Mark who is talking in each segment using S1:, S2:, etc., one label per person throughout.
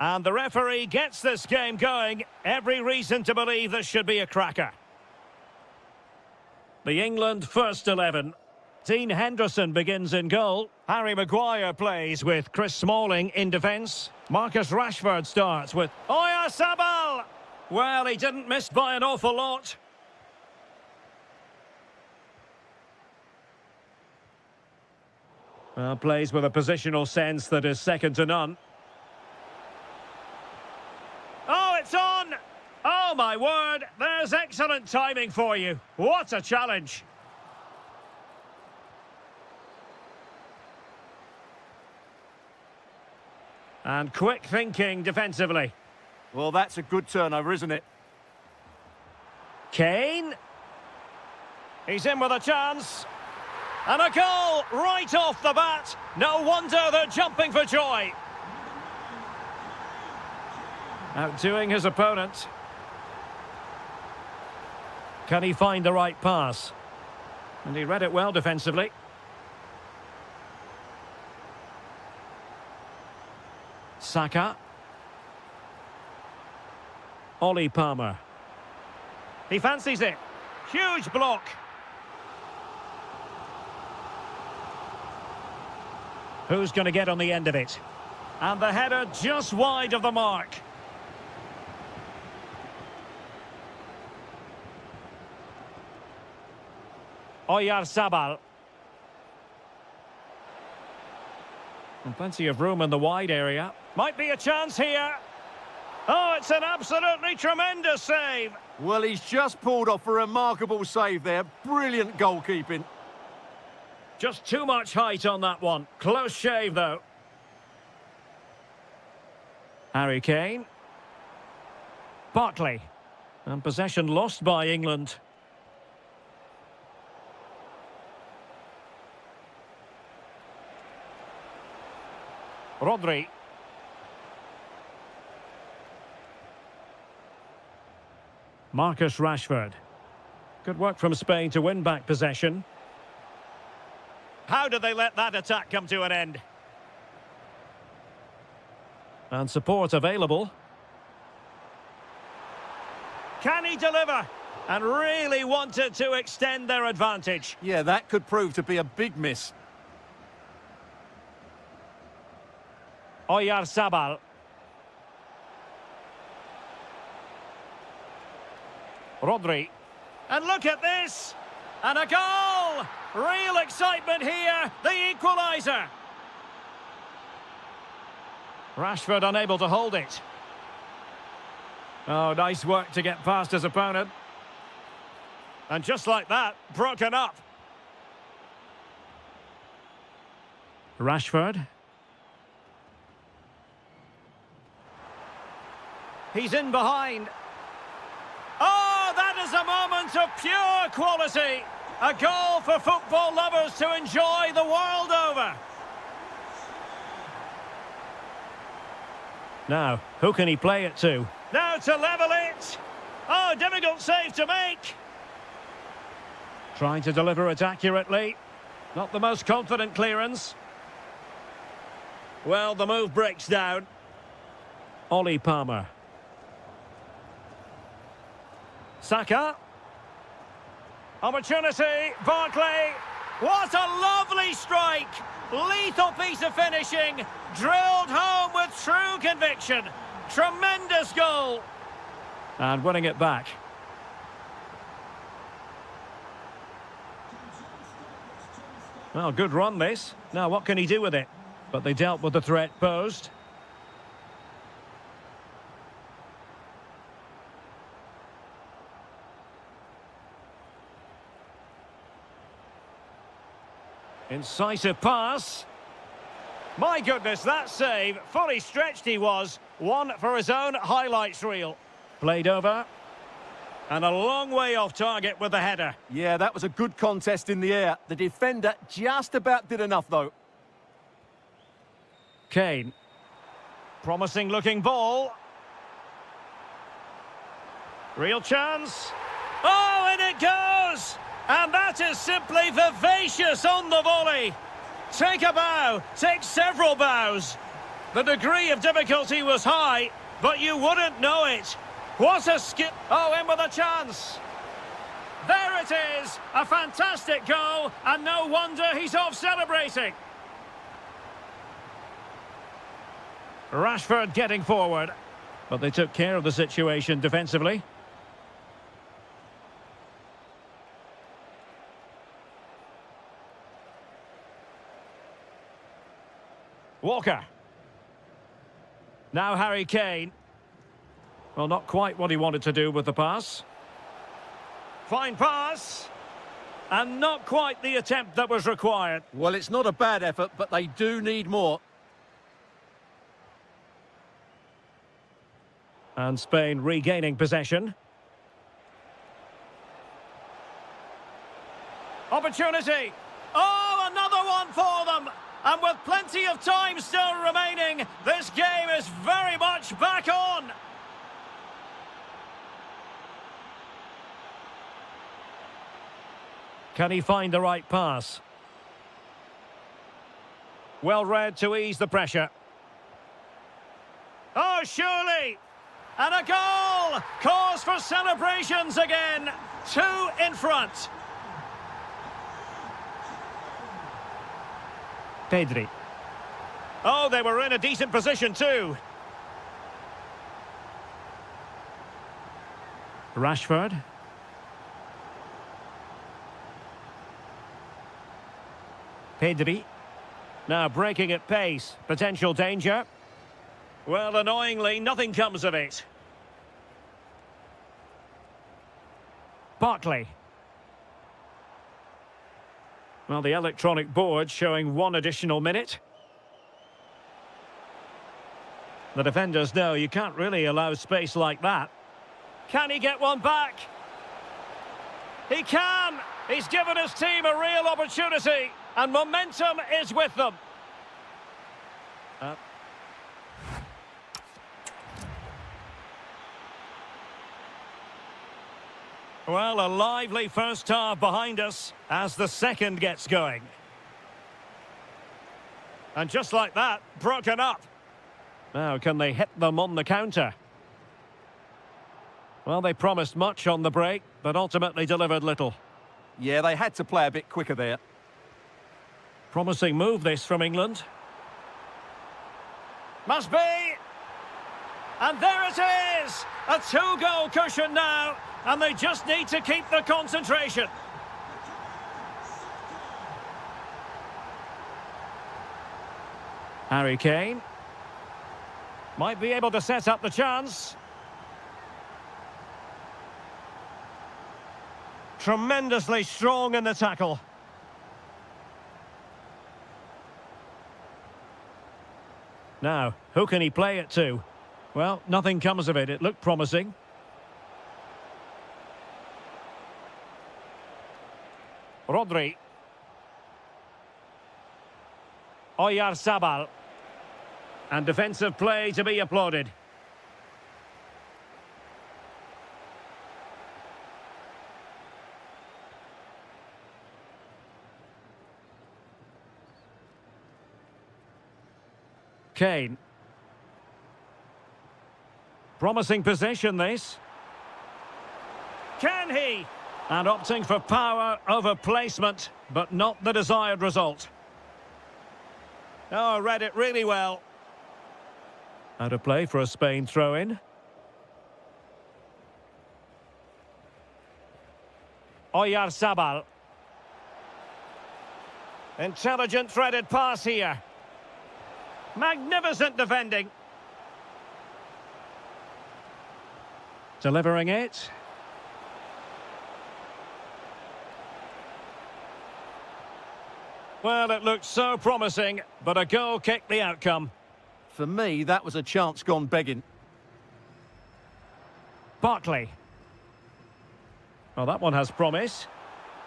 S1: And the referee gets this game going. Every reason to believe this should be a cracker. The England first 11. Dean Henderson begins in goal. Harry Maguire plays with Chris Smalling in defence. Marcus Rashford starts with Oyarzabal. Well, he didn't miss by an awful lot. Well, plays with a positional sense that is second to none. Oh, it's on! Oh, my word, there's excellent timing for you. What a challenge. And quick thinking defensively.
S2: Well, that's a good turnover, isn't it?
S1: Kane. He's in with a chance. And a goal right off the bat. No wonder they're jumping for joy. Outdoing his opponent. Can he find the right pass? And he read it well defensively. Saka. Ollie Palmer. He fancies it. Huge block. Who's going to get on the end of it? And the header just wide of the mark. Oyarzabal. And plenty of room in the wide area. Might be a chance here. Oh, it's an absolutely tremendous save.
S2: Well, he's just pulled off a remarkable save there. Brilliant goalkeeping.
S1: Just too much height on that one. Close shave, though. Harry Kane. Barkley. And possession lost by England. Rodri. Marcus Rashford. Good work from Spain to win back possession. How did they let that attack come to an end? And support available. Can he deliver? And really wanted to extend their advantage.
S2: Yeah, that could prove to be a big miss.
S1: Oyarzabal. Rodri. And look at this! And a goal! Real excitement here, the equaliser. Rashford unable to hold it. Oh, nice work to get past his opponent. And just like that, broken up. Rashford. He's in behind. Oh, that is a moment of pure quality. A goal for football lovers to enjoy the world over. Now, who can he play it to? Now to level it. Oh, difficult save to make. Trying to deliver it accurately. Not the most confident clearance. Well, the move breaks down. Ollie Palmer. Saka. Opportunity. Barkley. What a lovely strike. Lethal piece of finishing. Drilled home with true conviction. Tremendous goal. And winning it back. Well, good run this. Now what can he do with it? But they dealt with the threat posed. Incisive pass. My goodness, that save. Fully stretched he was. One for his own highlights reel. Played over. And a long way off target with the header.
S2: Yeah, that was a good contest in the air. The defender just about did enough, though.
S1: Kane. Promising looking ball. Real chance. Oh, and it goes! And that is simply vivacious on the volley. Take a bow, take several bows. The degree of difficulty was high, but you wouldn't know it. What a skip. Oh, in with a chance. There it is. A fantastic goal, and no wonder he's off celebrating. Rashford getting forward. But they took care of the situation defensively. Walker. Now Harry Kane. Well, not quite what he wanted to do with the pass. Fine pass. And not quite the attempt that was required.
S2: Well, it's not a bad effort, but they do need more.
S1: And Spain regaining possession. Opportunity. Oh, another one for them. And with plenty of time still remaining, this game is very much back on. Can he find the right pass? Well read to ease the pressure. Oh, surely! And a goal! Cause for celebrations again. 2 in front. Pedri. Oh, they were in a decent position too. Rashford. Pedri. Now breaking at pace. Potential danger. Well, annoyingly, nothing comes of it. Barkley. Well, the electronic board showing 1 additional minute. The defenders know you can't really allow space like that. Can he get one back? He can! He's given his team a real opportunity, and momentum is with them. Well, a lively first half behind us as the second gets going. And just like that, broken up. Now, can they hit them on the counter? Well, they promised much on the break, but ultimately delivered little.
S2: Yeah, they had to play a bit quicker there.
S1: Promising move this from England. Must be! And there it is! A 2-goal cushion now, and they just need to keep the concentration. Harry Kane. Might be able to set up the chance. Tremendously strong in the tackle. Now, who can he play it to? Well, nothing comes of it. It looked promising. Rodri. Oyarzabal. And defensive play to be applauded. Kane. Promising possession, this. Can he? And opting for power over placement, but not the desired result. Oh, read it really well. Out of play for a Spain throw-in. Oyarzabal. Intelligent threaded pass here. Magnificent defending. Delivering it. Well, it looked so promising, but a goal kicked the outcome.
S2: For me, that was a chance gone begging.
S1: Barkley. Well, that one has promise.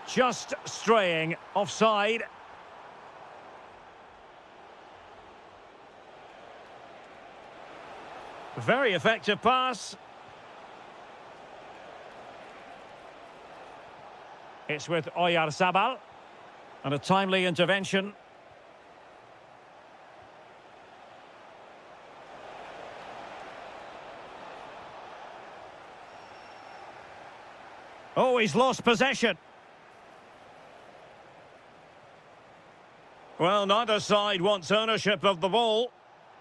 S1: Just straying offside. Very effective pass. It's with Oyarzabal. And a timely intervention. Oh, he's lost possession. Well, neither side wants ownership of the ball.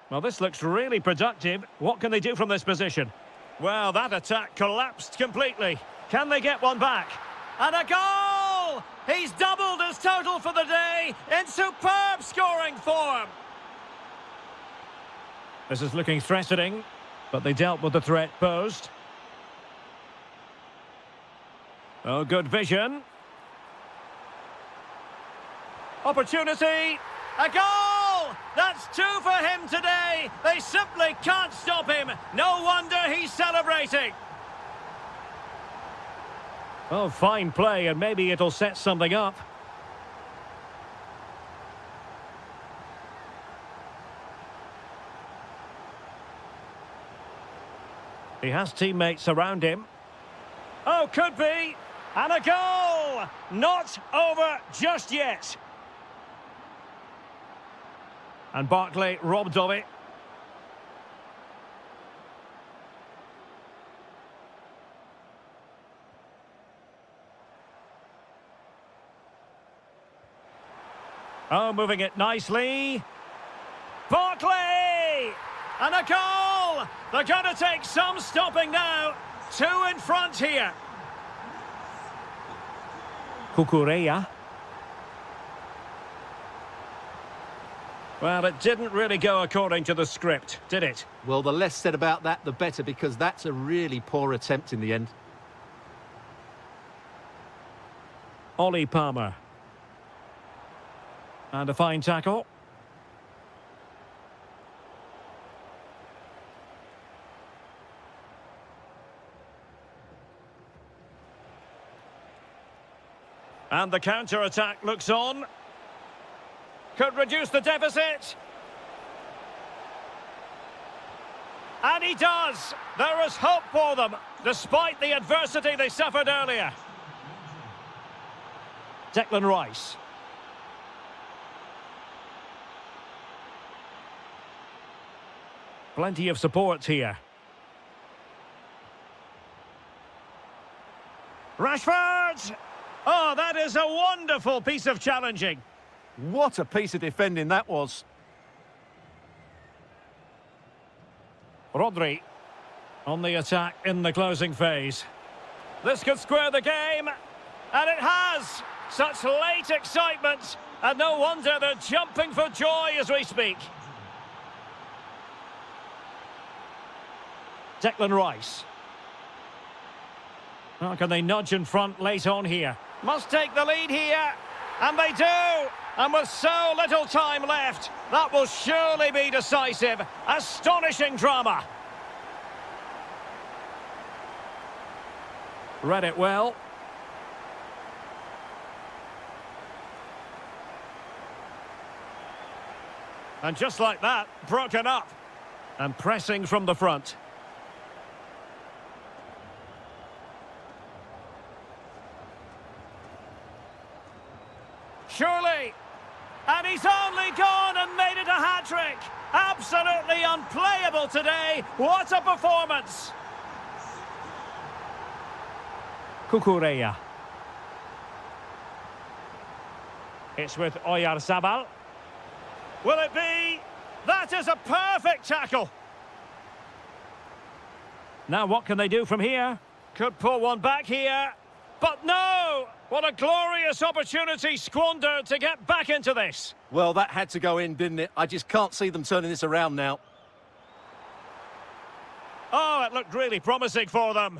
S1: Well, this looks really productive. What can they do from this position? Well, that attack collapsed completely. Can they get one back? And a goal! He's doubled his total for the day in superb scoring form. This is looking threatening, but they dealt with the threat posed. Oh, good vision. Opportunity. A goal! That's two for him today. They simply can't stop him. No wonder he's celebrating. Oh, fine play, and maybe it'll set something up. He has teammates around him. Oh, could be. And a goal! Not over just yet. And Barkley robbed of it. Oh, moving it nicely. Barkley! And a goal! They're going to take some stopping now. Two in front here. Kukureya. Well, it didn't really go according to the script, did it?
S2: Well, the less said about that, the better, because that's a really poor attempt in the end.
S1: Ollie Palmer. And a fine tackle. And the counter-attack looks on. Could reduce the deficit. And he does. There is hope for them, despite the adversity they suffered earlier. Declan Rice. Plenty of support here. Rashford! Oh, that is a wonderful piece of challenging.
S2: What a piece of defending that was.
S1: Rodri on the attack in the closing phase. This could square the game, and it has. Such late excitement, and no wonder they're jumping for joy as we speak. Declan Rice. How can they nudge in front late on here? Must take the lead here, and they do. And with so little time left, that will surely be decisive. Astonishing drama. Read it well. And just like that, broken up. And pressing from the front. Surely. And he's only gone and made it a hat-trick. Absolutely unplayable today. What a performance. Kukureya. It's with Oyarzabal. Will it be? That is a perfect tackle. Now what can they do from here? Could pull one back here. But no! What a glorious opportunity squandered to get back into this.
S2: Well, that had to go in, didn't it? I just can't see them turning this around now.
S1: Oh, it looked really promising for them.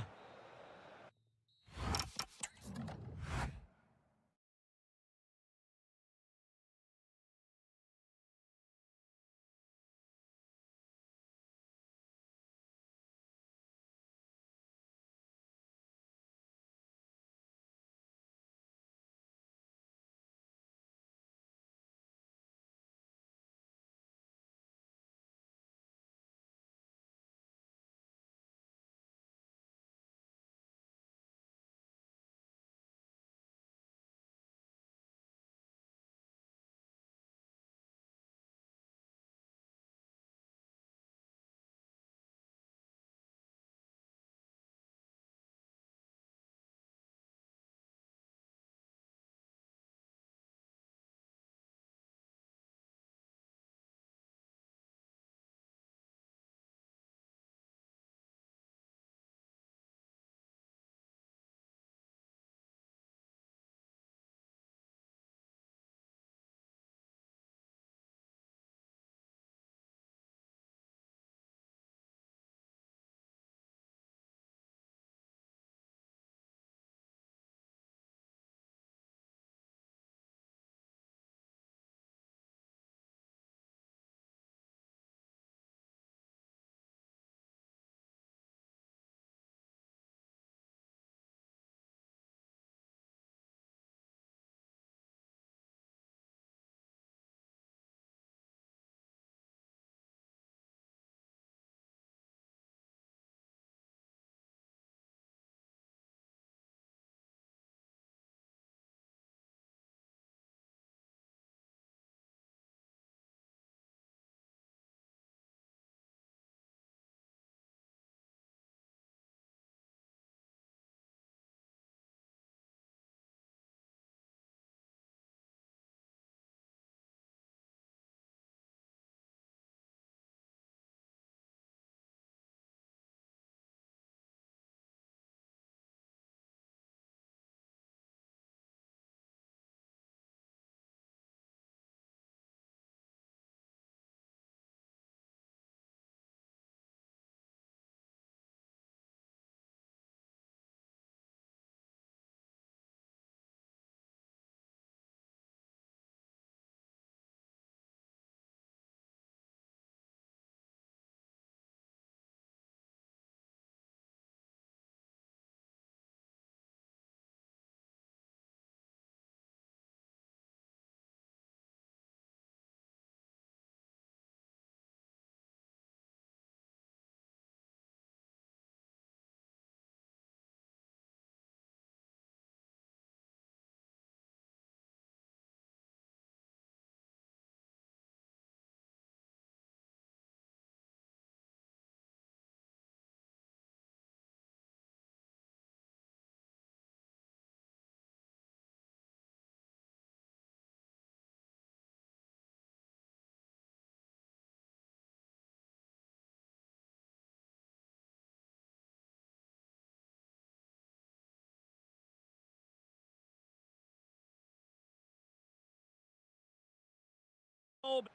S1: goal.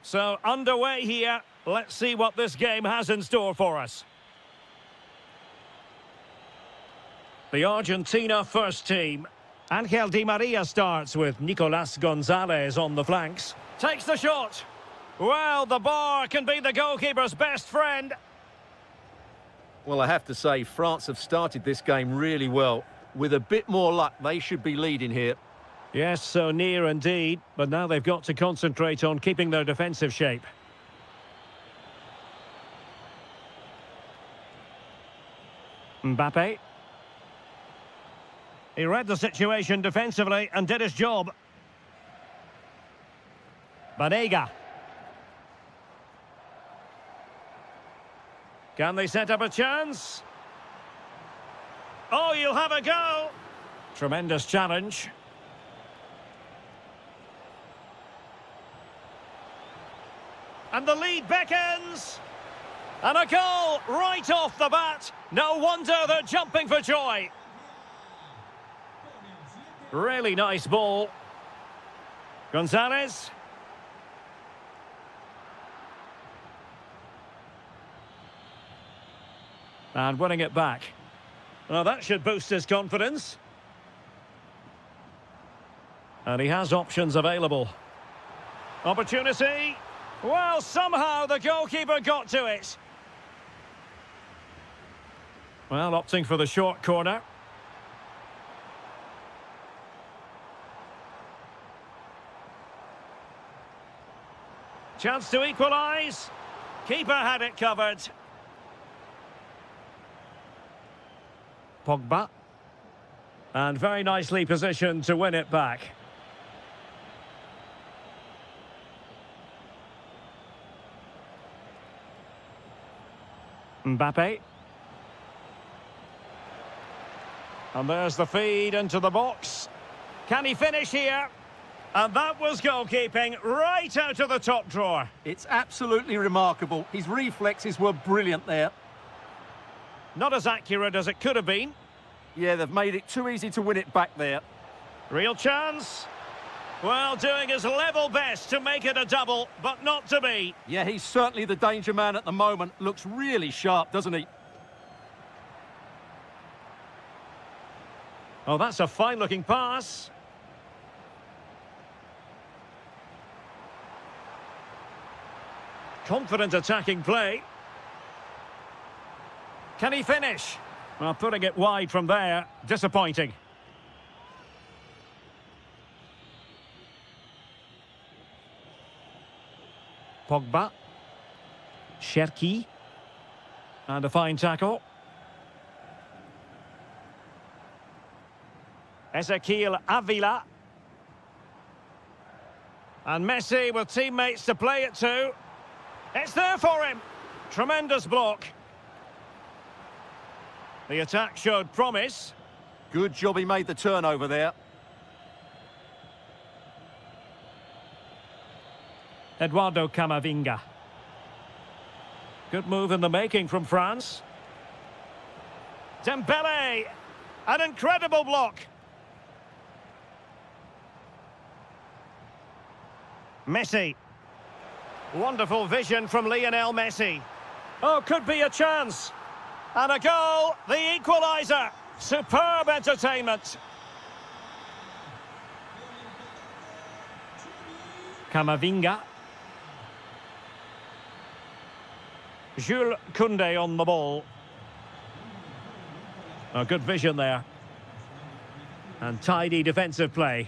S1: So, underway here. Let's see what this game has in store for us. The Argentina first team. Angel Di Maria starts with Nicolas Gonzalez on the flanks. Takes the shot. Well, the bar can be the goalkeeper's best friend.
S2: Well, I have to say, France have started this game really well. With a bit more luck, they should be leading here.
S1: Yes, so near indeed. But now they've got to concentrate on keeping their defensive shape. Mbappe. He read the situation defensively and did his job. Banega. Can they set up a chance? Oh, you'll have a go. Tremendous challenge. And the lead beckons. And a goal right off the bat. No wonder they're jumping for joy. Really nice ball. Gonzalez. And winning it back. Well, that should boost his confidence. And he has options available. Opportunity. Well, somehow the goalkeeper got to it. Well, opting for the short corner. Chance to equalise. Keeper had it covered. Pogba. And very nicely positioned to win it back. Mbappe. And there's the feed into the box. Can he finish here? And that was goalkeeping right out of the top drawer.
S2: It's absolutely remarkable. His reflexes were brilliant there.
S1: Not as accurate as it could have been.
S2: Yeah, they've made it too easy to win it back there.
S1: Real chance. Well, doing his level best to make it a double, but not to be.
S2: Yeah, he's certainly the danger man at the moment. Looks really sharp, doesn't he?
S1: Oh, that's a fine-looking pass. Confident attacking play. Can he finish? Well, putting it wide from there. Disappointing. Pogba. Cherki. And a fine tackle. Ezequiel Avila. And Messi with teammates to play it to. It's there for him. Tremendous block. The attack showed promise.
S2: Good job he made the turnover there.
S1: Eduardo Camavinga. Good move in the making from France. Dembele. An incredible block. Messi. Wonderful vision from Lionel Messi. Oh, could be a chance. And a goal, the equaliser. Superb entertainment. Camavinga. Jules Koundé on the ball. A good vision there. And tidy defensive play.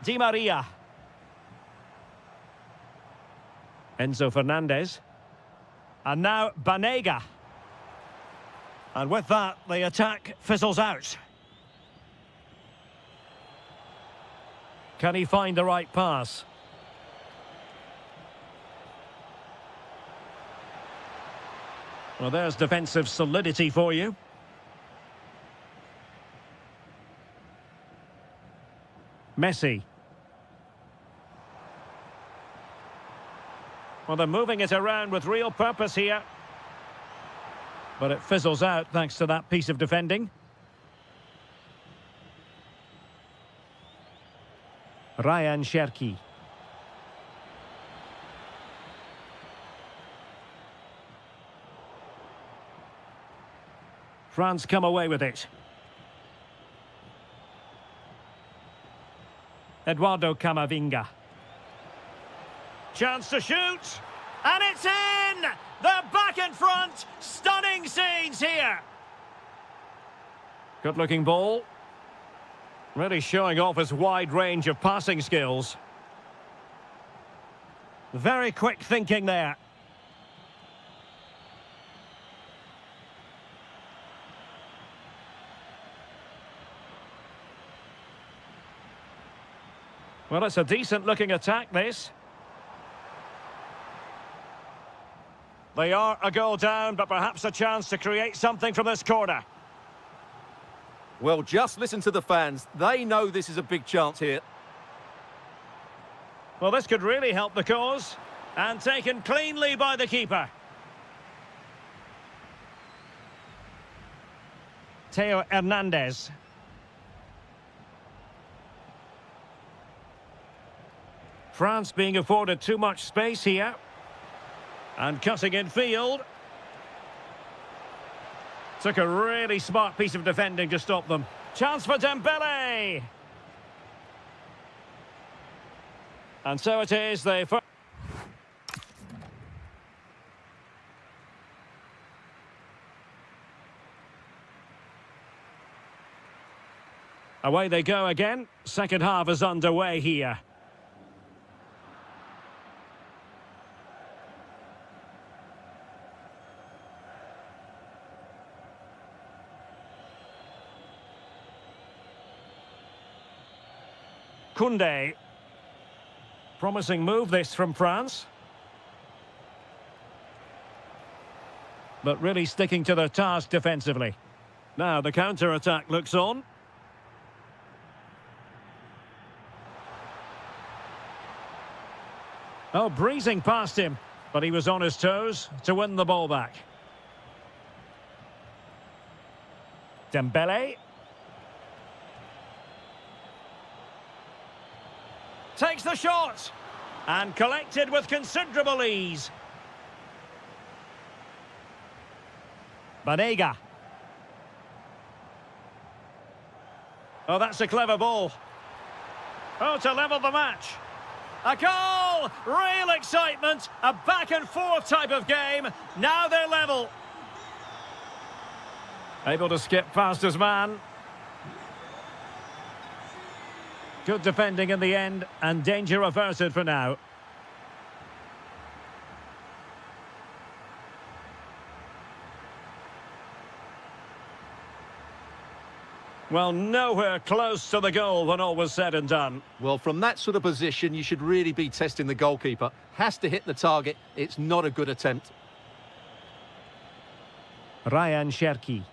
S1: Di Maria. Enzo Fernandez. And now Banega. And with that, the attack fizzles out. Can he find the right pass? Well, there's defensive solidity for you. Messi. Well, they're moving it around with real purpose here. But it fizzles out thanks to that piece of defending. Ryan Cherki. France come away with it. Eduardo Camavinga. Chance to shoot. And it's in! They're back in front. Stunning scenes here. Good-looking ball. Really showing off his wide range of passing skills. Very quick thinking there. Well, it's a decent-looking attack, this. They are a goal down, but perhaps a chance to create something from this corner.
S2: Well, just listen to the fans. They know this is a big chance here.
S1: Well, this could really help the cause. And taken cleanly by the keeper. Theo Hernandez. France being afforded too much space here. And cutting in field. Took a really smart piece of defending to stop them. Chance for Dembele. And so it is. Away they go again. Second half is underway here. Koundé. Promising move this from France. But really sticking to their task defensively. Now the counter-attack looks on. Oh, breezing past him, but he was on his toes to win the ball back. Dembele. Takes the shot and collected with considerable ease. Banega. Oh, that's a clever ball. Oh, to level the match. A goal! Real excitement. A back and forth type of game. Now they're level. Able to skip past his man. Good defending in the end, and danger averted for now. Well, nowhere close to the goal when all was said and done.
S2: Well, from that sort of position, you should really be testing the goalkeeper. Has to hit the target. It's not a good attempt.
S1: Ryan Cherki.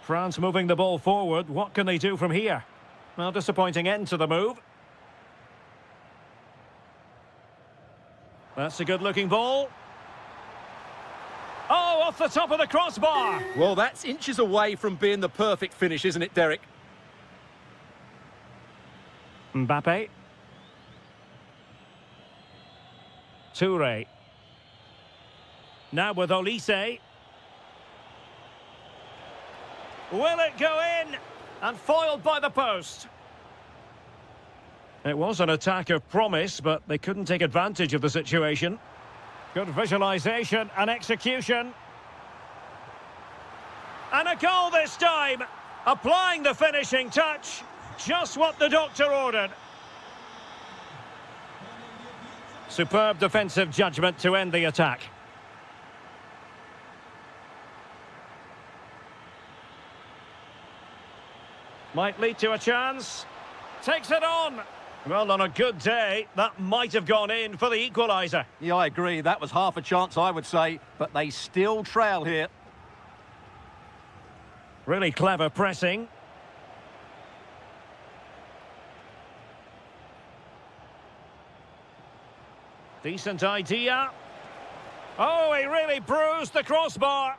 S1: France moving the ball forward. What can they do from here? Well, disappointing end to the move. That's a good-looking ball. Oh, off the top of the crossbar.
S2: Well, that's inches away from being the perfect finish, isn't it, Derek?
S1: Mbappe. Toure. Now with Olise. Will it go in? And foiled by the post. It was an attack of promise, but they couldn't take advantage of the situation. Good visualisation and execution. And a goal this time. Applying the finishing touch. Just what the doctor ordered. Superb defensive judgment to end the attack. Might lead to a chance. Takes it on. Well, on a good day, that might have gone in for the equaliser.
S2: Yeah, I agree. That was half a chance, I would say. But they still trail here.
S1: Really clever pressing. Decent idea. Oh, he really bruised the crossbar.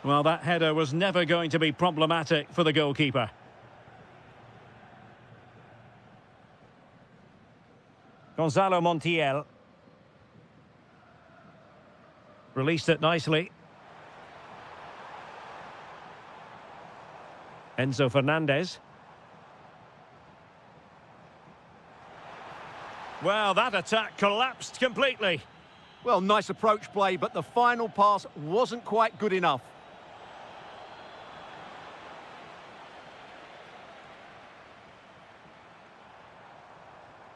S1: Well, that header was never going to be problematic for the goalkeeper. Gonzalo Montiel. Released it nicely. Enzo Fernandez. Well, that attack collapsed completely.
S2: Well, nice approach play, but the final pass wasn't quite good enough.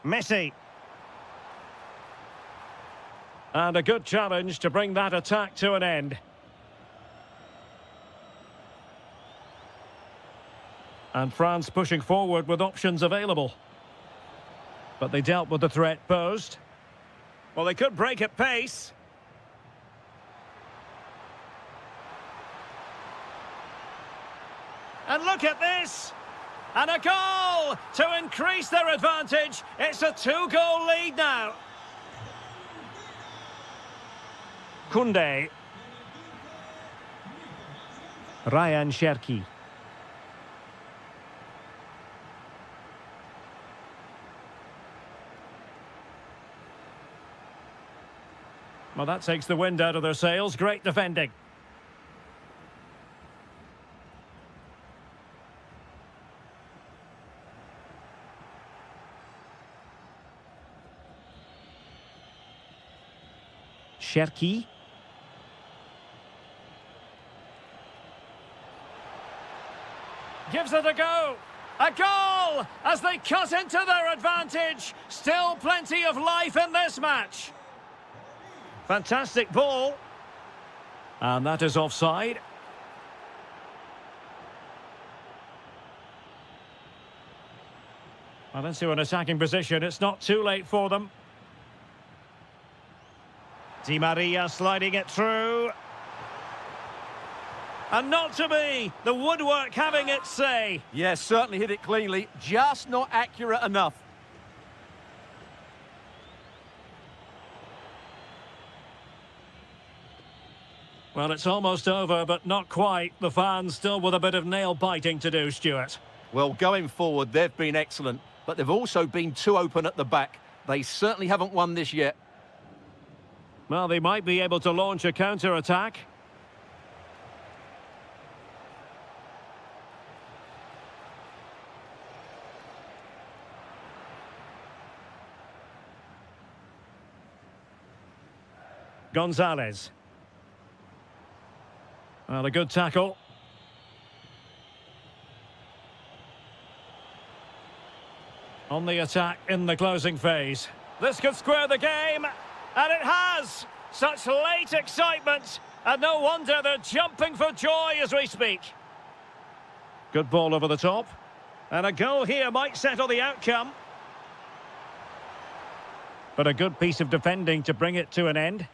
S1: Messi. And a good challenge to bring that attack to an end. And France pushing forward with options available. But they dealt with the threat posed. Well, they could break at pace. And look at this! And a goal to increase their advantage. It's a 2-goal lead now. Koundé. Ryan Cherki. Well, that takes the wind out of their sails. Great defending. Cherki. Gives it a go. A goal as they cut into their advantage. Still plenty of life in this match. Fantastic ball. And that is offside. Well, into an attacking position. It's not too late for them. Di Maria sliding it through. And not to be. The woodwork having its say.
S2: Yes, certainly hit it cleanly. Just not accurate enough.
S1: Well, it's almost over, but not quite. The fans still with a bit of nail-biting to do, Stuart.
S2: Well, going forward, they've been excellent, but they've also been too open at the back. They certainly haven't won this yet.
S1: Well, they might be able to launch a counter-attack. Gonzalez. Well, a good tackle. On the attack in the closing phase. This could square the game, and it has! Such late excitement, and no wonder they're jumping for joy as we speak. Good ball over the top. And a goal here might settle the outcome. But a good piece of defending to bring it to an end.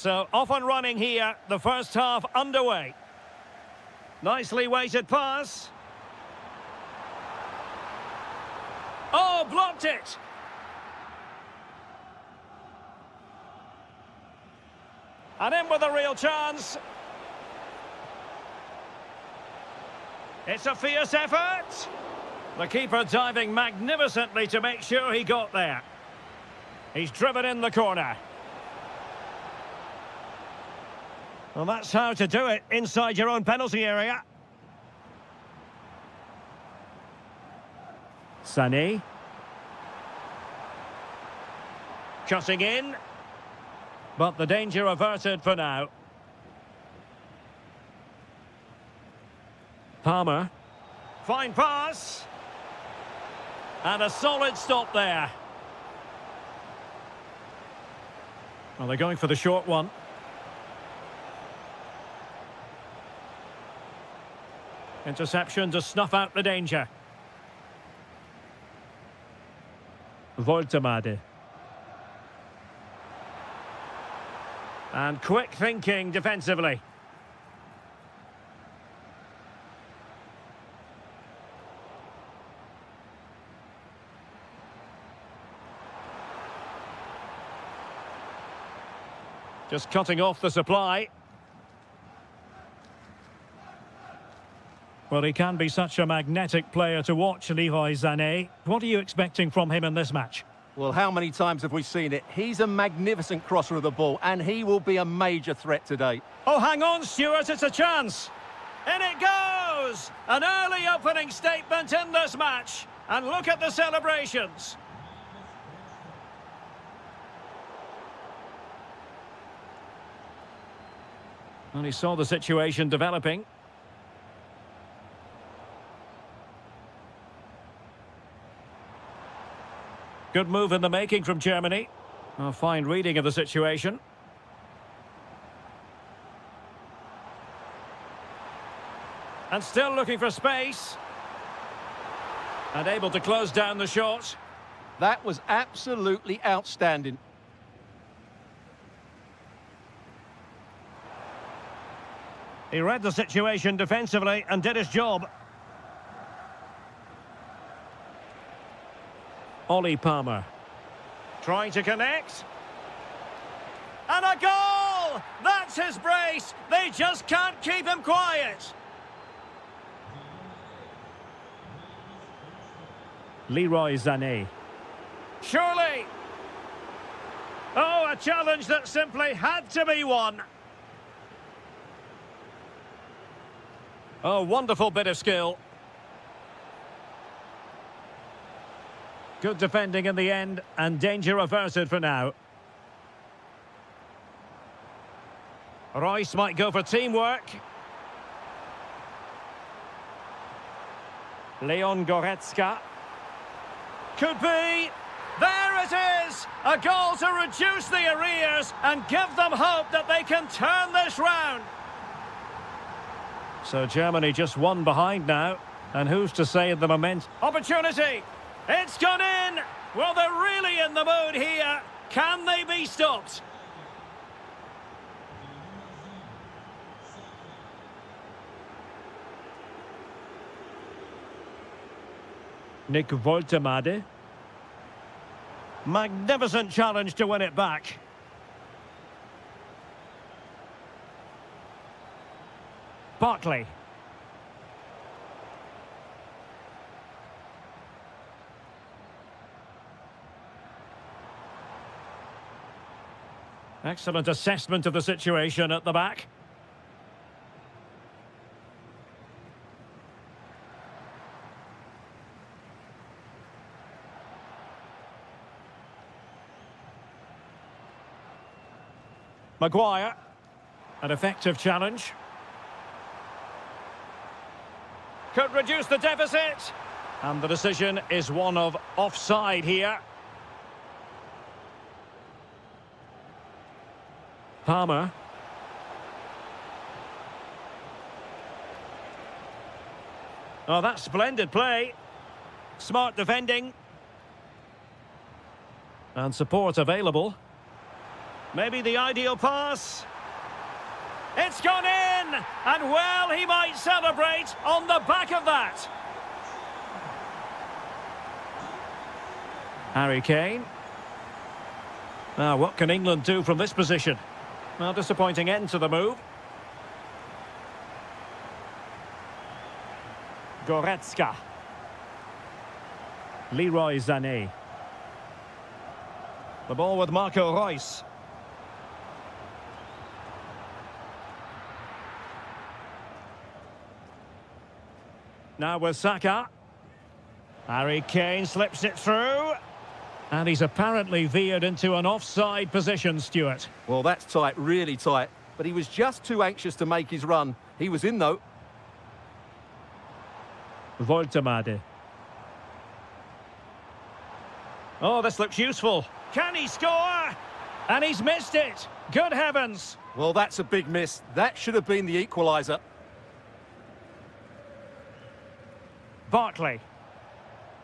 S1: So off and running here, the first half underway. Nicely weighted pass. Oh, blocked it. And in with a real chance. It's a fierce effort. The keeper diving magnificently to make sure he got there. He's driven in the corner. Well, that's how to do it inside your own penalty area. Sané. Cutting in. But the danger averted for now. Palmer. Fine pass. And a solid stop there. Well, they're going for the short one. Interception to snuff out the danger. Voltemade. And quick thinking defensively. Just cutting off the supply. Well, he can be such a magnetic player to watch, Leroy Sané. What are you expecting from him in this match?
S2: Well, how many times have we seen it? He's a magnificent crosser of the ball, and he will be a major threat today.
S1: Oh, hang on, Stuart, it's a chance. In it goes! An early opening statement in this match. And look at the celebrations. And he saw the situation developing. Good move in the making from Germany. A fine reading of the situation. And still looking for space. And able to close down the shot.
S2: That was absolutely outstanding.
S1: He read the situation defensively and did his job. Ollie Palmer. Trying to connect. And a goal! That's his brace! They just can't keep him quiet. Leroy Sané. Surely! Oh, a challenge that simply had to be won. Oh, wonderful bit of skill. Good defending in the end, and danger averted for now. Royce might go for teamwork. Leon Goretzka. Could be. There it is! A goal to reduce the arrears and give them hope that they can turn this round. So Germany just one behind now. And who's to say the moment? Opportunity! It's gone in! Well, they're really in the mood here. Can they be stopped? Nick Voltemade. Magnificent challenge to win it back. Barkley. Excellent assessment of the situation at the back. Maguire. An effective challenge. Could reduce the deficit. And the decision is one of offside here. Palmer. Oh, that's splendid play. Smart defending. And support available. Maybe the ideal pass. It's gone in! And well, he might celebrate on the back of that. Harry Kane. Now, what can England do from this position? Well, disappointing end to the move. Goretzka. Leroy Sané. The ball with Marco Reus. Now with Saka. Harry Kane slips it through. And he's apparently veered into an offside position, Stuart.
S2: Well, that's tight, really tight. But he was just too anxious to make his run. He was in, though.
S1: Voltemade. Oh, this looks useful. Can he score? And he's missed it. Good heavens.
S2: Well, that's a big miss. That should have been the equaliser.
S1: Barkley.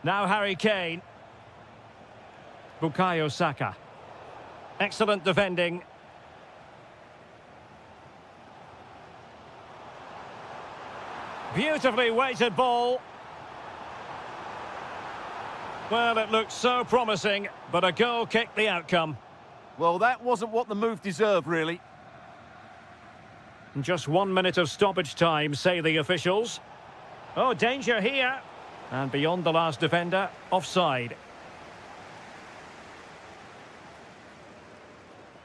S1: Now Harry Kane. Bukayo Saka. Excellent defending. Beautifully weighted ball. Well, it looked so promising, but a goal kicked the outcome.
S2: Well, that wasn't what the move deserved, really.
S1: Just 1 minute of stoppage time, say the officials. Oh, danger here. And beyond the last defender, offside.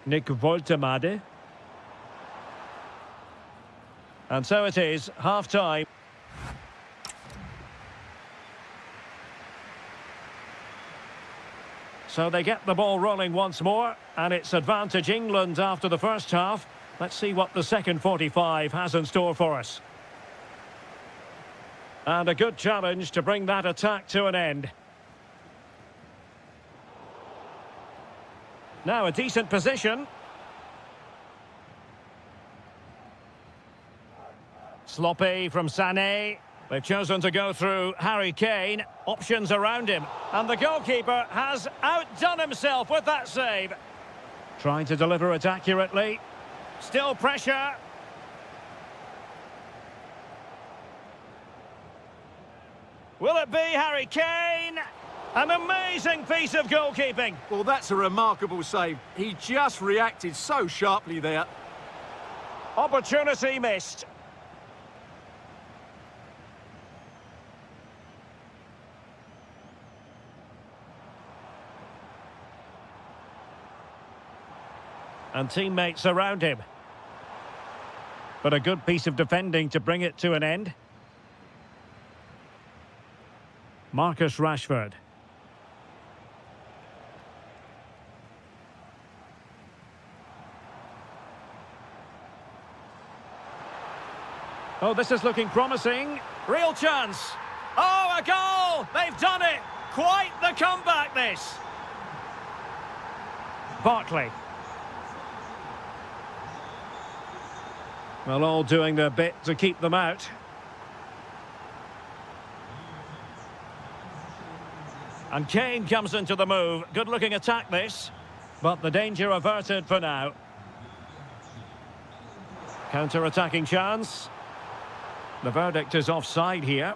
S1: Nick Voltemade. And so it is, half-time. So they get the ball rolling once more, and it's advantage England after the first half. Let's see what the second 45 has in store for us. And a good challenge to bring that attack to an end. Now a decent position. Sloppy from Sané. They've chosen to go through Harry Kane. Options around him. And the goalkeeper has outdone himself with that save. Trying to deliver it accurately. Still pressure. Will it be Harry Kane? An amazing piece of goalkeeping.
S2: Well, that's a remarkable save. He just reacted so sharply there.
S1: Opportunity missed. And teammates around him. But a good piece of defending to bring it to an end. Marcus Rashford. Oh, this is looking promising. Real chance. Oh, a goal! They've done it! Quite the comeback, this. Barkley. Well, all doing their bit to keep them out. And Kane comes into the move. Good-looking attack, this. But the danger averted for now. Counter-attacking chance. The verdict is offside here.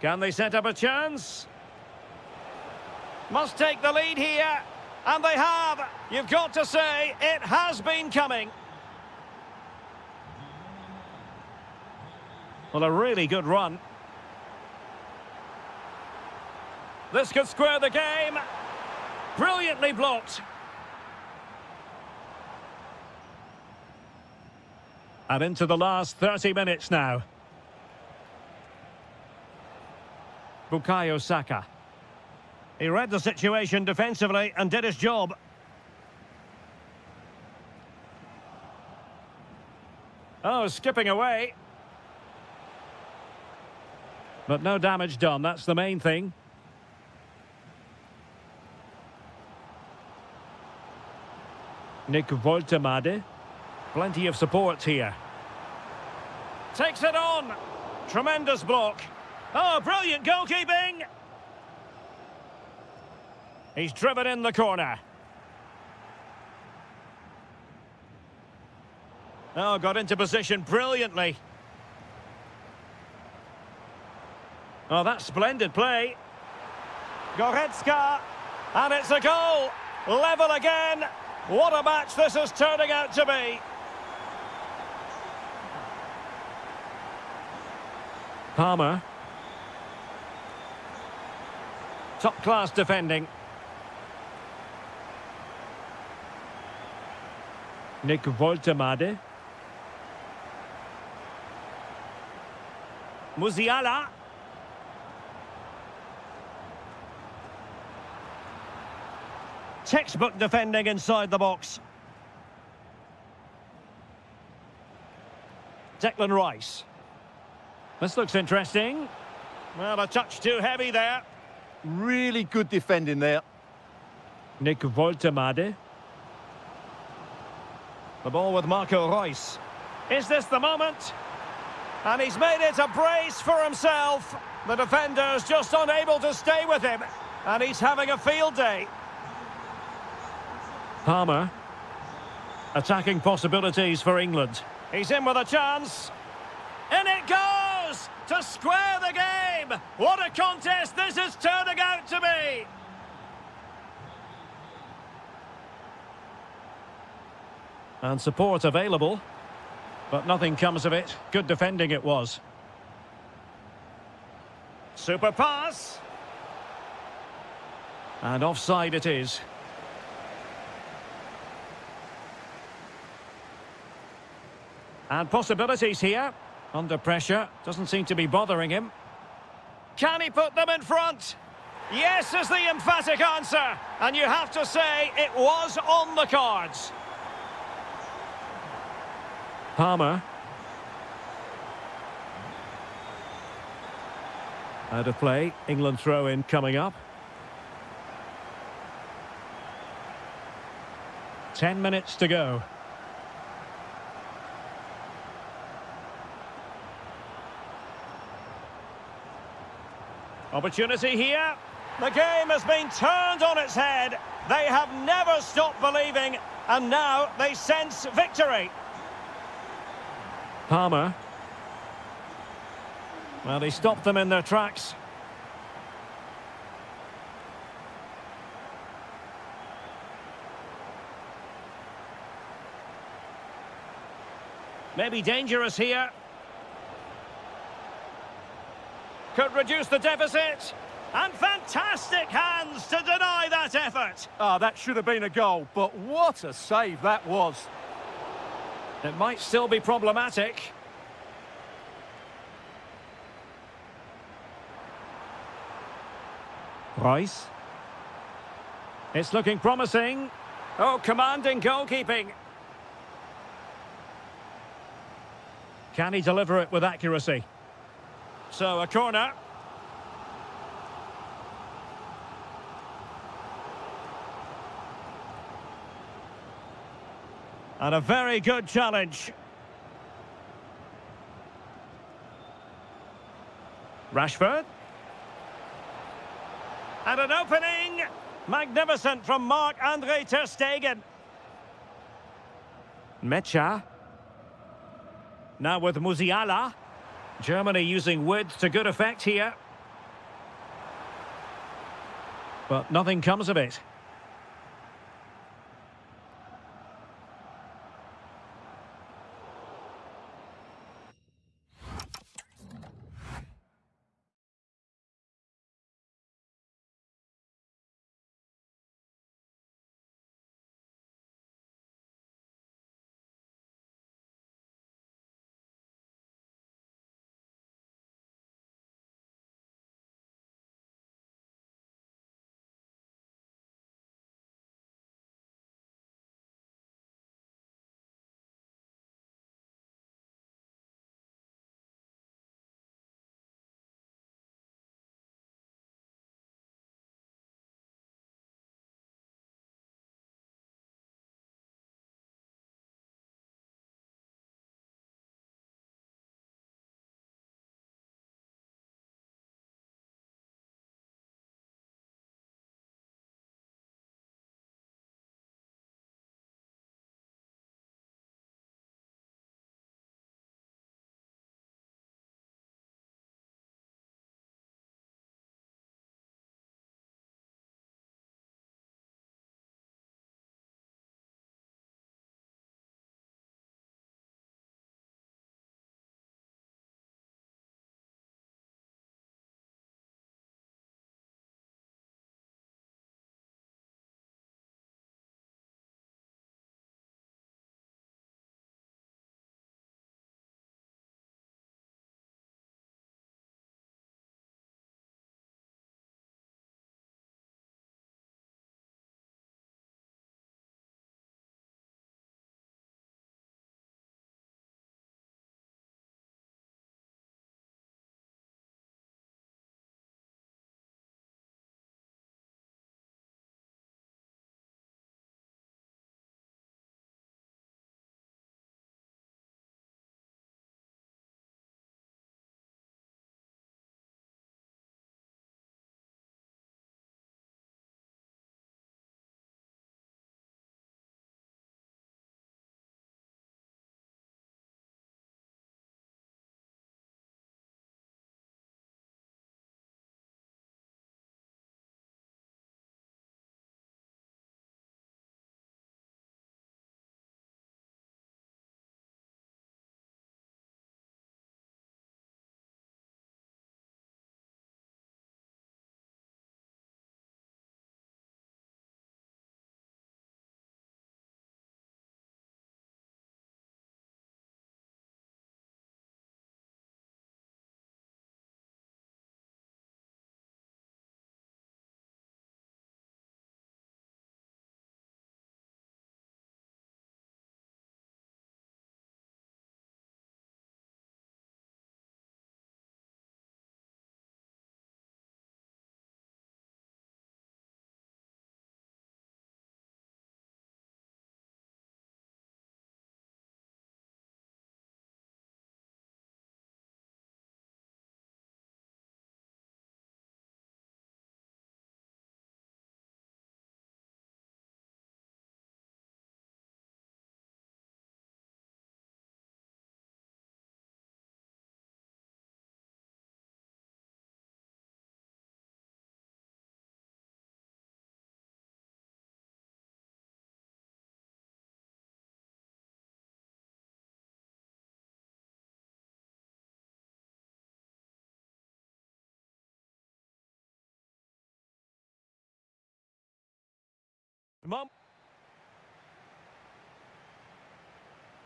S1: Can they set up a chance? Must take the lead here. And they have. You've got to say, it has been coming. Well, a really good run. This could square the game. Brilliantly blocked. And into the last 30 minutes now. Bukayo Saka. He read the situation defensively and did his job. Oh, skipping away. But no damage done, that's the main thing. Nick Voltemade. Plenty of support here. Takes it on. Tremendous block. Oh, brilliant goalkeeping. He's driven in the corner. Oh, got into position brilliantly. Oh, that's splendid play. Goretzka, and it's a goal. Level again. What a match this is turning out to be. Palmer. Top-class defending. Nick Woltemade. Musiala. Textbook defending inside the box. Declan Rice. This looks interesting. Well, a touch too heavy there.
S2: Really good defending there.
S1: Nick Woltemade. The ball with Marco Reus. Is this the moment? And he's made it a brace for himself. The defender's just unable to stay with him. And he's having a field day. Palmer. Attacking possibilities for England. He's in with a chance. And it goes! To square the game! What a contest this is turning out to be! And support available. But nothing comes of it. Good defending it was. Super pass. And offside it is. And possibilities here. Under pressure. Doesn't seem to be bothering him. Can he put them in front? Yes is the emphatic answer. And you have to say it was on the cards. Palmer. Out of play. England throw-in coming up. 10 minutes to go. Opportunity here. The game has been turned on its head. They have never stopped believing, and now they sense victory. Palmer. Well, he stopped them in their tracks. Maybe dangerous here. Could reduce the deficit. And fantastic hands to deny that effort.
S2: Ah, that should have been a goal, but what a save that was.
S1: It might still be problematic. Rice. It's looking promising. Oh, commanding goalkeeping. Can he deliver it with accuracy? So, a corner. And a very good challenge. Rashford. And an opening. Magnificent from Marc-Andre ter Stegen. Mecha. Now with Musiala. Germany using width to good effect here. But nothing comes of it.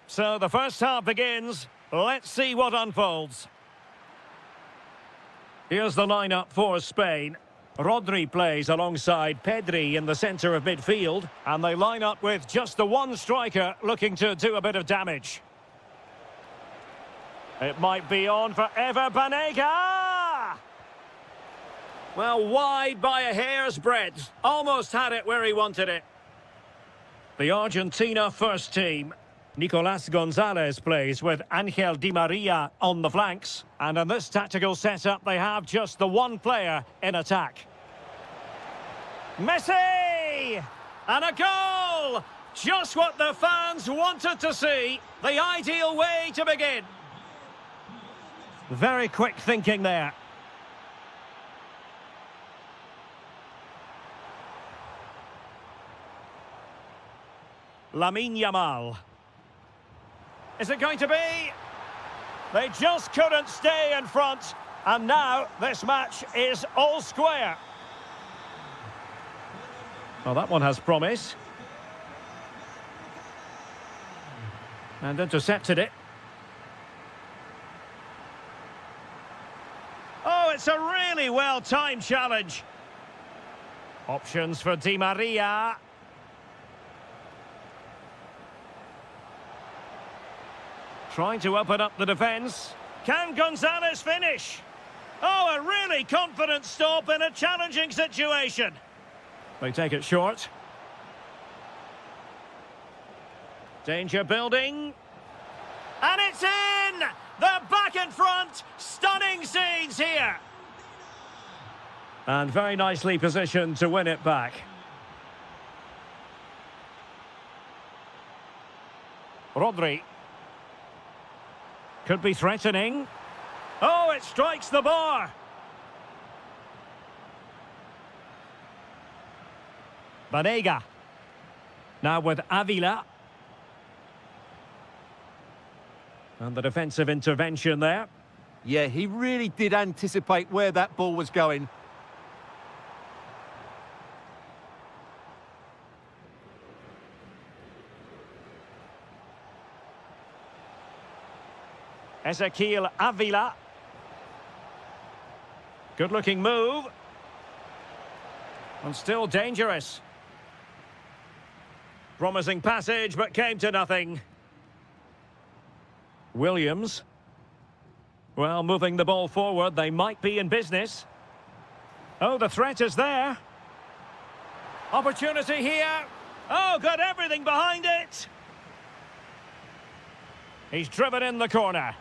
S1: So the first half begins. Let's see what unfolds. Here's the lineup for Spain. Rodri plays alongside Pedri in the centre of midfield. And they line up with just the one striker looking to do a bit of damage. It might be on for Ever Banega! Well, wide by a hair's breadth. Almost had it where he wanted it. The Argentina first team. Nicolas Gonzalez plays with Angel Di Maria on the flanks. And in this tactical setup, they have just the one player in attack. Messi! And a goal! Just what the fans wanted to see. The ideal way to begin. Very quick thinking there. Lamine Yamal. Is it going to be? They just couldn't stay in front. And now this match is all square. Well, that one has promise. And intercepted it. Oh, it's a really well-timed challenge. Options for Di Maria. Trying to open up the defence. Can Gonzalez finish? Oh, a really confident stop in a challenging situation. They take it short. Danger building. And it's in! They're back in front. Stunning scenes here. And very nicely positioned to win it back. Rodri. Could be threatening. Oh, it strikes the bar. Banega. Now with Avila. And the defensive intervention there.
S2: Yeah, he really did anticipate where that ball was going.
S1: Ezequiel Avila. Good-looking move. And still dangerous. Promising passage, but came to nothing. Williams. Well, moving the ball forward, they might be in business. Oh, the threat is there. Opportunity here. Oh, got everything behind it. He's driven in the corner.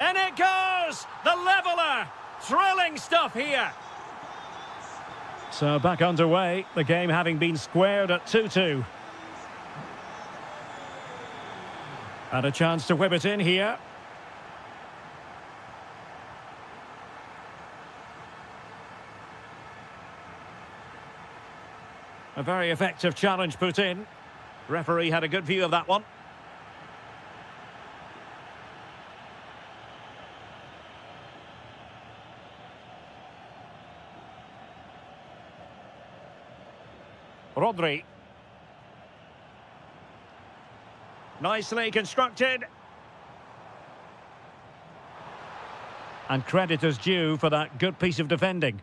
S1: And it goes! The leveller! Thrilling stuff here. So back underway, the game having been squared at 2-2. And a chance to whip it in here. A very effective challenge put in. Referee had a good view of that one. Rodri. Nicely constructed. And credit is due for that good piece of defending.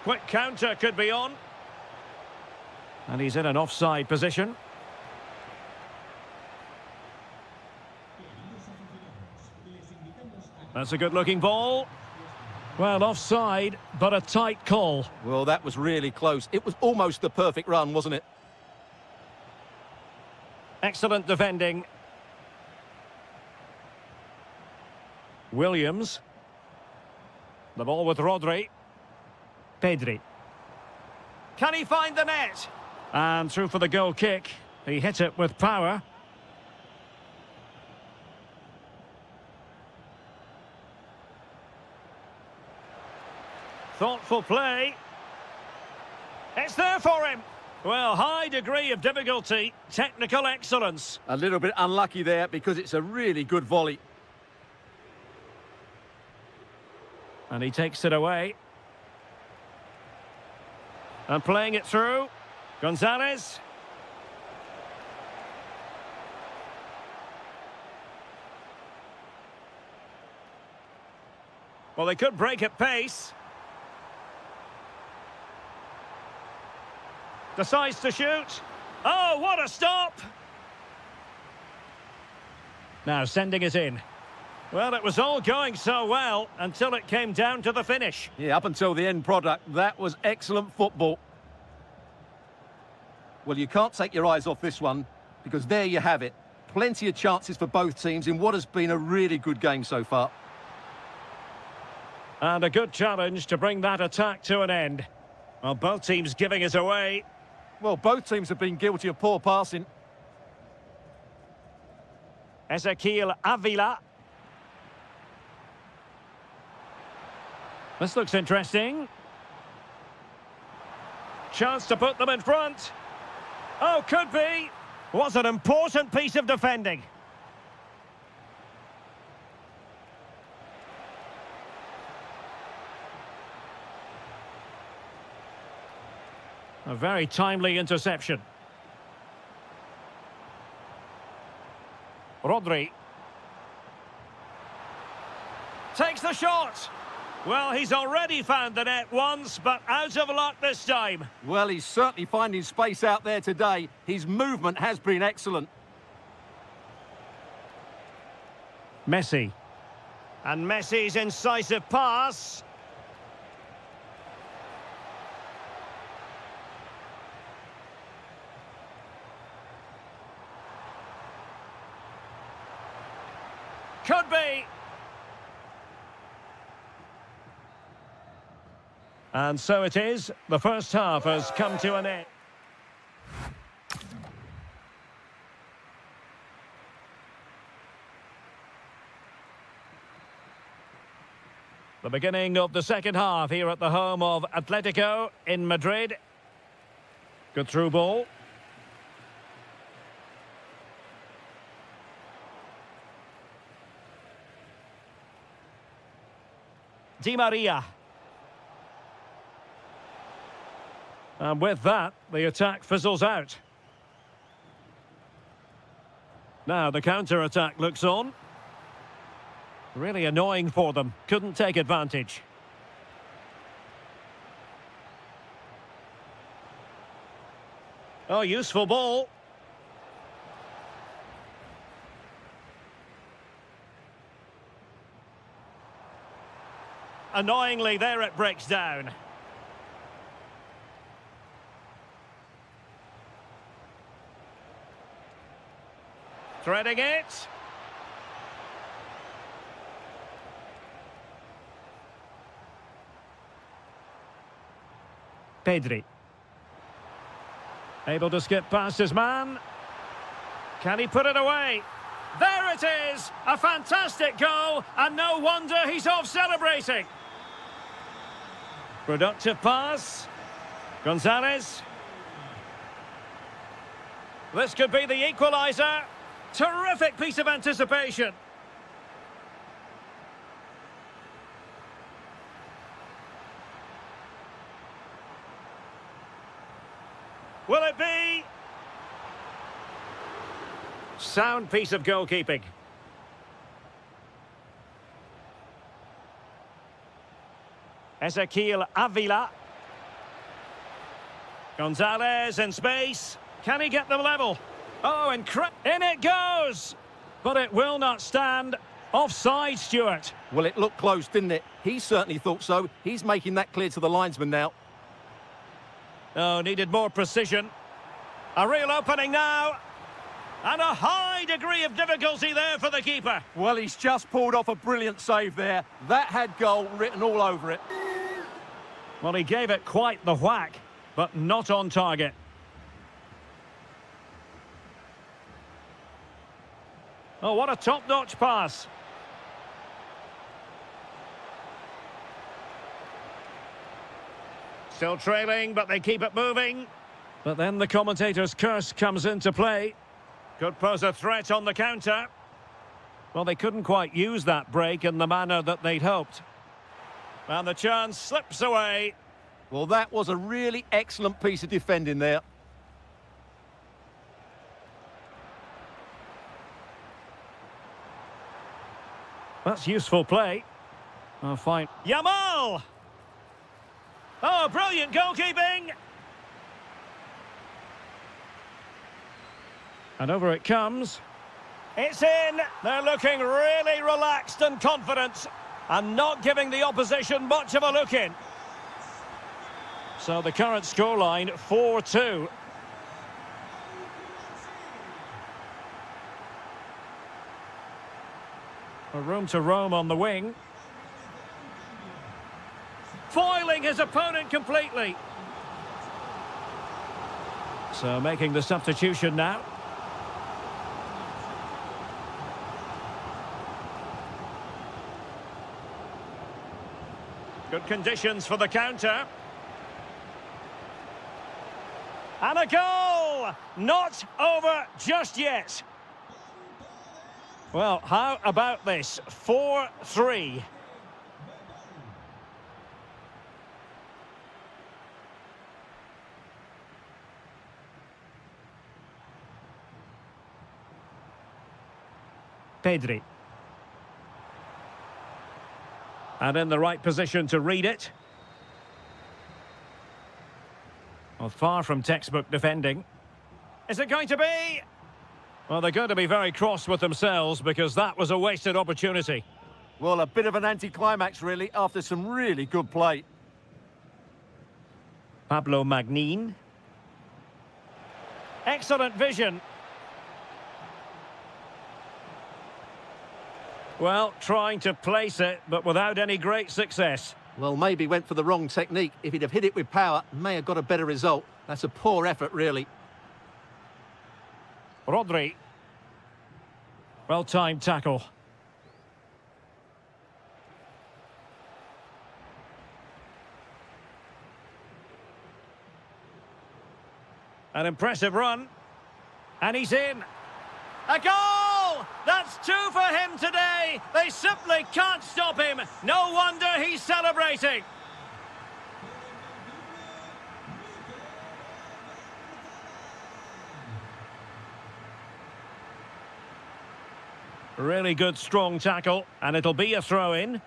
S1: Quick counter could be on. And he's in an offside position. That's a good-looking ball. Well, offside, but a tight call.
S2: Well, that was really close. It was almost the perfect run, wasn't it?
S1: Excellent defending. Williams. The ball with Rodri. Pedri. Can he find the net? And through for the goal kick. He hit it with power. Thoughtful play. It's there for him. Well, high degree of difficulty, technical excellence.
S2: A little bit unlucky there because it's a really good volley.
S1: And he takes it away. And playing it through. Gonzalez. Well, they could break at pace. Decides to shoot. Oh, what a stop! Now sending it in. Well, it was all going so well until it came down to the finish.
S2: Yeah, up until the end product, that was excellent football. Well, you can't take your eyes off this one, because there you have it. Plenty of chances for both teams in what has been a really good game so far.
S1: And a good challenge to bring that attack to an end. Well, both teams giving it away.
S2: Well, both teams have been guilty of poor passing.
S1: Ezequiel Avila. This looks interesting. Chance to put them in front. Oh, could be. Was an important piece of defending. A very timely interception. Rodri. Takes the shot. Well, he's already found the net once, but out of luck this time.
S2: Well, he's certainly finding space out there today. His movement has been excellent.
S1: Messi. And Messi's incisive pass. Could be. And so it is. The first half has come to an end. The beginning of the second half here at the home of Atletico in Madrid. Good through ball. Di Maria. And with that, the attack fizzles out. Now the counter-attack looks on. Really annoying for them. Couldn't take advantage. Oh, useful ball. Annoyingly, there it breaks down. Threading it. Pedri. Able to skip past his man. Can he put it away? There it is! A fantastic goal, and no wonder he's off celebrating. Productive pass. Gonzalez. This could be the equaliser. Terrific piece of anticipation. Will it be? Sound piece of goalkeeping. Ezequiel Avila. Gonzalez in space. Can he get them level? Oh, incredible. In it goes! But it will not stand. Offside, Stuart.
S2: Well, it looked close, didn't it? He certainly thought so. He's making that clear to the linesman now.
S1: Oh, needed more precision. A real opening now. And a high degree of difficulty there for the keeper.
S2: Well, he's just pulled off a brilliant save there. That had goal written all over it.
S1: Well, he gave it quite the whack, but not on target. Oh, what a top-notch pass. Still trailing, but they keep it moving. But then the commentator's curse comes into play. Could pose a threat on the counter. Well, they couldn't quite use that break in the manner that they'd hoped. And the chance slips away.
S2: Well, that was a really excellent piece of defending there.
S1: That's useful play. Oh, fine. Yamal! Oh, brilliant goalkeeping! And over it comes. It's in! They're looking really relaxed and confident, and not giving the opposition much of a look in. So the current scoreline, 4-2. A room to roam on the wing. Foiling his opponent completely. So making the substitution now. Good conditions for the counter. And a goal! Not over just yet. Well, how about this? 4-3. Pedri. And in the right position to read it. Well, far from textbook defending. Is it going to be? Well, they're going to be very cross with themselves because that was a wasted opportunity.
S2: Well, a bit of an anticlimax, really, after some really good play.
S1: Pablo Magnin. Excellent vision. Well, trying to place it, but without any great success.
S2: Well, maybe went for the wrong technique. If he'd have hit it with power, may have got a better result. That's a poor effort, really.
S1: Rodri. Well-timed tackle. An impressive run. And he's in. A goal! That's 2 for him today. They simply can't stop him. No wonder he's celebrating. Really good, strong tackle, and it'll be a throw-in.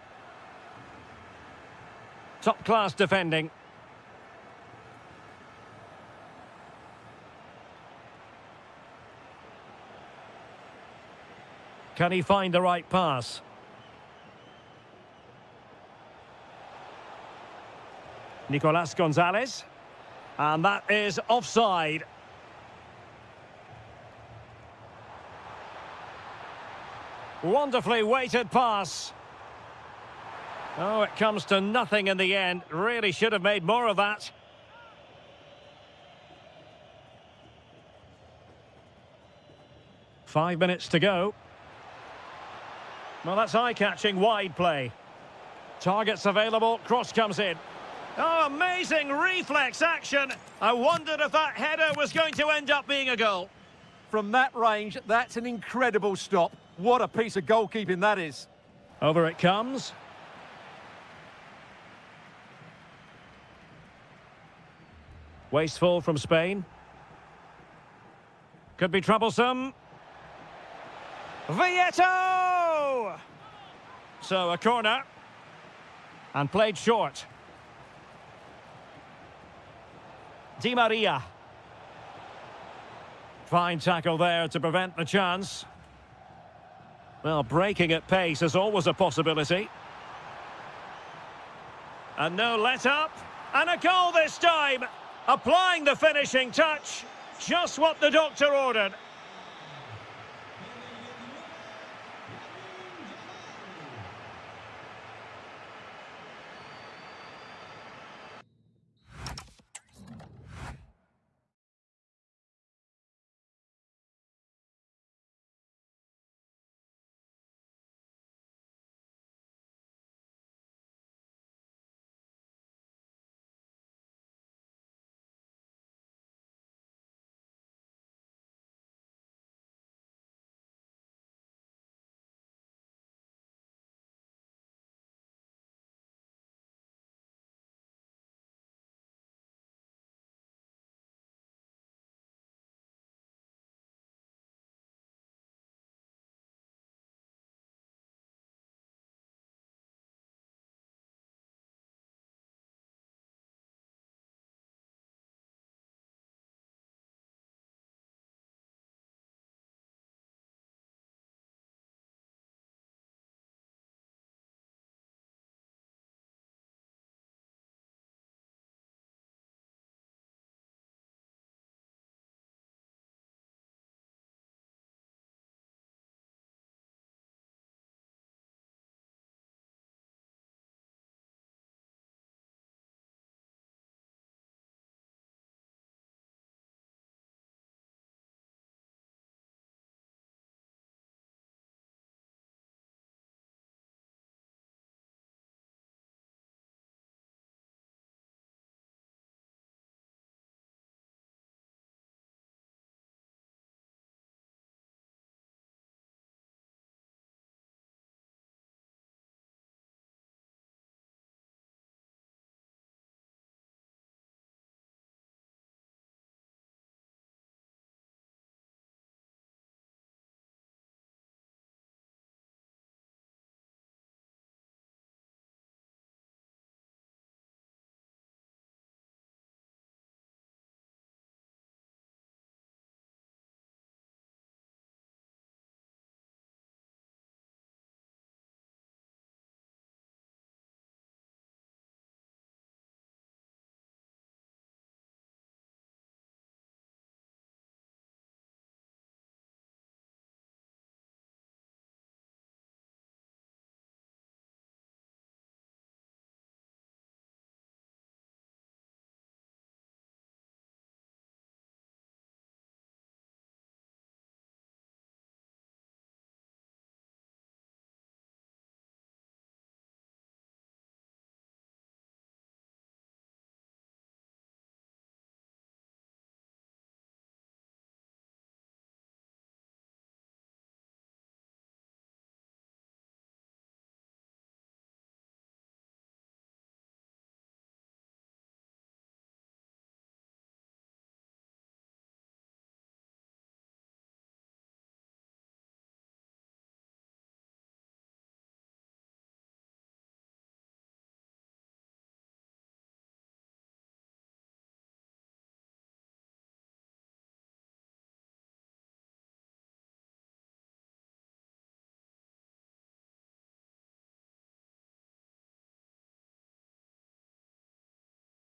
S1: Top-class defending. Can he find the right pass? Nicolas Gonzalez. And that is offside. Wonderfully weighted pass. Oh, it comes to nothing in the end. Really should have made more of that. Five minutes to go. Well, that's eye-catching wide play. Targets available, cross comes in. Oh, amazing reflex action. I wondered if that header was going to end up being a goal.
S2: From that range, that's an incredible stop. What a piece of goalkeeping that is.
S1: Over it comes. Wasteful from Spain. Could be troublesome. Vieto! So a corner. And played short. Di Maria. Fine tackle there to prevent the chance. Well, breaking at pace is always a possibility. And no let-up. And a goal this time. Applying the finishing touch. Just what the doctor ordered.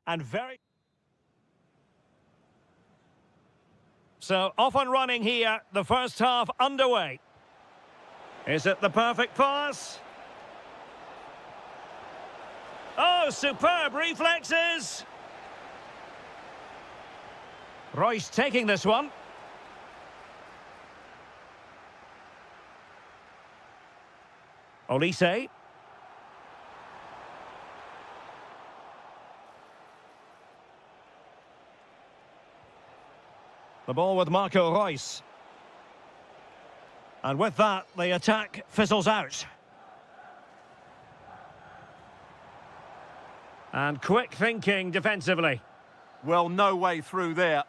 S1: And very... So, off and running here, the first half underway. Is it the perfect pass? Oh, superb reflexes! Royce taking this one. Olise. The ball with Marco Royce. And with that, the attack fizzles out. And quick thinking defensively.
S2: Well, no way through there.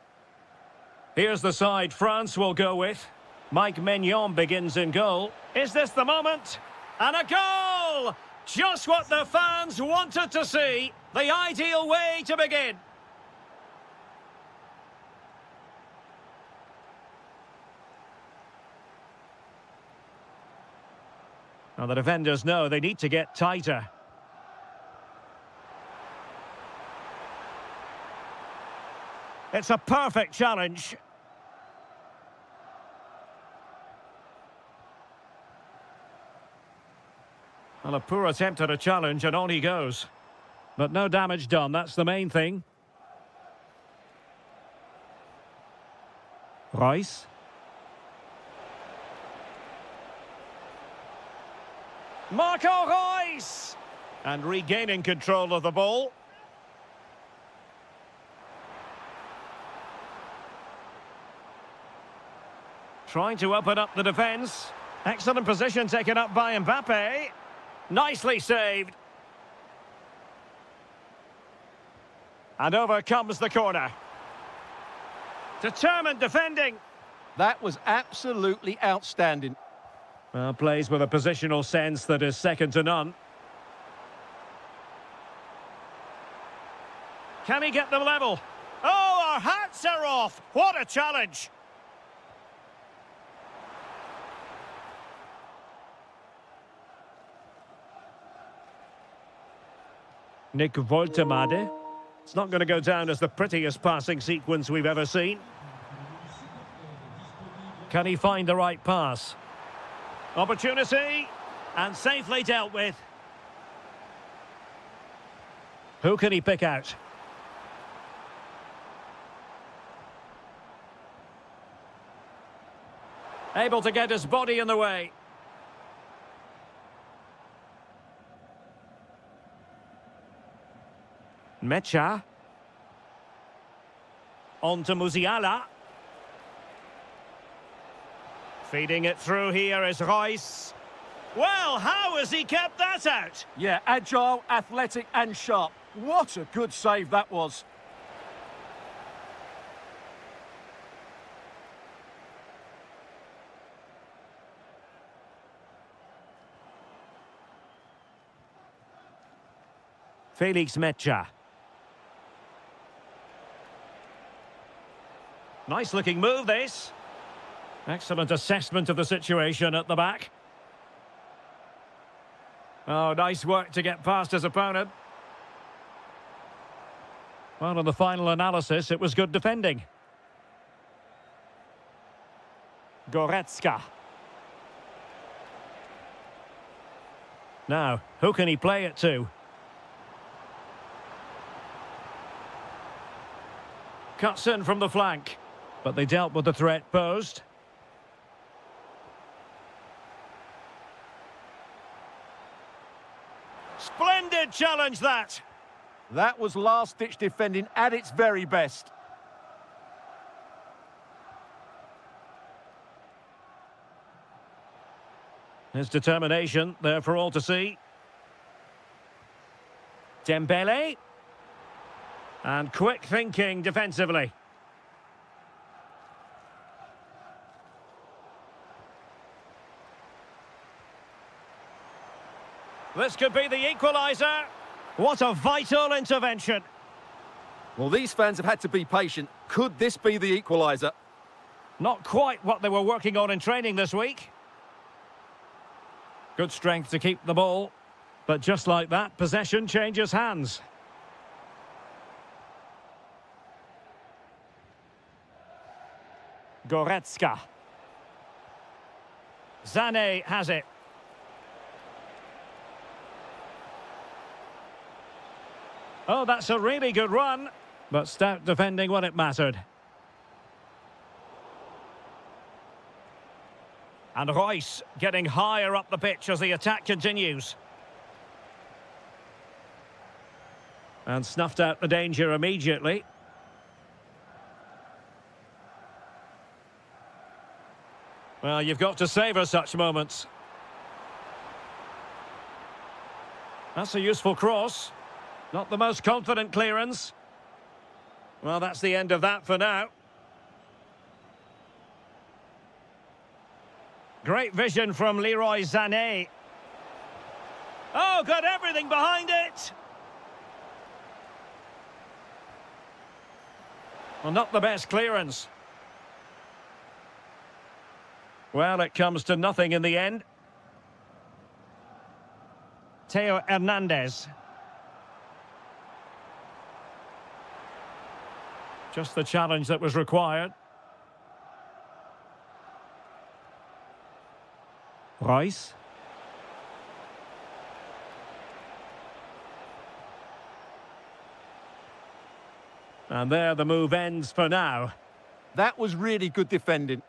S1: Here's the side France will go with. Mike Maignan begins in goal. Is this the moment? And a goal! Just what the fans wanted to see. The ideal way to begin. Now the defenders know they need to get tighter. It's a perfect challenge. Well, a poor attempt at a challenge and on he goes. But no damage done, that's the main thing. Royce. Marco Royce! And regaining control of the ball. Trying to open up the defence. Excellent position taken up by Mbappe. Nicely saved. And over comes the corner. Determined defending.
S2: That was absolutely outstanding.
S1: Well, plays with a positional sense that is second to none. Can he get them level? Oh, our hats are off! What a challenge! Nick Woltemade. It's not going to go down as the prettiest passing sequence we've ever seen. Can he find the right pass? Opportunity, and safely dealt with. Who can he pick out? Able to get his body in the way. Mecha. On to Musiala. Feeding it through here is Royce. Well, how has he kept that out?
S2: Yeah, agile, athletic and sharp. What a good save that was.
S1: Felix Mecha. Nice looking move, this. Excellent assessment of the situation at the back. Oh, nice work to get past his opponent. Well, on the final analysis, it was good defending. Goretzka. Now, who can he play it to? Cuts in from the flank, but they dealt with the threat posed. Splendid challenge, that!
S2: That was last-ditch defending at its very best.
S1: His determination there for all to see. Dembele. And quick thinking defensively. This could be the equaliser. What a vital intervention.
S2: Well, these fans have had to be patient. Could this be the equaliser?
S1: Not quite what they were working on in training this week. Good strength to keep the ball. But just like that, possession changes hands. Goretzka. Sané has it. Oh, that's a really good run, but stout defending when it mattered. And Royce getting higher up the pitch as the attack continues. And snuffed out the danger immediately. Well, you've got to savour such moments. That's a useful cross. Not the most confident clearance. Well, that's the end of that for now. Great vision from Leroy Sané. Oh, got everything behind it. Well, not the best clearance. Well, it comes to nothing in the end. Theo Hernandez. Just the challenge that was required. Royce. And there the move ends for now.
S2: That was really good defending.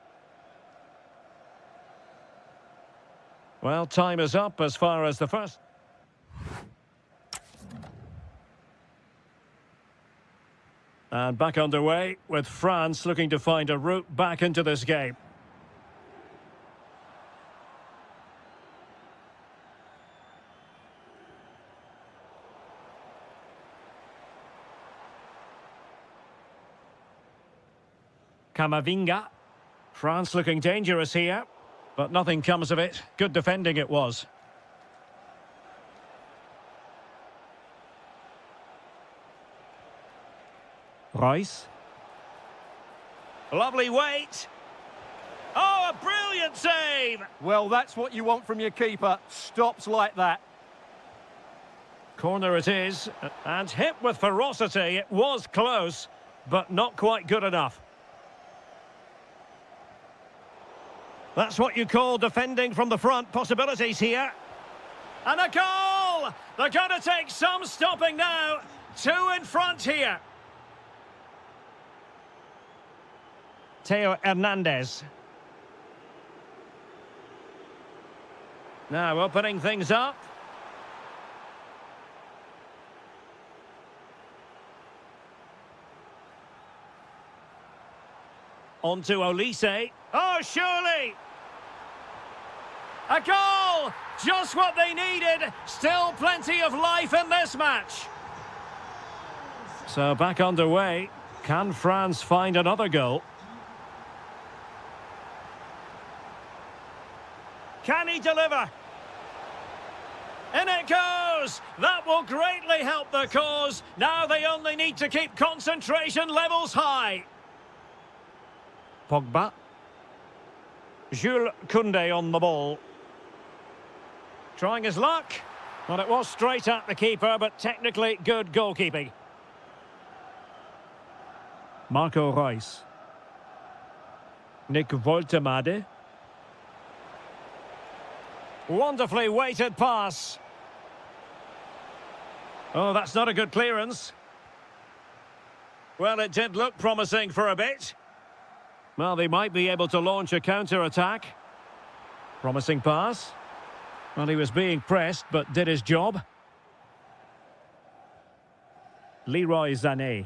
S1: Well, time is up as far as the first. And back underway with France looking to find a route back into this game. Camavinga. France looking dangerous here, but nothing comes of it. Good defending it was. Royce. Lovely weight. Oh, a brilliant save!
S2: Well, that's what you want from your keeper. Stops like that.
S1: Corner it is, and hit with ferocity. It was close, but not quite good enough. That's what you call defending from the front. Possibilities here. And a goal! They're going to take some stopping now. Two in front here. Theo Hernandez. Now opening things up. On to Olise. Oh, surely! A goal! Just what they needed. Still plenty of life in this match. So back underway. Can France find another goal? Can he deliver? In it goes! That will greatly help the cause. Now they only need to keep concentration levels high. Pogba. Jules Koundé on the ball. Trying his luck. Well, it was straight at the keeper, but technically good goalkeeping. Marco Reus. Nick Woltemade. Wonderfully weighted pass. Oh, that's not a good clearance. Well, it did look promising for a bit. Well, they might be able to launch a counter-attack. Promising pass. Well, he was being pressed, but did his job. Leroy Sané.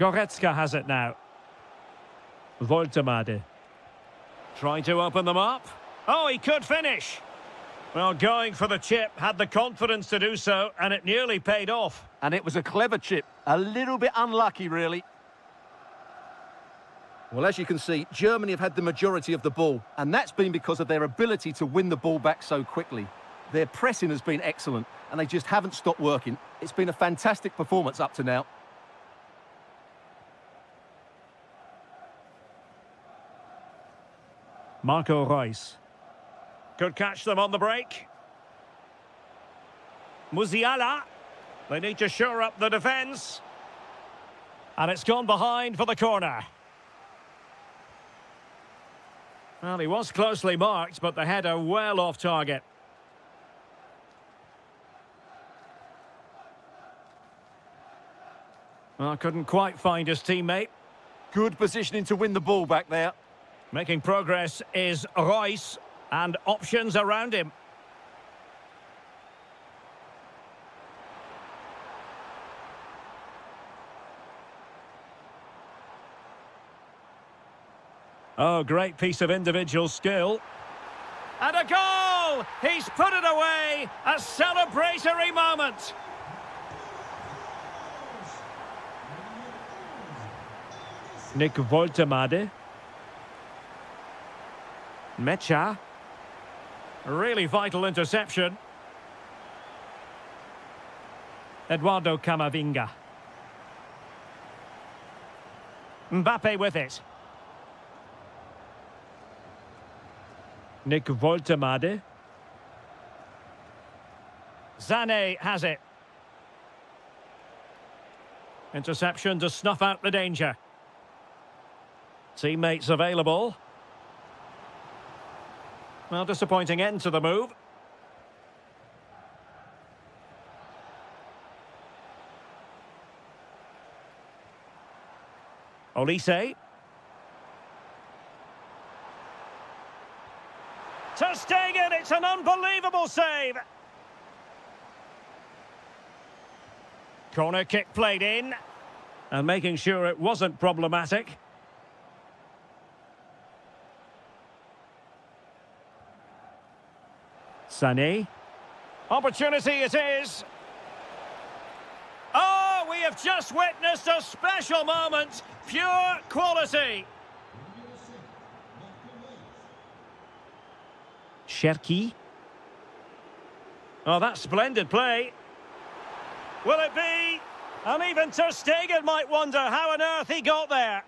S1: Goretzka has it now. Woltemade. Trying to open them up. Oh, he could finish. Well, going for the chip, had the confidence to do so, and it nearly paid off.
S2: And it was a clever chip. A little bit unlucky, really. Well, as you can see, Germany have had the majority of the ball, and that's been because of their ability to win the ball back so quickly. Their pressing has been excellent, and they just haven't stopped working. It's been a fantastic performance up to now.
S1: Marco Reus. Could catch them on the break. Musiala. They need to shore up the defence. And it's gone behind for the corner. Well, he was closely marked, but the header well off target. Well, couldn't quite find his teammate.
S2: Good positioning to win the ball back there.
S1: Making progress is Royce, and options around him. Oh, great piece of individual skill. And a goal! He's put it away! A celebratory moment! Nick Woltemade. Mecha. Really vital interception. Eduardo Camavinga. Mbappe with it. Nick Woltemade. Sané has it. Interception to snuff out the danger. Teammates available. Well, disappointing end to the move. Olise. Ter Stegen, it's an unbelievable save. Corner kick played in. And making sure it wasn't problematic. Sané. Opportunity it is. Oh, we have just witnessed a special moment. Pure quality. Cherki. Oh, that's splendid play. Will it be? And even Ter Stegen might wonder how on earth he got there.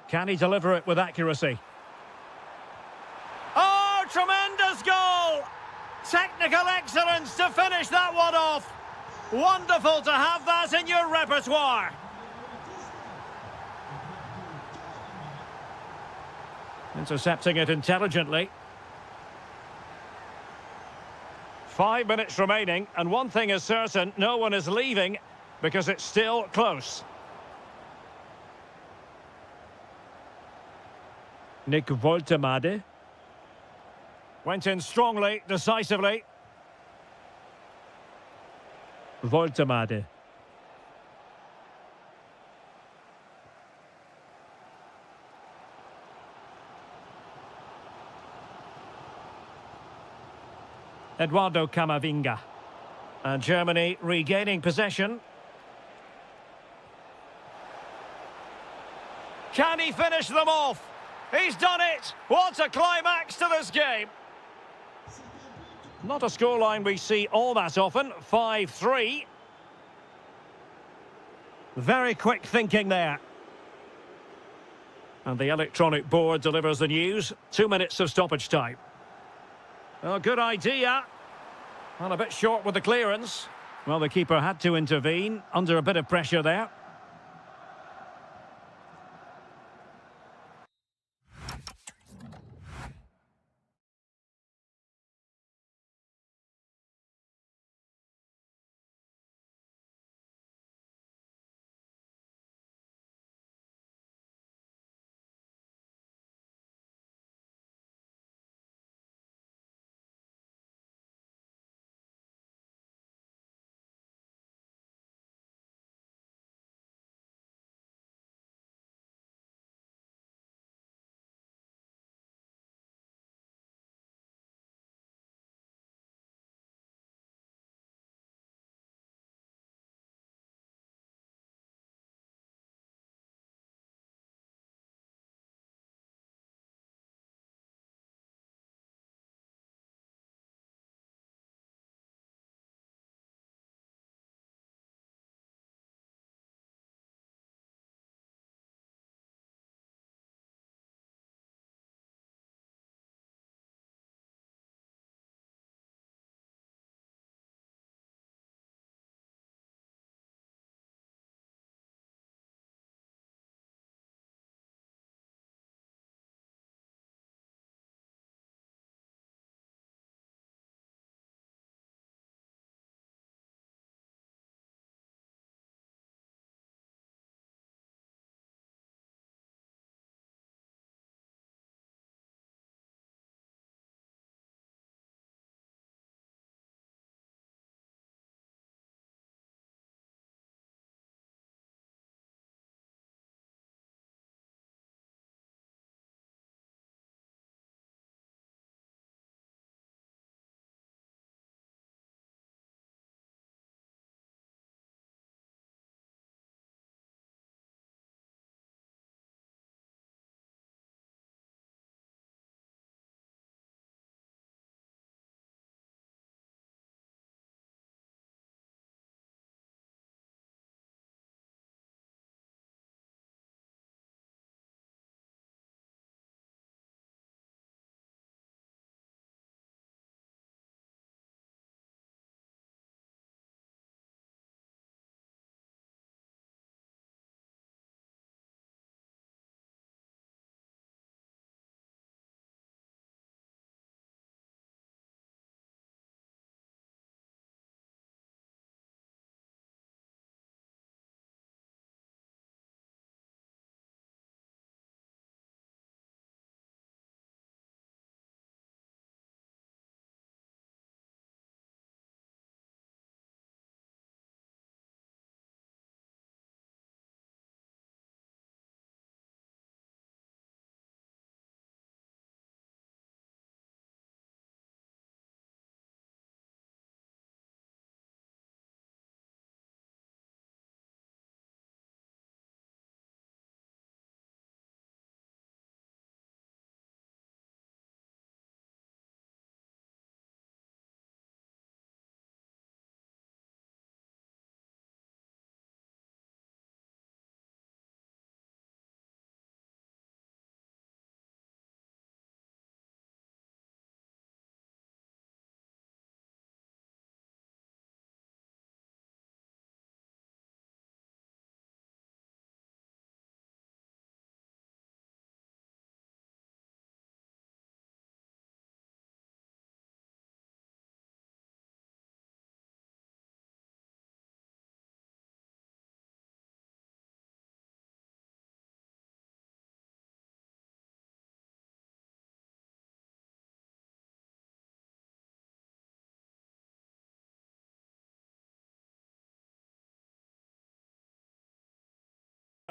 S1: Can he deliver it with accuracy? Oh, tremendous goal! Technical excellence to finish that one off. Wonderful to have that in your repertoire. Intercepting it intelligently. 5 minutes remaining, and one thing is certain, no one is leaving because it's still close. Nick Woltemade. Went in strongly, decisively. Woltemade. Eduardo Camavinga. And Germany regaining possession. Can he finish them off? He's done it! What a climax to this game! Not a scoreline we see all that often, 5-3. Very quick thinking there. And the electronic board delivers the news. 2 minutes of stoppage time. Oh, good idea. Well, a bit short with the clearance. Well, the keeper had to intervene under a bit of pressure there.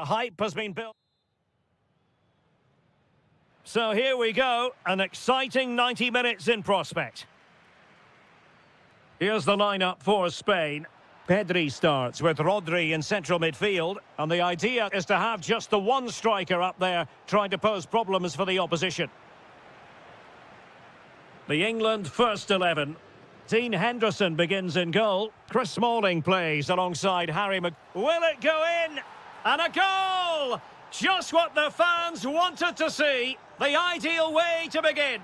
S1: A hype has been built. So here we go, an exciting 90 minutes in prospect. Here's the lineup for Spain. Pedri starts with Rodri in central midfield, and the idea is to have just the one striker up there trying to pose problems for the opposition. The England first 11. Dean Henderson begins in goal. Chris Smalling plays alongside Will it go in? And a goal! Just what the fans wanted to see. The ideal way to begin.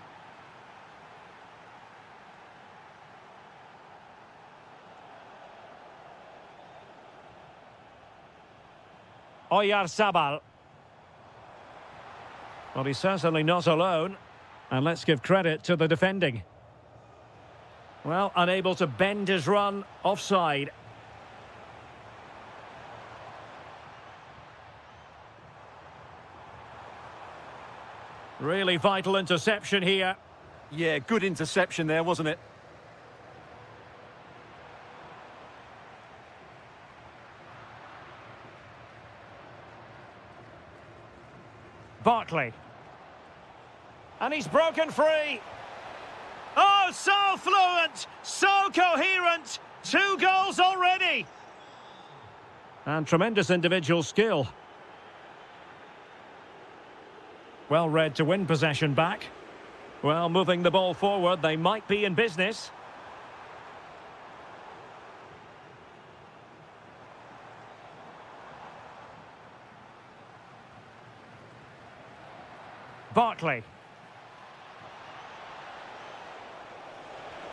S1: Oyarzabal. Well, he's certainly not alone. And let's give credit to the defending. Well, unable to bend his run, offside. Really vital interception here.
S2: Yeah, good interception there, wasn't it?
S1: Barkley. And he's broken free. Oh, so fluent, so coherent. 2 goals already. And tremendous individual skill. Well read to win possession back. Well, moving the ball forward, they might be in business. Barkley.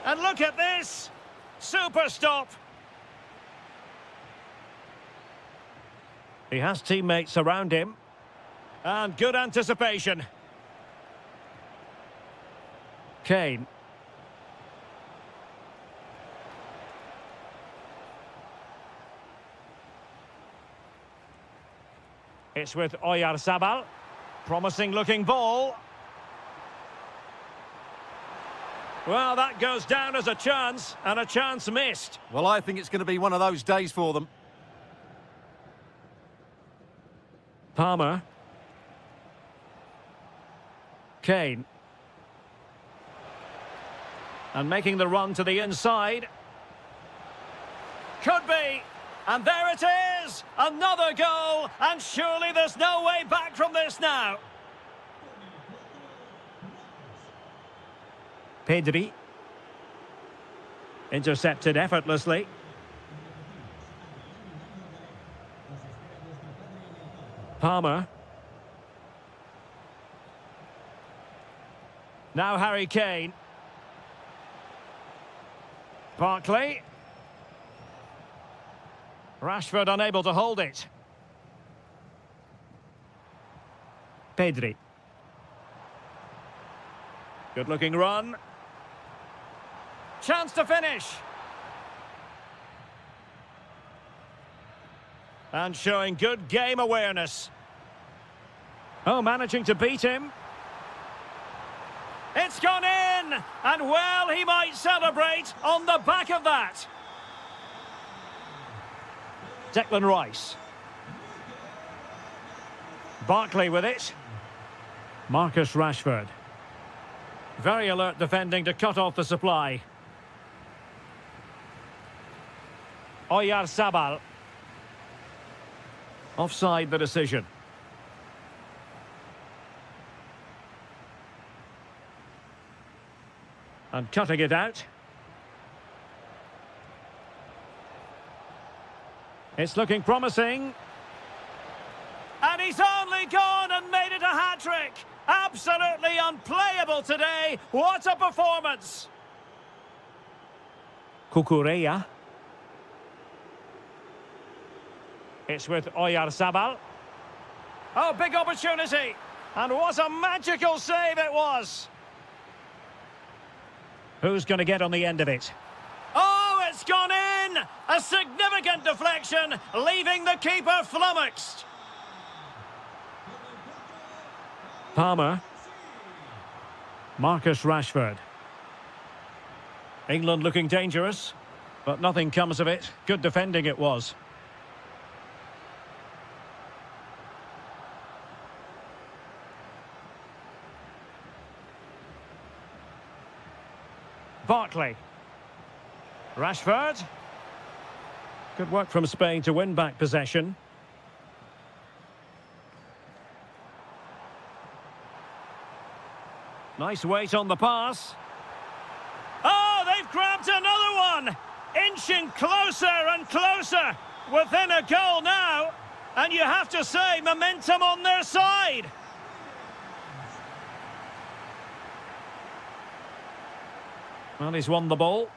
S1: And look at this! Super stop! He has teammates around him. And good anticipation. Kane. It's with Oyarzabal. Promising looking ball. Well, that goes down as a chance, and a chance missed.
S2: Well, I think it's going to be one of those days for them.
S1: Palmer. Kane. And making the run to the inside. Could be. And there it is! Another goal! And surely there's no way back from this now. Pedri. Intercepted effortlessly. Palmer. Now Harry Kane. Barkley. Rashford unable to hold it. Pedri. Good looking run. Chance to finish. And showing good game awareness. Oh, managing to beat him. It's gone in! And well, he might celebrate on the back of that. Declan Rice. Barkley with it. Marcus Rashford. Very alert defending to cut off the supply. Oyarzabal. Offside the decision. And cutting it out. It's looking promising. And he's only gone and made it a hat-trick. Absolutely unplayable today. What a performance. Cucurella. It's with Oyarzabal. Oh, big opportunity. And what a magical save it was. Who's going to get on the end of it? Oh, it's gone in! A significant deflection, leaving the keeper flummoxed. Palmer. Marcus Rashford. England looking dangerous, but nothing comes of it. Good defending it was. Barkley. Rashford. Good work from Spain to win back possession. Nice weight on the pass. Oh, they've grabbed another one! Inching closer and closer. Within a goal now. And you have to say, momentum on their side. Well, he's won the ball.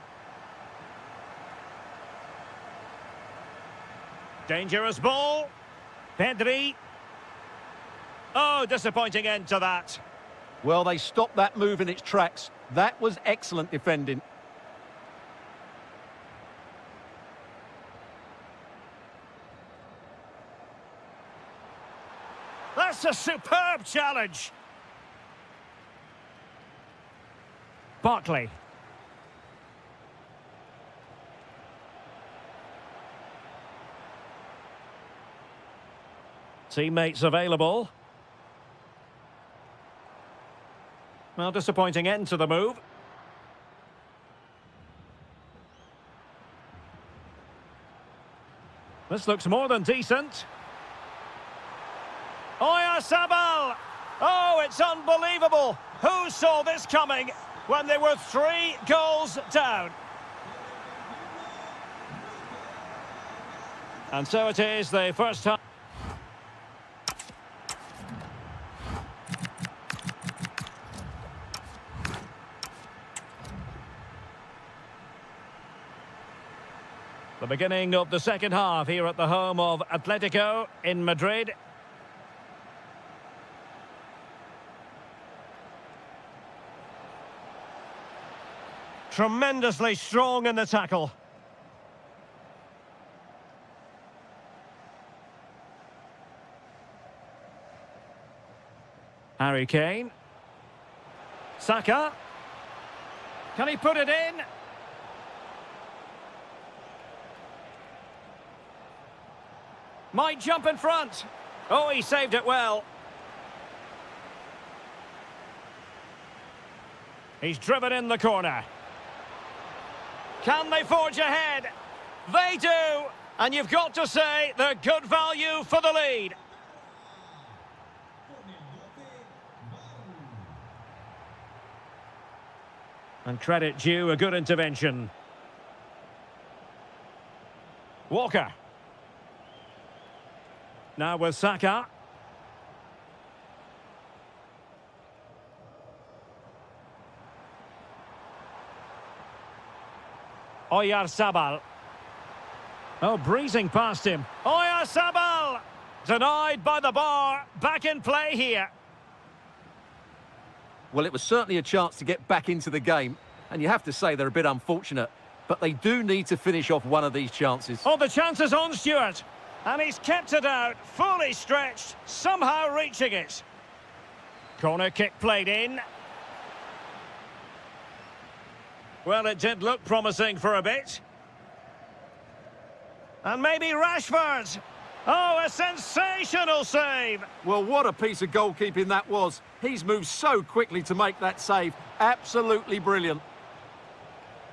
S1: Dangerous ball. Pedri. Oh, disappointing end to that.
S2: Well, they stopped that move in its tracks. That was excellent defending.
S1: That's a superb challenge. Barkley. Teammates available. Well, disappointing end to the move. This looks more than decent. Oyarzabal! Oh, it's unbelievable. Who saw this coming when they were 3 goals down? And so it is, the first half. The beginning of the second half here at the home of Atletico in Madrid. Tremendously strong in the tackle. Harry Kane. Saka. Can he put it in? Might jump in front. Oh, he saved it well. He's driven in the corner. Can they forge ahead? They do. And you've got to say they're good value for the lead. And credit due, a good intervention. Walker. Now with Saka. Oyarzabal. Oh, breezing past him. Oyarzabal! Denied by the bar. Back in play here.
S2: Well, it was certainly a chance to get back into the game. And you have to say they're a bit unfortunate. But they do need to finish off one of these chances.
S1: Oh, the chance is on, Stuart. And he's kept it out, fully stretched, somehow reaching it. Corner kick played in. Well, it did look promising for a bit. And maybe Rashford. Oh, a sensational save.
S2: Well, what a piece of goalkeeping that was. He's moved so quickly to make that save. Absolutely brilliant.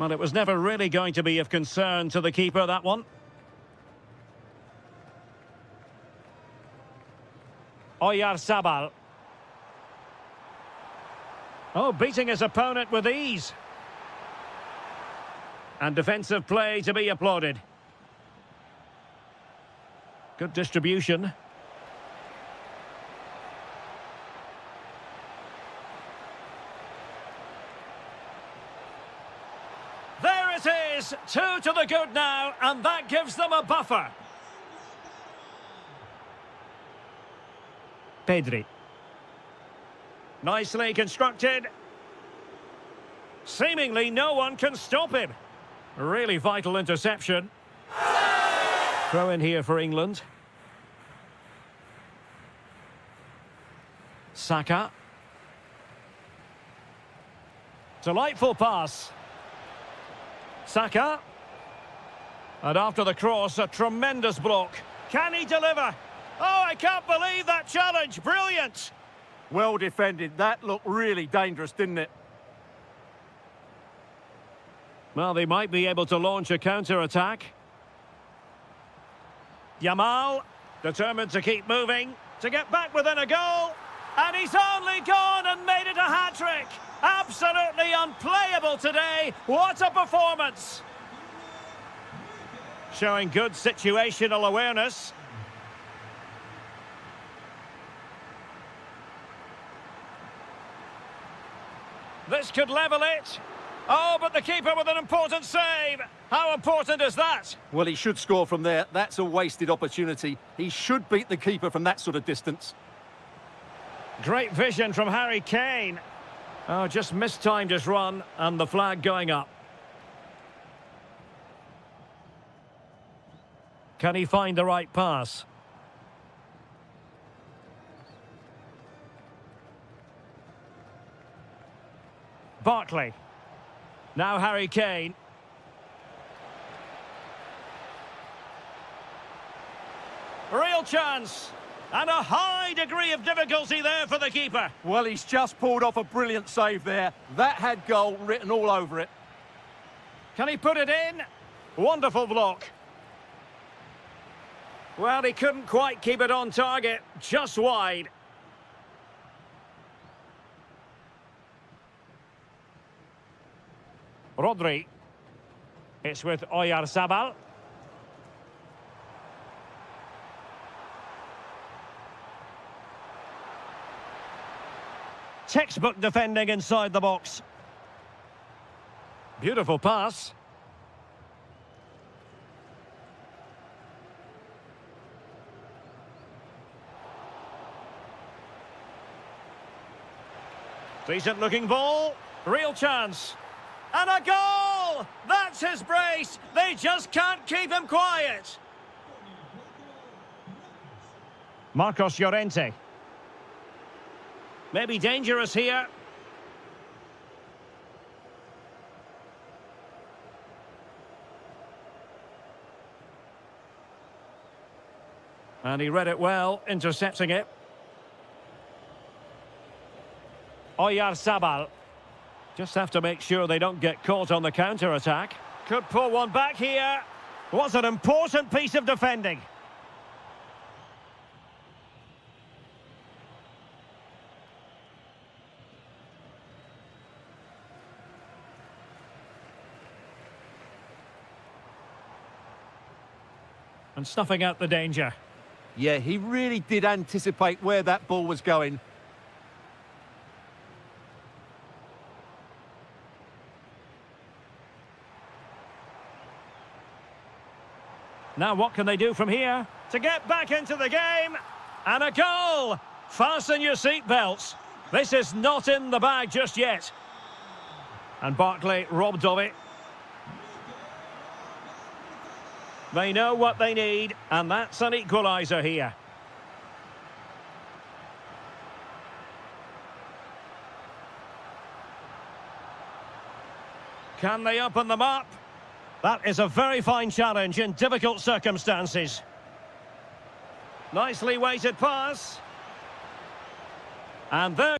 S1: Well, it was never really going to be of concern to the keeper, that one. Oyarzabal. Oh, beating his opponent with ease. And defensive play to be applauded. Good distribution. There it is, 2 to the good now, and that gives them a buffer. Pedri. Nicely constructed. Seemingly no one can stop him. Really vital interception. Throw in here for England. Saka. Delightful pass. Saka. And after the cross, a tremendous block. Can he deliver? Oh, I can't believe that challenge. Brilliant.
S2: Well defended. That looked really dangerous, didn't it?
S1: Well, they might be able to launch a counter-attack. Yamal, determined to keep moving, to get back within a goal. And he's only gone and made it a hat-trick. Absolutely unplayable today. What a performance. Showing good situational awareness. This could level it. Oh, but the keeper with an important save. How important is that?
S2: Well, he should score from there. That's a wasted opportunity. He should beat the keeper from that sort of distance.
S1: Great vision from Harry Kane. Oh, just mistimed his run and the flag going up. Can he find the right pass? Barkley. Now Harry Kane. Real chance. And a high degree of difficulty there for the keeper.
S2: Well, he's just pulled off a brilliant save there. That had goal written all over it.
S1: Can he put it in? Wonderful block. Well, he couldn't quite keep it on target. Just wide. Rodri. It's with Oyarzabal. Textbook defending inside the box. Beautiful pass. Decent looking ball. Real chance. And a goal! That's his brace. They just can't keep him quiet. Marcos Llorente. Maybe dangerous here. And he read it well, intercepting it. Oyarzabal. Just have to make sure they don't get caught on the counter-attack. Could pull one back here. Was an important piece of defending. And snuffing out the danger.
S2: Yeah, he really did anticipate where that ball was going.
S1: Now what can they do from here to get back into the game? And a goal! Fasten your seatbelts. This is not in the bag just yet. And Barkley robbed of it. They know what they need, and that's an equaliser here. Can they open them up? That is a very fine challenge in difficult circumstances. Nicely weighted pass. And there...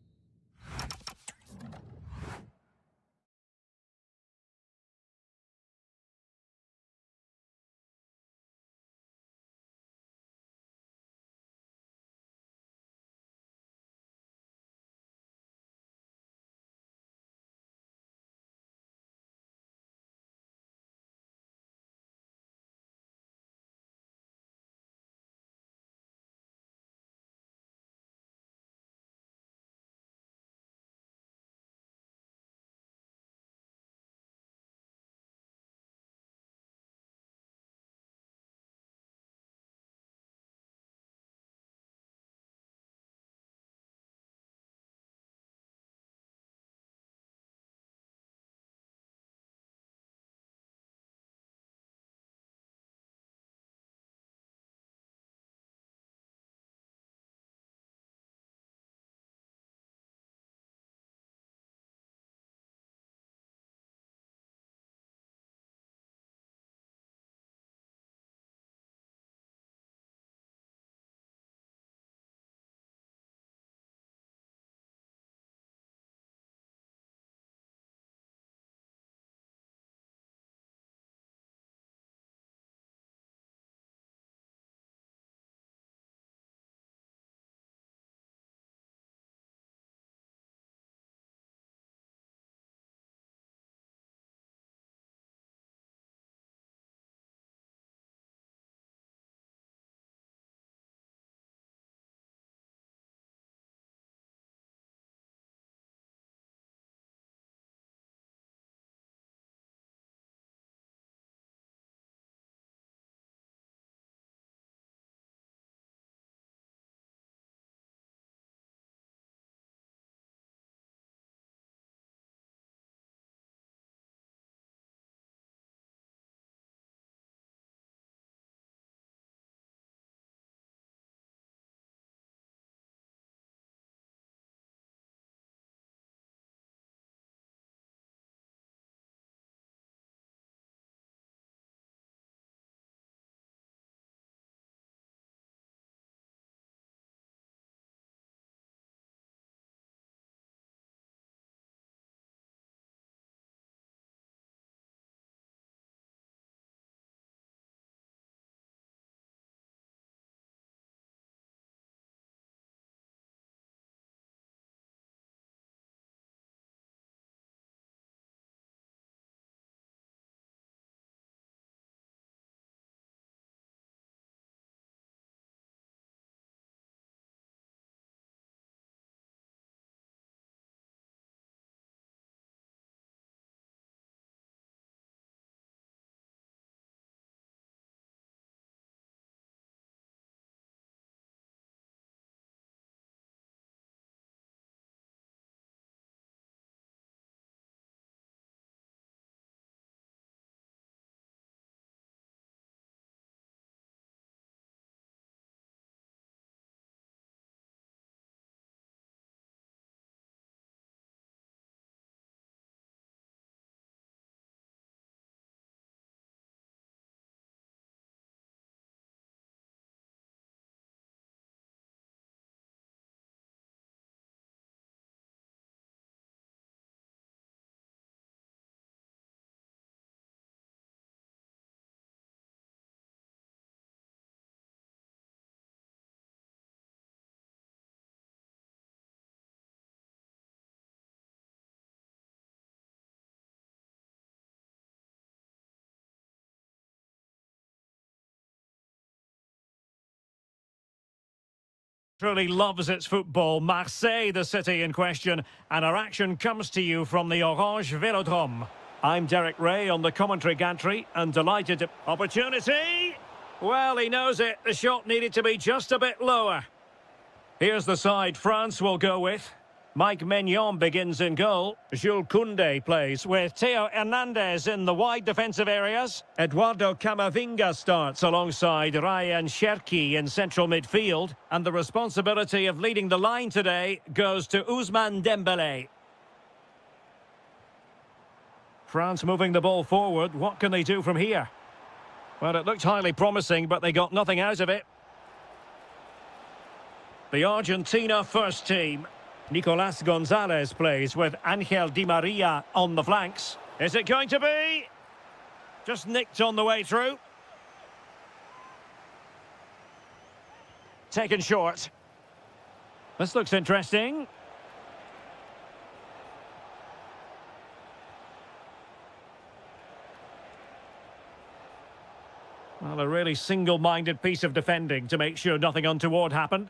S1: naturally loves its football. Marseille, the city in question, and our action comes to you from the Orange Velodrome. I'm Derek Ray on the commentary gantry, and delighted to... Opportunity! Well, he knows it. The shot needed to be just a bit lower. Here's the side France will go with. Mike Maignan begins in goal. Jules Koundé plays with Theo Hernandez in the wide defensive areas. Eduardo Camavinga starts alongside Ryan Cherki in central midfield. And the responsibility of leading the line today goes to Ousmane Dembélé. France moving the ball forward. What can they do from here? Well, it looked highly promising, but they got nothing out of it. The Argentina first team. Nicolas Gonzalez plays with Angel Di Maria on the flanks. Is it going to be? Just nicked on the way through. Taken short. This looks interesting. Well, a really single-minded piece of defending to make sure nothing untoward happened.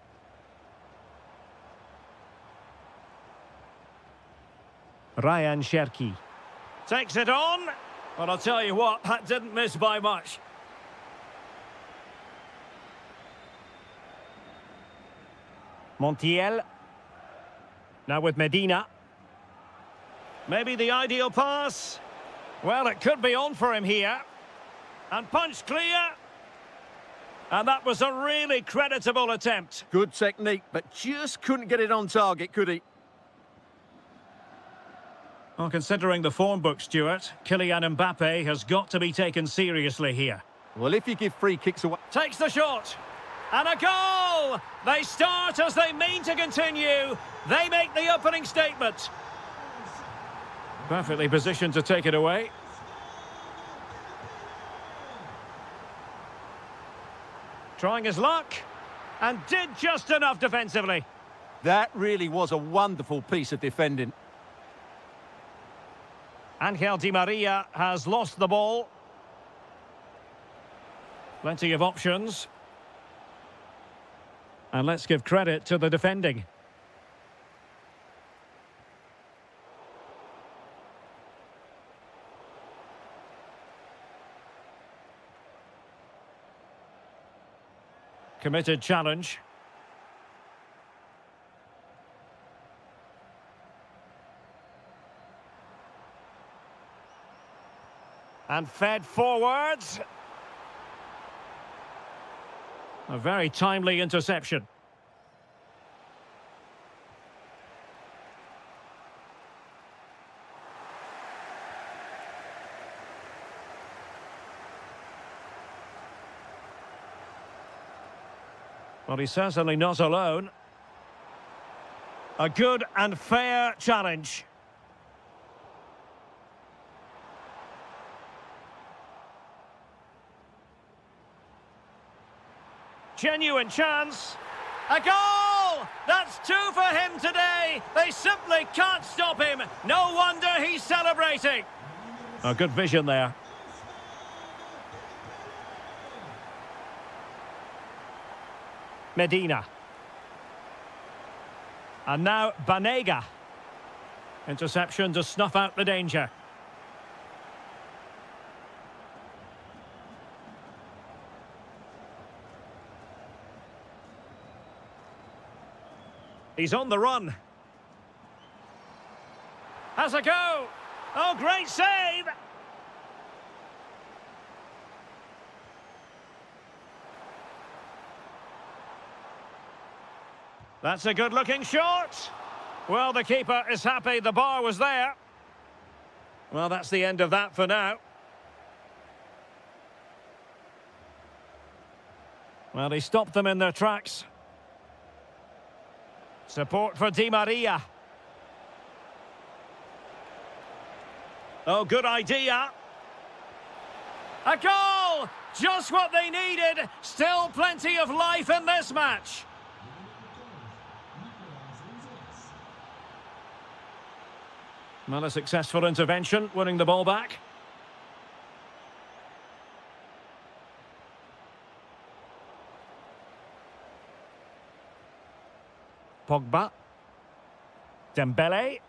S1: Ryan Cherki takes it on. Well, I'll tell you what, that didn't miss by much. Montiel. Now with Medina. Maybe the ideal pass. Well, it could be on for him here. And punch clear. And that was a really creditable attempt.
S2: Good technique, but just couldn't get it on target, could he?
S1: Well, considering the form book, Stuart, Kylian Mbappe has got to be taken seriously here.
S2: Well, if you give free kicks away...
S1: Takes the shot. And a goal! They start as they mean to continue. They make the opening statement. Perfectly positioned to take it away. Trying his luck. And did just enough defensively.
S2: That really was a wonderful piece of defending.
S1: Angel Di Maria has lost the ball. Plenty of options. And let's give credit to the defending. Committed challenge. And fed forwards. A very timely interception. Well, he's certainly not alone. A good and fair challenge. Genuine chance. A goal! That's two for him today. They simply can't stop him. No wonder he's celebrating. A good vision there. Medina. And now Banega. Interception to snuff out the danger. He's on the run. Has a go. Oh, great save. That's a good-looking shot. Well, the keeper is happy the bar was there. Well, that's the end of that for now. Well, he stopped them in their tracks. Support for Di Maria. Oh, good idea. A goal! Just what they needed. Still plenty of life in this match. Well, a successful intervention, winning the ball back. Pogba. Dembele.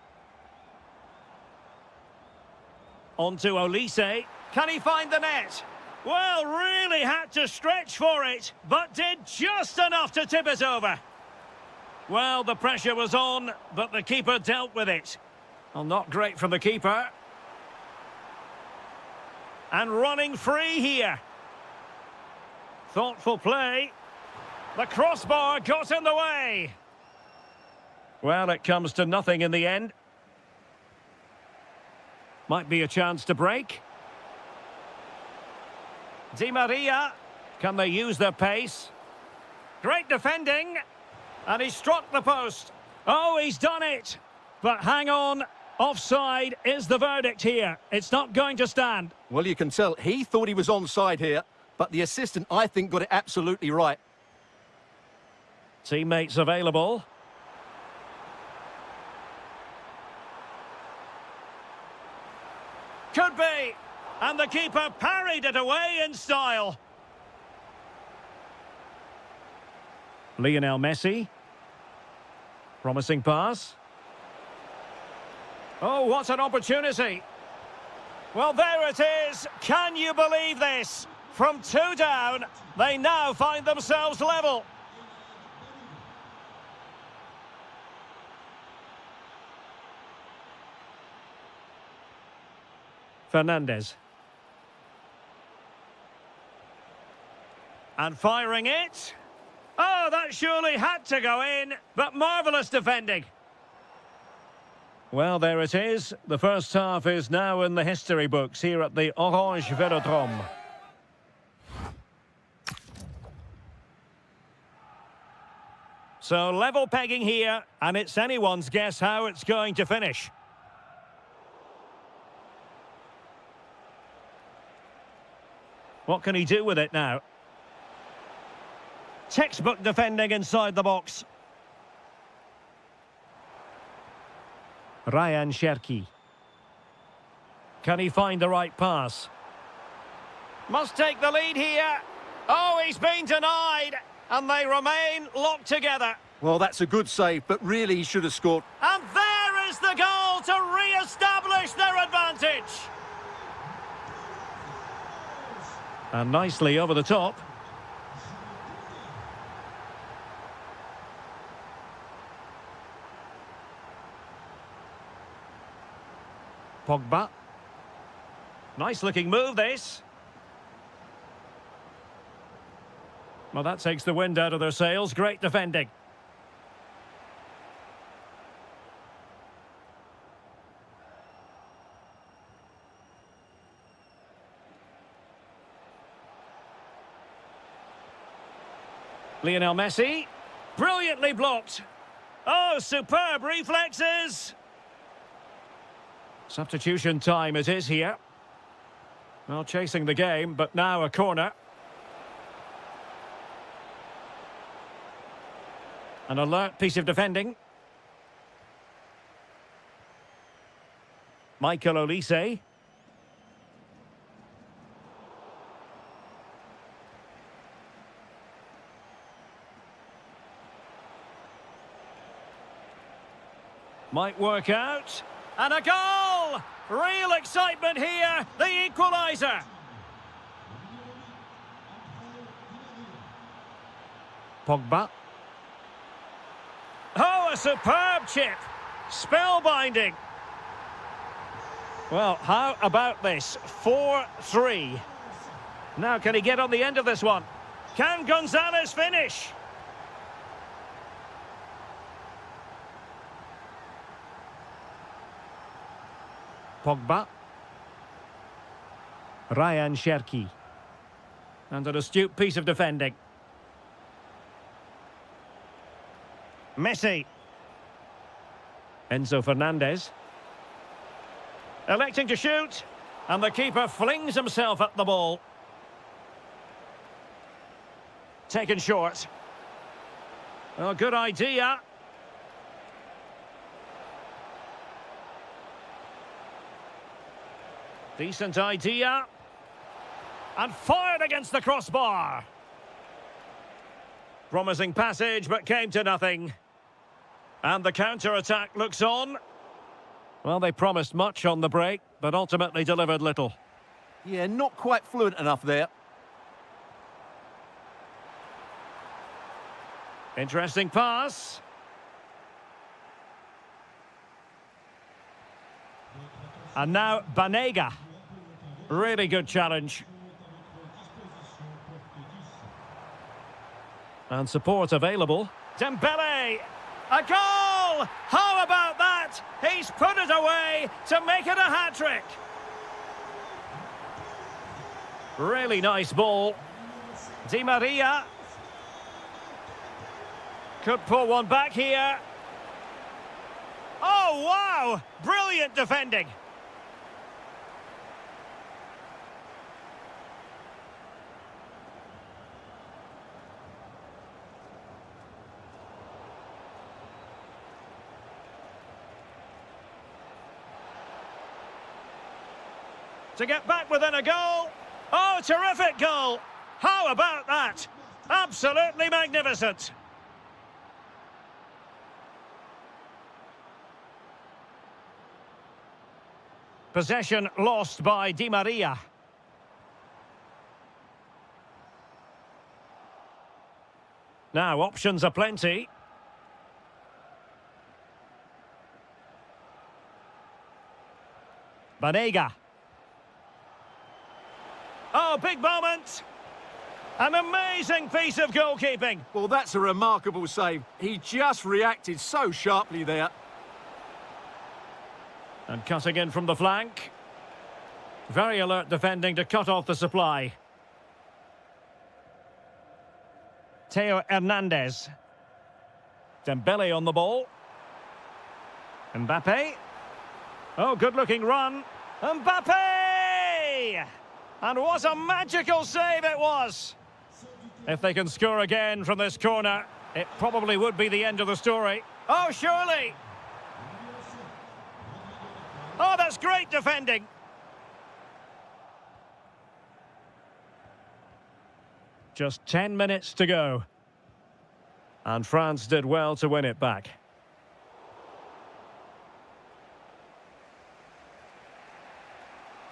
S1: On to Olise. Can he find the net? Well, really had to stretch for it, but did just enough to tip it over. Well, the pressure was on, but the keeper dealt with it. Well, not great from the keeper. And running free here. Thoughtful play. The crossbar got in the way. Well, it comes to nothing in the end. Might be a chance to break. Di Maria. Can they use their pace? Great defending. And he struck the post. Oh, he's done it. But hang on. Offside is the verdict here. It's not going to stand.
S2: Well, you can tell he thought he was onside here, but the assistant, I think, got it absolutely right.
S1: Teammates available. Could be. And the keeper parried it away in style. Lionel Messi. Promising pass. Oh, what an opportunity. Well, there it is. Can you believe this? From 2 down, they now find themselves level. Fernandez. And firing it. Oh, that surely had to go in, but marvellous defending. Well, there it is. The first half is now in the history books here at the Orange Velodrome. So level pegging here, and it's anyone's guess how it's going to finish. What can he do with it now? Textbook defending inside the box. Ryan Cherki. Can he find the right pass? Must take the lead here. Oh, he's been denied. And they remain locked together.
S2: Well, that's a good save, but really he should have scored.
S1: And there is the goal to re-establish their advantage. And nicely over the top. Pogba. Nice looking move, this. Well, that takes the wind out of their sails. Great defending. Lionel Messi. Brilliantly blocked. Oh, superb reflexes. Substitution time it is here. Well, chasing the game, but now a corner. An alert piece of defending. Michael Olise. Might work out. And a goal! Real excitement here, the equaliser. Pogba. Oh, a superb chip. Spellbinding. Well, how about this? 4-3. Now, can he get on the end of this one? Can Gonzalez finish? Pogba. Ryan Cherki. And an astute piece of defending. Messi. Enzo Fernandez. Electing to shoot. And the keeper flings himself at the ball. Taken short. Oh, good idea. Decent idea. And fired against the crossbar. Promising passage, but came to nothing. And the counter-attack looks on. Well, they promised much on the break, but ultimately delivered little.
S2: Yeah, not quite fluent enough there.
S1: Interesting pass. And now Banega. Really good challenge. And support available. Dembele! A goal! How about that? He's put it away to make it a hat-trick. Really nice ball. Di Maria. Could pull one back here. Oh, wow! Brilliant defending. To get back within a goal. Oh, terrific goal. How about that? Absolutely magnificent. Possession lost by Di Maria. Now, options are plenty. Banega. Oh, big moment. An amazing piece of goalkeeping.
S2: Well, that's a remarkable save. He just reacted so sharply there.
S1: And cutting in from the flank. Very alert defending to cut off the supply. Theo Hernandez. Dembele on the ball. Mbappe. Oh, good-looking run. Mbappe! And what a magical save it was! If they can score again from this corner, it probably would be the end of the story. Oh, surely! Oh, that's great defending! Just 10 minutes to go. And France did well to win it back.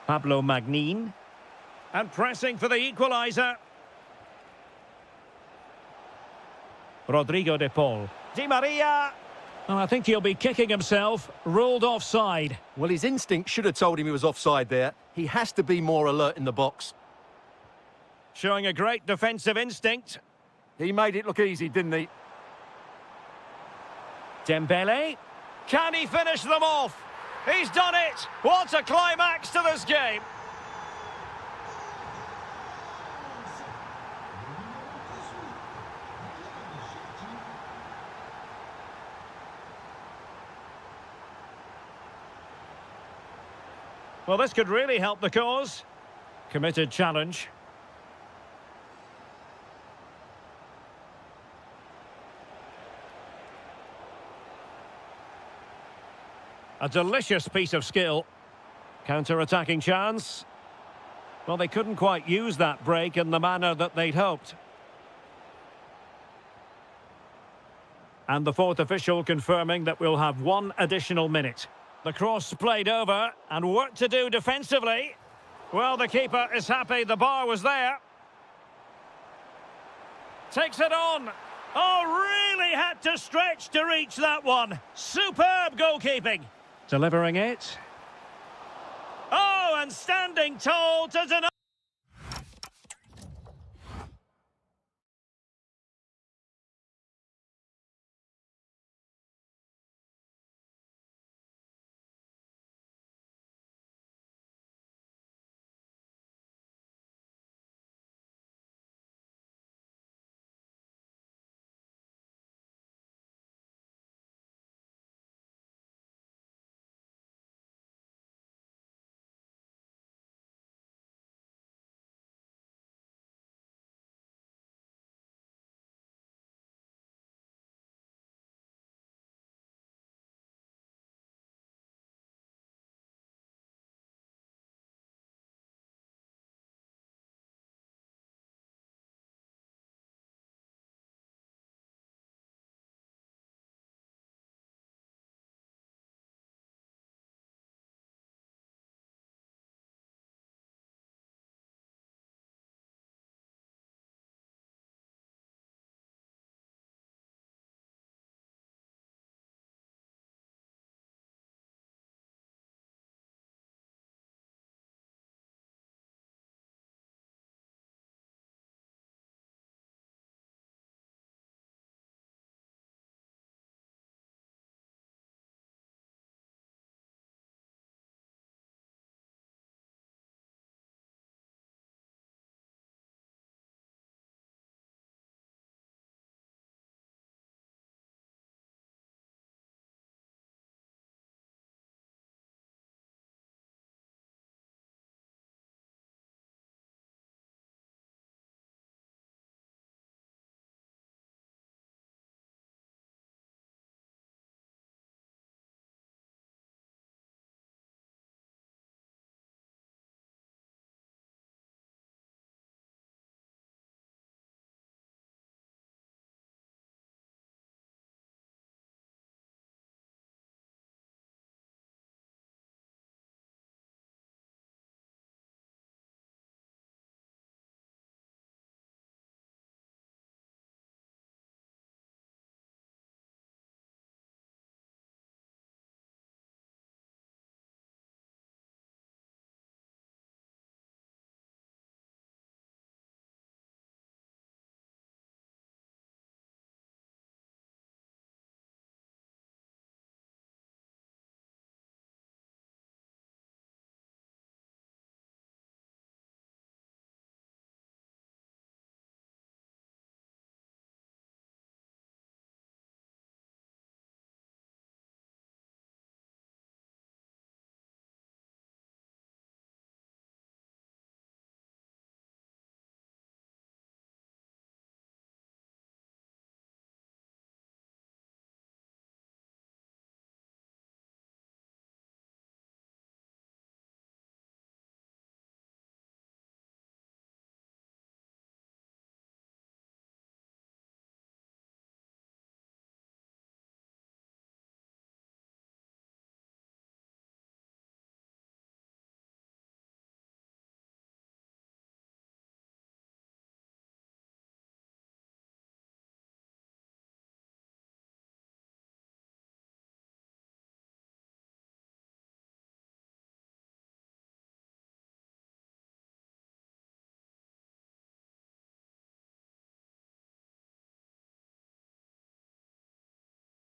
S1: Pablo Magnin. And pressing for the equaliser. Rodrigo de Paul. Di Maria. Oh, I think he'll be kicking himself. Ruled offside.
S2: Well, his instinct should have told him he was offside there. He has to be more alert in the box.
S1: Showing a great defensive instinct.
S2: He made it look easy, didn't he?
S1: Dembele. Can he finish them off? He's done it! What a climax to this game! Well, this could really help the cause. Committed challenge. A delicious piece of skill. Counter-attacking chance. Well, they couldn't quite use that break in the manner that they'd hoped. And the fourth official confirming that we'll have one additional minute. The cross played over and work to do defensively. Well, the keeper is happy the bar was there. Takes it on. Oh, really had to stretch to reach that one. Superb goalkeeping. Delivering it. Oh, and standing tall to deny.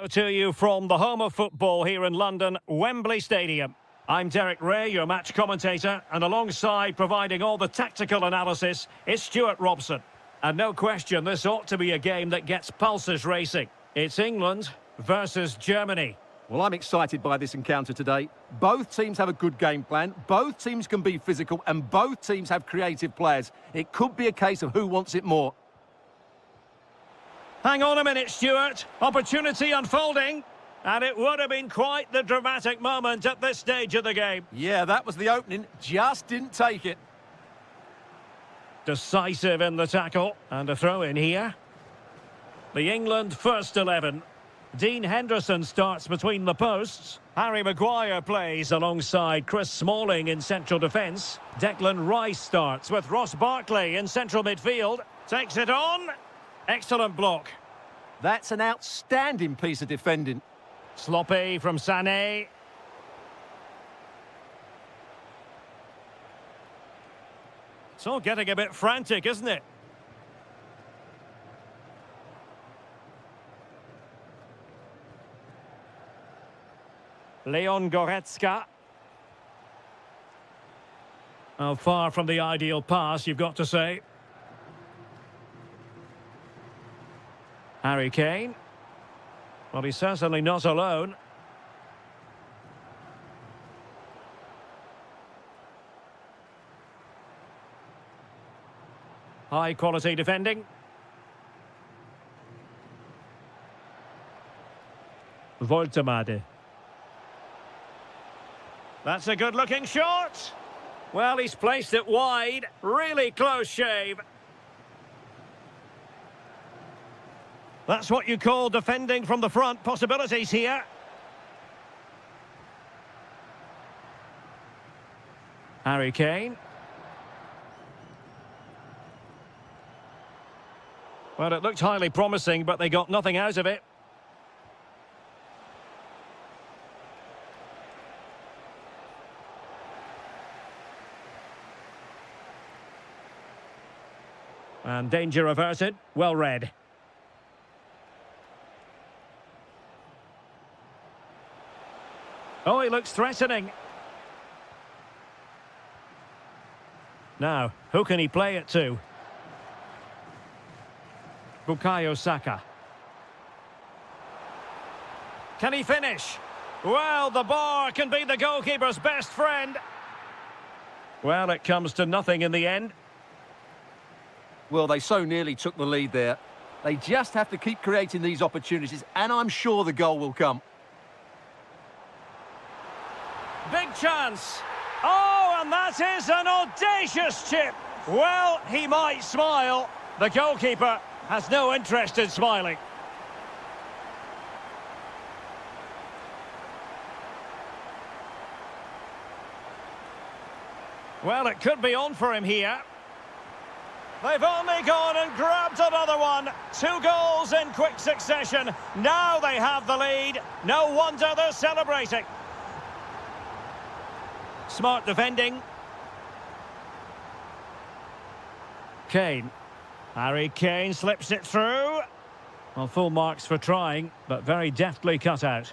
S1: To you from the home of football here in London, Wembley Stadium. I'm Derek Ray, your match commentator, and alongside providing all the tactical analysis is Stuart Robson. And no question, this ought to be a game that gets pulses racing. It's England versus Germany.
S2: Well, I'm excited by this encounter today. Both teams have a good game plan, both teams can be physical, and both teams have creative players. It could be a case of who wants it more.
S1: Hang on a minute, Stuart. Opportunity unfolding. And it would have been quite the dramatic moment at this stage of the game.
S2: Yeah, that was the opening. Just didn't take it.
S1: Decisive in the tackle. And a throw in here. The England first 11. Dean Henderson starts between the posts. Harry Maguire plays alongside Chris Smalling in central defence. Declan Rice starts with Ross Barkley in central midfield. Takes it on. Excellent block.
S2: That's an outstanding piece of defending.
S1: Sloppy from Sané. It's all getting a bit frantic, isn't it? Leon Goretzka. Oh, far from the ideal pass, you've got to say. Harry Kane. Well, he's certainly not alone. High quality defending. Voltemade. That's a good looking shot. Well, he's placed it wide. Really close shave. That's what you call defending from the front. Possibilities here. Harry Kane. Well, it looked highly promising, but they got nothing out of it. And danger averted. Well read. Oh, he looks threatening. Now, who can he play it to? Bukayo Saka. Can he finish? Well, the bar can be the goalkeeper's best friend. Well, it comes to nothing in the end.
S2: Well, they so nearly took the lead there. They just have to keep creating these opportunities, and I'm sure the goal will come.
S1: Big chance. Oh, and that is an audacious chip. Well, he might smile. The goalkeeper has no interest in smiling. Well, it could be on for him here. They've only gone and grabbed another one. 2 goals in quick succession. Now they have the lead. No wonder they're celebrating. Smart defending. Kane. Harry Kane slips it through. Well, full marks for trying, but very deftly cut out.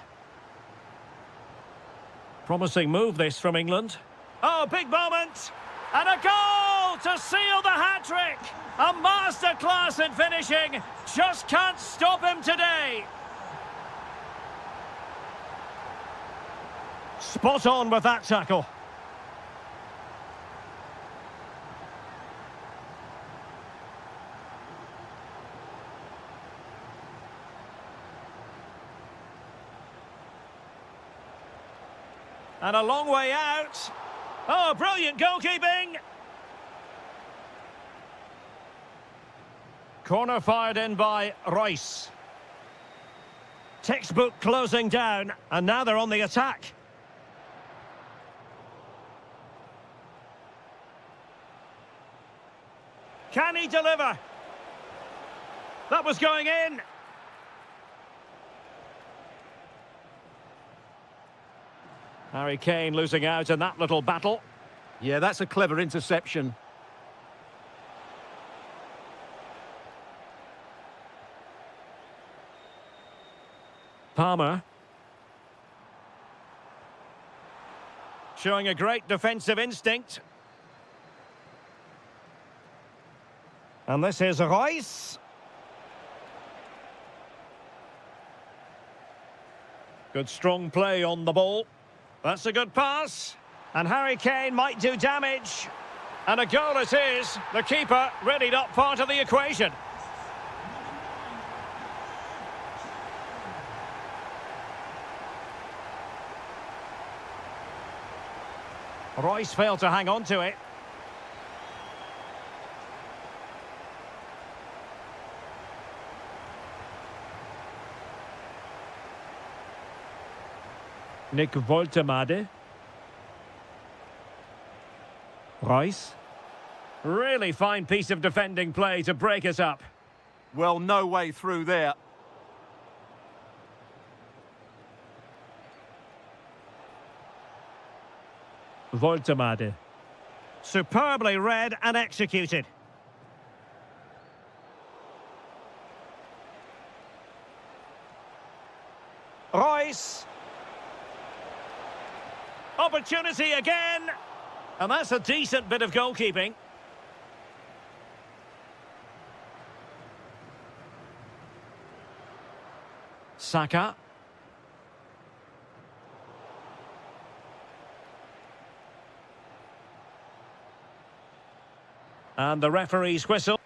S1: Promising move this from England. Oh, big moment. And a goal to seal the hat-trick. A masterclass in finishing. Just can't stop him today. Spot on with that tackle. And a long way out. Oh, brilliant goalkeeping. Corner fired in by Rice. Textbook closing down, and now they're on the attack. Can he deliver? That was going in. Harry Kane losing out in that little battle.
S2: Yeah, that's a clever interception.
S1: Palmer. Showing a great defensive instinct. And this is Royce. Good strong play on the ball. That's a good pass. And Harry Kane might do damage. And a goal it is. The keeper really not part of the equation. Royce failed to hang on to it. Nick Woltemade. Royce. Really fine piece of defending play to break us up.
S2: Well, no way through there.
S1: Woltemade. Superbly read and executed. Royce. Opportunity again. And that's a decent bit of goalkeeping. Saka. And the referee's whistle.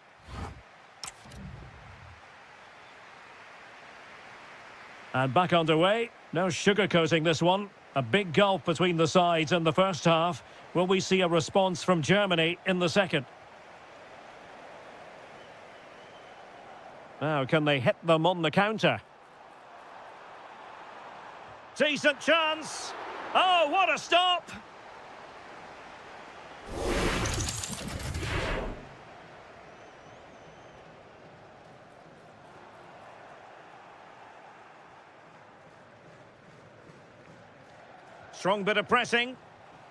S1: And back underway. No sugarcoating this one. A big gulf between the sides in the first half. Will we see a response from Germany in the second? Now, can they hit them on the counter? Decent chance. Oh, what a stop! Strong bit of pressing.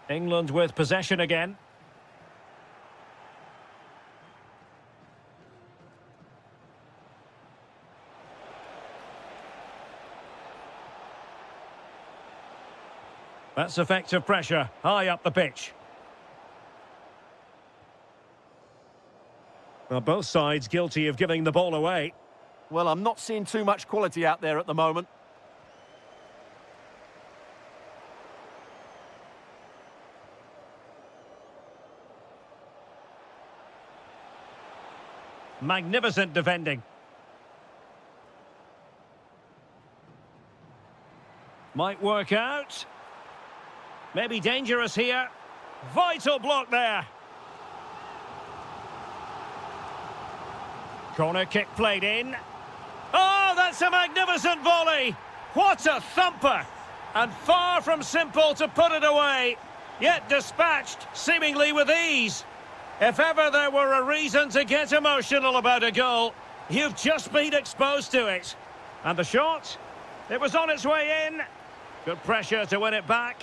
S1: England with possession again. That's effective pressure, high up the pitch. Well, both sides guilty of giving the ball away.
S2: Well, I'm not seeing too much quality out there at the moment.
S1: Magnificent defending. Might work out. Maybe dangerous here. Vital block there. Corner kick played in. Oh, that's a magnificent volley. What a thumper. And far from simple to put it away. Yet dispatched seemingly with ease. If ever there were a reason to get emotional about a goal, you've just been exposed to it. And the shot, it was on its way in. Good pressure to win it back.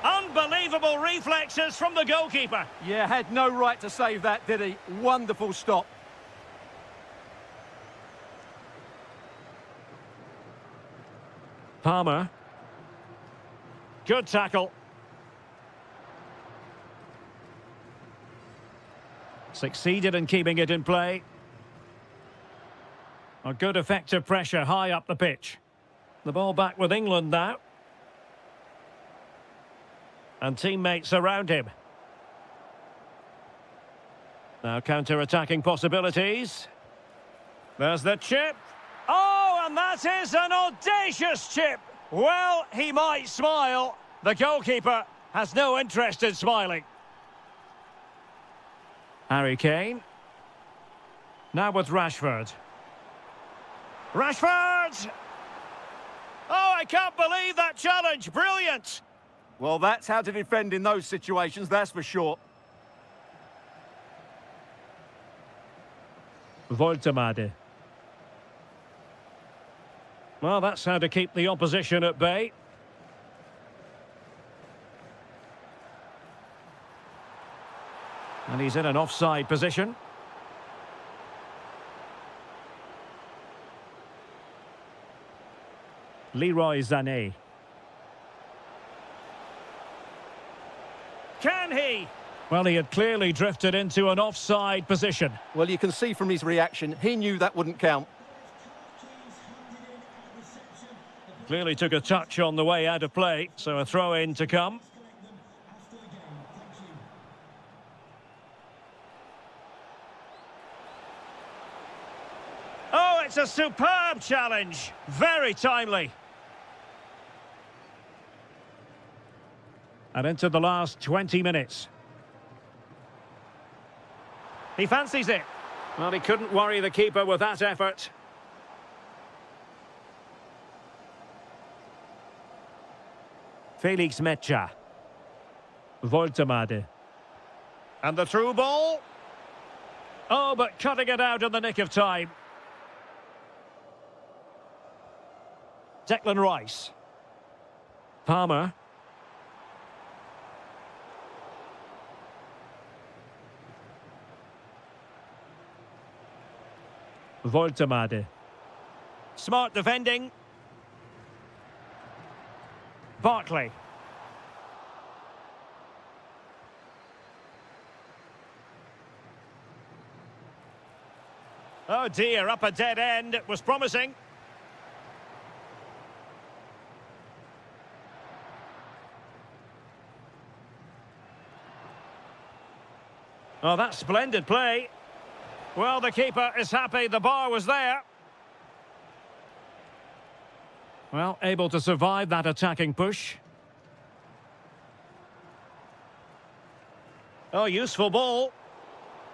S1: Unbelievable reflexes from the goalkeeper.
S2: Yeah, had no right to save that, did he? Wonderful stop.
S1: Palmer. Good tackle. Succeeded in keeping it in play. A good effective pressure high up the pitch. The ball back with England now. And teammates around him. Now counter-attacking possibilities. There's the chip. Oh, and that is an audacious chip. Well, he might smile. The goalkeeper has no interest in smiling. Harry Kane. Now with Rashford. Rashford! Oh, I can't believe that challenge. Brilliant!
S2: Well, that's how to defend in those situations, that's for sure.
S1: Woltemade. Well, that's how to keep the opposition at bay. And he's in an offside position. Leroy Sané. Can he? Well, he had clearly drifted into an offside position.
S2: Well, you can see from his reaction, he knew that wouldn't count.
S1: Clearly took a touch on the way out of play, so a throw-in to come. Oh, it's a superb challenge. Very timely. And into the last 20 minutes. He fancies it. Well, he couldn't worry the keeper with that effort. Felix Mecha. Voltemade. And the through ball. Oh, but cutting it out in the nick of time. Declan Rice. Palmer. Voltemade. Smart defending. Barkley. Oh dear, up a dead end. It was promising. Oh, that's splendid play. Well, the keeper is happy the bar was there. Well, able to survive that attacking push. Oh, useful ball.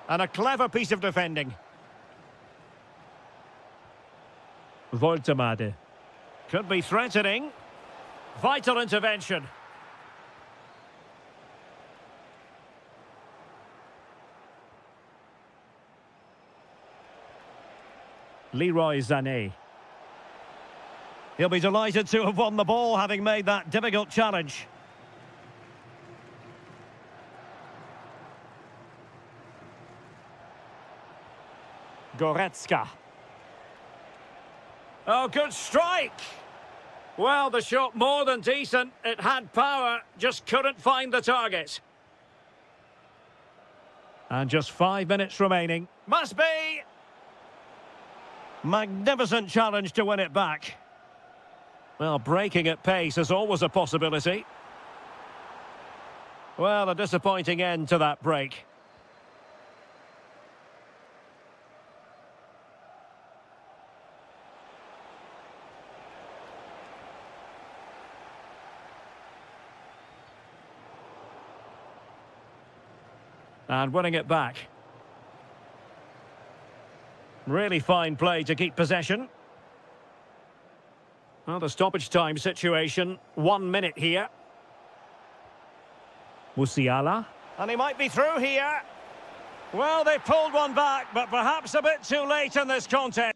S1: And a clever piece of defending. Voltemade. Could be threatening. Vital intervention. Leroy Sané. He'll be delighted to have won the ball, having made that difficult challenge. Goretzka. Oh, good strike! Well, the shot more than decent. It had power, just couldn't find the target. And just 5 minutes remaining. Must be! Magnificent challenge to win it back. Well, breaking at pace is always a possibility. Well, a disappointing end to that break. And winning it back. Really fine play to keep possession. Well, the stoppage time situation, 1 minute here. Musiala. And he might be through here. Well, they pulled one back, but perhaps a bit too late in this contest.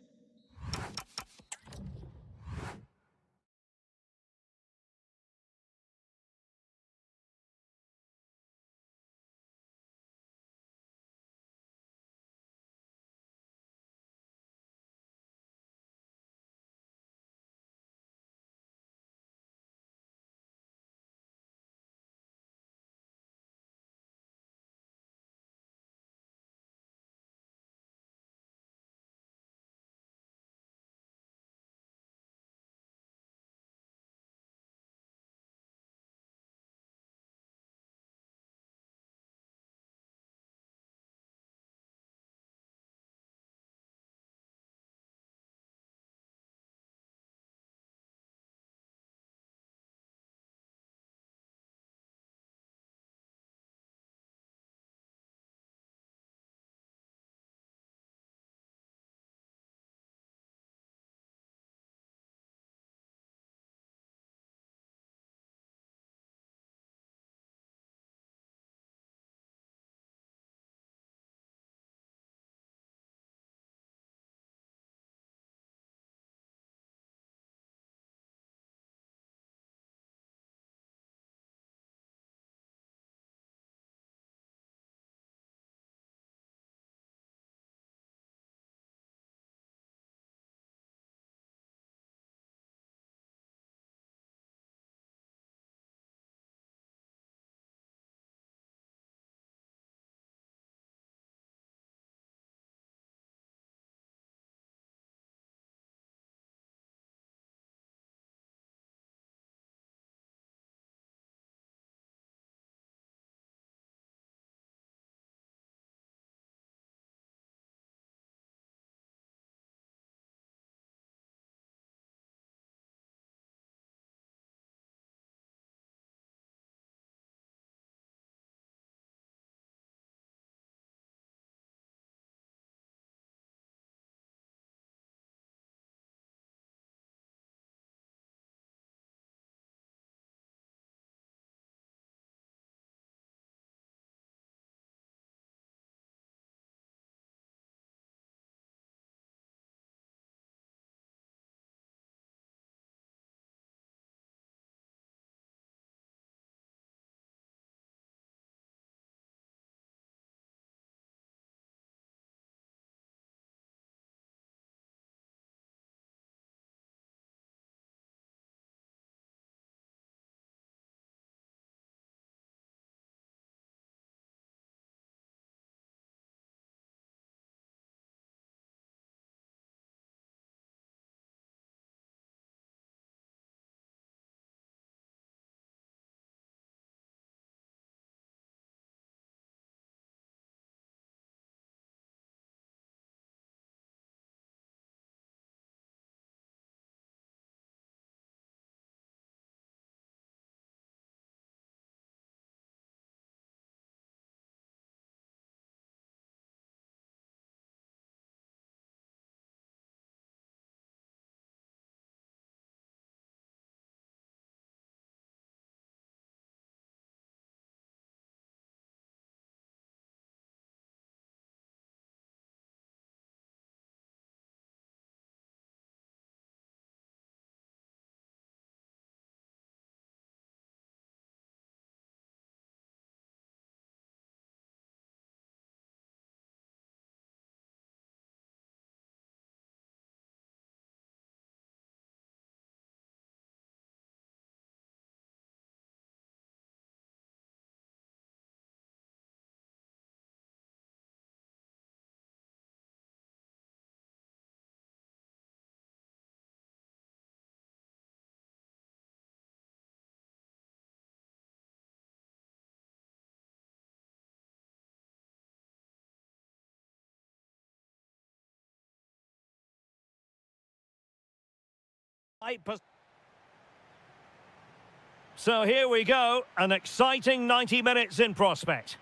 S1: So here we go, an exciting 90 minutes in prospect.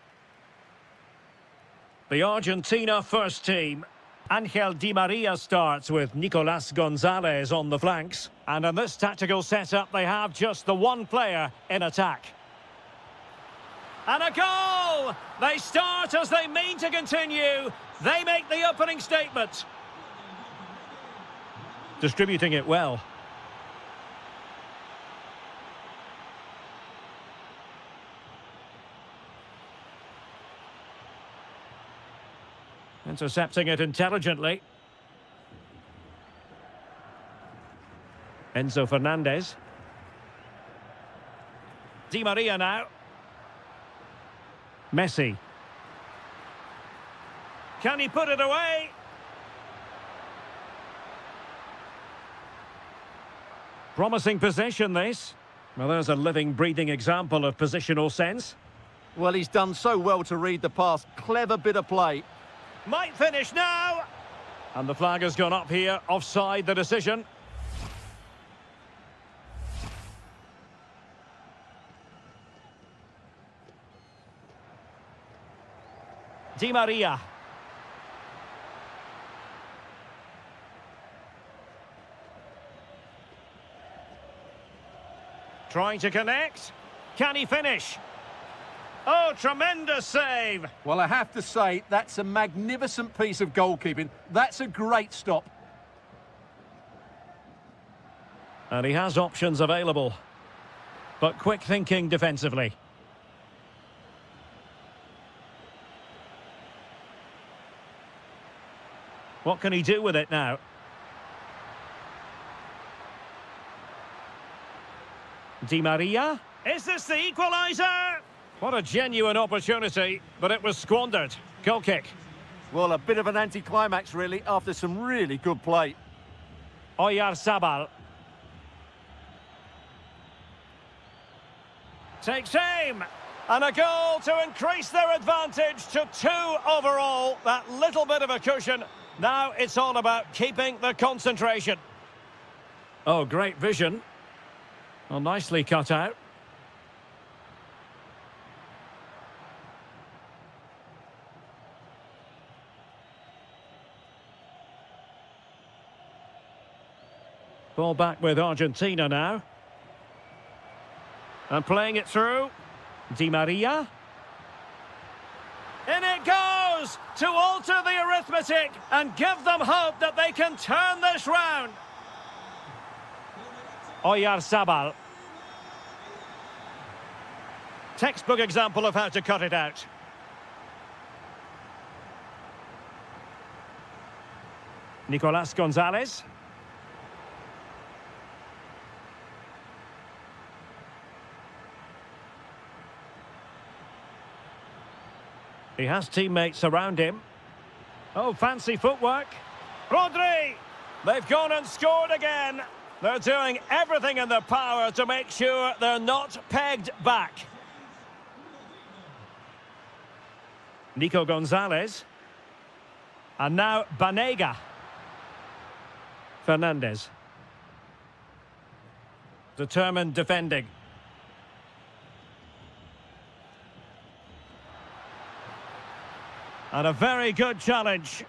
S1: The Argentina first team. Angel Di Maria starts with Nicolas Gonzalez on the flanks. And in this tactical setup, they have just the one player in attack. And a goal! They start as they mean to continue. They make the opening statement. Distributing it well. Intercepting it intelligently. Enzo Fernandez. Di Maria now. Messi. Can he put it away? Promising possession, this. Well, there's a living, breathing example of positional sense.
S2: Well, he's done so well to read the pass. Clever bit of play.
S1: Might finish now. And the flag has gone up here. Offside the decision. Di Maria. Trying to connect. Can he finish? Oh, tremendous save.
S2: Well, I have to say, that's a magnificent piece of goalkeeping. That's a great stop.
S1: And he has options available. But quick thinking defensively. What can he do with it now? Di Maria. Is this the equaliser? What a genuine opportunity, but it was squandered. Goal kick.
S2: Well, a bit of an anticlimax, really, after some really good play.
S1: Oyarzabal. Takes aim. And a goal to increase their advantage to 2 overall. That little bit of a cushion. Now it's all about keeping the concentration. Oh, great vision. Well, nicely cut out. Ball back with Argentina now. And playing it through. Di Maria. In it goes! To alter the arithmetic and give them hope that they can turn this round. Oyarzabal. Textbook example of how to cut it out. Nicolas Gonzalez. He has teammates around him. Oh, fancy footwork. Rodri! They've gone and scored again. They're doing everything in their power to make sure they're not pegged back. Nico Gonzalez. And now Banega. Fernandez. Determined defending. And a very good challenge.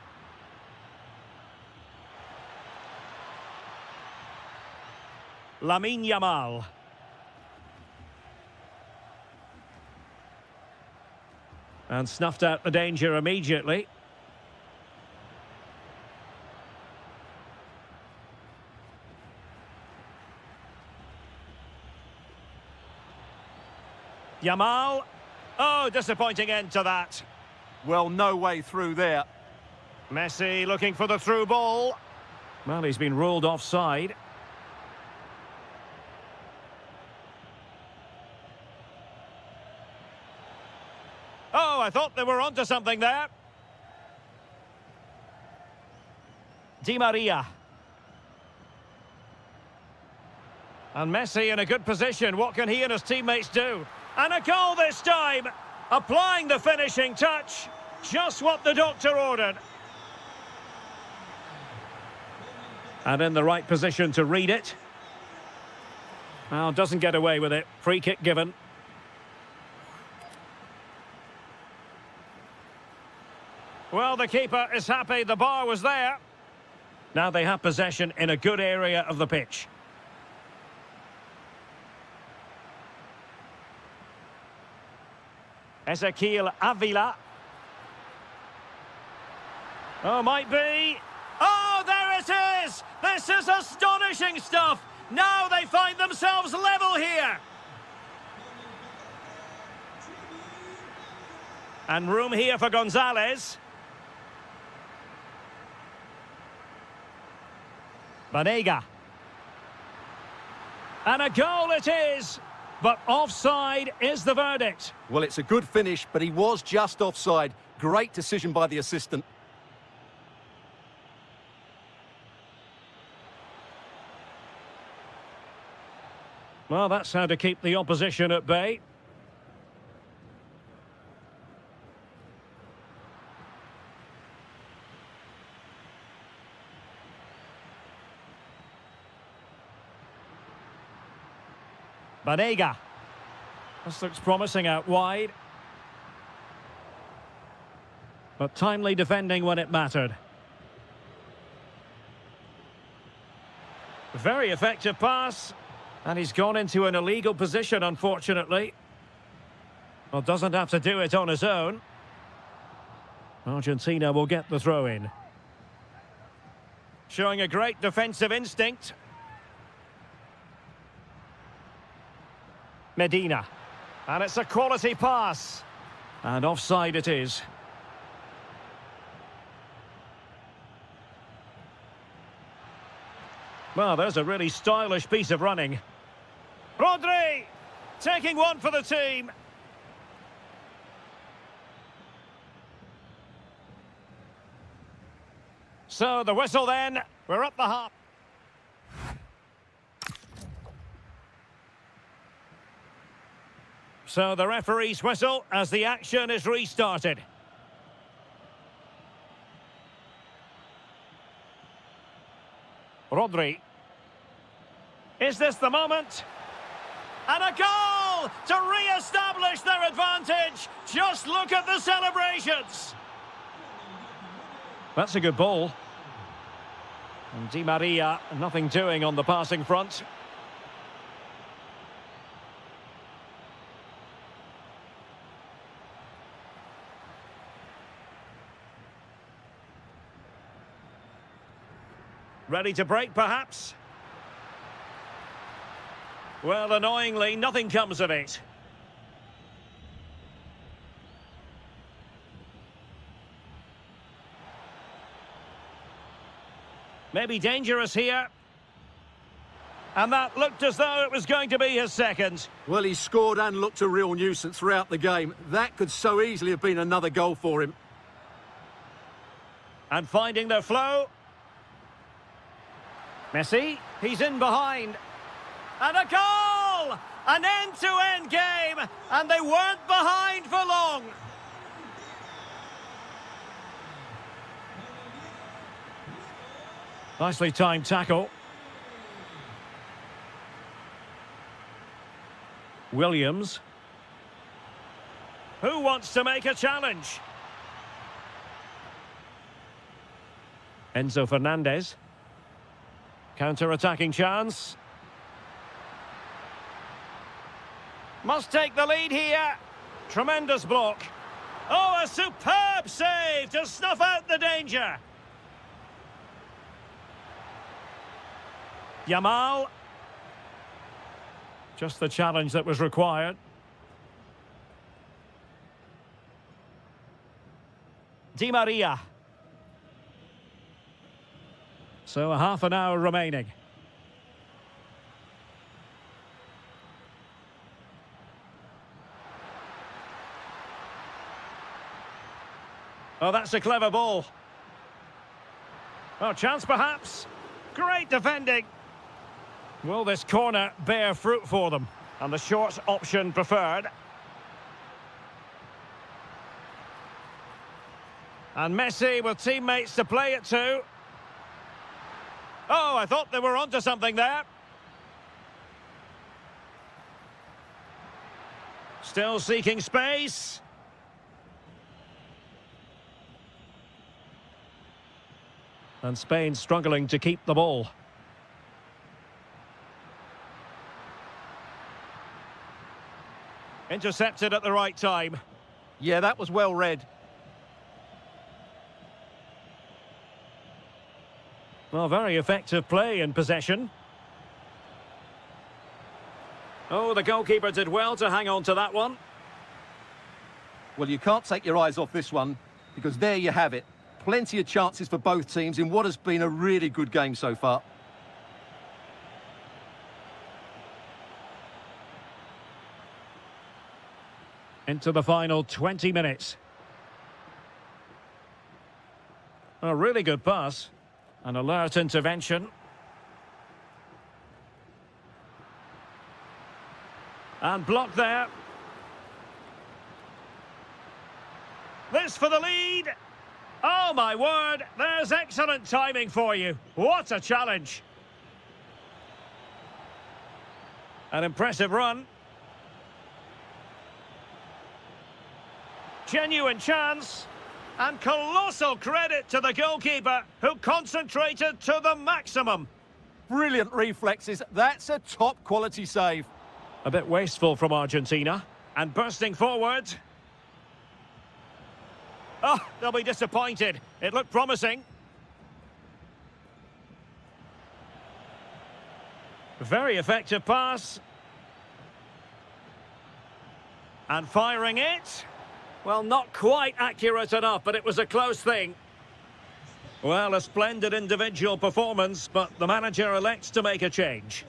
S1: Lamine Yamal. And snuffed out the danger immediately. Yamal. Oh, disappointing end to that.
S2: Well, no way through there.
S1: Messi looking for the through ball. Well, he's been ruled offside. Oh, I thought they were onto something there. Di Maria. And Messi in a good position. What can he and his teammates do? And a goal this time. Applying the finishing touch. Just what the doctor ordered. And in the right position to read it. Well, doesn't get away with it. Free kick given. Well, the keeper is happy the bar was there. Now they have possession in a good area of the pitch. Ezequiel Avila. Oh, might be. Oh, there it is! This is astonishing stuff! Now they find themselves level here. And room here for Gonzalez. Banega. And a goal it is! But offside is the verdict.
S2: Well, it's a good finish, but he was just offside. Great decision by the assistant.
S1: Well, that's how to keep the opposition at bay. Banega. This looks promising out wide. But timely defending when it mattered. Very effective pass. And he's gone into an illegal position, unfortunately. Well, doesn't have to do it on his own. Argentina will get the throw in. Showing a great defensive instinct. Medina. And it's a quality pass. And offside it is. Well, there's a really stylish piece of running. Rodri! Taking one for the team. So the whistle then. We're up the half. So the referee's whistle as the action is restarted. Rodri. Is this the moment? And a goal to re-establish their advantage. Just look at the celebrations. That's a good ball. And Di Maria, nothing doing on the passing front. Ready to break, perhaps? Well, annoyingly, nothing comes of it. Maybe dangerous here. And that looked as though it was going to be his second.
S2: Well, he scored and looked a real nuisance throughout the game. That could so easily have been another goal for him.
S1: And finding their flow. Messi, he's in behind. And a goal! An end-to-end game, and they weren't behind for long. Nicely timed tackle. Williams. Who wants to make a challenge? Enzo Fernandez. Counter-attacking chance. Must take the lead here. Tremendous block. Oh, a superb save to snuff out the danger. Yamal. Just the challenge that was required. Di Maria. So a half an hour remaining. Oh, that's a clever ball. Oh, chance perhaps. Great defending. Will this corner bear fruit for them? And the short option preferred. And Messi with teammates to play it to. Oh, I thought they were onto something there. Still seeking space. And Spain struggling to keep the ball. Intercepted at the right time.
S2: Yeah, that was well read.
S1: Well, very effective play in possession. Oh, the goalkeeper did well to hang on to that one.
S2: Well, you can't take your eyes off this one, because there you have it. Plenty of chances for both teams in what has been a really good game so far.
S1: Into the final 20 minutes. A really good pass. An alert intervention. And blocked there. This for the lead. Oh, my word. There's excellent timing for you. What a challenge. An impressive run. Genuine chance. And colossal credit to the goalkeeper, who concentrated to the maximum.
S2: Brilliant reflexes. That's a top-quality save.
S1: A bit wasteful from Argentina. And bursting forward. Oh, they'll be disappointed. It looked promising. Very effective pass. And firing it. Well, not quite accurate enough, but it was a close thing. Well, a splendid individual performance, but the manager elects to make a change.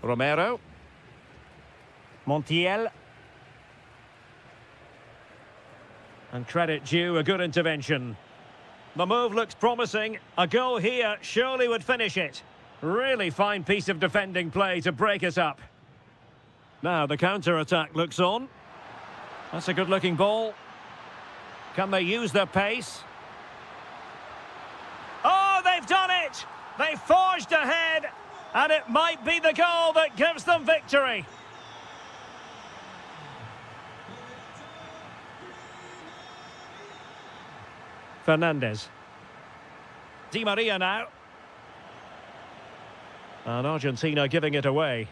S1: Romero. Montiel. And credit due, a good intervention. The move looks promising. A goal here surely would finish it. Really fine piece of defending play to break us up. Now the counter-attack looks on. That's a good-looking ball. Can they use their pace? Oh, they've done it! They forged ahead, and it might be the goal that gives them victory. Fernandez. Di Maria now. And Argentina giving it away.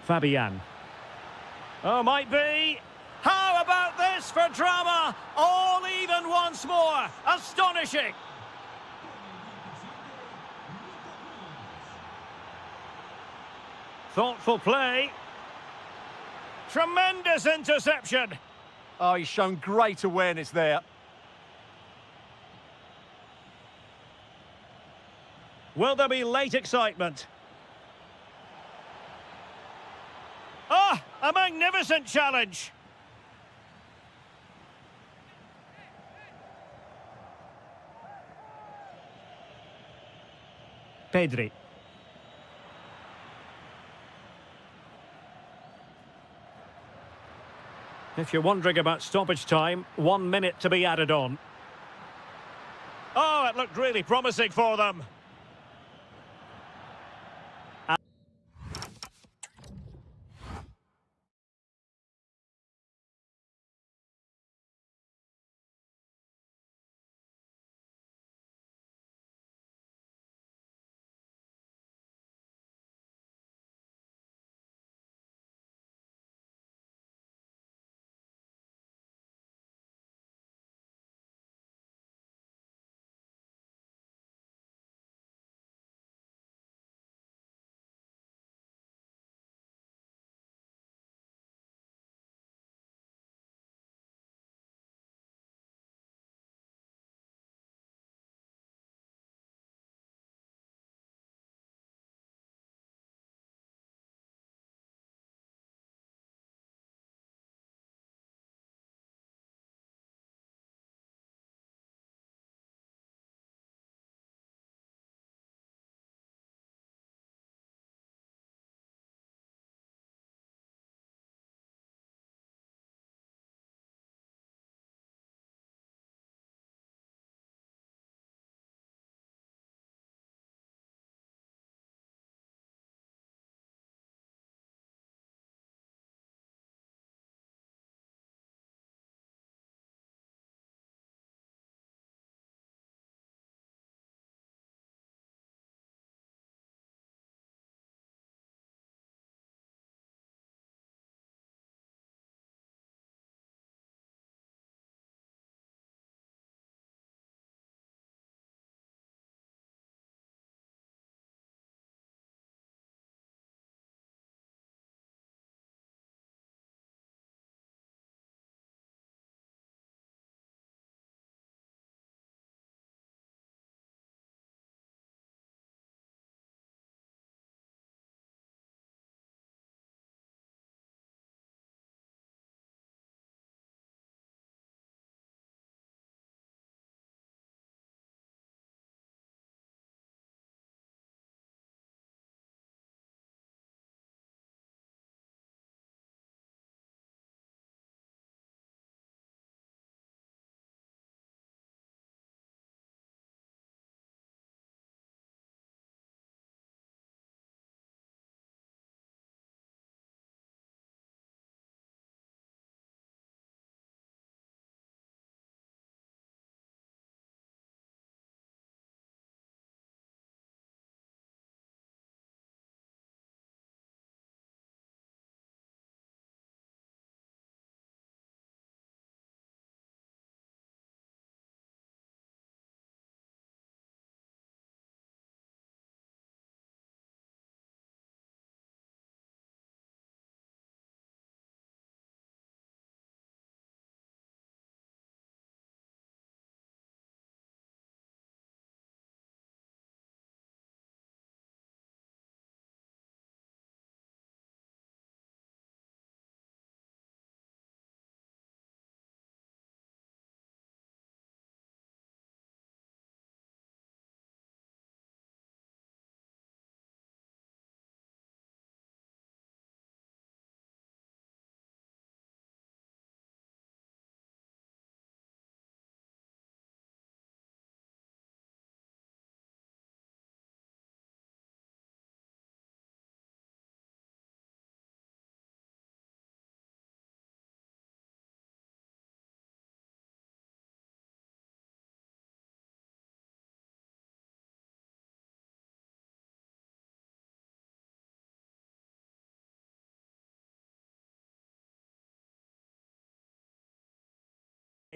S1: Fabian. Oh, might be. How about this for drama? All even once more. Astonishing. Thoughtful play. Tremendous interception.
S2: Oh, he's shown great awareness there.
S1: Will there be late excitement? Ah, a magnificent challenge. Pedri. If you're wondering about stoppage time, 1 minute to be added on. Oh, it looked really promising for them.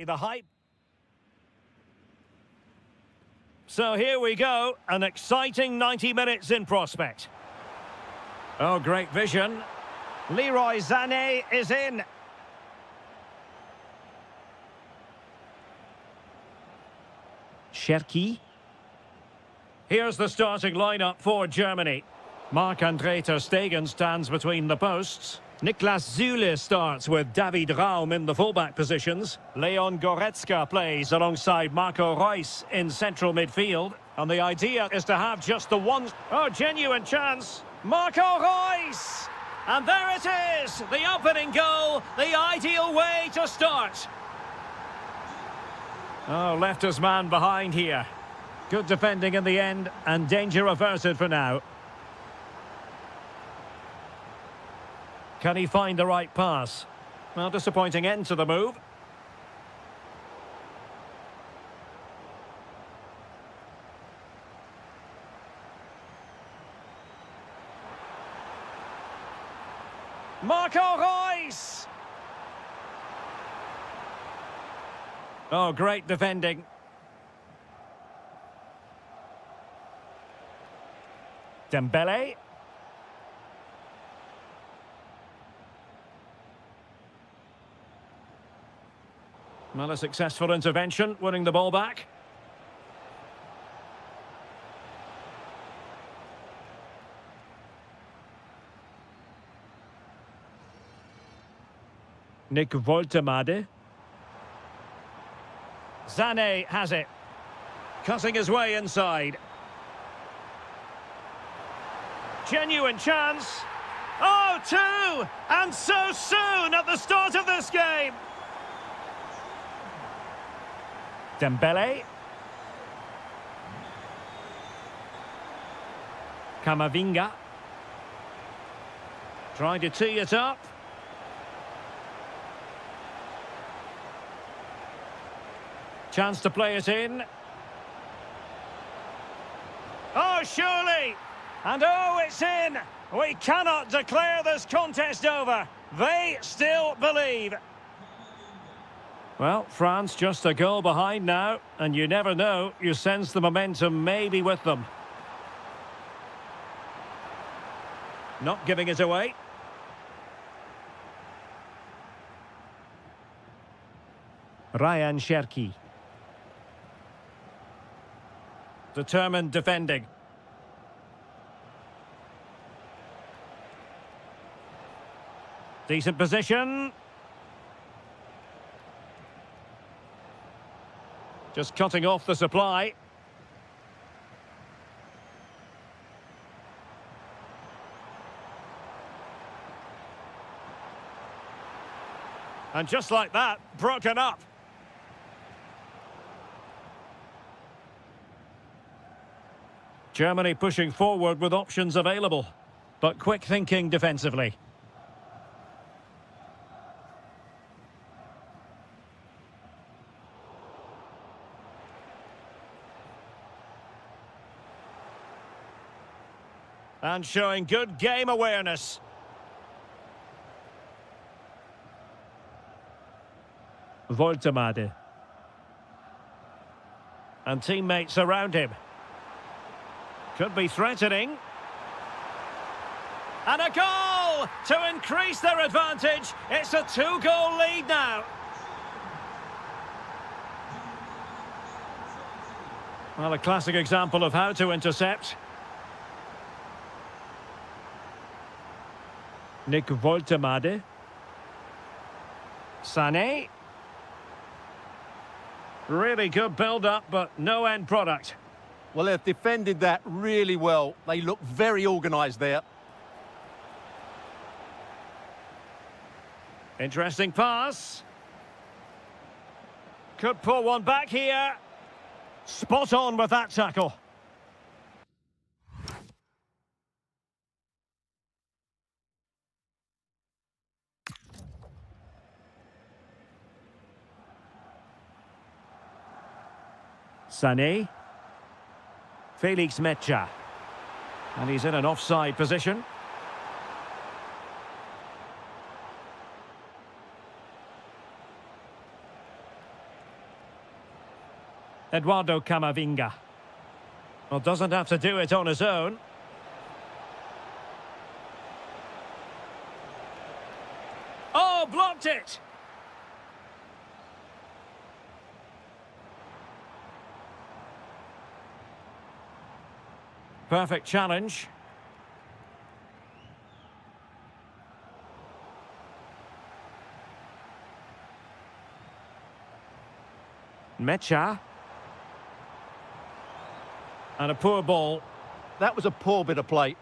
S1: The hype. So here we go, an exciting 90 minutes in prospect. Oh, great vision. Leroy Sané is in. Cherki. Here's the starting lineup for Germany. Marc-André ter Stegen stands between the posts. Niklas Süle starts with David Raum in the fullback positions. Leon Goretzka plays alongside Marco Reus in central midfield. And the idea is to have just the one... Oh, genuine chance. Marco Reus! And there it is! The opening goal, the ideal way to start. Oh, left his man behind here. Good defending in the end, and danger averted for now. Can he find the right pass? Well, disappointing end to the move. Marco Reus! Oh, great defending. Dembele. Well, a successful intervention, winning the ball back. Nick Woltemade. Sané has it. Cutting his way inside. Genuine chance. Oh, two! And so soon at the start of this game. Dembele. Camavinga. Trying to tee it up. Chance to play it in. Oh, surely! And oh, it's in! We cannot declare this contest over. They still believe. Well, France just a goal behind now, and you never know, you sense the momentum may be with them. Not giving it away. Ryan Cherki. Determined defending. Decent position. Just cutting off the supply. And just like that, broken up. Germany pushing forward with options available, but quick thinking defensively. And showing good game awareness. Woltemade. And teammates around him. Could be threatening. And a goal to increase their advantage. It's a 2-goal lead now. Well, a classic example of how to intercept. Nick Woltemade. Sané. Really good build-up, but no end product.
S2: Well, they've defended that really well. They look very organised there.
S1: Interesting pass. Could pull one back here. Spot on with that tackle. Sané. Felix Mecha. And he's in an offside position. Eduardo Camavinga. Well, doesn't have to do it on his own. Oh, blocked it! Perfect challenge. Mecha. And a poor ball.
S2: That was a poor bit of play.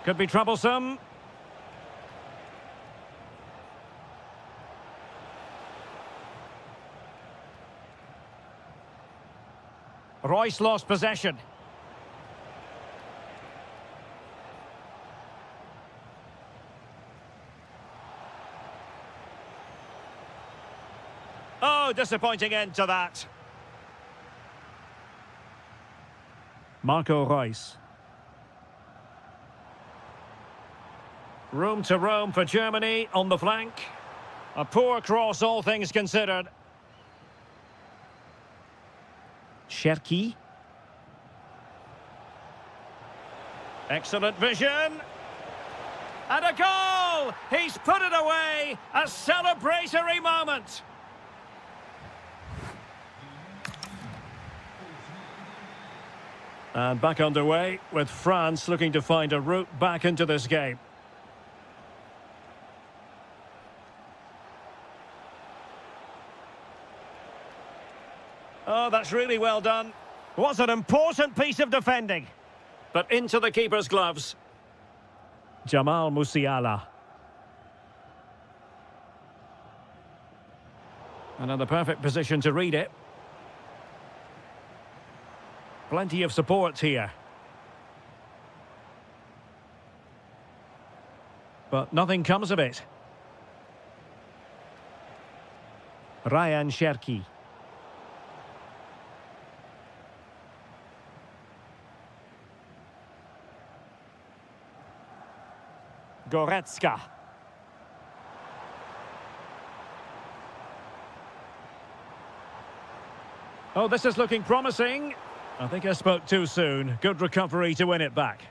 S1: Could be troublesome. Royce lost possession. Oh, disappointing end to that. Marco Reus. Room to roam for Germany on the flank. A poor cross, all things considered. Cherki. Excellent vision. And a goal! He's put it away! A celebratory moment! And back underway with France looking to find a route back into this game. Oh, that's really well done. Was an important piece of defending. But into the keeper's gloves. Jamal Musiala. Another perfect position to read it. Plenty of support here. But nothing comes of it. Ryan Cherki. Goretzka. Oh, this is looking promising. I think I spoke too soon. Good recovery to win it back.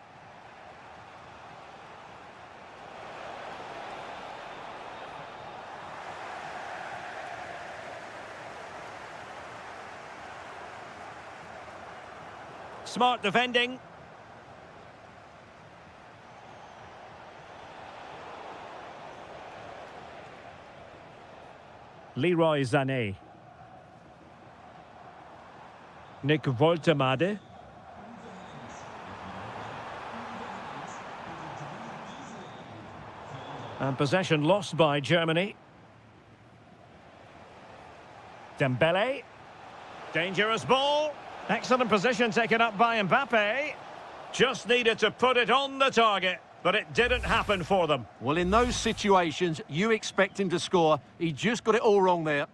S1: Smart defending. Leroy Sané. Nick Woltemade. And possession lost by Germany. Dembele. Dangerous ball. Excellent position taken up by Mbappe. Just needed to put it on the target, but it didn't happen for them.
S2: Well, in those situations, you expect him to score. He just got it all wrong there.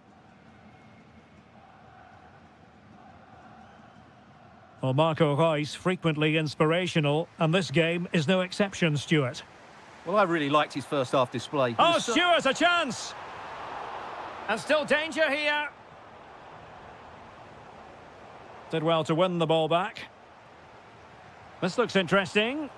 S1: Well, Marco Reus, frequently inspirational, and this game is no exception, Stuart.
S2: Well, I really liked his first half display.
S1: Oh, Stuart, a chance! And still danger here. Did well to win the ball back. This looks interesting.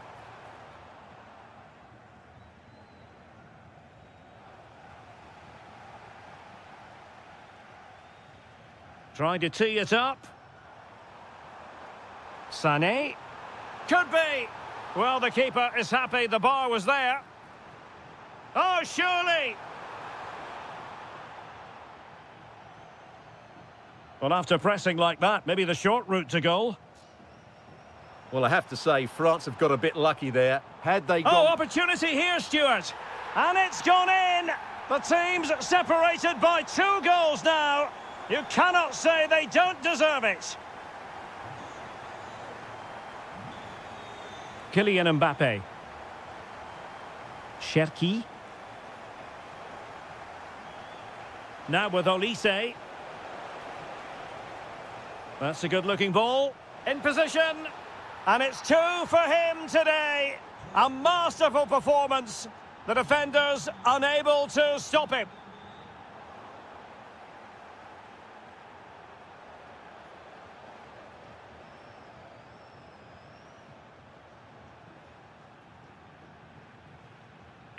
S1: Trying to tee it up. Sané. Could be. Well, the keeper is happy the bar was there. Oh, surely. Well, after pressing like that, maybe the short route to goal.
S2: Well, I have to say, France have got a bit lucky there. Had they gone...
S1: Oh, opportunity here, Stuart. And it's gone in. The team's separated by 2 goals now. You cannot say they don't deserve it. Kylian Mbappe. Cherki. Now with Olise. That's a good-looking ball. In position. And it's 2 for him today. A masterful performance. The defenders unable to stop him.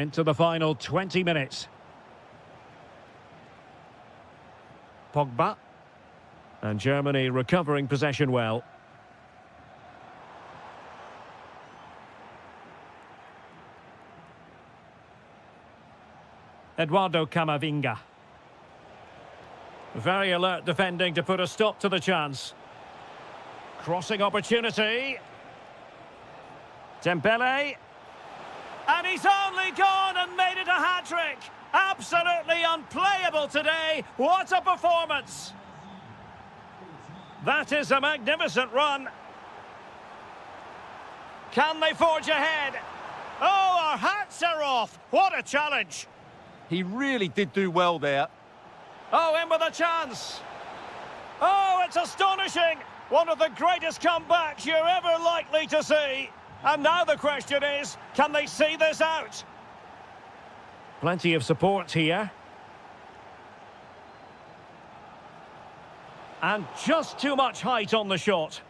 S1: Into the final 20 minutes. Pogba. And Germany recovering possession well. Eduardo Camavinga. Very alert defending to put a stop to the chance. Crossing opportunity. Dembele. And he's only gone and made it a hat-trick. Absolutely unplayable today. What a performance. That is a magnificent run. Can they forge ahead? Oh, our hats are off. What a challenge.
S2: He really did do well there.
S1: Oh, in with a chance. Oh, it's astonishing. One of the greatest comebacks you're ever likely to see. And now the question is, can they see this out? Plenty of support here. And just too much height on the shot.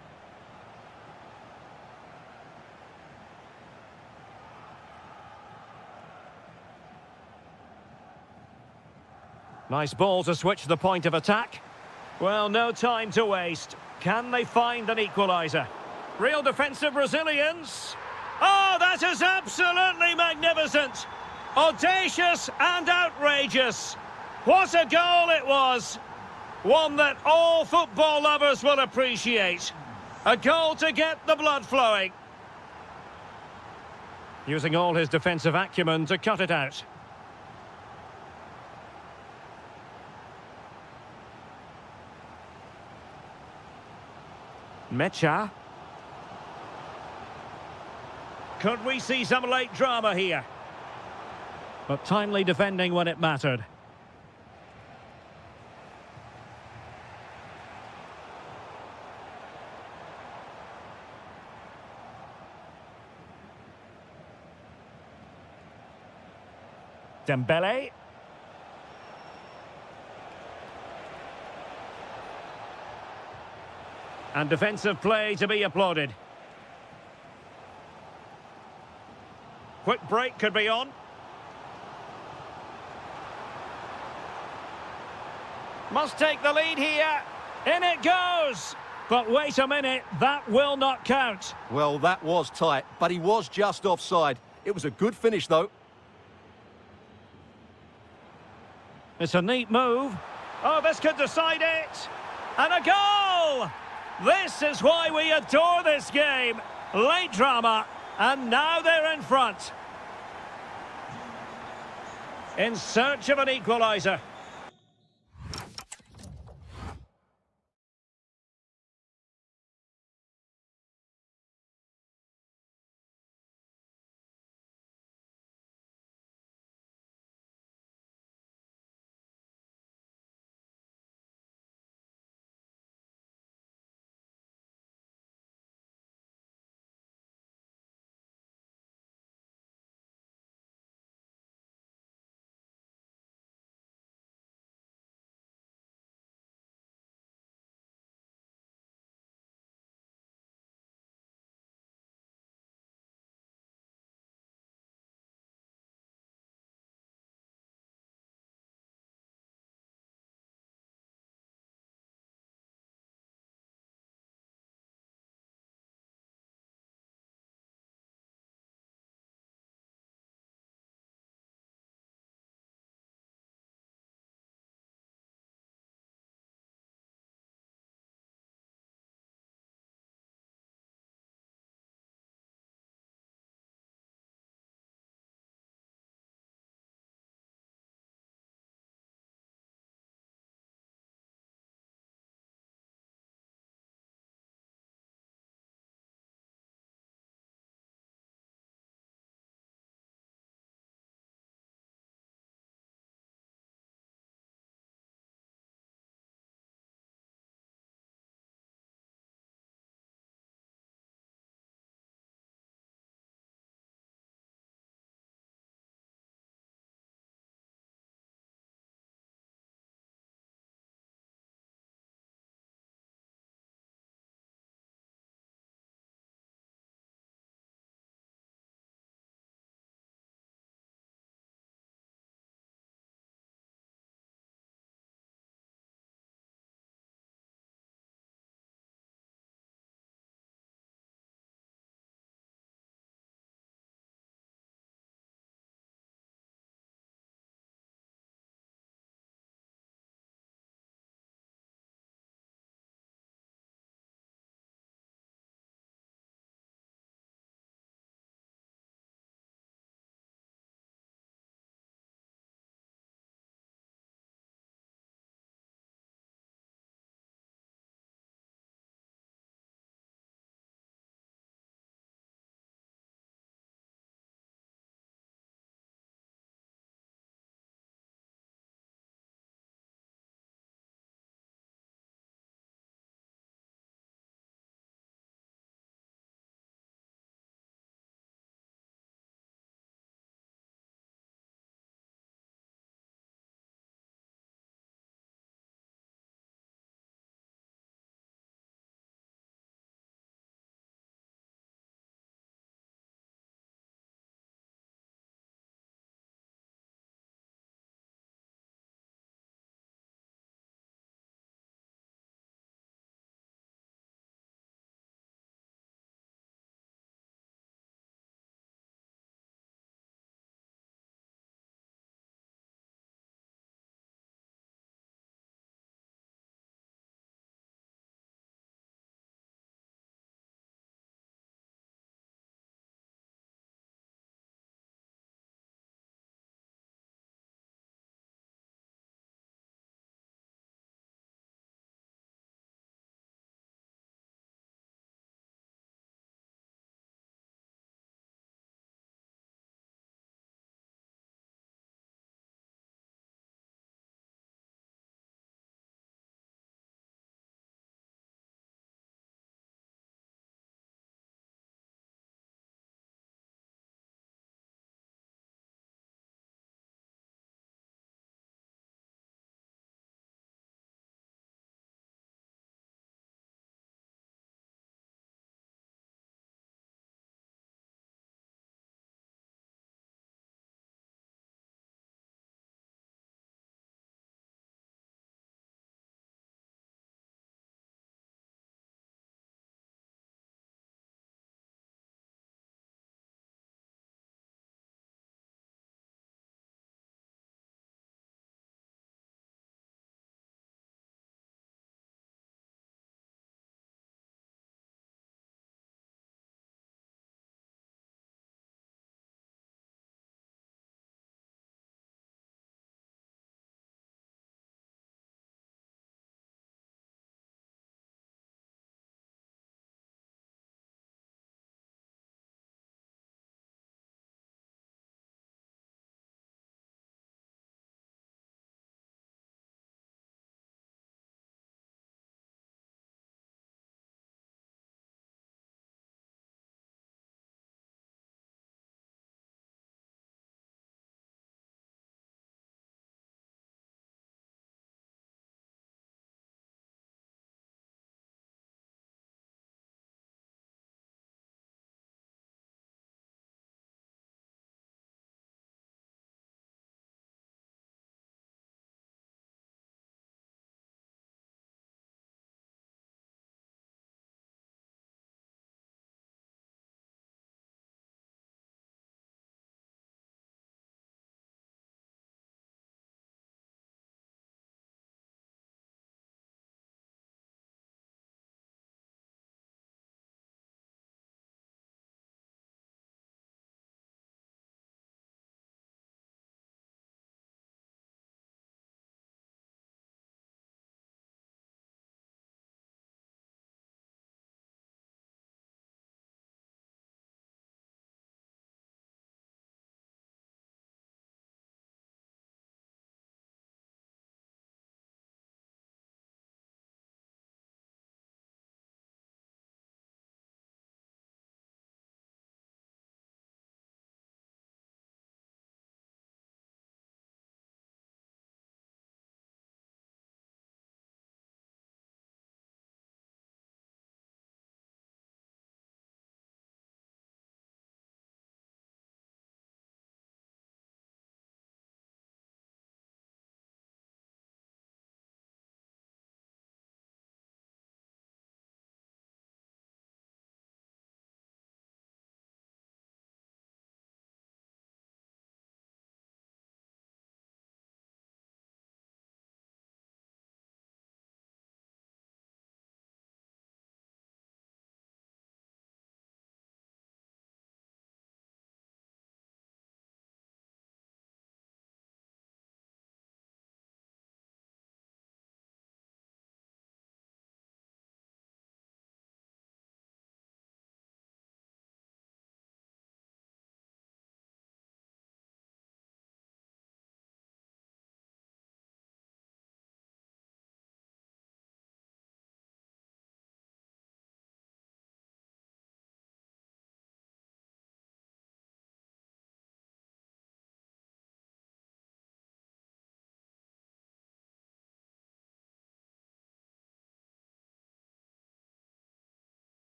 S1: Nice ball to switch the point of attack. Well, no time to waste. Can they find an equaliser? Real defensive resilience. Oh, that is absolutely magnificent. Audacious and outrageous. What a goal it was. One that all football lovers will appreciate. A goal to get the blood flowing. Using all his defensive acumen to cut it out. Mecha. Could we see some late drama here? But timely defending when it mattered. Dembele. And defensive play to be applauded. Quick break could be on. Must take the lead here. In it goes. But wait a minute, that will not count.
S2: Well, that was tight, but he was just offside. It was a good finish, though.
S1: It's a neat move. Oh, this could decide it. And a goal! This is why we adore this game. Late drama, and now they're in front. In search of an equaliser.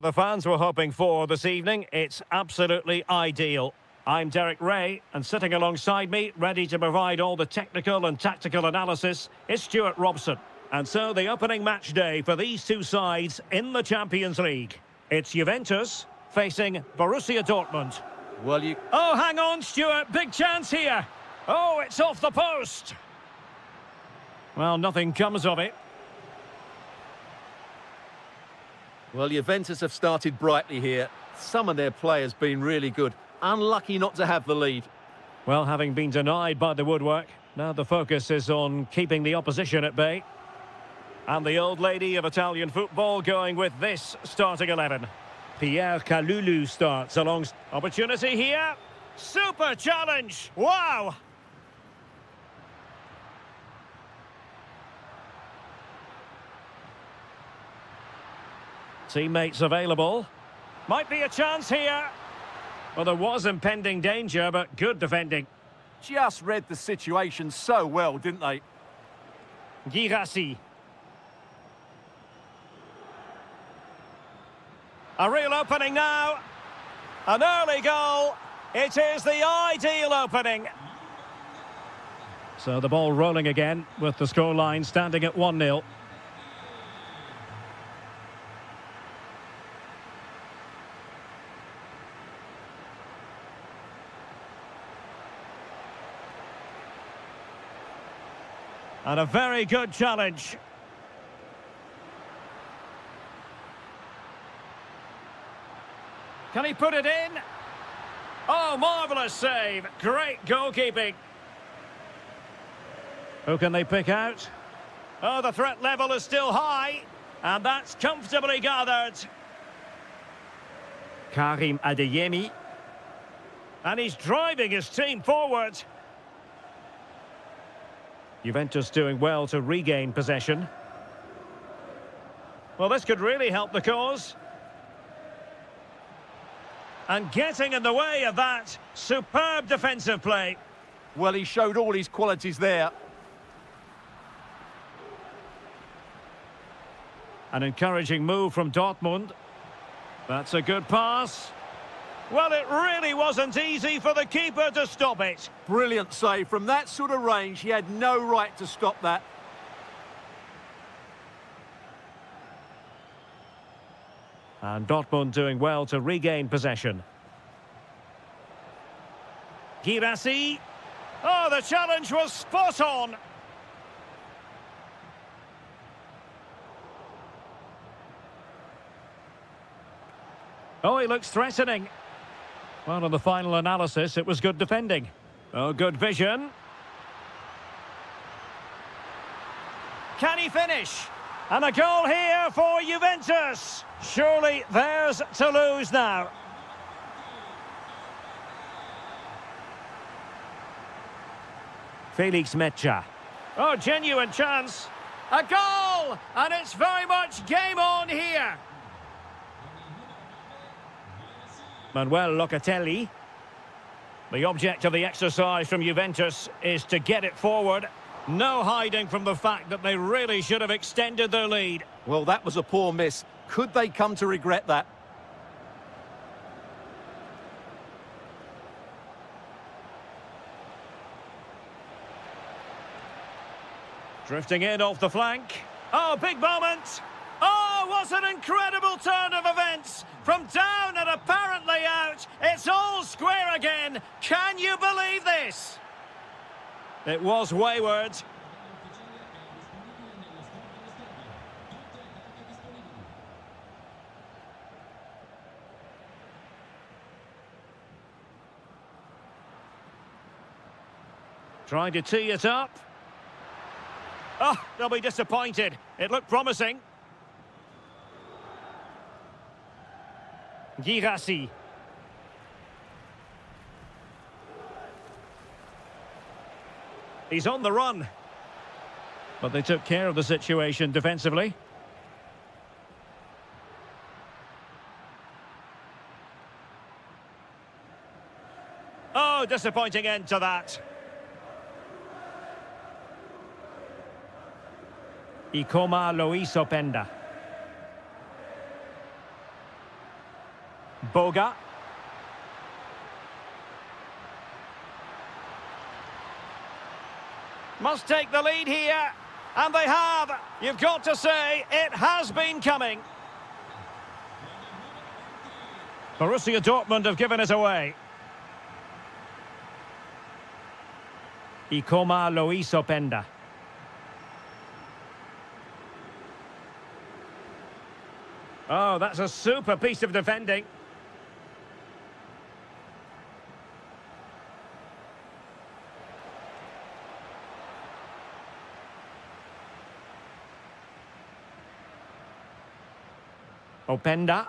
S1: The fans were hoping for this evening. It's absolutely ideal. I'm Derek Ray, and sitting alongside me, ready to provide all the technical and tactical analysis, is Stuart Robson. And so the opening match day for these two sides in the Champions League. It's Juventus facing Borussia Dortmund.
S2: Well, you...
S1: Oh, hang on, Stuart. Big chance here. Oh, it's off the post. Well, nothing comes of it.
S2: Well, Juventus have started brightly here. Some of their players been really good. Unlucky not to have the lead.
S1: Well, having been denied by the woodwork, now the focus is on keeping the opposition at bay. And the old lady of Italian football going with this starting 11. Pierre Kalulu starts along. Opportunity here. Super challenge. Wow. Teammates available. Might be a chance here. Well, there was impending danger, but good defending.
S2: Just read the situation so well, didn't they?
S1: Girassi. A real opening now. An early goal. It is the ideal opening. So the ball rolling again with the scoreline standing at 1-0. And a very good challenge. Can he put it in? Oh, marvellous save. Great goalkeeping. Who can they pick out? Oh, the threat level is still high. And that's comfortably gathered. Karim Adeyemi. And he's driving his team forward. Juventus doing well to regain possession. Well, this could really help the cause. And getting in the way of that superb defensive play.
S2: Well, he showed all his qualities there.
S1: An encouraging move from Dortmund. That's a good pass. Well, it really wasn't easy for the keeper to stop it.
S2: Brilliant save. From that sort of range, he had no right to stop that.
S1: And Dortmund doing well to regain possession. Girassi. Oh, the challenge was spot on. Oh, he looks threatening. Well, on the final analysis, it was good defending. Oh, good vision. Can he finish? And a goal here for Juventus. Surely theirs to lose now. Felix Mecha. Oh, genuine chance. A goal! And it's very much game on here. Manuel Locatelli. The object of the exercise from Juventus is to get it forward. No hiding from the fact that they really should have extended their lead.
S2: Well, that was a poor miss. Could they come to regret that?
S1: Drifting in off the flank. Oh, big moment. Oh, what an incredible turn of events. From down and apparently out, it's all square again. Can you believe this? It was wayward. Trying to tee it up. Oh, they'll be disappointed. It looked promising. Girassi. He's on the run. But they took care of the situation defensively. Oh, disappointing end to that. Ikoma Loiso Penda. Boga. Must take the lead here. And they have. You've got to say, it has been coming. Borussia Dortmund have given it away. Ikoma Luis Openda. Oh, that's a super piece of defending. Openda.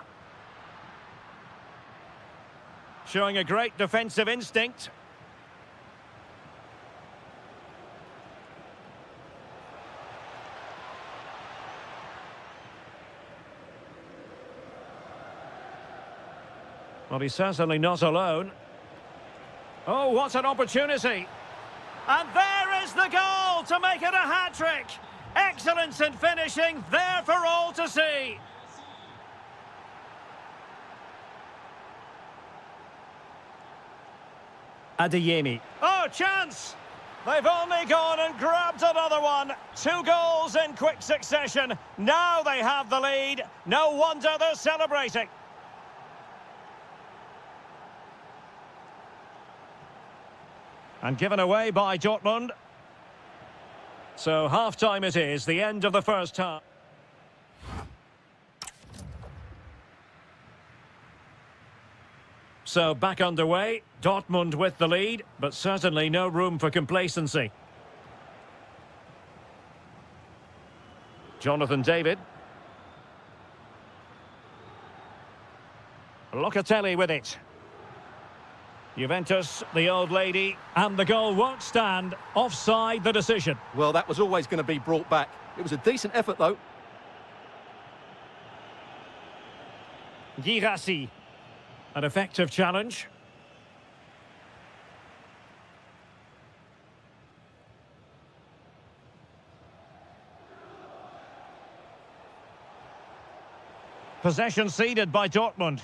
S1: Showing a great defensive instinct. Well, he's certainly not alone. Oh, what an opportunity. And there is the goal to make it a hat-trick. Excellence in finishing, there for all to see. Adeyemi. Oh, chance! They've only gone and grabbed another one. 2 goals in quick succession. Now they have the lead. No wonder they're celebrating. And given away by Dortmund. So half-time it is, the end of the first half. So back underway, Dortmund with the lead, but certainly no room for complacency. Jonathan David. Locatelli with it. Juventus, the old lady, and the goal won't stand. Offside the decision.
S2: Well, that was always going to be brought back. It was a decent effort, though.
S1: Girassi. An effective challenge. Possession ceded by Dortmund.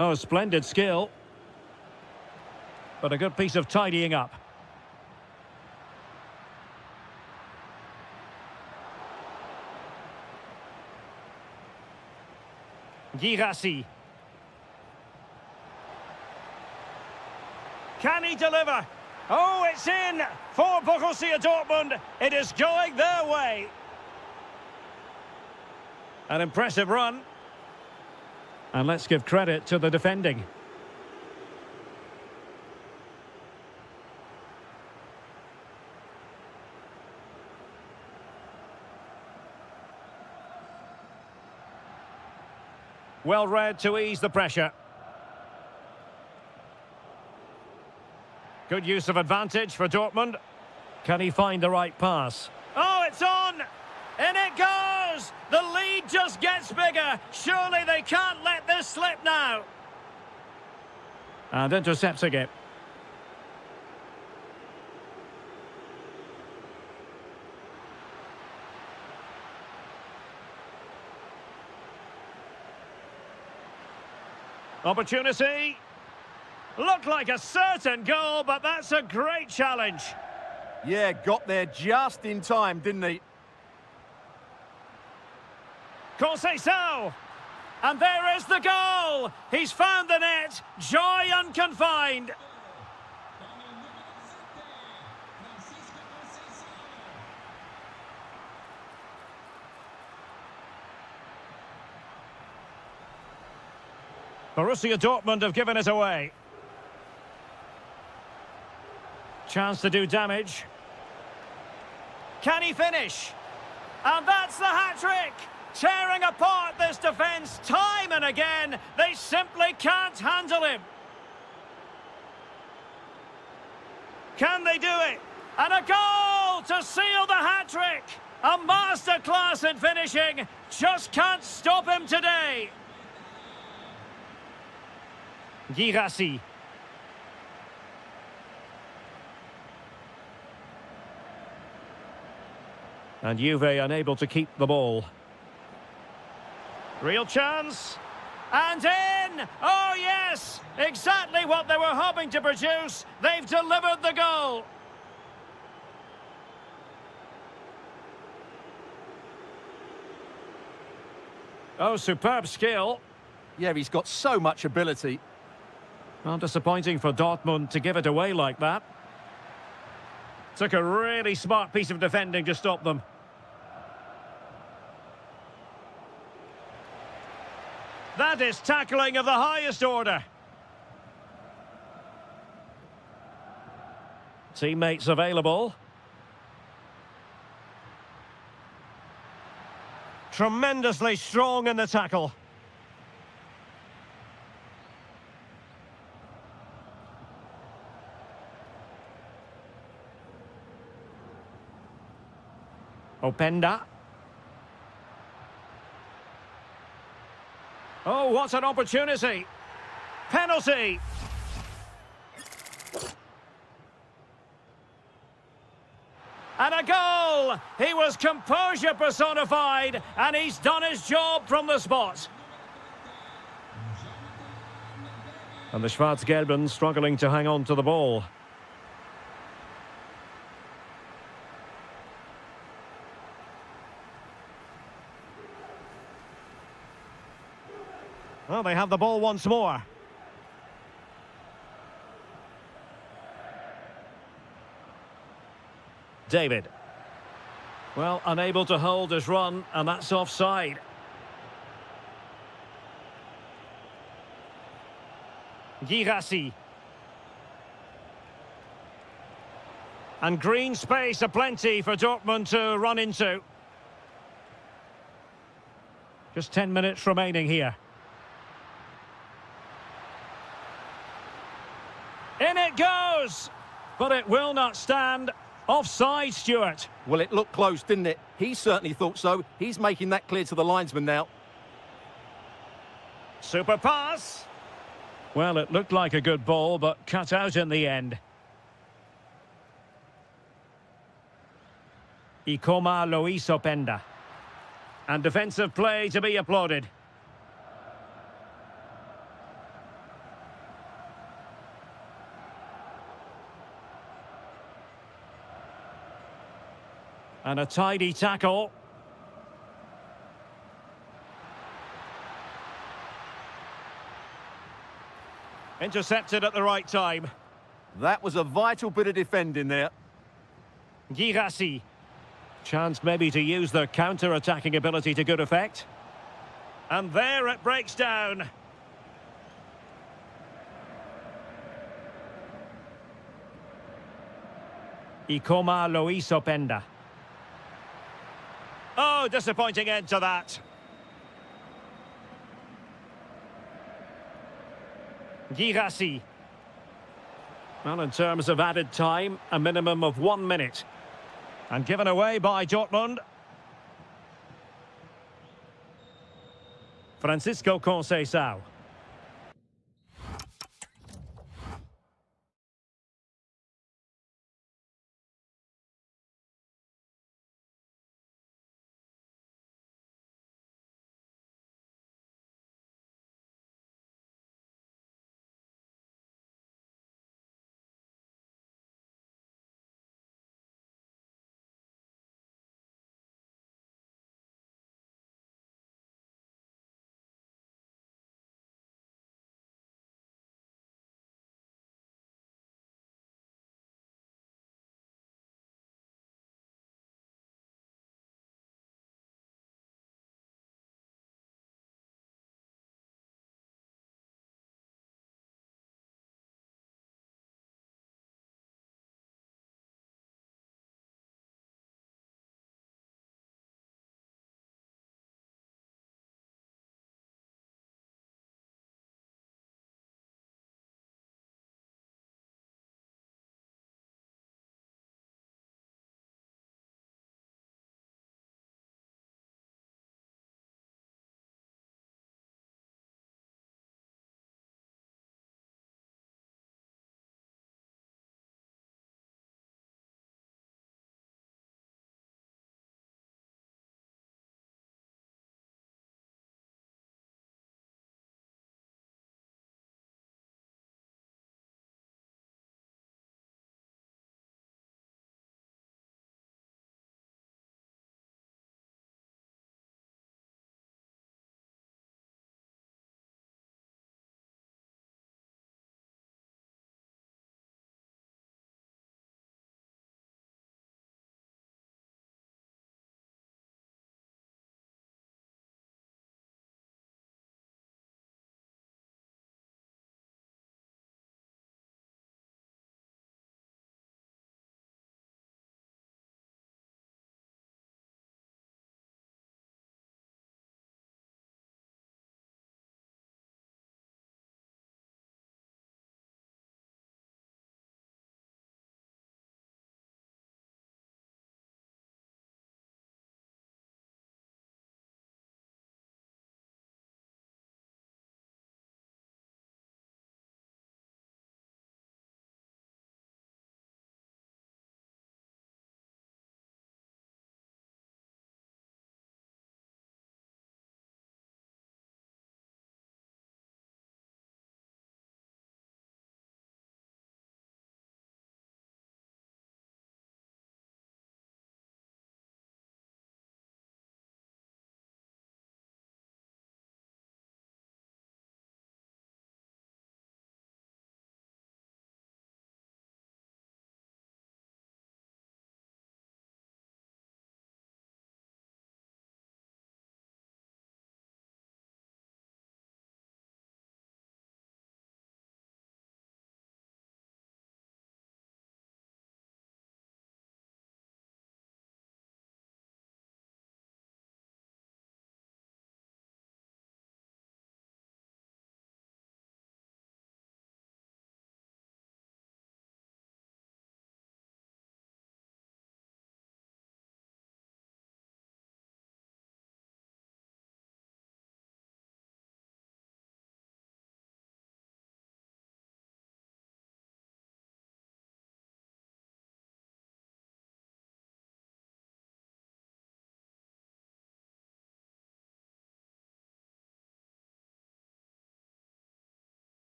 S1: Oh, splendid skill. But a good piece of tidying up. Girassi. Can he deliver? Oh, it's in for Borussia Dortmund. It is going their way. An impressive run. And let's give credit to the defending. Well read to ease the pressure. Good use of advantage for Dortmund. Can he find the right pass? Oh, it's on! In it goes! The lead just gets bigger. Surely they can't let this slip now. And intercepting it. Opportunity. Looked like a certain goal, but that's a great challenge.
S2: Yeah, got there just in time, didn't he?
S1: Conceição. And there is the goal. He's found the net. Joy unconfined. Borussia Dortmund have given it away. Chance to do damage. Can he finish? And that's the hat-trick! Tearing apart this defence time and again. They simply can't handle him. Can they do it? And a goal to seal the hat-trick! A masterclass in finishing. Just can't stop him today. Girassi. And Juve unable to keep the ball. Real chance. And in! Oh, yes! Exactly what they were hoping to produce. They've delivered the goal. Oh, superb skill.
S2: Yeah, he's got so much ability.
S1: Well, disappointing for Dortmund to give it away like that. Took a really smart piece of defending to stop them. That is tackling of the highest order. Teammates available. Tremendously strong in the tackle. Openda. Oh, what an opportunity. Penalty. And a goal! He was composure personified, and he's done his job from the spot. And the Schwarzgelben struggling to hang on to the ball. Well, they have the ball once more. David. Well, unable to hold his run, and that's offside. Girassi. And green space aplenty for Dortmund to run into. Just 10 minutes remaining here. In it goes! But it will not stand. Offside, Stuart.
S2: Well, it looked close, didn't it? He certainly thought so. He's making that clear to the linesman now.
S1: Super pass. Well, it looked like a good ball, but cut out in the end. Ikoma Luis Openda. And defensive play to be applauded. And a tidy tackle. Intercepted at the right time.
S2: That was a vital bit of defending there.
S1: Girassi. Chance maybe to use their counter-attacking ability to good effect. And there it breaks down. Ikoma Luis Openda. Oh, disappointing end to that. Girassi. Well, in terms of added time, a minimum of 1 minute. And given away by Dortmund. Francisco Conceição.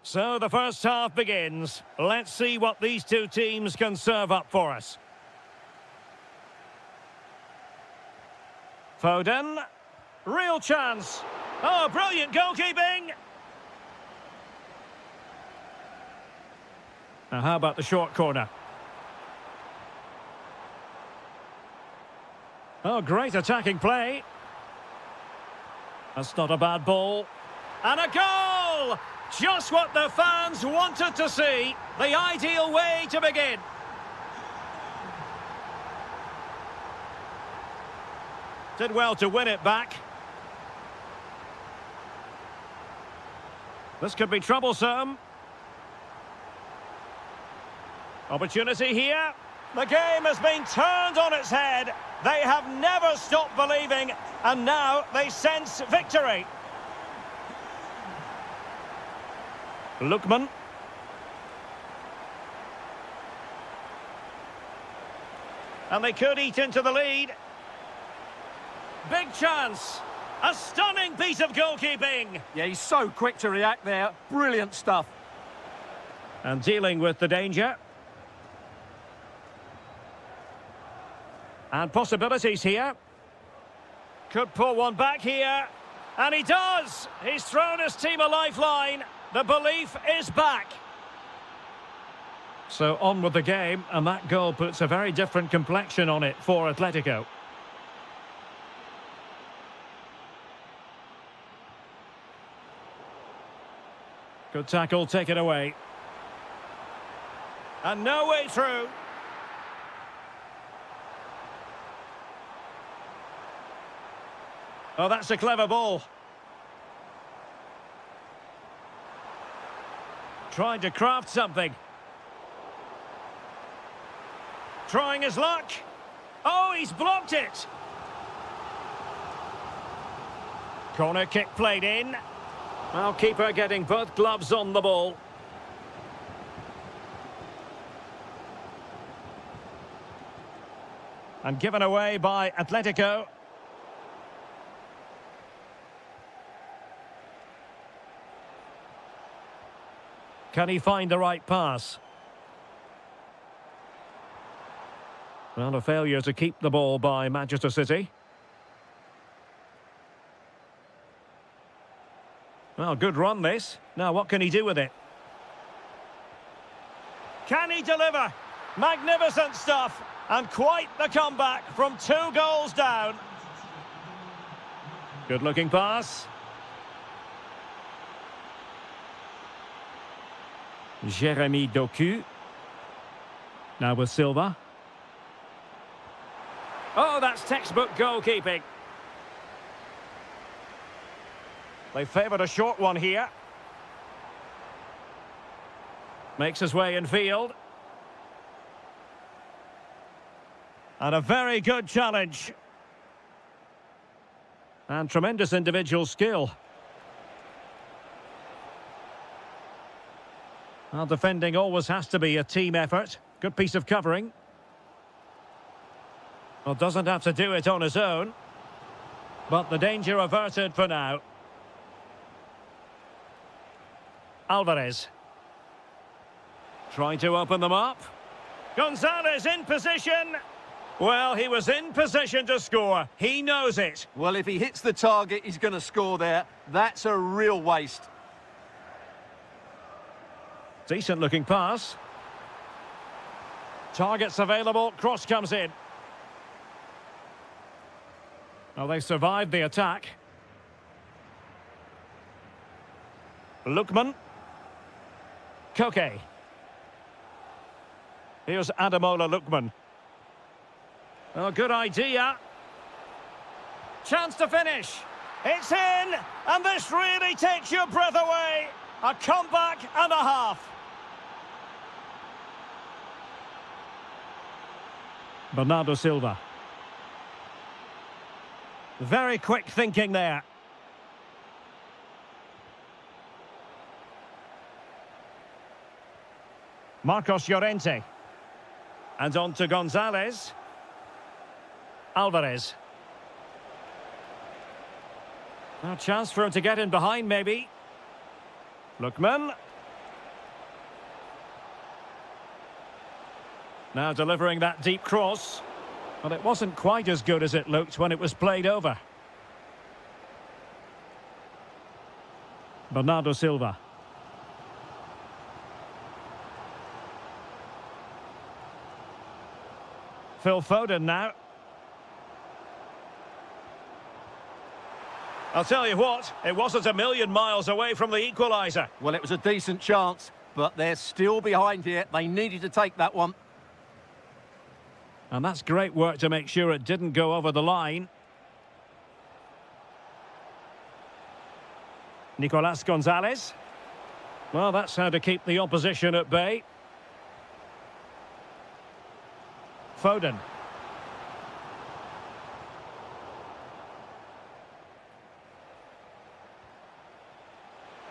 S1: So the first half begins. Let's see what these two teams can serve up for us. Foden. Real chance. Oh, brilliant goalkeeping. Now, how about the short corner? Oh, great attacking play. That's not a bad ball. And a goal! Just what the fans wanted to see. The ideal way to begin. Did well to win it back. This could be troublesome. Opportunity here. The game has been turned on its head. They have never stopped believing, and now they sense victory. Lookman. And they could eat into the lead. Big chance. A stunning piece of goalkeeping.
S2: Yeah, he's so quick to react there. Brilliant stuff.
S1: And dealing with the danger. And possibilities here. Could pull one back here. And he does! He's thrown his team a lifeline. The belief is back. So on with the game, and that goal puts a very different complexion on it for Atletico. Good tackle, take it away. And no way through. Oh, that's a clever ball. Trying to craft something. Trying his luck. Oh, he's blocked it. Corner kick played in. Well, keeper getting both gloves on the ball. And given away by Atletico. Can he find the right pass? Well, a failure to keep the ball by Manchester City. Well, good run this. Now, what can he do with it? Can he deliver? Magnificent stuff. And quite the comeback from 2 goals down. Good-looking pass. Jeremy Doku. Now with Silva. Oh, that's textbook goalkeeping. They favoured a short one here. Makes his way in field. And a very good challenge. And tremendous individual skill. Well, defending always has to be a team effort. Good piece of covering. Well, doesn't have to do it on his own. But the danger averted for now. Alvarez. Trying to open them up. Gonzalez in position. Well, he was in position to score. He knows it.
S2: Well, if he hits the target, he's going to score there. That's a real waste.
S1: Decent looking pass. Targets available. Cross comes in. Well, they survived the attack. Lookman. Koke. Here's Ademola Lookman. Oh, good idea. Chance to finish. It's in, and this really takes your breath away. A comeback and a half. Bernardo Silva. Very quick thinking there. Marcos Llorente. And on to Gonzalez. Alvarez. A chance for him to get in behind, maybe. Lookman. Now delivering that deep cross. Well, it wasn't quite as good as it looked when it was played over. Bernardo Silva. Phil Foden now. I'll tell you what, it wasn't a million miles away from the equaliser.
S2: Well, it was a decent chance, but they're still behind here. They needed to take that one.
S1: And that's great work to make sure it didn't go over the line. Nicolas Gonzalez. Well, that's how to keep the opposition at bay. Foden.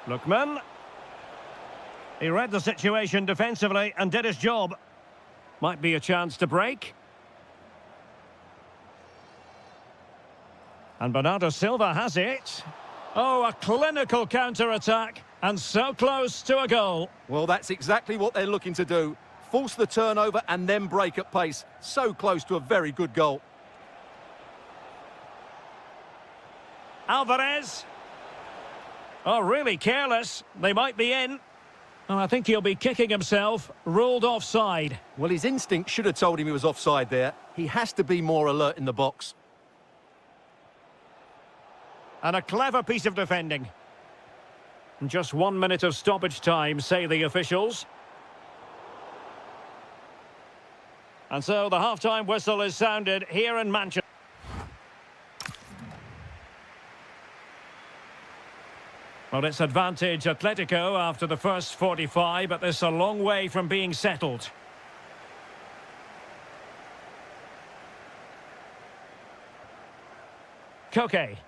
S1: Lookman. He read the situation defensively and did his job. Might be a chance to break. And Bernardo Silva has it. Oh, a clinical counter-attack, and so close to a goal.
S2: Well, that's exactly what they're looking to do. Force the turnover and then break at pace. So close to a very good goal.
S1: Alvarez. Oh, really careless. They might be in. Oh, I think he'll be kicking himself. Ruled offside.
S2: Well, his instinct should have told him he was offside there. He has to be more alert in the box.
S1: And a clever piece of defending. Just 1 minute of stoppage time, say the officials. And so the half-time whistle is sounded here in Manchester. Well, it's advantage Atletico after the first 45, but this a long way from being settled. Koke.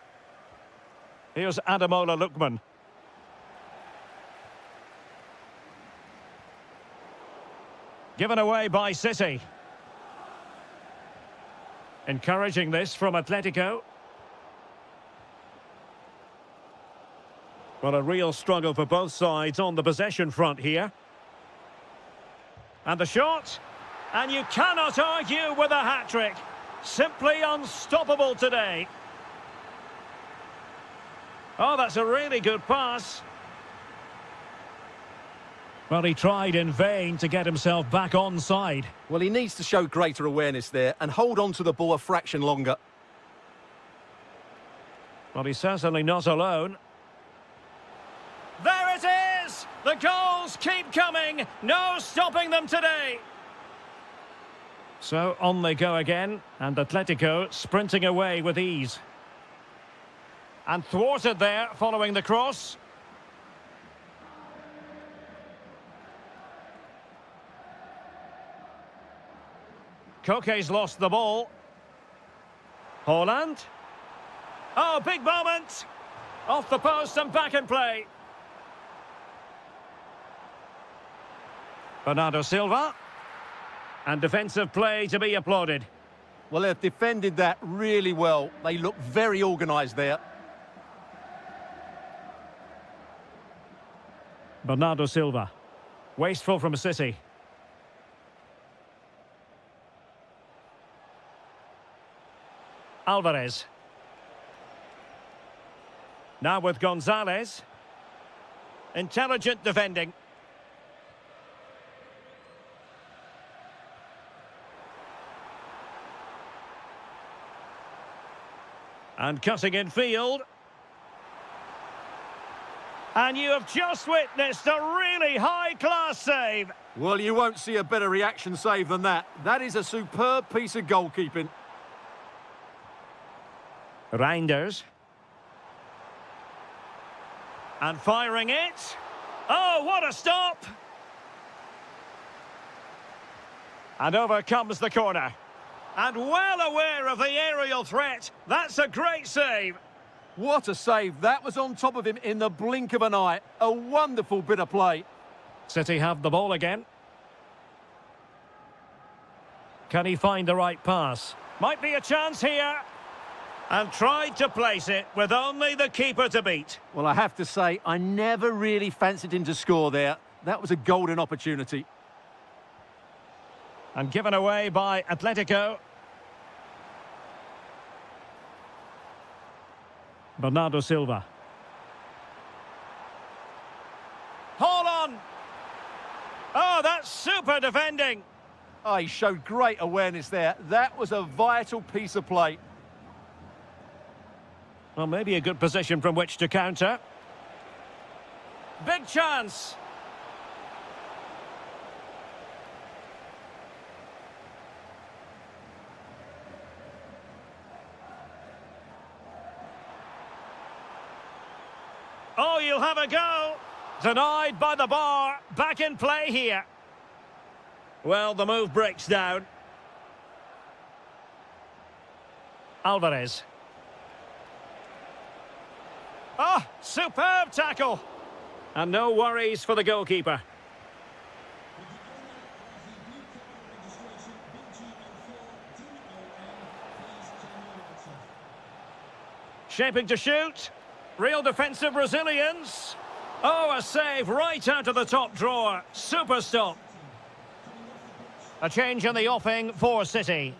S1: Here's Ademola Lookman. Given away by City. Encouraging this from Atletico. Well, a real struggle for both sides on the possession front here. And the shot. And you cannot argue with a hat-trick. Simply unstoppable today. Oh, that's a really good pass. Well, he tried in vain to get himself back onside.
S2: Well, he needs to show greater awareness there and hold on to the ball a fraction longer.
S1: Well, he's certainly not alone. There it is! The goals keep coming. No stopping them today. So on they go again, and Atletico sprinting away with ease. And thwarted there following the cross. Koke's lost the ball. Haaland. Oh, big moment. Off the post and back in play. Bernardo Silva. And defensive play to be applauded.
S2: Well, they've defended that really well. They look very organised there.
S1: Bernardo Silva. Wasteful from City. Alvarez. Now with Gonzalez. Intelligent defending. And cutting in field. And you have just witnessed a really high-class save.
S2: Well, you won't see a better reaction save than that. That is a superb piece of goalkeeping.
S1: Reinders. And firing it. Oh, what a stop! And over comes the corner. And well aware of the aerial threat. That's a great save.
S2: What a save. That was on top of him in the blink of an eye. A wonderful bit of play.
S1: City have the ball again. Can he find the right pass? Might be a chance here. And tried to place it with only the keeper to beat.
S2: Well, I have to say, I never really fancied him to score there. That was a golden opportunity.
S1: And given away by Atletico. Bernardo Silva. Hold on! Oh, that's super defending!
S2: Oh, he showed great awareness there. That was a vital piece of play.
S1: Well, maybe a good position from which to counter. Big chance! Oh, you'll have a go! Denied by the bar. Back in play here. Well, the move breaks down. Alvarez. Oh, superb tackle. And no worries for the goalkeeper. Shaping to shoot. Real defensive resilience. Oh, a save right out of the top drawer. Super stop. A change in the offing for City.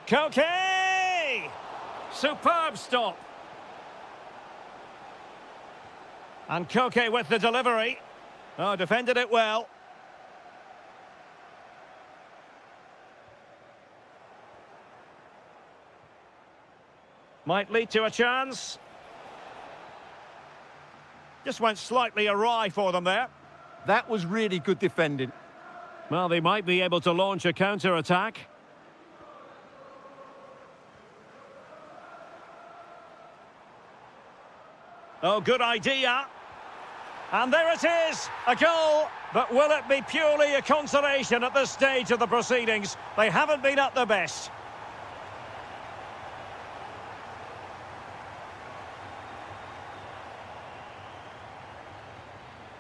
S1: Koke! Superb stop. And Koke with the delivery. Oh, defended it well. Might lead to a chance. Just went slightly awry for them there.
S2: That was really good defending.
S1: Well, they might be able to launch a counter-attack. Oh, good idea. And there it is, a goal. But will it be purely a consolation at this stage of the proceedings? They haven't been at their best.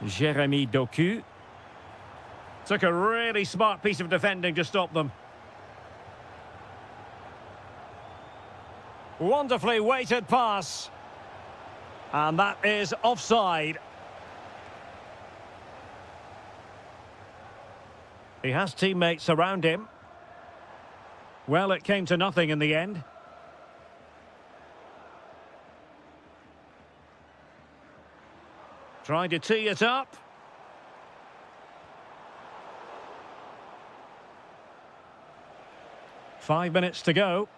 S1: Jeremy Doku. Took a really smart piece of defending to stop them. Wonderfully weighted pass. And that is offside. He has teammates around him. Well, it came to nothing in the end. Trying to tee it up. Five minutes to go.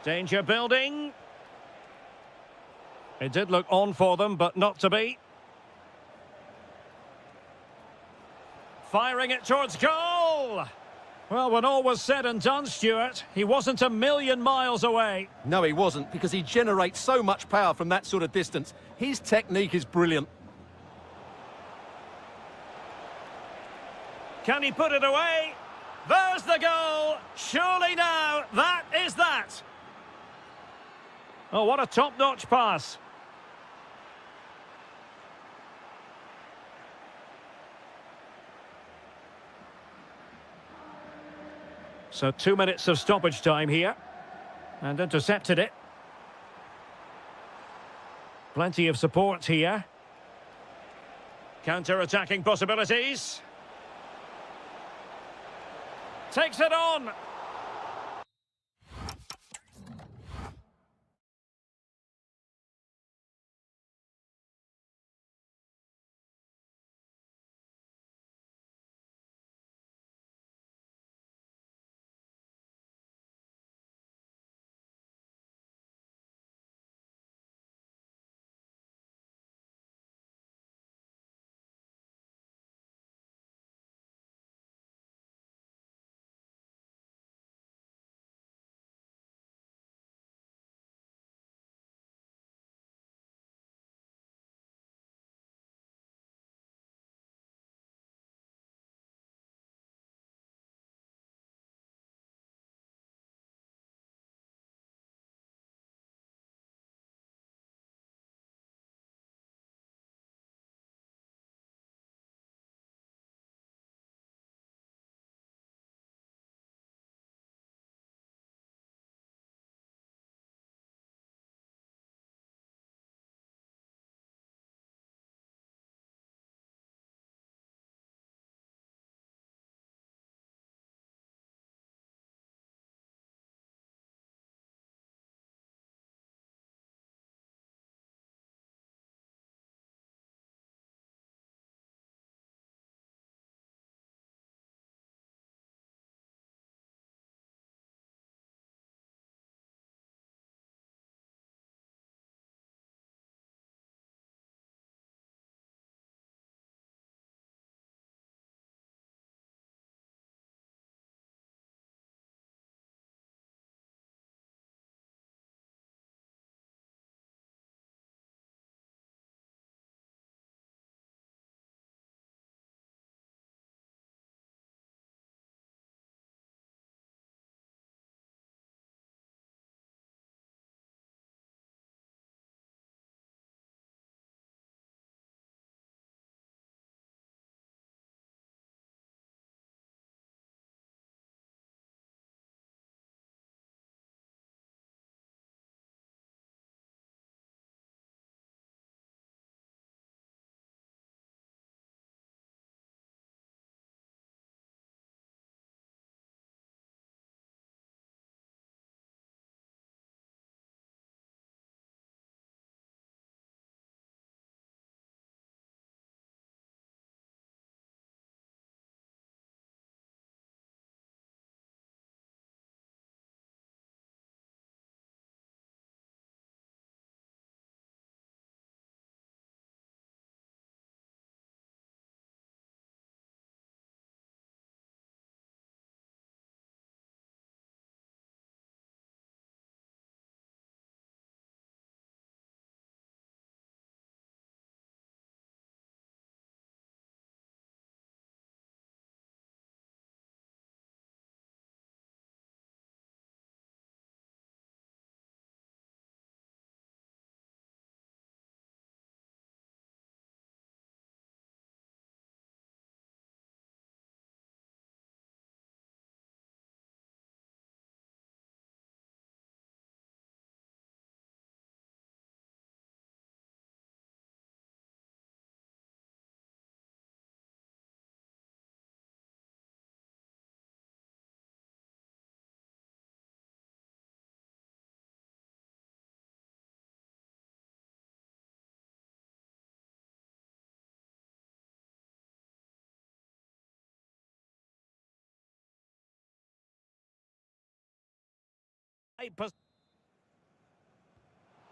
S1: Danger building. It did look on for them, but not to be. Firing it towards goal! Well, when all was said and done, Stuart, he wasn't a million miles away.
S2: No, he wasn't, because he generates so much power from that sort of distance. His technique is brilliant.
S1: Can he put it away? There's the goal! Surely now, that is that! Oh, what a top-notch pass. So 2 minutes of stoppage time here. And intercepted it. Plenty of support here. Counter-attacking possibilities. Takes it on.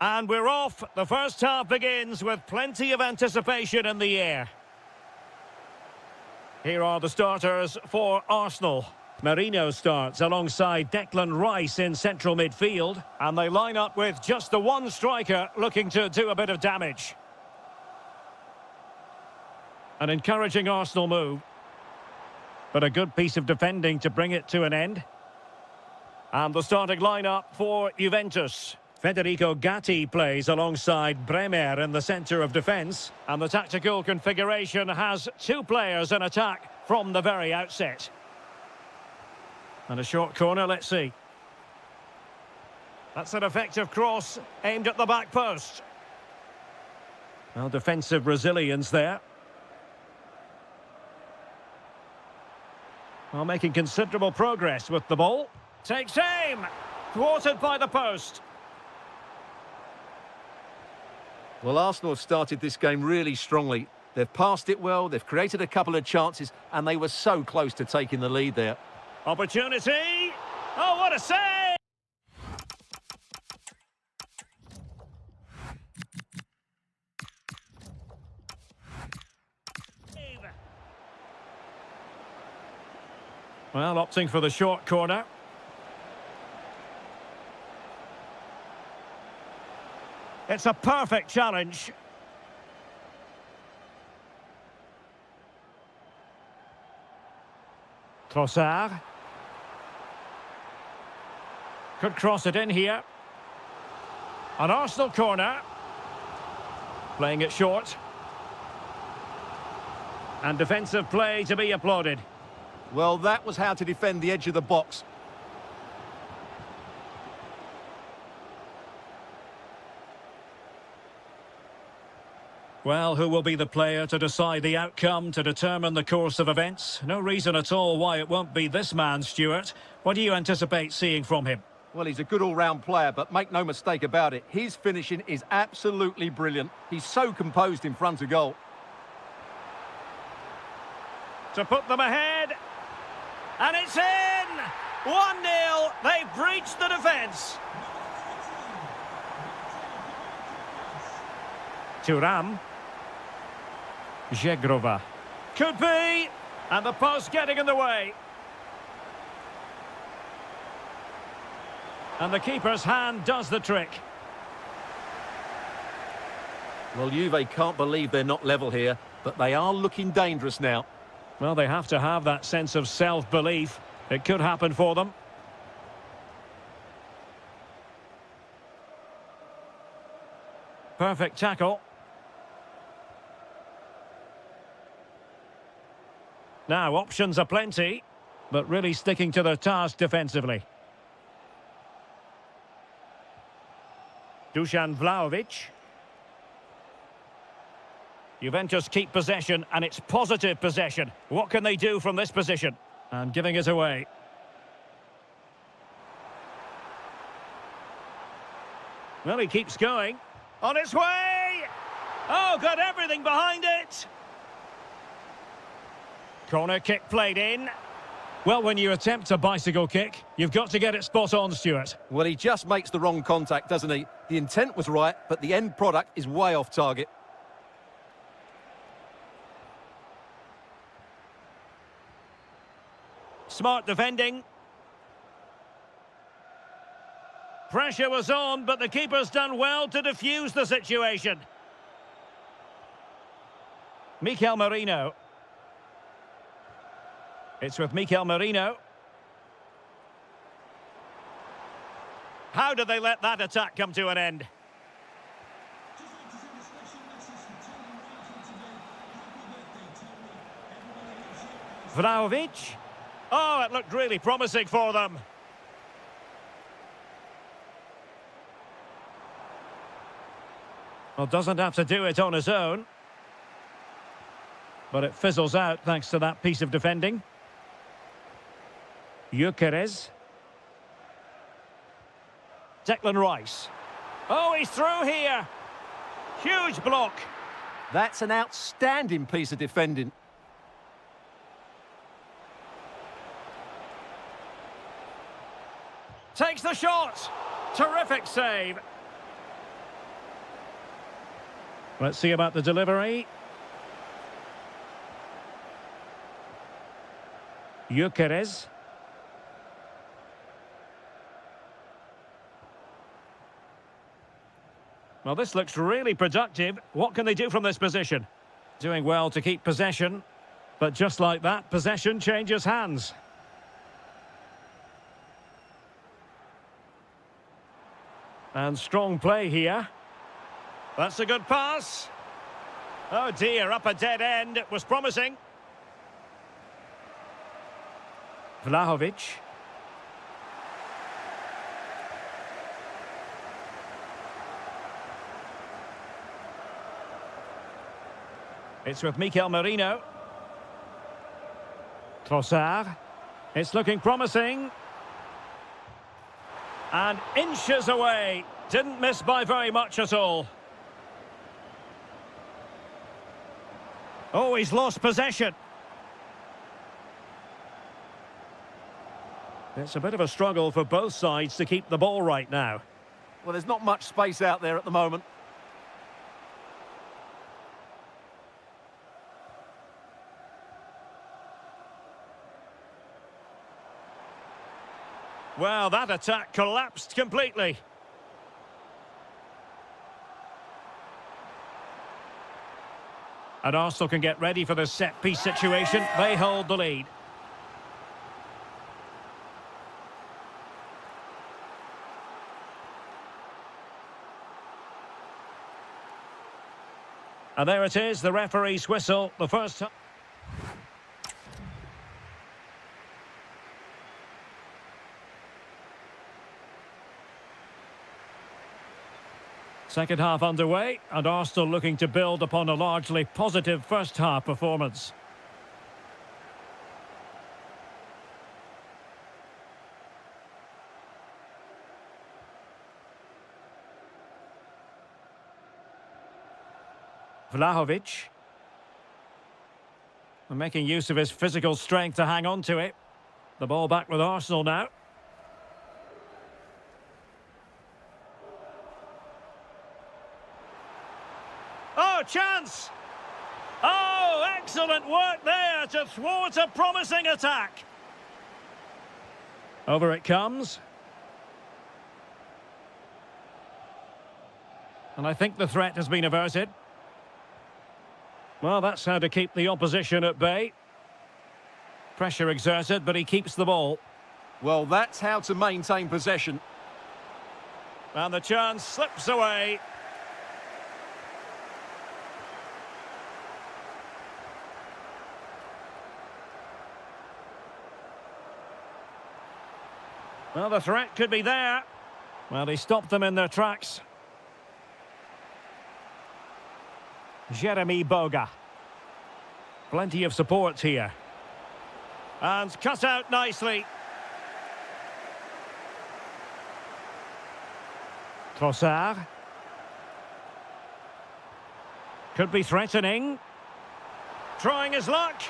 S1: And we're off. The first half begins with plenty of anticipation in the air. Here are the starters for Arsenal. Marino starts alongside Declan Rice in central midfield. And they line up with just the one striker looking to do a bit of damage. An encouraging Arsenal move. But a good piece of defending to bring it to an end. And the starting lineup for Juventus. Federico Gatti plays alongside Bremer in the centre of defence. And the tactical configuration has two players in attack from the very outset. And a short corner, let's see. That's an effective cross aimed at the back post. Well, defensive resilience there. Well, making considerable progress with the ball. Takes aim! Thwarted by the post.
S2: Well, Arsenal have started this game really strongly. They've passed it well, they've created a couple of chances, and they were so close to taking the lead there.
S1: Opportunity! Oh, what a save! Well, opting for the short corner. It's a perfect challenge. Trossard. Could cross it in here. An Arsenal corner. Playing it short. And defensive play to be applauded.
S2: Well, that was how to defend the edge of the box.
S1: Well, who will be the player to decide the outcome, to determine the course of events? No reason at all why it won't be this man, Stuart. What do you anticipate seeing from him?
S2: Well, he's a good all-round player, but make no mistake about it, his finishing is absolutely brilliant. He's so composed in front of goal.
S1: To put them ahead. And it's in! 1-0. They've breached the defence. Thuram. Zegrova. Could be! And the post getting in the way. And the keeper's hand does the trick.
S2: Well, Juve can't believe they're not level here, but they are looking dangerous now.
S1: Well, they have to have that sense of self-belief. It could happen for them. Perfect tackle. Now, options are plenty, but really sticking to their task defensively. Dusan Vlahovic. Juventus keep possession, and it's positive possession. What can they do from this position? And giving it away. Well, he keeps going. On its way! Oh, got everything behind it! Corner kick played in. Well, when you attempt a bicycle kick, you've got to get it spot on, Stuart.
S2: Well, he just makes the wrong contact, doesn't he? The intent was right, but the end product is way off target.
S1: Smart defending. Pressure was on, but the keeper's done well to defuse the situation. Mikel Merino. It's with Mikel Merino. How did they let that attack come to an end? Vlahovic. Oh, it looked really promising for them. Well, doesn't have to do it on his own. But it fizzles out thanks to that piece of defending. Gyökeres. Declan Rice. Oh, he's through here. Huge block.
S2: That's an outstanding piece of defending.
S1: Takes the shot. Terrific save. Let's see about the delivery. Gyökeres. Well, this looks really productive. What can they do from this position? Doing well to keep possession. But just like that, possession changes hands. And strong play here. That's a good pass. Oh dear, up a dead end. It was promising. Vlahovic. It's with Mikel Merino. Trossard. It's looking promising. And inches away. Didn't miss by very much at all. Oh, he's lost possession. It's a bit of a struggle for both sides to keep the ball right now.
S2: Well, there's not much space out there at the moment.
S1: Well, that attack collapsed completely. And Arsenal can get ready for the set-piece situation. They hold the lead. And there it is, the referee's whistle. The first... Second half underway, and Arsenal looking to build upon a largely positive first half performance. Vlahovic. Making use of his physical strength to hang on to it. The ball back with Arsenal now. Oh, chance! Oh, excellent work there to thwart a promising attack. Over it comes. And I think the threat has been averted. Well, that's how to keep the opposition at bay. Pressure exerted, but he keeps the ball.
S2: Well, that's how to maintain possession.
S1: And the chance slips away. Well, the threat could be there. Well, he stopped them in their tracks. Jeremy Boga. Plenty of support here. And cut out nicely. Trossard. Could be threatening. Trying his luck.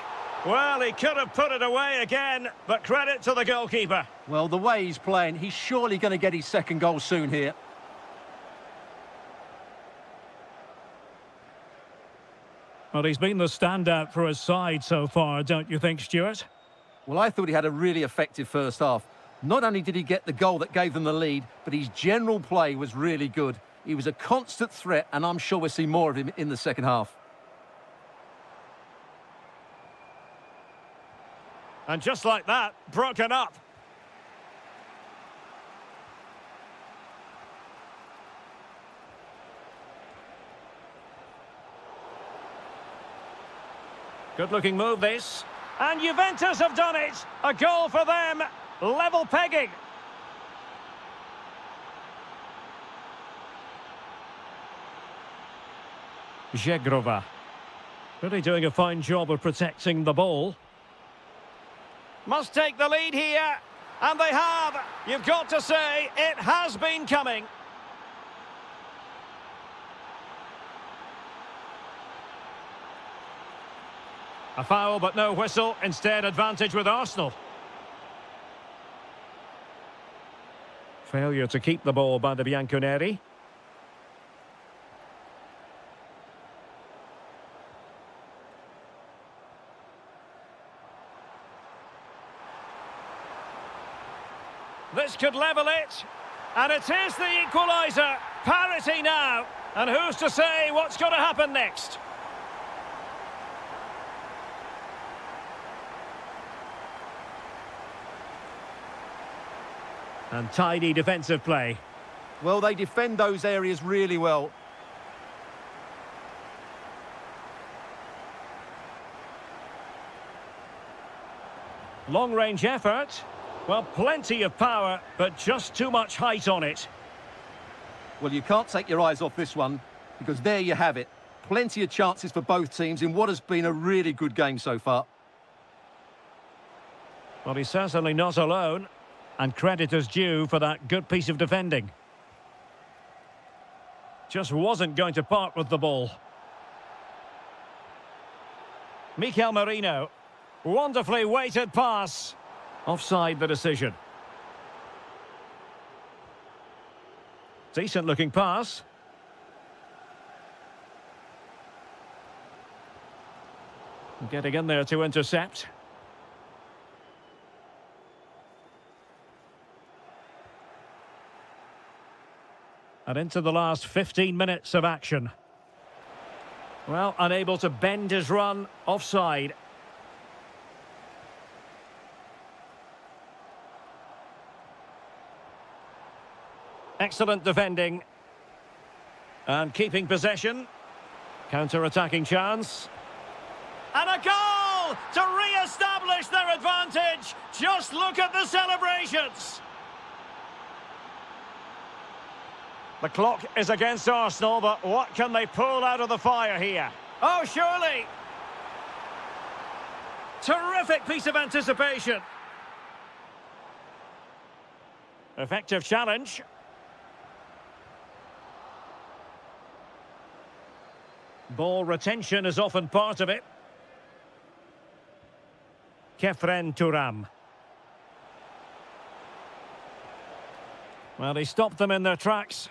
S1: Well, he could have put it away again, but credit to the goalkeeper.
S2: Well, the way he's playing, he's surely going to get his second goal soon here.
S1: Well, he's been the standout for his side so far, don't you think, Stuart?
S2: Well, I thought he had a really effective first half. Not only did he get the goal that gave them the lead, but his general play was really good. He was a constant threat, and I'm sure we'll see more of him in the second half.
S1: And just like that, broken up. Good-looking move, this. And Juventus have done it. A goal for them. Level pegging. Zegrova. Really doing a fine job of protecting the ball. Must take the lead here. And they have. You've got to say, it has been coming. A foul, but no whistle. Instead, advantage with Arsenal. Failure to keep the ball by the Bianconeri. This could level it. And it is the equaliser. Parity now. And who's to say what's going to happen next? And tidy defensive play.
S2: Well, they defend those areas really well.
S1: Long-range effort. Well, plenty of power, but just too much height on it.
S2: Well, you can't take your eyes off this one, because there you have it. Plenty of chances for both teams in what has been a really good game so far.
S1: Well, he's certainly not alone, and credit is due for that good piece of defending. Just wasn't going to part with the ball. Mikel Merino. Wonderfully weighted pass. Offside the decision. Decent looking pass. Getting in there to intercept. And into the last 15 minutes of action. Well, unable to bend his run, offside. Excellent defending. And keeping possession. Counter-attacking chance. And a goal to re-establish their advantage. Just look at the celebrations. The clock is against Arsenal, but what can they pull out of the fire here? Oh, surely! Terrific piece of anticipation. Effective challenge. Ball retention is often part of it. Kefren Turam. Well, he stopped them in their tracks.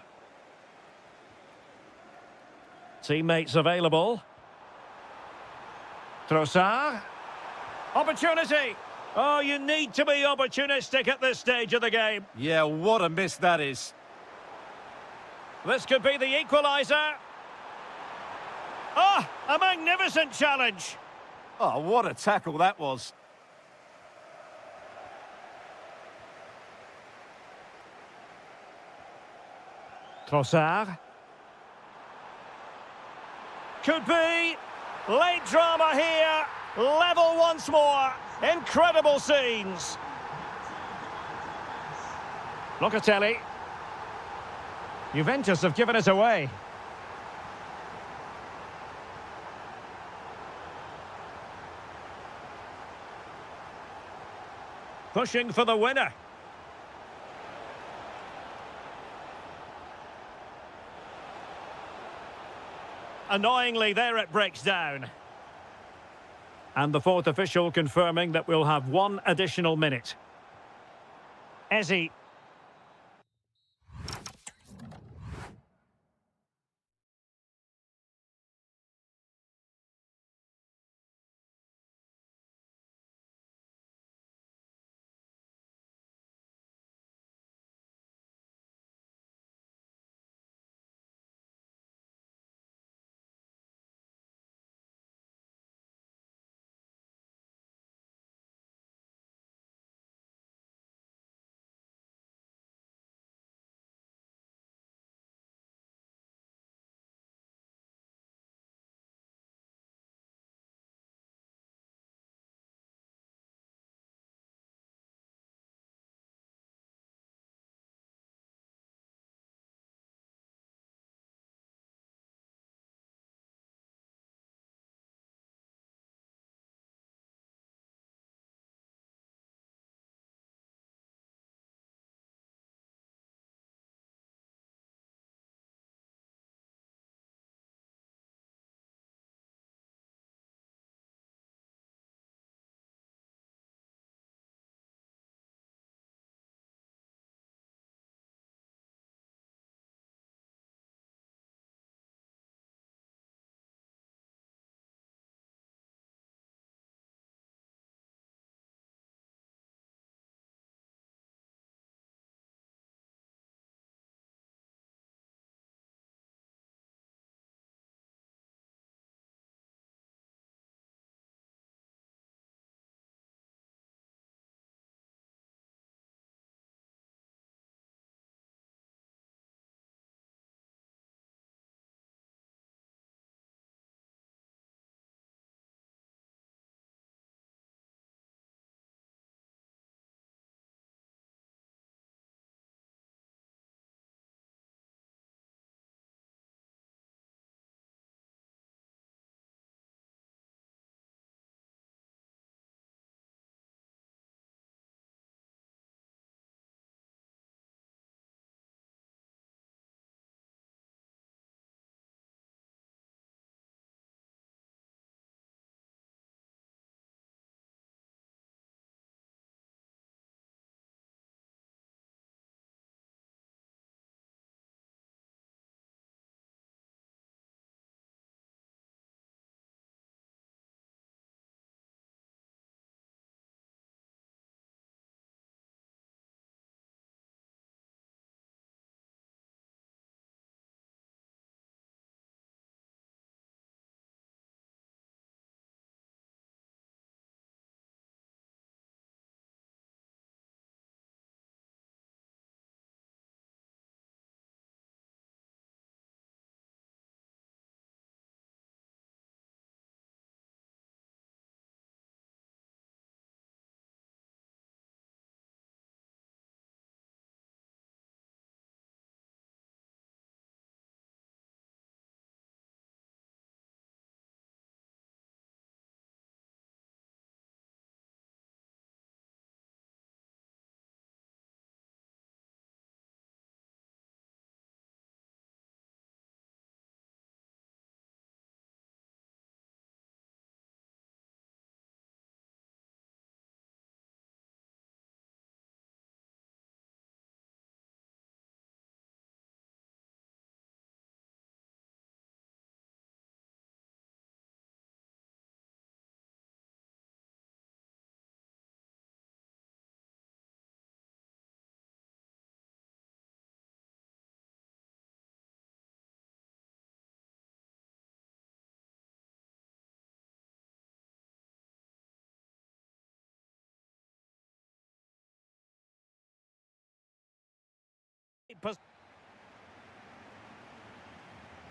S1: Teammates available. Trossard. Opportunity. Oh, you need to be opportunistic at this stage of the game.
S2: Yeah, what a miss that is.
S1: This could be the equaliser. Oh, a magnificent challenge.
S2: Oh, what a tackle that was.
S1: Trossard. Could be. Late drama here. Level once more. Incredible scenes. Locatelli. Juventus have given it away. Pushing for the winner. Annoyingly, there it breaks down. And the fourth official confirming that we'll have one additional minute. Ezzy.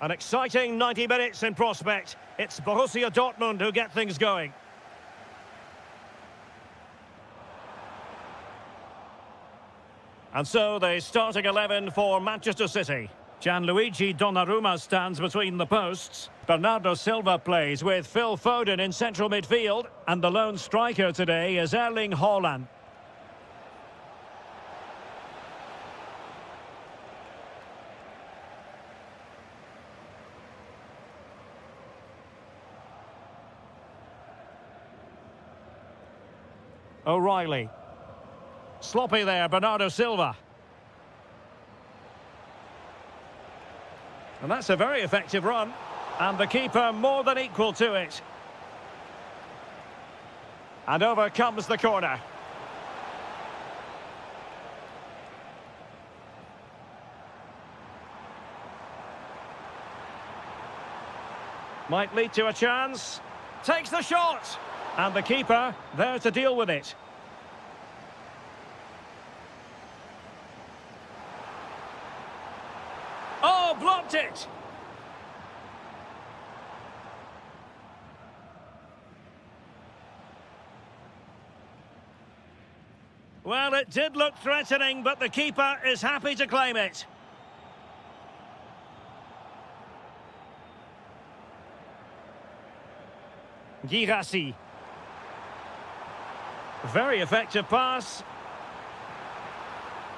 S1: An exciting 90 minutes in prospect. It's Borussia Dortmund who get things going. And so the starting 11 for Manchester City. Gianluigi Donnarumma stands between the posts. Bernardo Silva plays with Phil Foden in central midfield. And the lone striker today is Erling Haaland. O'Reilly. Sloppy there, Bernardo Silva. And that's a very effective run. And the keeper more than equal to it. And over comes the corner. Might lead to a chance. Takes the shot. And the keeper there to deal with it. Oh, blocked it! Well, it did look threatening, but the keeper is happy to claim it. Girassi. Very effective pass.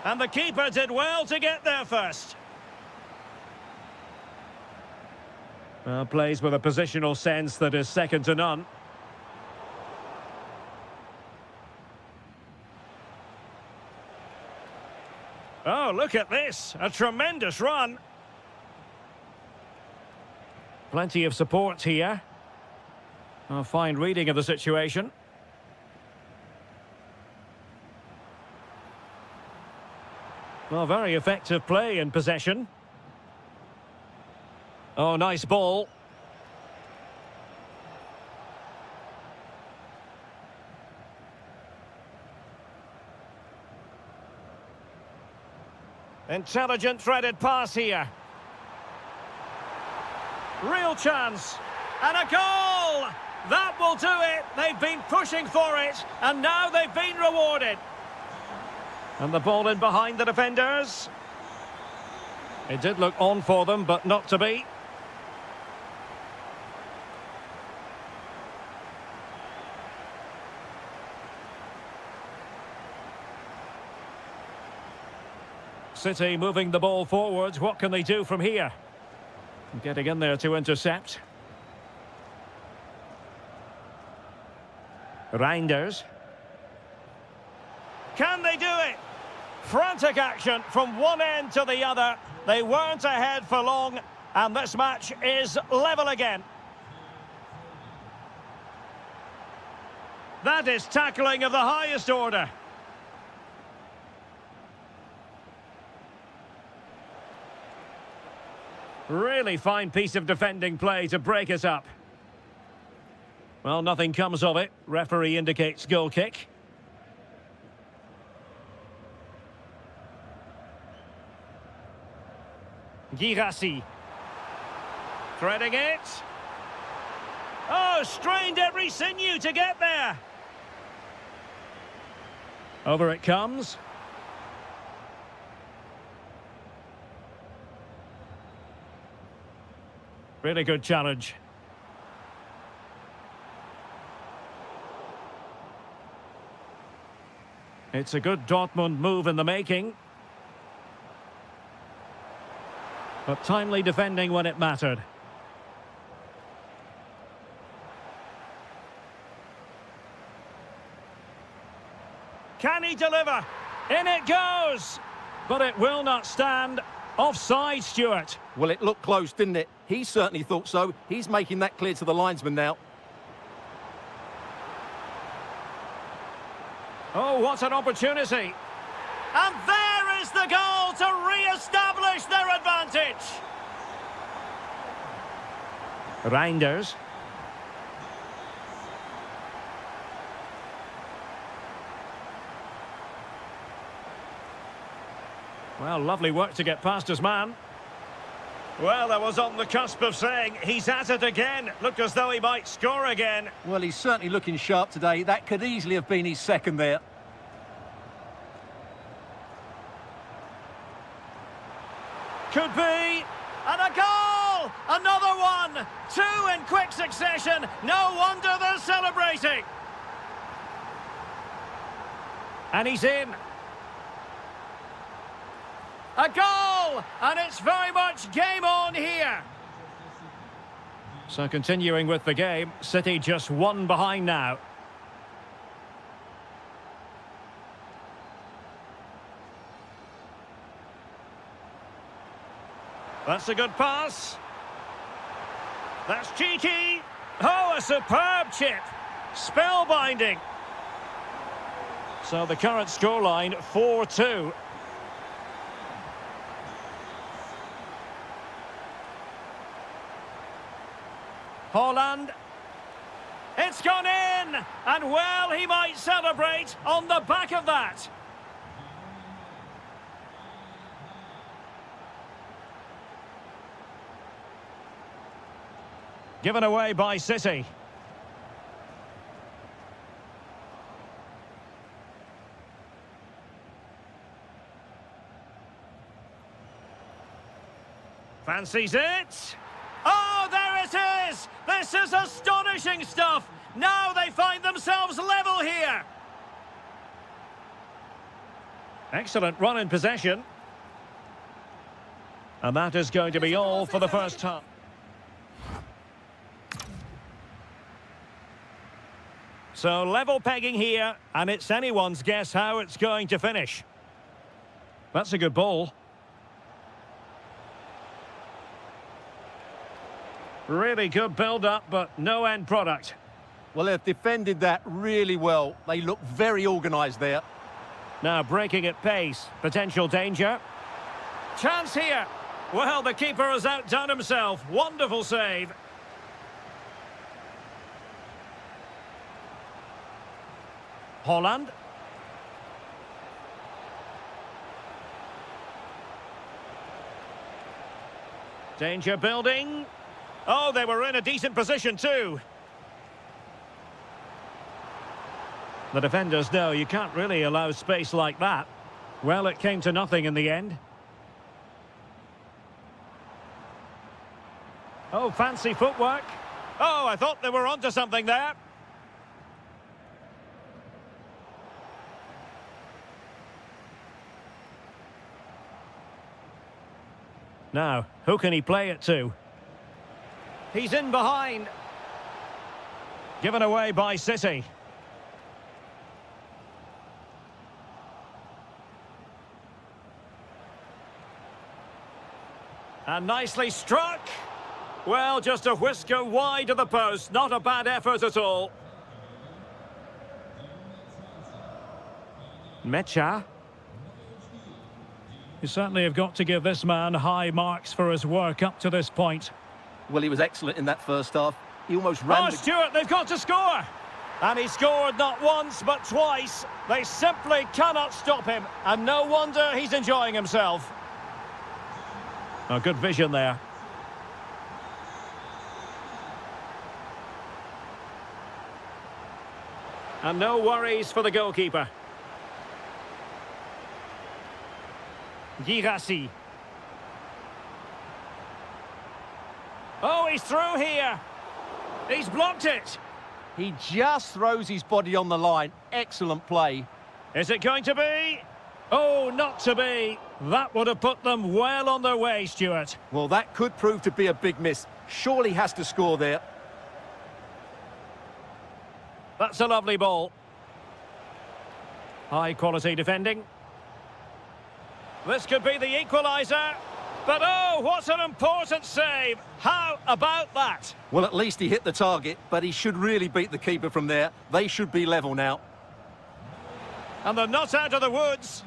S1: And the keeper did well to get there first. Plays with a positional sense that is second to none. Oh, look at this. A tremendous run. Plenty of support here. A fine reading of the situation. Well, very effective play in possession. Oh, nice ball. Intelligent threaded pass here. Real chance. And a goal! That will do it. They've been pushing for it, and now they've been rewarded. And the ball in behind the defenders. It did look on for them, but not to be. City moving the ball forwards. What can they do from here? Getting in there to intercept. Reinders. Can they do it? Frantic action from one end to the other. They weren't ahead for long, and this match is level again. That is tackling of the highest order. Really fine piece of defending play to break us up. Well, nothing comes of it. Referee indicates goal kick. Girassi. Threading it. Oh, strained every sinew to get there. Over it comes. Really good challenge. It's a good Dortmund move in the making. But timely defending when it mattered. Can he deliver? In it goes! But it will not stand. Offside, Stuart.
S2: Well, it looked close, didn't it? He certainly thought so. He's making that clear to the linesman now.
S1: Oh, what an opportunity. And there is the goal to re-establish their advantage. Reinders. Well, lovely work to get past his man. Well, I was on the cusp of saying he's at it again. Looked as though he might score again.
S2: Well, he's certainly looking sharp today. That could easily have been his second there.
S1: Could be. And a goal! Another one! Two in quick succession. No wonder they're celebrating. And he's in. A goal! And it's very much game on here. So continuing with the game, City just one behind now. That's a good pass. That's cheeky. Oh, a superb chip. Spellbinding. So the current scoreline, 4-2. Holland. It's gone in! And well, he might celebrate on the back of that. Given away by City. Fancies it. Oh, there it is! This is astonishing stuff! Now they find themselves level here! Excellent run in possession. And that is going to be all for the first half. So level pegging here, and it's anyone's guess how it's going to finish. That's a good ball. Really good build-up, but no end product.
S2: Well, they've defended that really well. They look very organised there.
S1: Now breaking at pace. Potential danger. Chance here. Well, the keeper has outdone himself. Wonderful save. Holland. Danger building. Oh, they were in a decent position too. The defenders know you can't really allow space like that. Well, it came to nothing in the end. Oh, fancy footwork. Oh, I thought they were onto something there. Now, who can he play it to? He's in behind. Given away by City. And nicely struck. Well, just a whisker wide of the post. Not a bad effort at all. Mecha. You certainly have got to give this man high marks for his work up to this point.
S2: Well, he was excellent in that first half. He almost ran...
S1: Oh, Stuart, they've got to score! And he scored not once, but twice. They simply cannot stop him. And no wonder he's enjoying himself. Oh, good vision there. And no worries for the goalkeeper. Girassi. Oh, he's through here. He's blocked it.
S2: He just throws his body on the line. Excellent play.
S1: Is it going to be? Oh, not to be. That would have put them well on their way, Stuart.
S2: Well, that could prove to be a big miss. Surely has to score there.
S1: That's a lovely ball. High quality defending. This could be the equaliser. But oh, what an important save. How about that?
S2: Well, at least he hit the target, but he should really beat the keeper from there. They should be level now.
S1: And they're not out of the woods.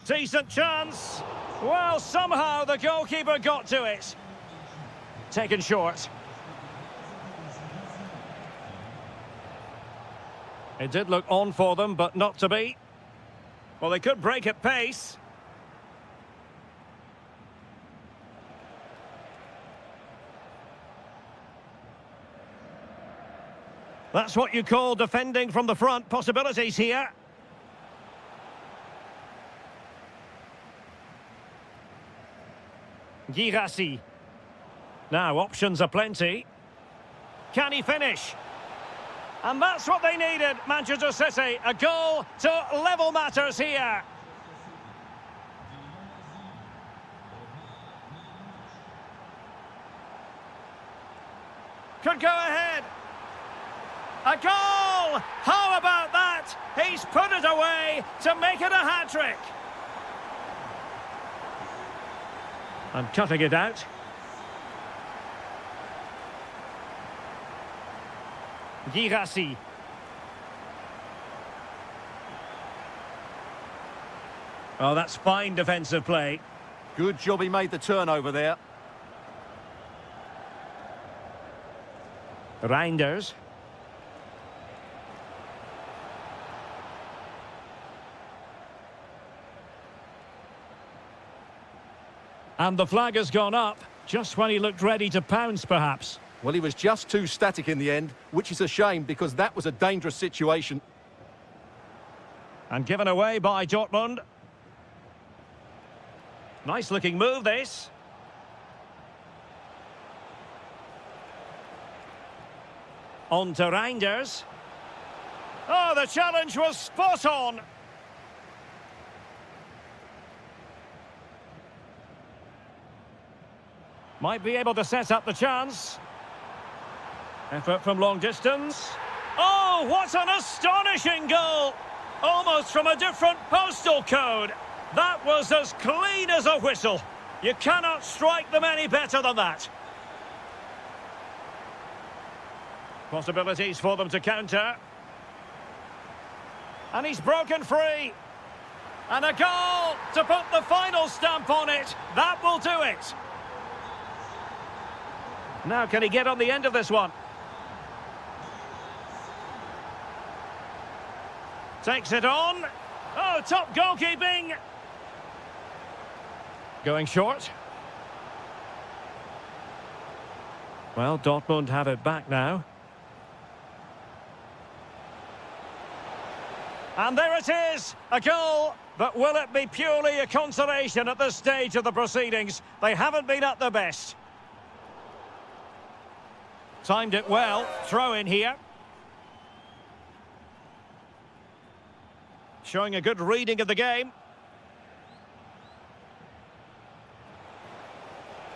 S1: Decent chance. Well, somehow the goalkeeper got to it. Taken short. It did look on for them, but not to be. Well, they could break at pace. That's what you call defending from the front. Possibilities here. Girassi. Now, options are plenty. Can he finish? And that's what they needed, Manchester City. A goal to level matters here. Could go ahead. A goal! How about that? He's put it away to make it a hat-trick. And cutting it out. Girassi. Oh, that's fine defensive play.
S2: Good job he made the turnover there.
S1: Reinders. And the flag has gone up, just when he looked ready to pounce, perhaps.
S2: Well, he was just too static in the end, which is a shame because that was a dangerous situation.
S1: And given away by Dortmund. Nice-looking move, this. On to Reinders. Oh, the challenge was spot on. Might be able to set up the chance. Effort from long distance. Oh, what an astonishing goal! Almost from a different postal code. That was as clean as a whistle. You cannot strike them any better than that. Possibilities for them to counter. And he's broken free. And a goal to put the final stamp on it. That will do it. Now, can he get on the end of this one? Takes it on. Oh, top goalkeeping. Going short. Well, Dortmund have it back now. And there it is, a goal. But will it be purely a consolation at this stage of the proceedings? They haven't been at their best. Timed it well. Throw in here. Showing a good reading of the game.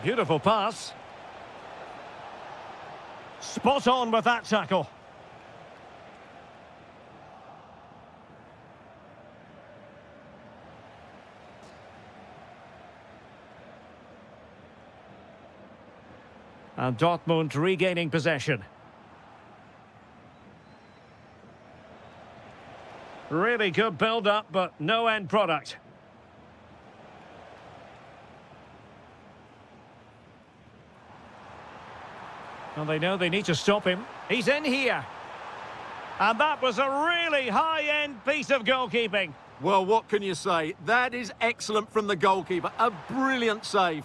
S1: Beautiful pass. Spot on with that tackle. And Dortmund regaining possession. Really good build-up, but no end product. Well, they know they need to stop him. He's in here. And that was a really high-end piece of goalkeeping.
S2: Well, what can you say? That is excellent from the goalkeeper. A brilliant save.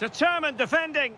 S1: Determined defending.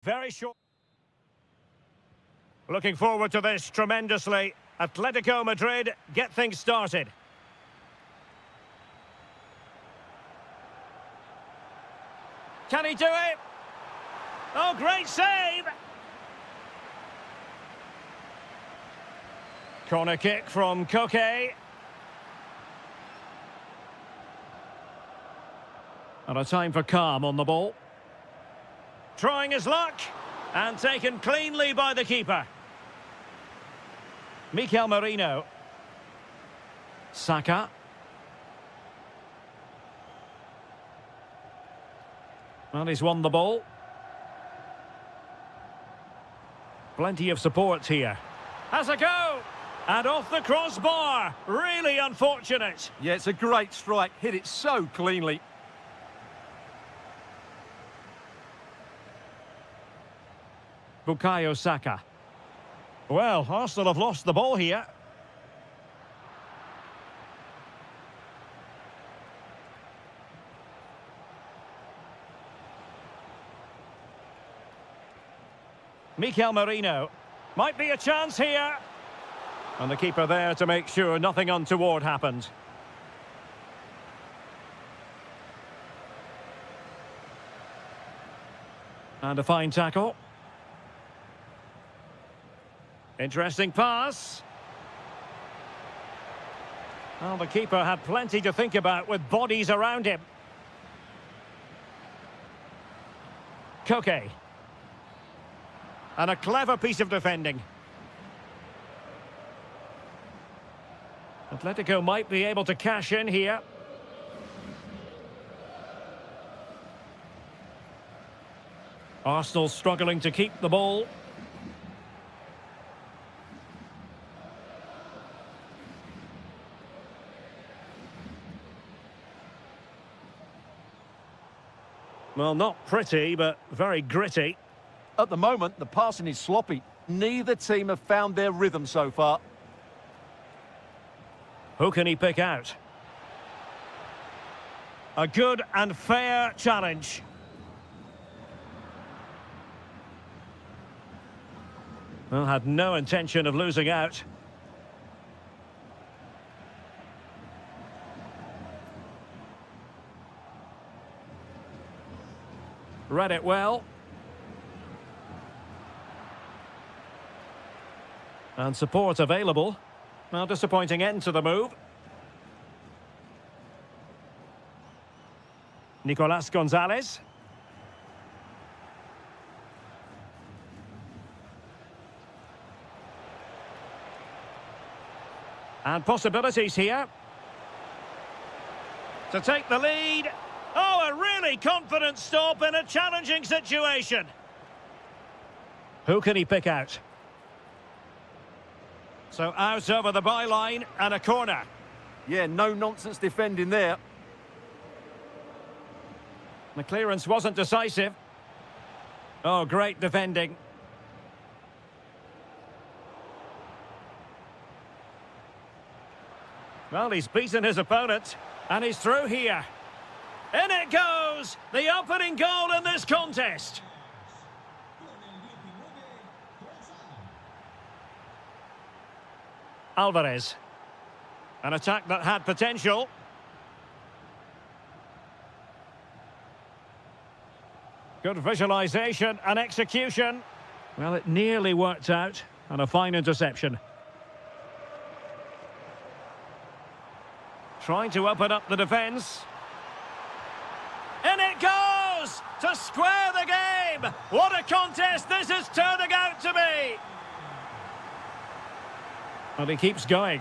S1: Very short. Looking forward to this tremendously. Atletico Madrid get things started. Can he do it? Oh, great save! Corner kick from Koke. And a time for calm on the ball. Trying his luck. And taken cleanly by the keeper. Mikel Merino. Saka. Well, he's won the ball. Plenty of support here. Has a go! And off the crossbar. Really unfortunate.
S2: Yeah, it's a great strike. Hit it so cleanly.
S1: Bukayo Saka. Well, Arsenal have lost the ball here. Mikel Merino. Might be a chance here. And the keeper there to make sure nothing untoward happened. And a fine tackle. Interesting pass. Well, the keeper had plenty to think about with bodies around him. Koke. And a clever piece of defending. Atletico might be able to cash in here. Arsenal struggling to keep the ball. Well, not pretty, but very gritty.
S2: At the moment, the passing is sloppy. Neither team have found their rhythm so far.
S1: Who can he pick out? A good and fair challenge. Well, had no intention of losing out. Read it well. And support available. Well, disappointing end to the move. Nicolas Gonzalez. And possibilities here. To take the lead. Oh, a really confident stop in a challenging situation. Who can he pick out? So out over the byline and a corner.
S2: Yeah, no nonsense defending there.
S1: The clearance wasn't decisive. Oh, great defending. Well, he's beaten his opponent, and he's through here. In it goes! The opening goal in this contest. Alvarez. An attack that had potential. Good visualisation and execution. Well, it nearly worked out, and a fine interception. Trying to open up the defence. In it goes! To square the game! What a contest this is turning out to be! Well, he keeps going.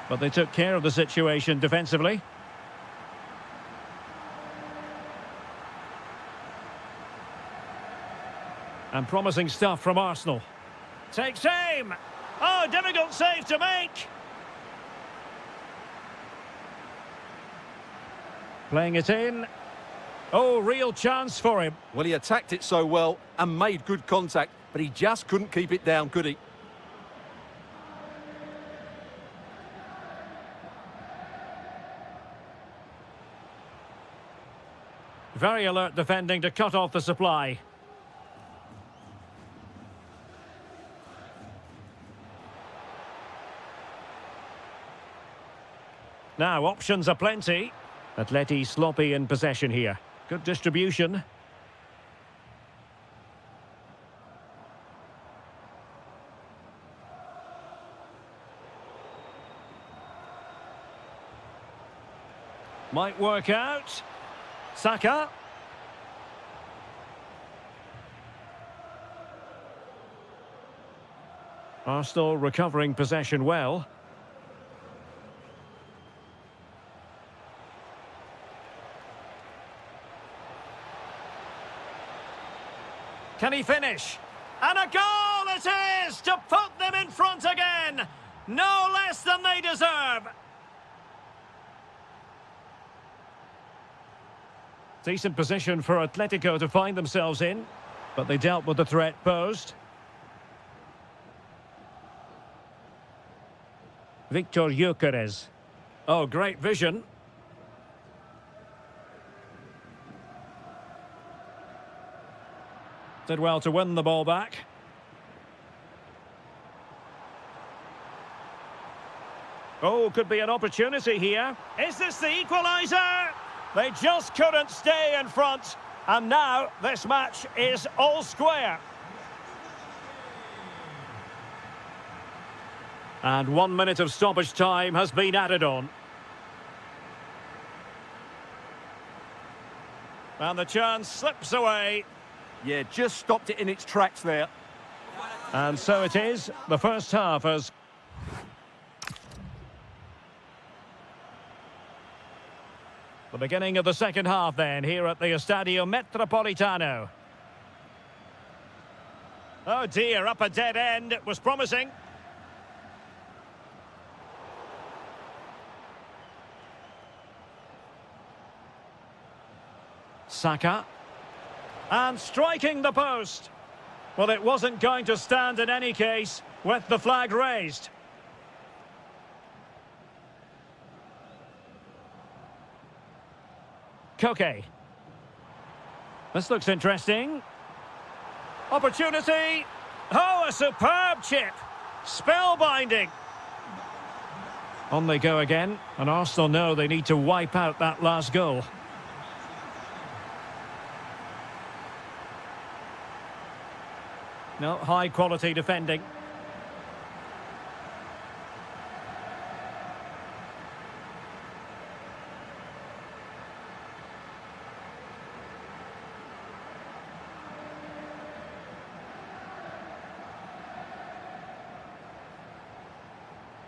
S1: But they took care of the situation defensively. And promising stuff from Arsenal. Takes aim! Oh, difficult save to make! Playing it in. Oh, real chance for him.
S2: Well, he attacked it so well and made good contact, but he just couldn't keep it down, could he?
S1: Very alert defending to cut off the supply. Now, options are plenty. Atleti sloppy in possession here. Good distribution. Might work out. Saka. Arsenal recovering possession well. Can he finish? And a goal it is to put them in front again. No less than they deserve. Decent position for Atletico to find themselves in, but they dealt with the threat posed. Victor Gyökeres. Oh, great vision. Did well to win the ball back. Oh, could be an opportunity here. Is this the equaliser? They just couldn't stay in front. And now this match is all square. And 1 minute of stoppage time has been added on. And the chance slips away.
S2: Yeah, just stopped it in its tracks there.
S1: And so it is. The first half has... The beginning of the second half then, here at the Estadio Metropolitano. Oh dear, up a dead end. It was promising. Saka. And striking the post. Well, it wasn't going to stand in any case with the flag raised. Koke. This looks interesting. Opportunity. Oh, a superb chip. Spellbinding. On they go again, and Arsenal know they need to wipe out that last goal. No, high-quality defending.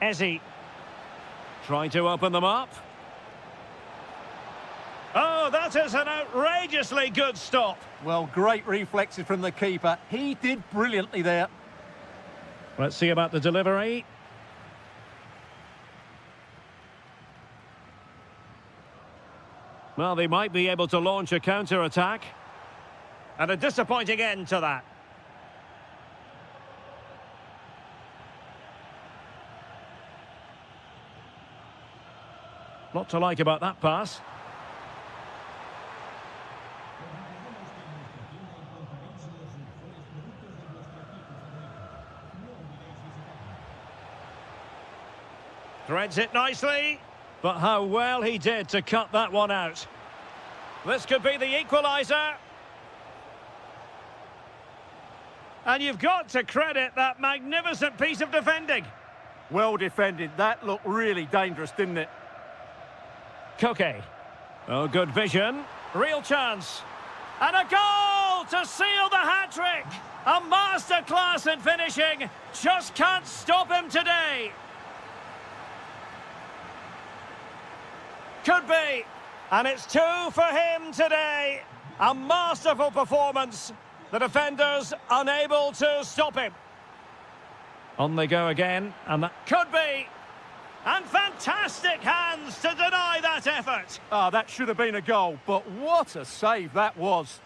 S1: Eze. Trying to open them up. Oh, that is an outrageously good stop.
S2: Well, great reflexes from the keeper. He did brilliantly there.
S1: Let's see about the delivery. Well, they might be able to launch a counter-attack. And a disappointing end to that. Lot to like about that pass. Threads it nicely, but how well he did to cut that one out. This could be the equaliser. And you've got to credit that magnificent piece of defending.
S2: Well defended. That looked really dangerous, didn't it?
S1: Koke. Oh, good vision. Real chance. And a goal to seal the hat-trick. A masterclass in finishing. Just can't stop him today. Could be. And it's 2 for him today. A masterful performance. The defenders unable to stop him. On they go again. And that could be. And fantastic hands to deny that effort.
S2: Ah, that should have been a goal, but what a save that was.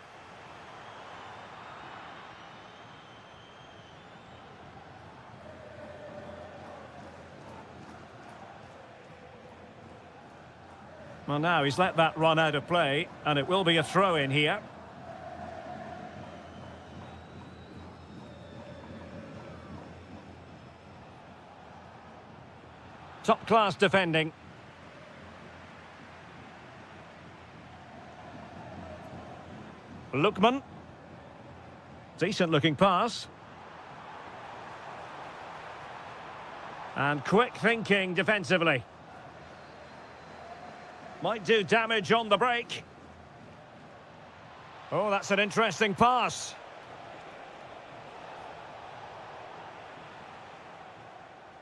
S1: Well, now he's let that run out of play, and it will be a throw-in here. Top-class defending. Lookman. Decent-looking pass. And quick thinking defensively. Might do damage on the break. Oh, that's an interesting pass.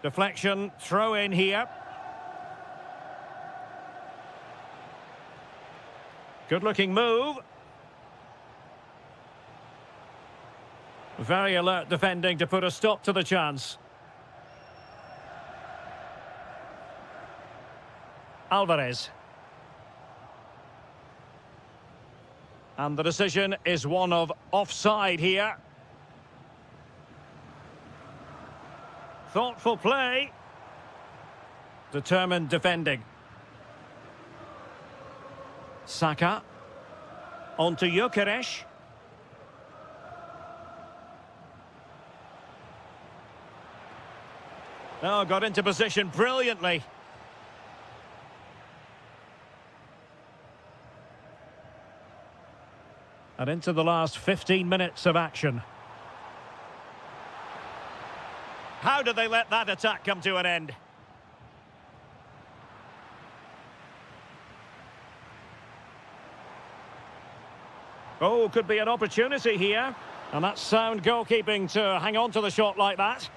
S1: Deflection, throw in here. Good-looking move. Very alert defending to put a stop to the chance. Alvarez. And the decision is one of offside here. Thoughtful play. Determined defending. Saka. On to Gyökeres. Oh, got into position brilliantly. And into the last 15 minutes of action. How did they let that attack come to an end? Oh, could be an opportunity here. And that's sound goalkeeping to hang on to the shot like that.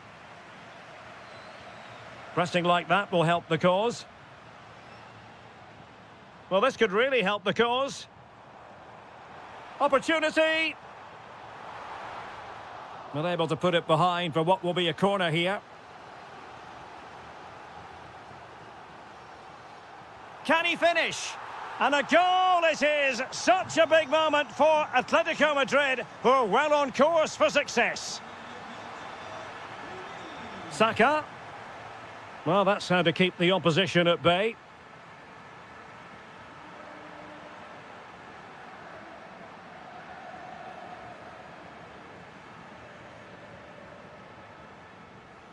S1: Pressing like that will help the cause. Well, this could really help the cause. Opportunity! Not able to put it behind for what will be a corner here. Can he finish? And a goal it is! Such a big moment for Atletico Madrid, who are well on course for success. Saka. Well, that's how to keep the opposition at bay.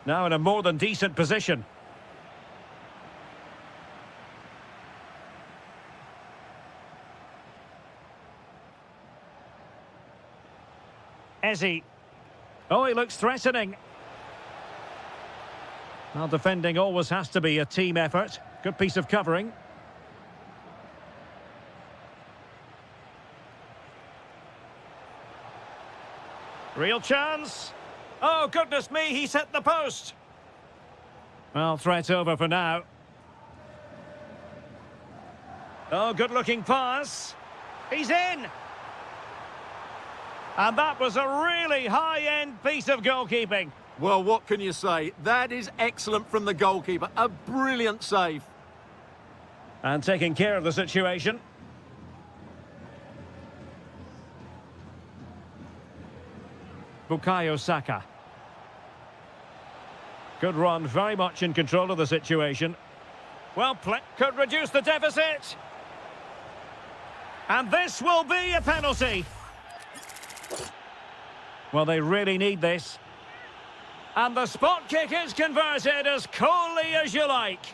S1: Now in a more than decent position. Eze. Oh, he looks threatening. Well, defending always has to be a team effort. Good piece of covering. Real chance. Oh, goodness me, he's hit the post. Well, threat over for now. Oh, good-looking pass. He's in. And that was a really high-end piece of goalkeeping.
S2: Well, what can you say? That is excellent from the goalkeeper. A brilliant save.
S1: And taking care of the situation. Bukayo Saka. Good run, very much in control of the situation. Well, could reduce the deficit. And this will be a penalty. Well, they really need this. And the spot kick is converted as coolly as you like.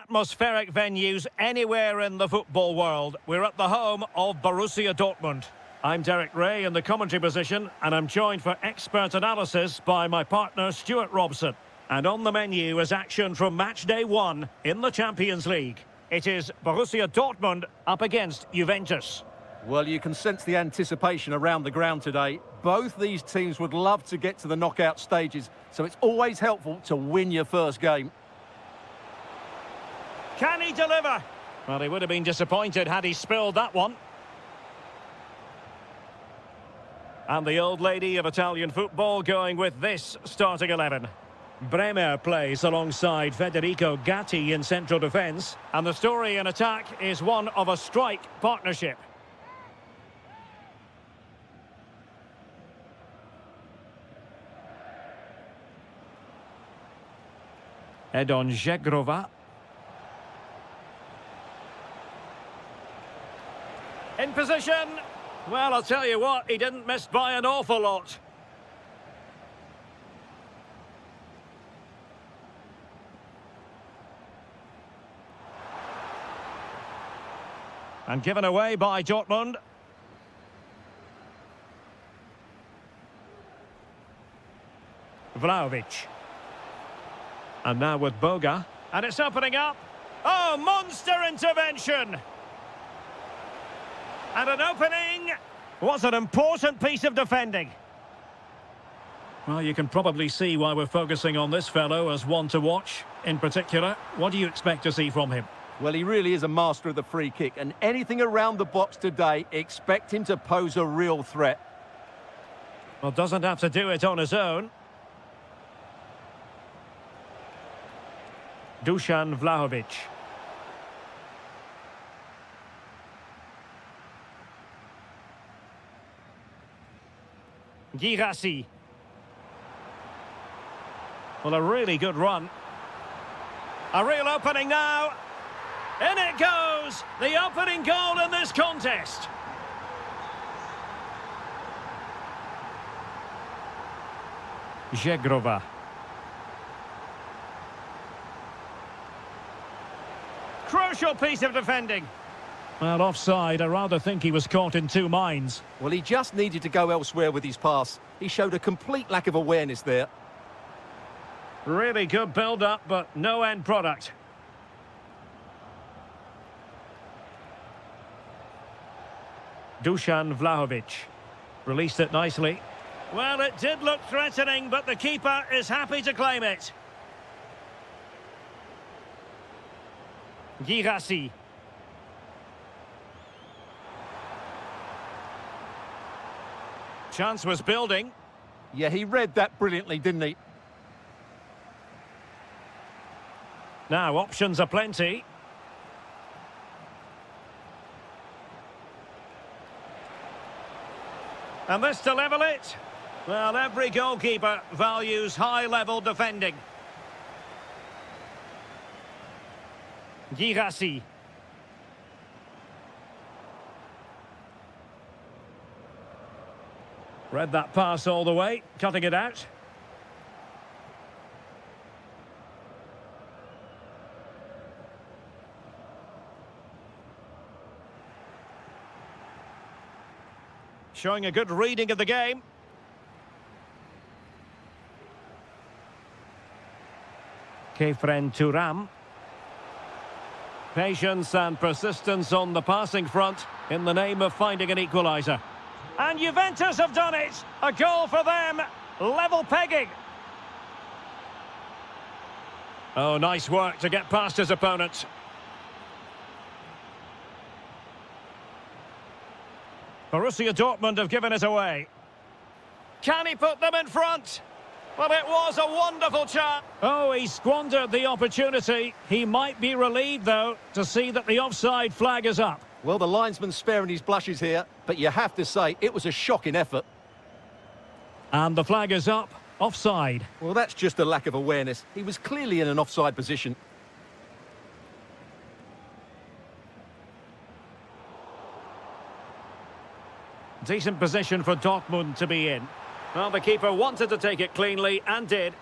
S1: Atmospheric venues anywhere in the football world. We're at the home of Borussia Dortmund. I'm Derek Ray in the commentary position, and I'm joined for expert analysis by my partner Stuart Robson. And on the menu is action from match day 1 in the Champions League. It is Borussia Dortmund up against Juventus.
S2: Well, you can sense the anticipation around the ground today. Both these teams would love to get to the knockout stages, so it's always helpful to win your first game.
S1: Can he deliver? Well, he would have been disappointed had he spilled that one. And the old lady of Italian football going with this starting 11. Bremer plays alongside Federico Gatti in central defence. And the story in attack is one of a strike partnership. Edon Žegrova. In position. Well, I'll tell you what, he didn't miss by an awful lot. And given away by Dortmund. Vlahovic. And now with Boga. And it's opening up. Oh, monster intervention! And an opening. What an important piece of defending. Well, you can probably see why we're focusing on this fellow as one to watch. In particular, what do you expect to see from him?
S2: Well, he really is a master of the free kick, and anything around the box today, expect him to pose a real threat.
S1: Well, doesn't have to do it on his own. Dusan Vlahovic. Girassi. Well, a really good run. A real opening now. In it goes! The opening goal in this contest. Žegrova. Crucial piece of defending. Well, offside. I rather think he was caught in two minds.
S2: Well, he just needed to go elsewhere with his pass. He showed a complete lack of awareness there.
S1: Really good build-up, but no end product. Dusan Vlahovic. Released it nicely. Well, it did look threatening, but the keeper is happy to claim it. Girassi. Chance was building.
S2: Yeah, he read that brilliantly, didn't he?
S1: Now, options are plenty. And this to level it. Well, every goalkeeper values high-level defending. Girassi. Read that pass all the way, cutting it out. Showing a good reading of the game. Kefren Turam. Patience and persistence on the passing front in the name of finding an equaliser. And Juventus have done it! A goal for them! Level pegging! Oh, nice work to get past his opponent. Borussia Dortmund have given it away. Can he put them in front? Well, it was a wonderful chance. Oh, he squandered the opportunity. He might be relieved, though, to see that the offside flag is up.
S2: Well, the linesman's sparing his blushes here, but you have to say it was a shocking effort.
S1: And the flag is up. Offside.
S2: Well, that's just a lack of awareness. He was clearly in an offside position.
S1: Decent position for Dortmund to be in. Well, the keeper wanted to take it cleanly and did.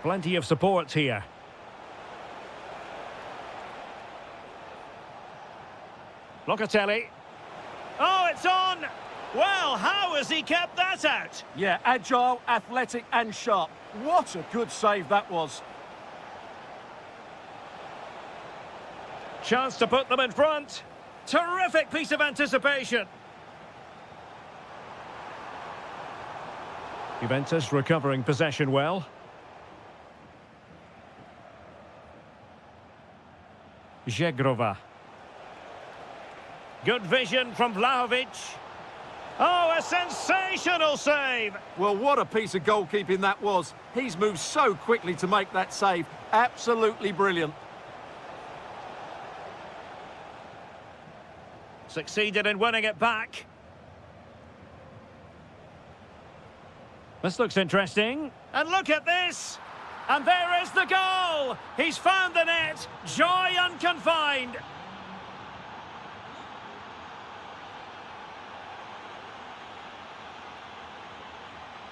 S1: Plenty of support here. Locatelli. Oh, it's on! Well, how has he kept that out?
S2: Yeah, agile, athletic and sharp. What a good save that was.
S1: Chance to put them in front. Terrific piece of anticipation. Juventus recovering possession well. Zegrova. Good vision from Vlahovic. Oh, a sensational save!
S2: Well, what a piece of goalkeeping that was. He's moved so quickly to make that save. Absolutely brilliant.
S1: Succeeded in winning it back. This looks interesting. And look at this! And there is the goal! He's found the net! Joy unconfined!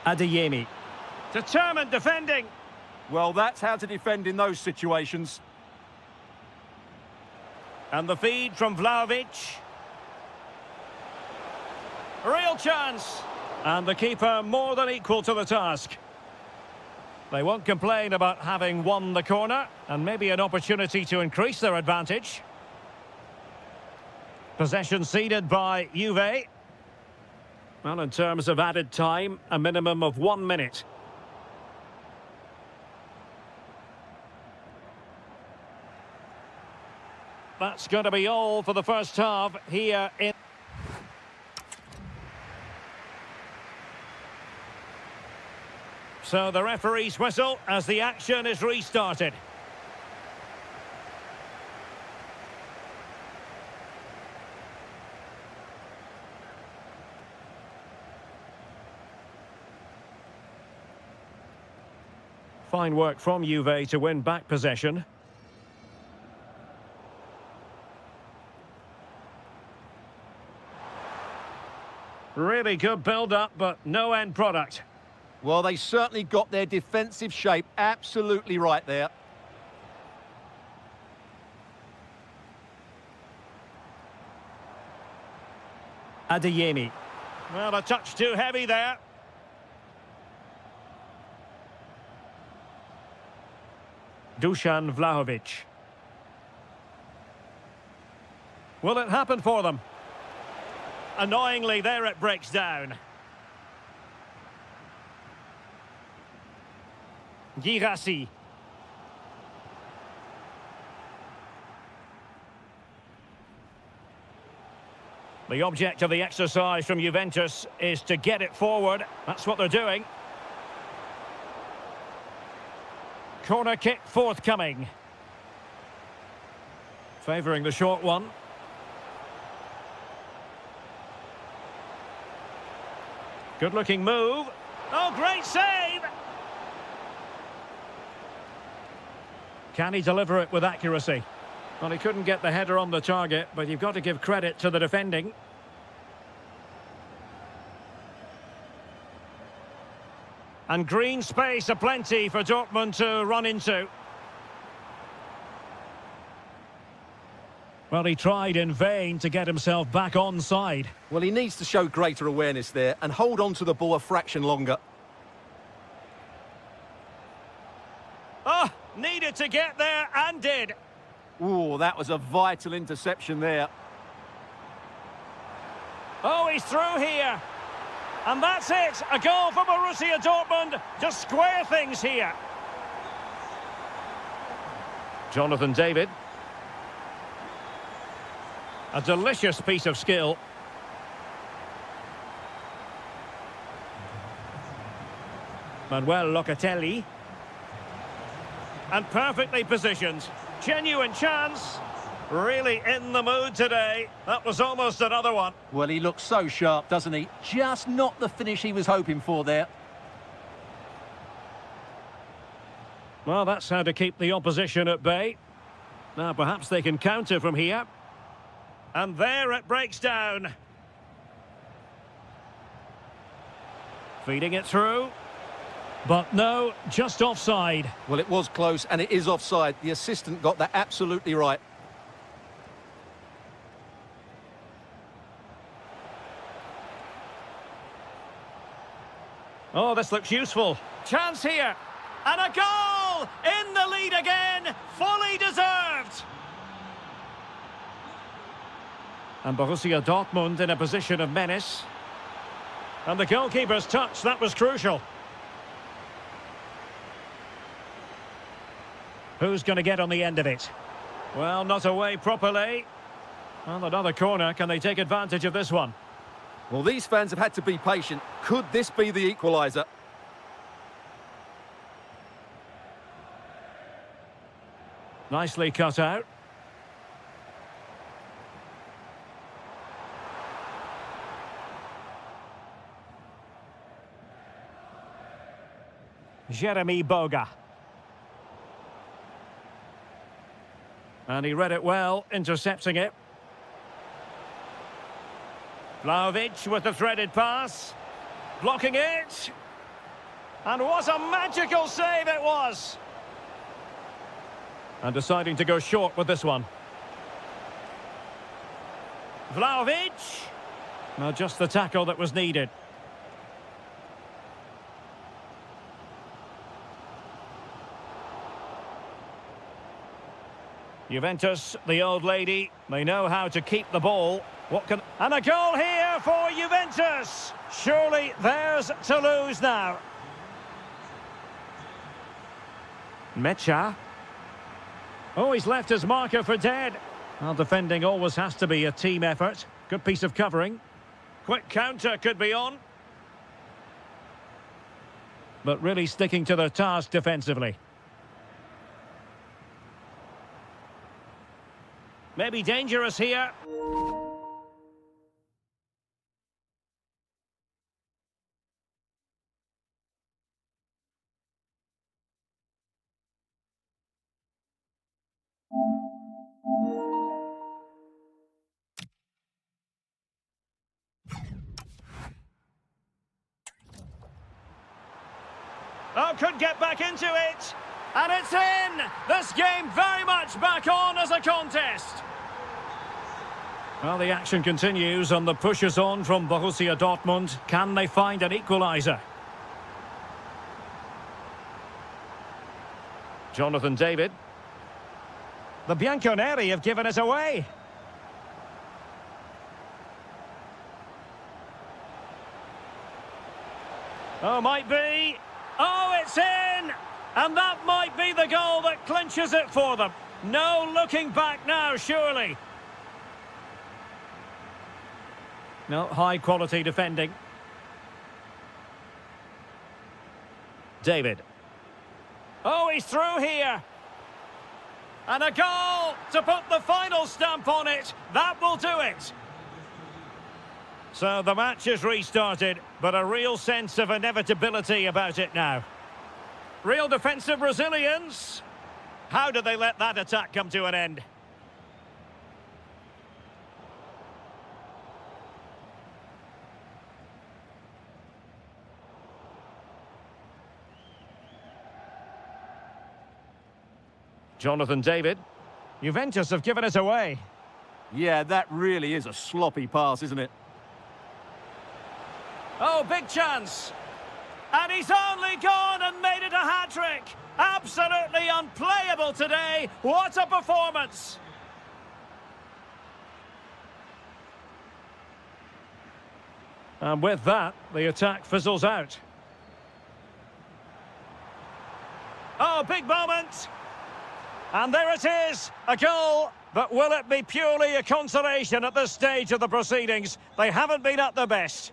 S1: Adeyemi. Determined defending.
S2: Well, that's how to defend in those situations.
S1: And the feed from Vlahovic. Real chance. And the keeper more than equal to the task. They won't complain about having won the corner, and maybe an opportunity to increase their advantage. Possession ceded by Juve. Well, in terms of added time, a minimum of 1 minute. That's going to be all for the first half here in... So the referee's whistle as the action is restarted. Fine work from Juve to win back possession. Really good build-up, but no end product.
S2: Well, they certainly got their defensive shape absolutely right there.
S1: Adeyemi. Well, a touch too heavy there. Dusan Vlahovic. Will it happen for them? Annoyingly, there it breaks down. Girassi. The object of the exercise from Juventus is to get it forward. That's what they're doing. Corner kick forthcoming. Favouring the short one. Good looking move. Oh, great save! Can he deliver it with accuracy? Well, he couldn't get the header on the target, but you've got to give credit to the defending. And green space aplenty for Dortmund to run into. Well, he tried in vain to get himself back onside.
S2: Well, he needs to show greater awareness there and hold on to the ball a fraction longer.
S1: Oh, needed to get there and did.
S2: Ooh, that was a vital interception there.
S1: Oh, he's through here. And that's it. A goal for Borussia Dortmund to square things here. Jonathan David. A delicious piece of skill. Manuel Locatelli. And perfectly positioned. Genuine chance. Really in the mood today. That was almost another one.
S2: Well, he looks so sharp, doesn't he? Just not the finish he was hoping for there.
S1: Well, that's how to keep the opposition at bay. Now, perhaps they can counter from here. And there it breaks down. Feeding it through. But no, just offside.
S2: Well, it was close, and it is offside. The assistant got that absolutely right.
S1: Oh, this looks useful. Chance here. And a goal! In the lead again! Fully deserved! And Borussia Dortmund in a position of menace. And the goalkeeper's touch, that was crucial. Who's going to get on the end of it? Well, not away properly. Well, another corner. Can they take advantage of this one?
S2: Well, these fans have had to be patient. Could this be the equaliser?
S1: Nicely cut out. Jeremy Boga. And he read it well, intercepting it. Vlahovic with the threaded pass. Blocking it. And what a magical save it was! And deciding to go short with this one. Vlahovic. Well, just the tackle that was needed. Juventus, the old lady, they know how to keep the ball. And a goal here for Juventus! Surely theirs to lose now. Mecha. Oh, he's left his marker for dead. Well, defending always has to be a team effort. Good piece of covering. Quick counter could be on. But really sticking to their task defensively. Maybe dangerous here. Oh, could get back into it. And it's in! This game very much back on as a contest. Well, the action continues and the push is on from Borussia Dortmund. Can they find an equaliser? Jonathan David. The Bianconeri have given it away. Oh, might be. Oh, it's in! And that might be the goal that clinches it for them. No looking back now, surely. No, high-quality defending. David. Oh, he's through here. And a goal to put the final stamp on it. That will do it. So the match is restarted, but a real sense of inevitability about it now. Real defensive resilience. How did they let that attack come to an end? Jonathan David. Juventus have given it away.
S2: Yeah, that really is a sloppy pass, isn't it?
S1: Oh, big chance. And he's only gone and made it a hat-trick. Absolutely unplayable today. What a performance. And with that, the attack fizzles out. Oh, big moment. And there it is, a goal. But will it be purely a consolation at this stage of the proceedings? They haven't been at their best.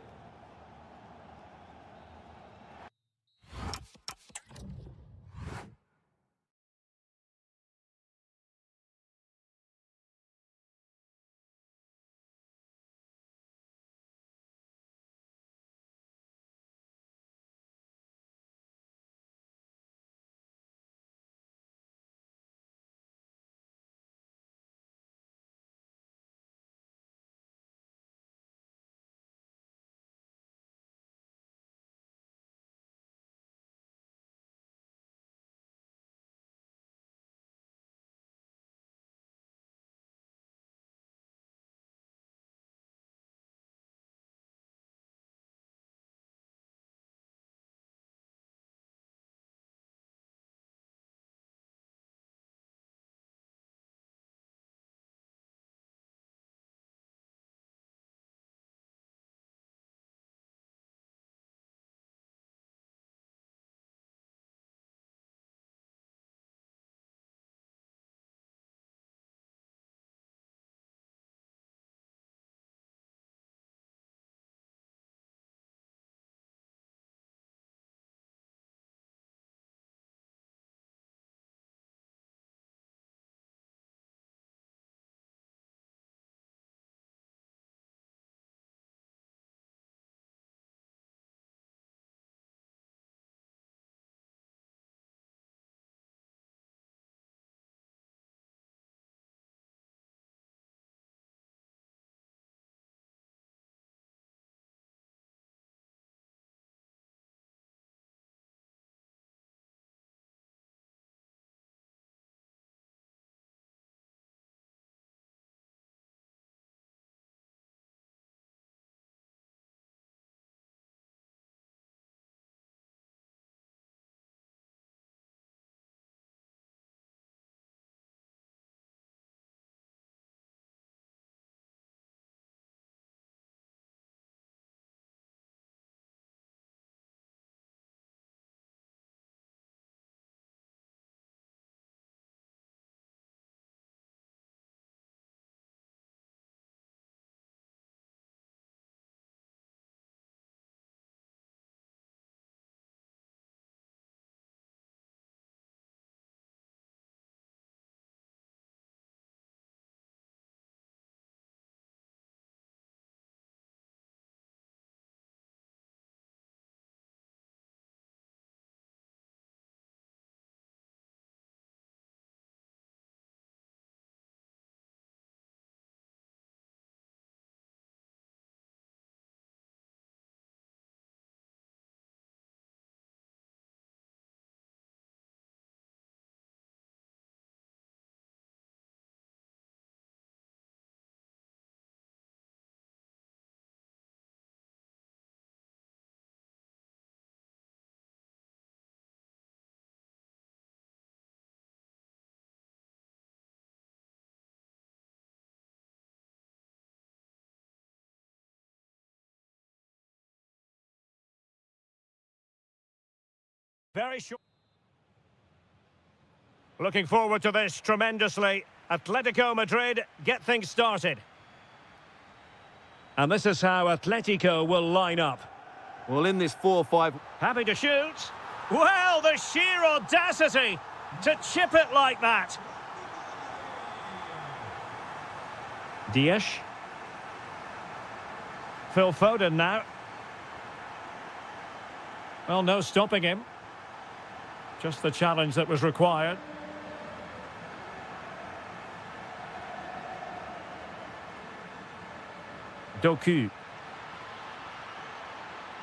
S1: Very short. Looking forward to this tremendously. Atletico Madrid get things started. And this is how Atletico will line up.
S2: Well, in this 4-5...
S1: Happy to shoot. Well, the sheer audacity to chip it like that. Dias. Phil Foden now. Well, no stopping him. Just the challenge that was required. Doku.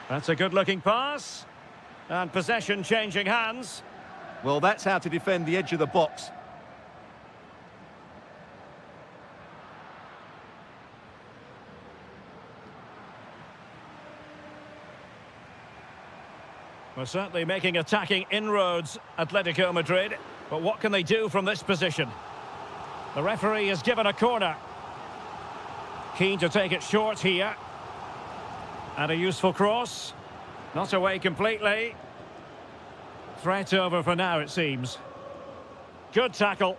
S1: That's a good-looking pass. And possession changing hands.
S2: Well, that's how to defend the edge of the box.
S1: We're certainly making attacking inroads, Atletico Madrid. But what can they do from this position? The referee has given a corner. Keen to take it short here. And a useful cross. Not away completely. Threat over for now, it seems. Good tackle.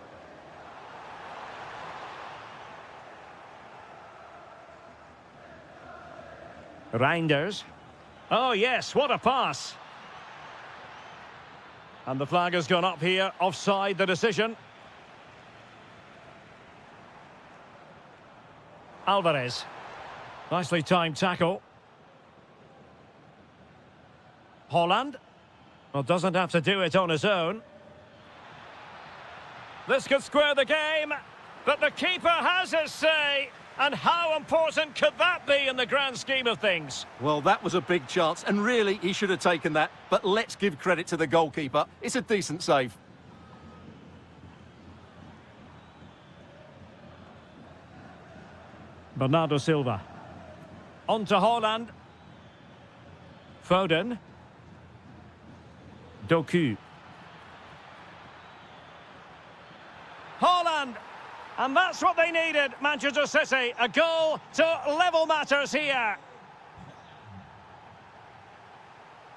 S1: Reinders. Oh, yes, what a pass. And the flag has gone up here. Offside the decision. Alvarez. Nicely timed tackle. Holland. Well, doesn't have to do it on his own. This could square the game, but the keeper has his say. And how important could that be in the grand scheme of things?
S2: Well, that was a big chance, and really, he should have taken that. But let's give credit to the goalkeeper. It's a decent save.
S1: Bernardo Silva. On to Holland. Foden. Doku. Holland! And that's what they needed, Manchester City. A goal to level matters here.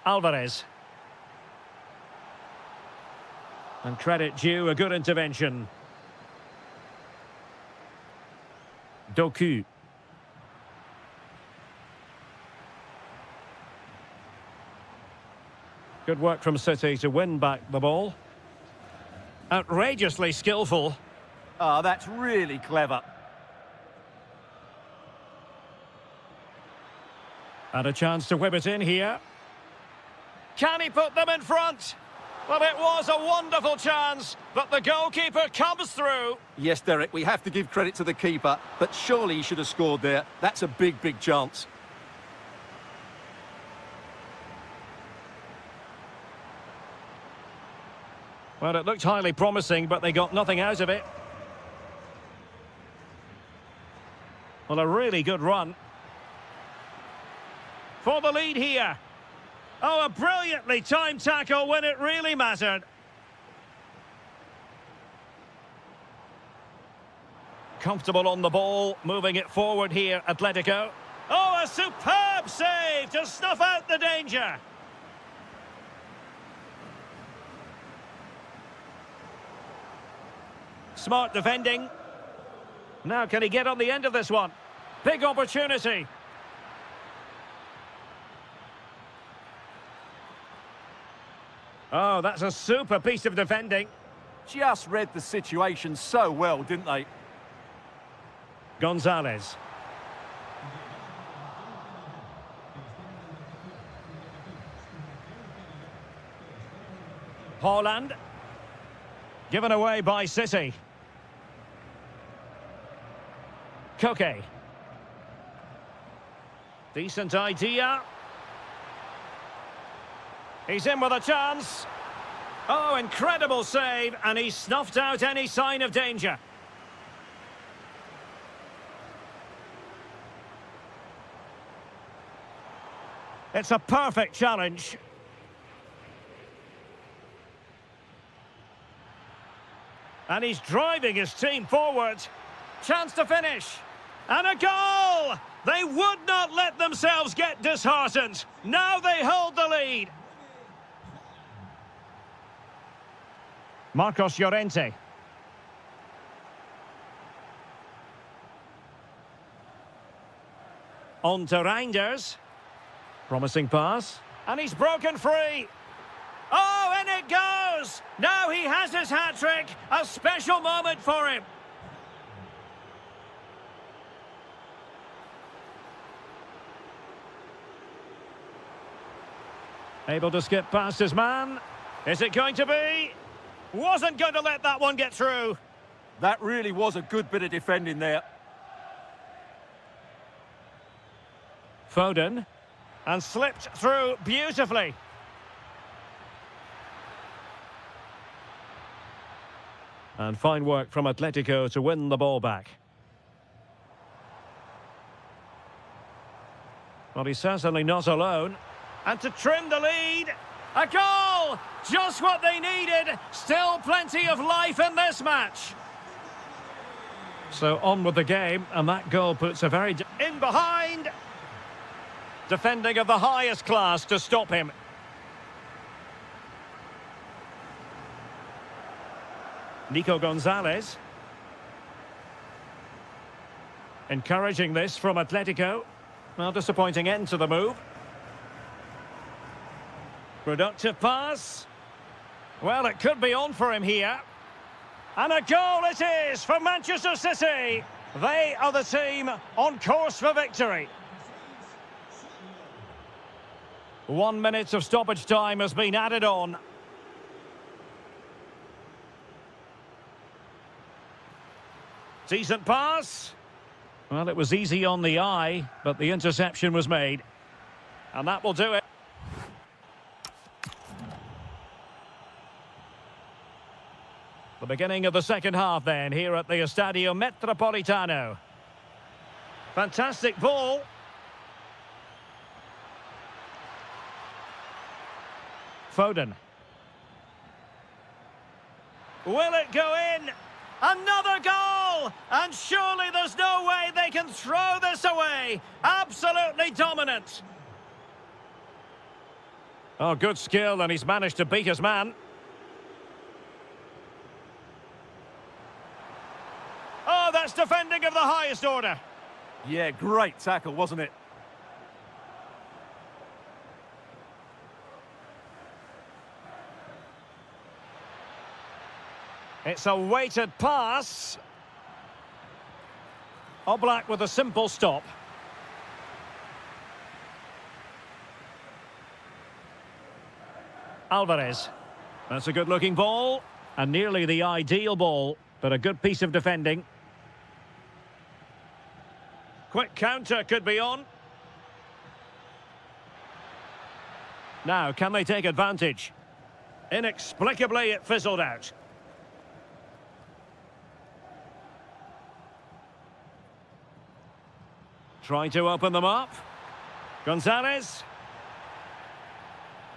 S1: Alvarez. And credit due, a good intervention. Doku. Good work from City to win back the ball. Outrageously skillful.
S2: Ah, that's really clever.
S1: And a chance to whip it in here. Can he put them in front? Well, it was a wonderful chance, but the goalkeeper comes through.
S2: Yes, Derek, we have to give credit to the keeper, but surely he should have scored there. That's a big, big chance.
S1: Well, it looked highly promising, but they got nothing out of it. Well, a really good run. For the lead here. Oh, a brilliantly timed tackle when it really mattered. Comfortable on the ball, moving it forward here, Atletico. Oh, a superb save to snuff out the danger. Smart defending. Now can he get on the end of this one? Big opportunity. Oh, that's a super piece of defending.
S2: Just read the situation so well, didn't they?
S1: Gonzalez. Holland. Given away by City. Koke. Decent idea. He's in with a chance. Oh, incredible save, and he snuffed out any sign of danger. It's a perfect challenge. And he's driving his team forward. Chance to finish. And a goal! They would not let themselves get disheartened. Now they hold the lead. Marcos Llorente. On to Reinders. Promising pass. And he's broken free. Oh, in it goes! Now he has his hat-trick. A special moment for him. Able to skip past his man. Is it going to be? Wasn't going to let that one get through.
S2: That really was a good bit of defending there.
S1: Foden. And slipped through beautifully. And fine work from Atletico to win the ball back. Well, he's certainly not alone. And to trim the lead, a goal! Just what they needed. Still plenty of life in this match. So on with the game, and that goal puts a very... In behind! Defending of the highest class to stop him. Nico Gonzalez. Encouraging this from Atletico. Well, disappointing end to the move. Productive pass. Well, it could be on for him here. And a goal it is for Manchester City. They are the team on course for victory. 1 minute of stoppage time has been added on. Decent pass. Well, it was easy on the eye, but the interception was made. And that will do it. The beginning of the second half then, here at the Estadio Metropolitano. Fantastic ball. Foden. Will it go in? Another goal! And surely there's no way they can throw this away. Absolutely dominant. Oh, good skill, and he's managed to beat his man. Oh, that's defending of the highest order.
S2: Yeah, great tackle, wasn't it?
S1: It's a weighted pass. Oblak with a simple stop. Alvarez. That's a good-looking ball. And nearly the ideal ball, but a good piece of defending. Quick counter could be on. Now, can they take advantage? Inexplicably, it fizzled out. Trying to open them up. Gonzalez.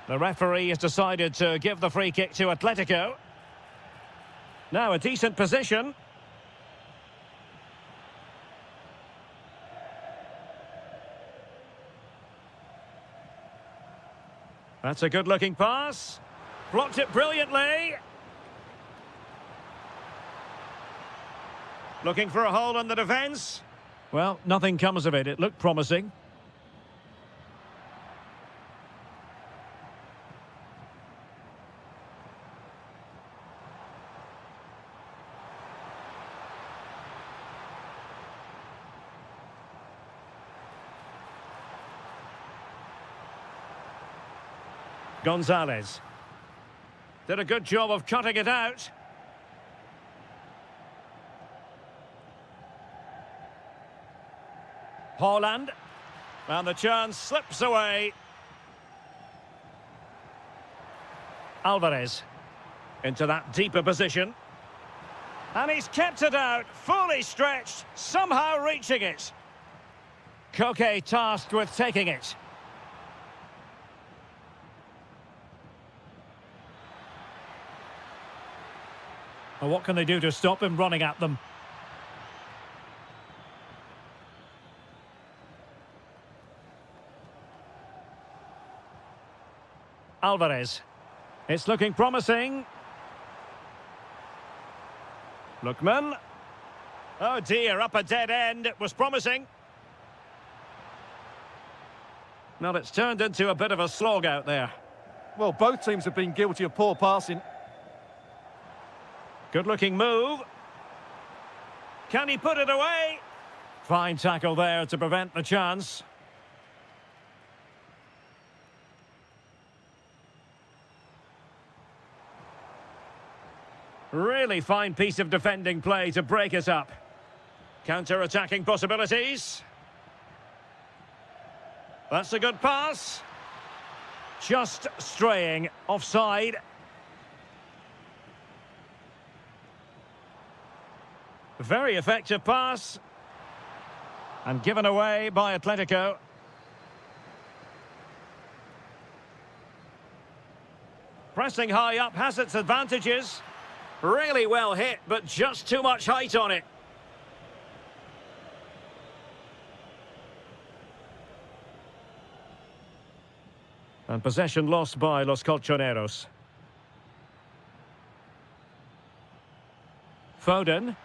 S1: The referee has decided to give the free kick to Atletico. Now a decent position. That's a good-looking pass. Blocked it brilliantly. Looking for a hole in the defence. Well, nothing comes of it. It looked promising. Gonzalez. Did a good job of cutting it out. Haaland. And the chance slips away. Alvarez. Into that deeper position. And he's kept it out, fully stretched, somehow reaching it. Koke tasked with taking it. Well, what can they do to stop him running at them? Alvarez. It's looking promising. Lookman. Oh dear, up a dead end. It was promising. Well, it's turned into a bit of a slog out there.
S2: Well, both teams have been guilty of poor passing.
S1: Good-looking move. Can he put it away? Fine tackle there to prevent the chance. Really fine piece of defending play to break it up. Counter-attacking possibilities. That's a good pass. Just straying offside. Very effective pass. And given away by Atletico. Pressing high up has its advantages. Really well hit, but just too much height on it. And possession lost by Los Colchoneros. Foden.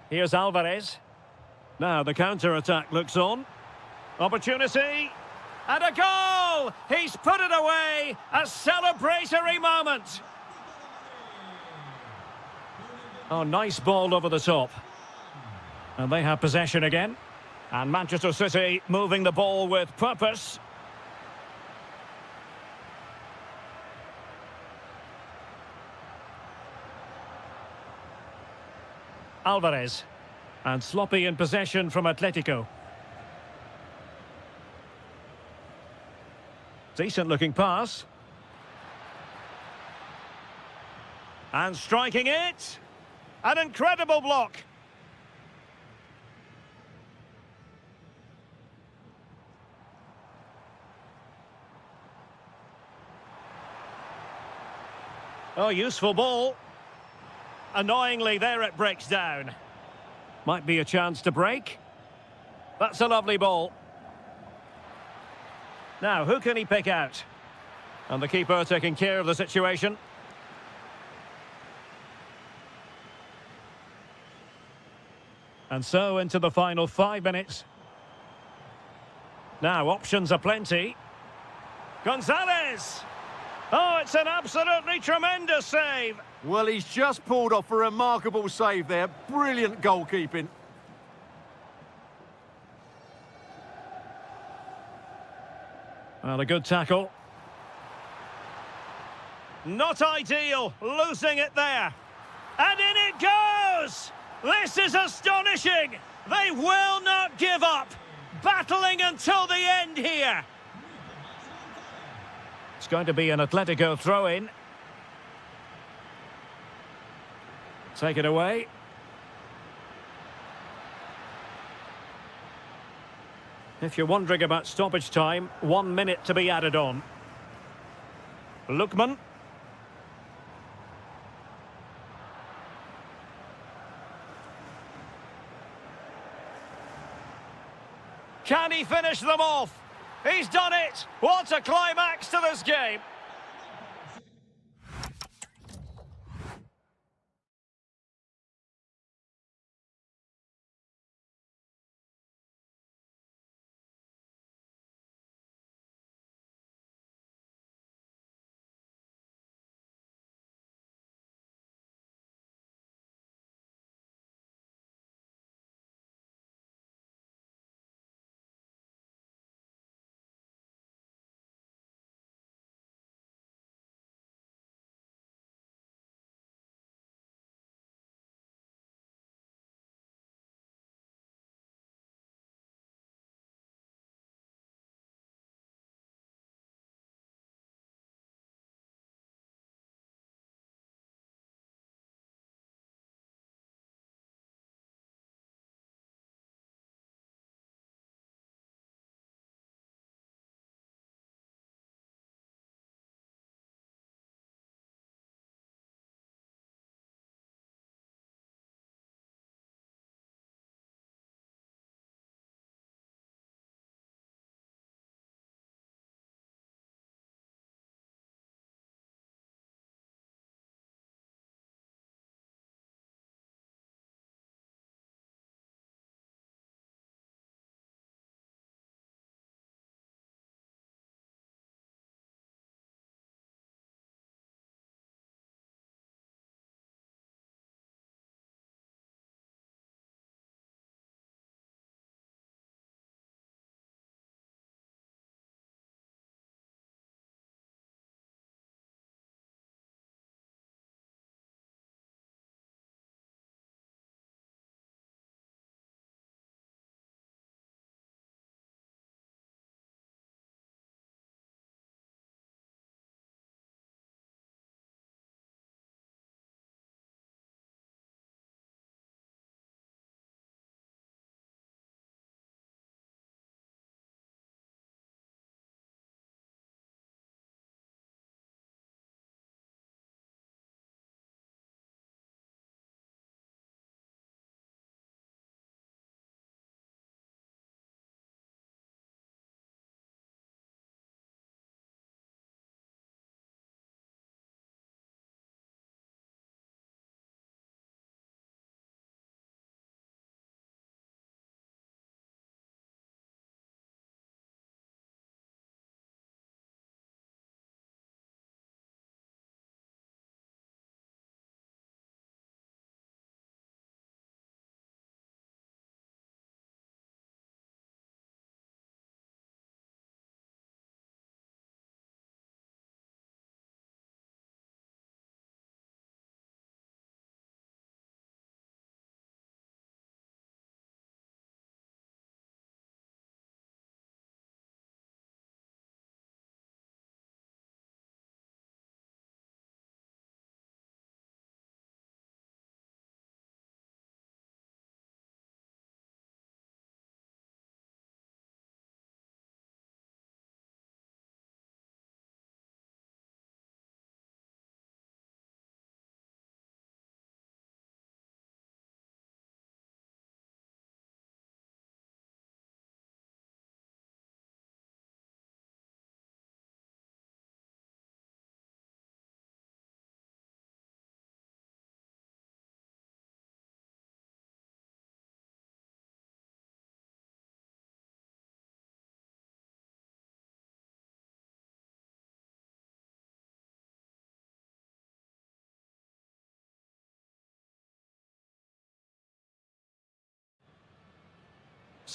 S1: Here's Alvarez. Now the counter-attack looks on. Opportunity. And a goal! He's put it away! A celebratory moment! Oh, nice ball over the top. And they have possession again. And Manchester City moving the ball with purpose. Alvarez. And sloppy in possession from Atletico. Decent looking pass. And striking it. An incredible block. Oh, useful ball. Annoyingly, there it breaks down. Might be a chance to break. That's a lovely ball. Now, who can he pick out? And the keeper taking care of the situation. And so into the final 5 minutes. Now, options are plenty. Gonzalez! Oh, it's an absolutely tremendous save.
S2: Well, he's just pulled off a remarkable save there. Brilliant goalkeeping.
S1: Well, a good tackle. Not ideal, losing it there. And in it goes! This is astonishing! They will not give up! Battling until the end here! It's going to be an Atletico throw-in. Take it away. If you're wondering about stoppage time, 1 minute to be added on. Lookman. Can he finish them off? He's done it! What a climax to this game!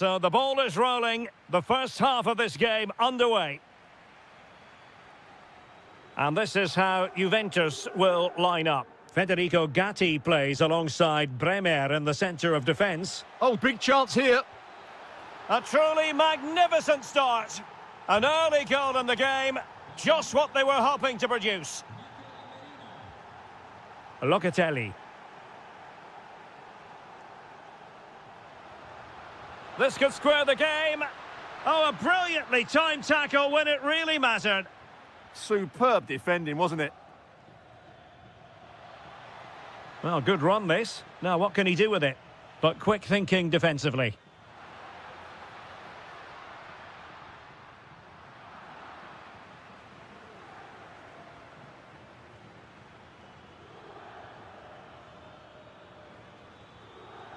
S1: So the ball is rolling. The first half of this game underway. And this is how Juventus will line up. Federico Gatti plays alongside Bremer in the centre of defence.
S2: Oh, big chance here.
S1: A truly magnificent start. An early goal in the game. Just what they were hoping to produce. Locatelli. This could square the game. Oh, a brilliantly timed tackle when it really mattered.
S2: Superb defending, wasn't it?
S1: Well, good run this. Now, what can he do with it? But quick thinking defensively.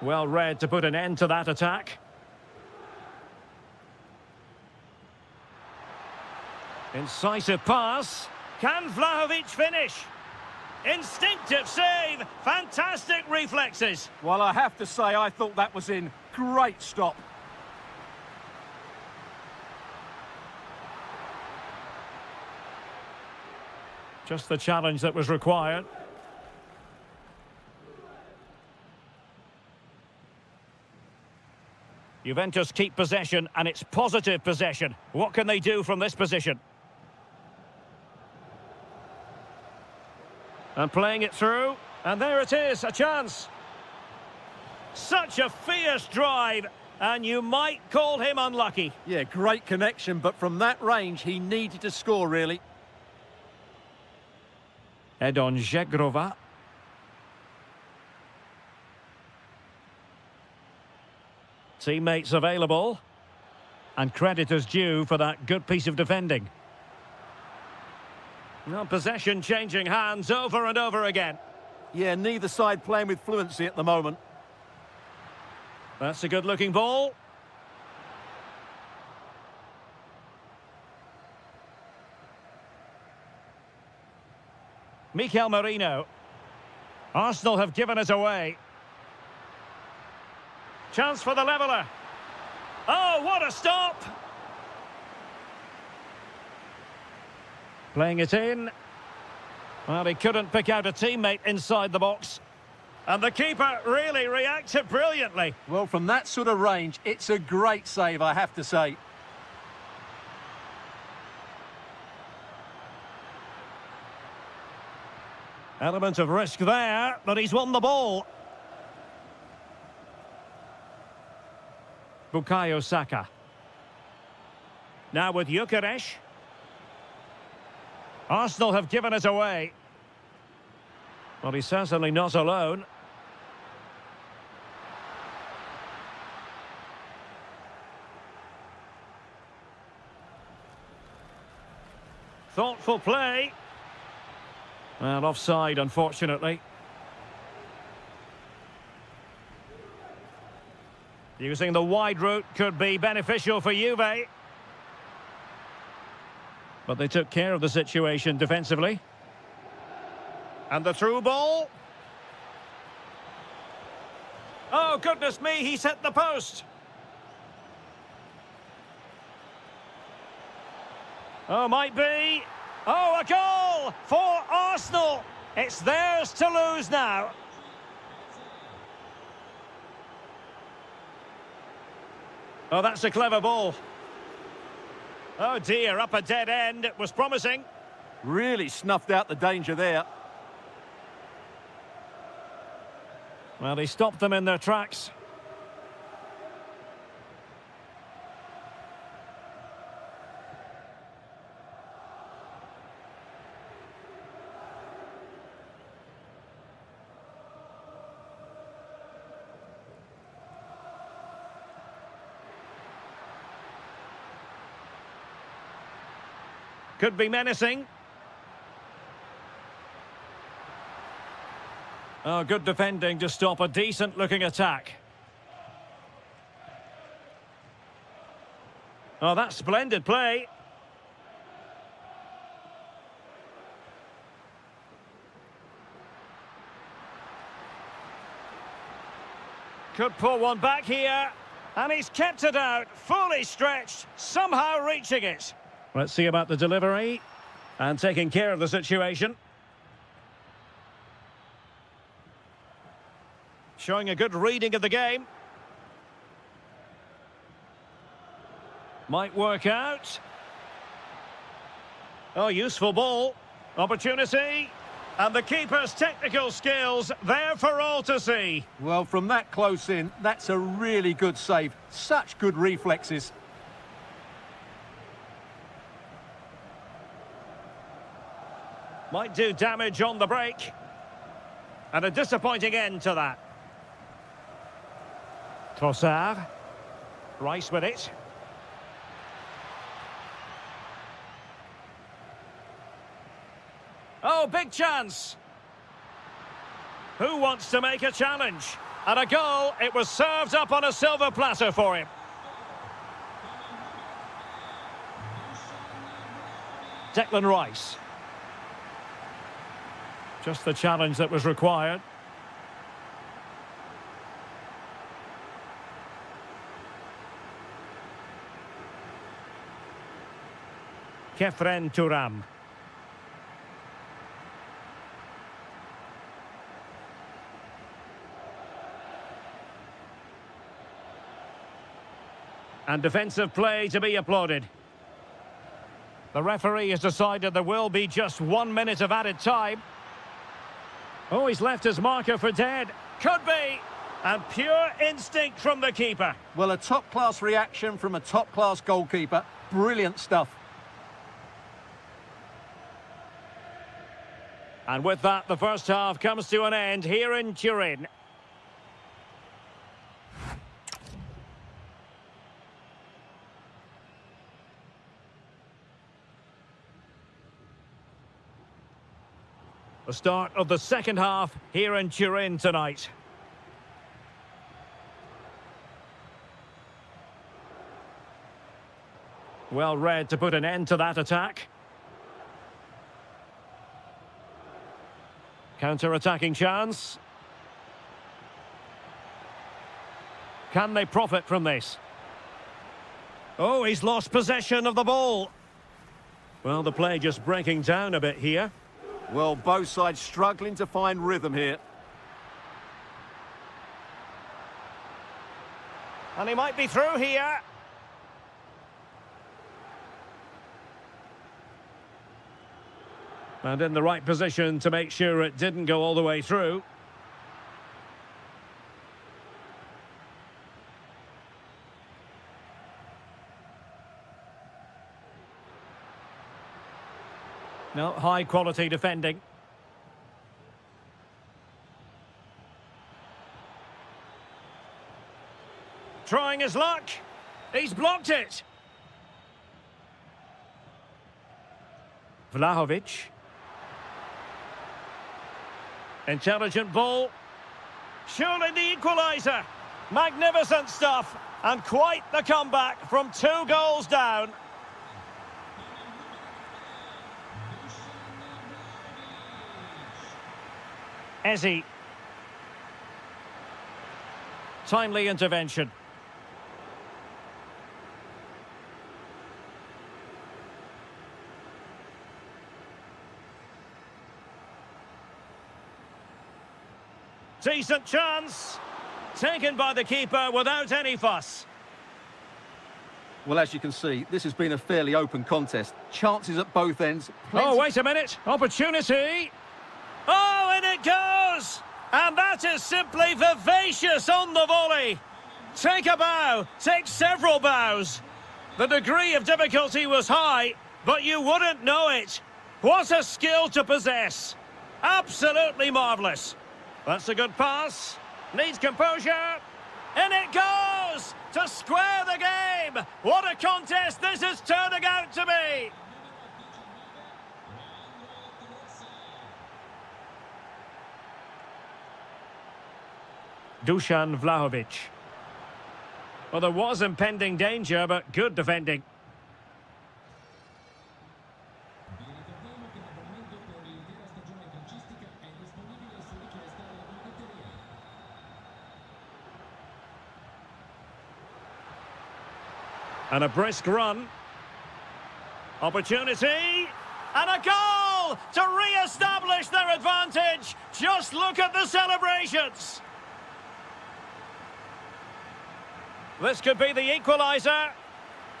S1: Well read to put an end to that attack. Incisive pass. Can Vlahovic finish? Instinctive save. Fantastic reflexes.
S2: Well, I have to say, I thought that was in. Great stop.
S1: Just the challenge that was required. Juventus keep possession, and it's positive possession. What can they do from this position? And playing it through, and there it is, a chance. Such a fierce drive, and you might call him unlucky.
S2: Yeah, great connection, but from that range, he needed to score, really.
S1: Edon Žegrova. Teammates available. And credit is due for that good piece of defending. Well, possession changing hands over and over again.
S2: Yeah, neither side playing with fluency at the moment.
S1: That's a good-looking ball. Mikel Merino. Arsenal have given it away. Chance for the leveller. Oh, what a stop! Playing it in. Well, he couldn't pick out a teammate inside the box. And the keeper really reacted brilliantly.
S2: Well, from that sort of range, it's a great save, I have to say.
S1: Element of risk there, but he's won the ball. Bukayo Saka. Now with Gyökeres. Arsenal have given it away. Well, he's certainly not alone. Thoughtful play. Well, offside, unfortunately. Using the wide route could be beneficial for Juve. But they took care of the situation defensively. And the through ball. Oh, goodness me, he's hit the post. Oh, might be. Oh, a goal for Arsenal. It's theirs to lose now. Oh, that's a clever ball. Oh dear, up a dead end. It was promising.
S2: Really snuffed out the danger there.
S1: Well, he stopped them in their tracks. Could be menacing. Oh, good defending to stop a decent-looking attack. Oh, that's splendid play. Could pull one back here. And he's kept it out, fully stretched, somehow reaching it. Let's see about the delivery. And taking care of the situation. Showing a good reading of the game. Might work out. Oh, useful ball. Opportunity. And the keeper's technical skills there for all to see.
S2: Well, from that close in, that's a really good save. Such good reflexes.
S1: Might do damage on the break. And a disappointing end to that. Trossard. Rice with it. Oh, big chance. Who wants to make a challenge? And a goal, it was served up on a silver platter for him. Declan Rice. Just the challenge that was required. Kefren Turam. And defensive play to be applauded. The referee has decided there will be just 1 minute of added time. Oh, he's left his marker for dead. Could be. And pure instinct from the keeper.
S2: Well, a top-class reaction from a top-class goalkeeper. Brilliant stuff.
S1: And with that, the first half comes to an end here in Turin. The start of the second half here in Turin tonight. Well read to put an end to that attack. Counter-attacking chance. Can they profit from this? Oh, he's lost possession of the ball. Well, the play just breaking down a bit here.
S2: Well, both sides struggling to find rhythm here.
S1: And he might be through here. And in the right position to make sure it didn't go all the way through. No, high-quality defending. Trying his luck. He's blocked it. Vlahovic. Intelligent ball. Surely the equaliser. Magnificent stuff. And quite the comeback from 2 goals down. Ezzy. Timely intervention. Decent chance. Taken by the keeper without any fuss.
S2: Well, as you can see, this has been a fairly open contest. Chances at both ends.
S1: Oh, wait a minute. Opportunity. Oh, and it goes! And that is simply vivacious on the volley. Take a bow, take several bows. The degree of difficulty was high, but you wouldn't know it. What a skill to possess. Absolutely marvellous. That's a good pass. Needs composure. And it goes! To square the game! What a contest this is turning out to be! Dusan Vlahovic. Well, there was impending danger, but good defending. And a brisk run. Opportunity. And a goal to re-establish their advantage. Just look at the celebrations. This could be the equaliser.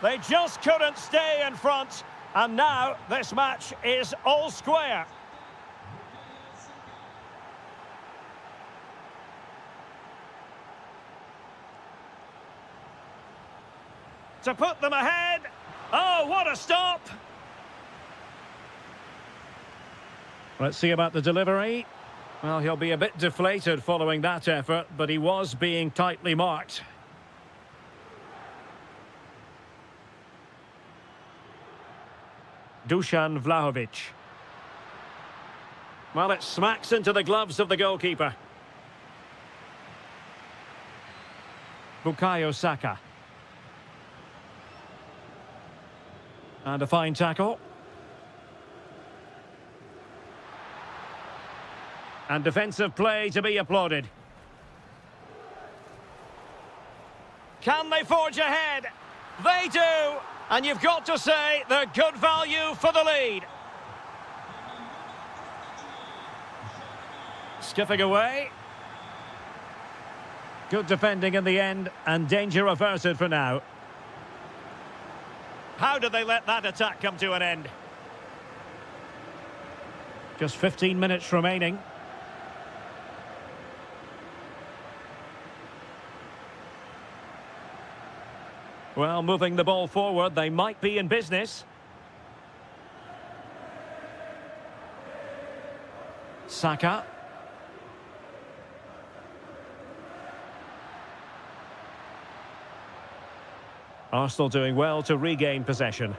S1: They just couldn't stay in front. And now this match is all square. To put them ahead. Oh, what a stop! Let's see about the delivery. Well, he'll be a bit deflated following that effort, but he was being tightly marked. Dusan Vlahovic. Well, it smacks into the gloves of the goalkeeper. Bukayo Saka. And a fine tackle. And defensive play to be applauded. Can they forge ahead? They do! And you've got to say they're good value for the lead. Skipping away. Good defending in the end, and danger averted for now. How did they let that attack come to an end? Just 15 minutes remaining. Well, moving the ball forward, they might be in business. Saka. Arsenal doing well to regain possession.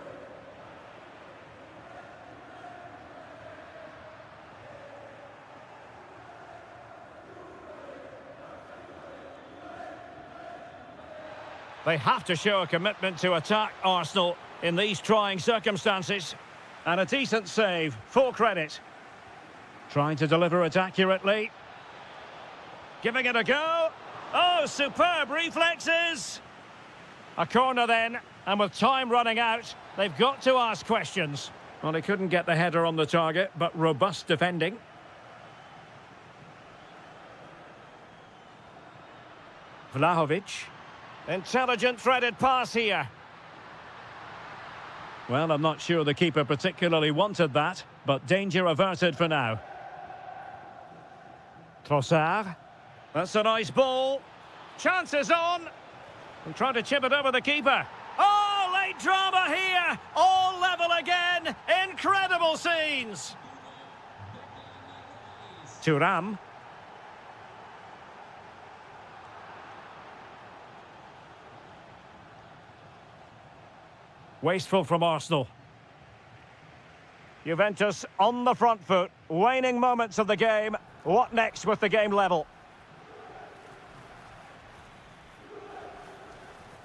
S1: They have to show a commitment to attack Arsenal in these trying circumstances. And a decent save, full credit. Trying to deliver it accurately. Giving it a go. Oh, superb reflexes. A corner then, and with time running out, they've got to ask questions. Well, they couldn't get the header on the target, but robust defending. Vlahovic. Intelligent threaded pass here. Well, I'm not sure the keeper particularly wanted that, but danger averted for now. Trossard. That's a nice ball. Chances on. And trying to chip it over the keeper. Oh, late drama here. All level again. Incredible scenes. Thuram. Wasteful from Arsenal. Juventus on the front foot. Waning moments of the game. What next with the game level?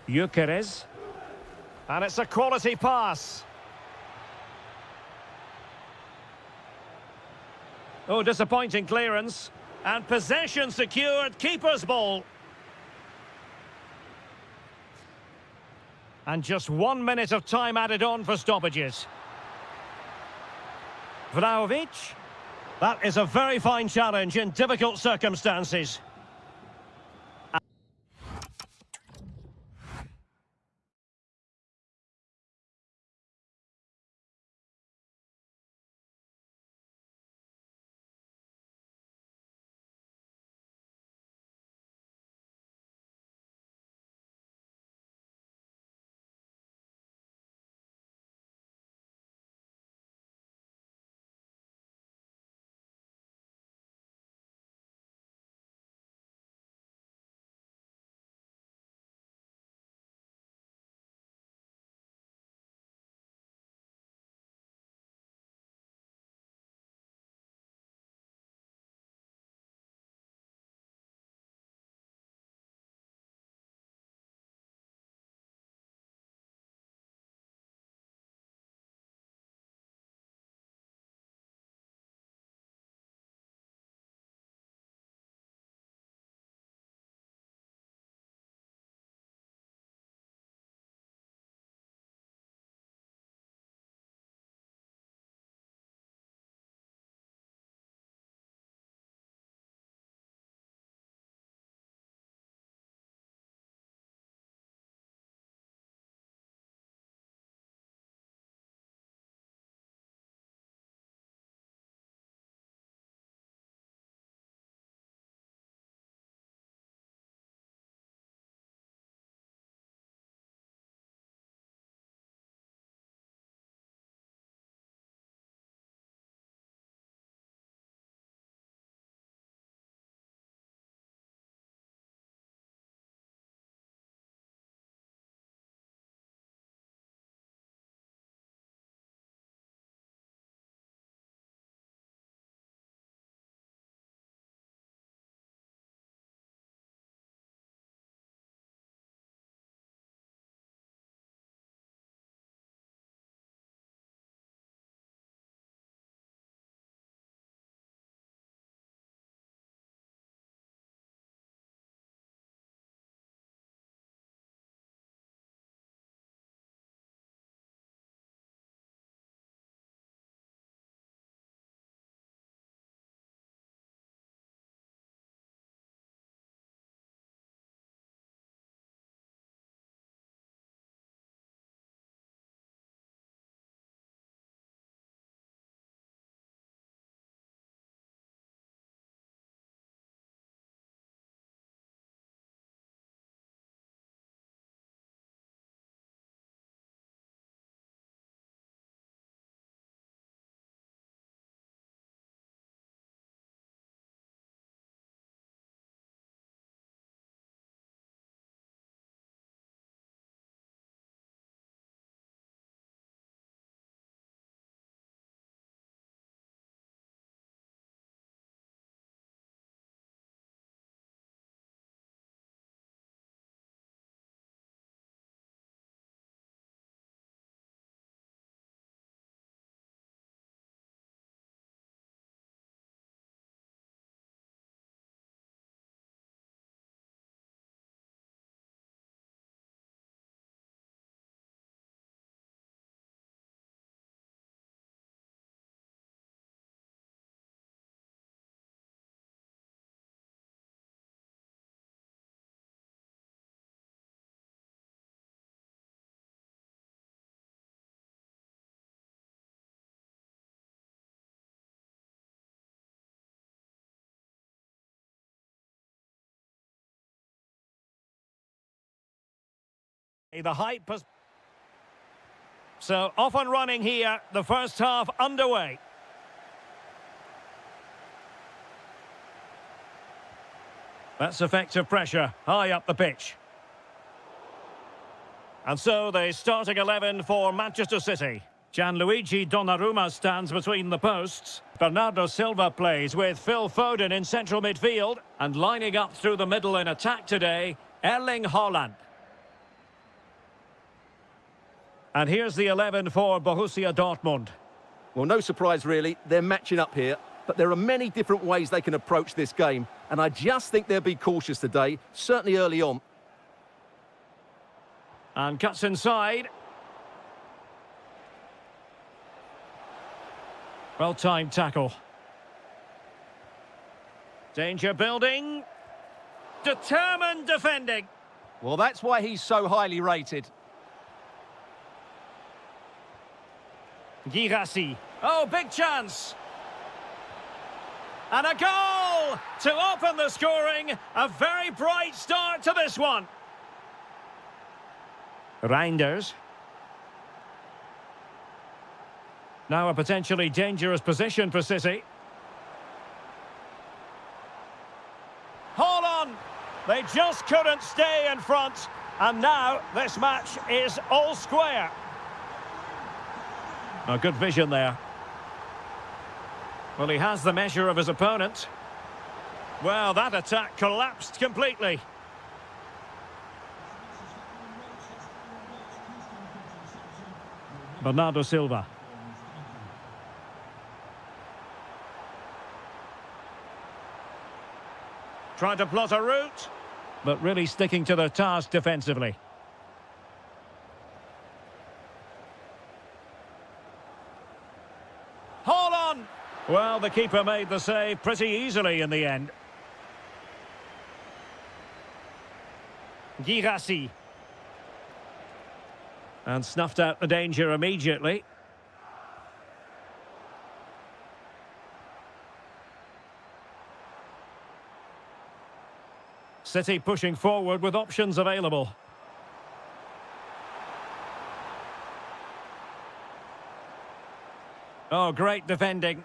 S1: Gyökeres. And it's a quality pass. Oh, disappointing clearance. And possession secured. Keeper's ball. And just 1 minute of time added on for stoppages. Vlahovic. That is a very fine challenge in difficult circumstances. The hype has... So, off and running here, the first half underway. That's effective pressure, high up the pitch. And so, the starting 11 for Manchester City. Gianluigi Donnarumma stands between the posts. Bernardo Silva plays with Phil Foden in central midfield. And lining up through the middle in attack today, Erling Haaland. And here's the 11 for Borussia Dortmund.
S2: Well, no surprise really, they're matching up here, but there are many different ways they can approach this game, and I just think they'll be cautious today, certainly early on.
S1: And cuts inside. Well-timed tackle. Danger building. Determined defending.
S2: Well, that's why he's so highly rated.
S1: Girassi. Oh, big chance. And a goal to open the scoring. A very bright start to this one. Reinders. Now a potentially dangerous position for City. Hold on. They just couldn't stay in front. And now this match is all square. A good vision there. Well, he has the measure of his opponent. Well, that attack collapsed completely. Bernardo Silva. Trying to plot a route, but really sticking to the task defensively. Hold on! Well, the keeper made the save pretty easily in the end. Girassi. And snuffed out the danger immediately. City pushing forward with options available. Oh, great defending.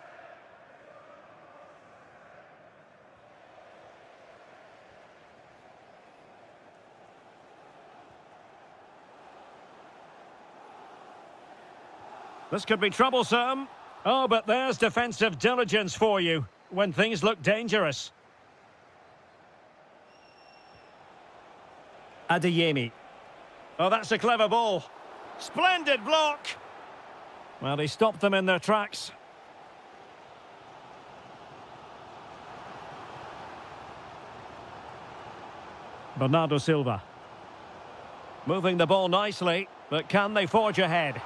S1: This could be troublesome. Oh, but there's defensive diligence for you when things look dangerous. Adeyemi. Oh, that's a clever ball. Splendid block. Well, he stopped them in their tracks. Bernardo Silva. Moving the ball nicely, but can they forge ahead?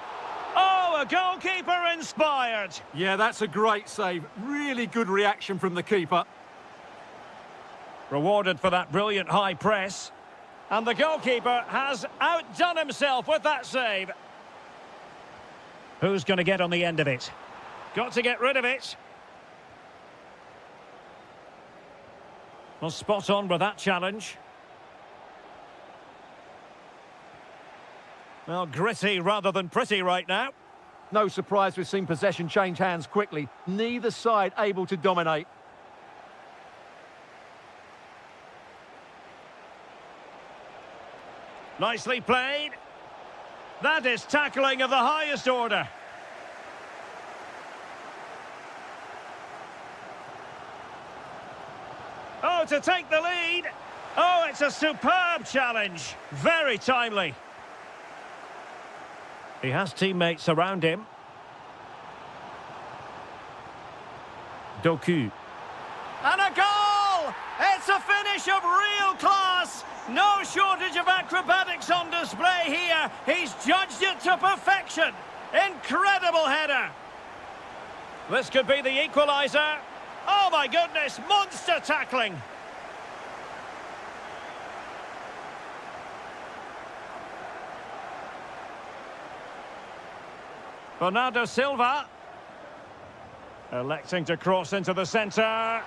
S1: Oh, a goalkeeper inspired.
S2: Yeah, that's a great save. Really good reaction from the keeper.
S1: Rewarded for that brilliant high press. And the goalkeeper has outdone himself with that save. Who's going to get on the end of it? Got to get rid of it. Well, spot on with that challenge. Well, gritty rather than pretty right now.
S2: No surprise we've seen possession change hands quickly. Neither side able to dominate.
S1: Nicely played. That is tackling of the highest order. Oh, to take the lead. Oh, it's a superb challenge. Very timely. He has teammates around him. Doku. And a goal! It's a finish of real class. No shortage of acrobatics on display here. He's judged it to perfection. Incredible header. This could be the equaliser. Oh my goodness, monster tackling. Bernardo Silva. Electing to cross into the centre.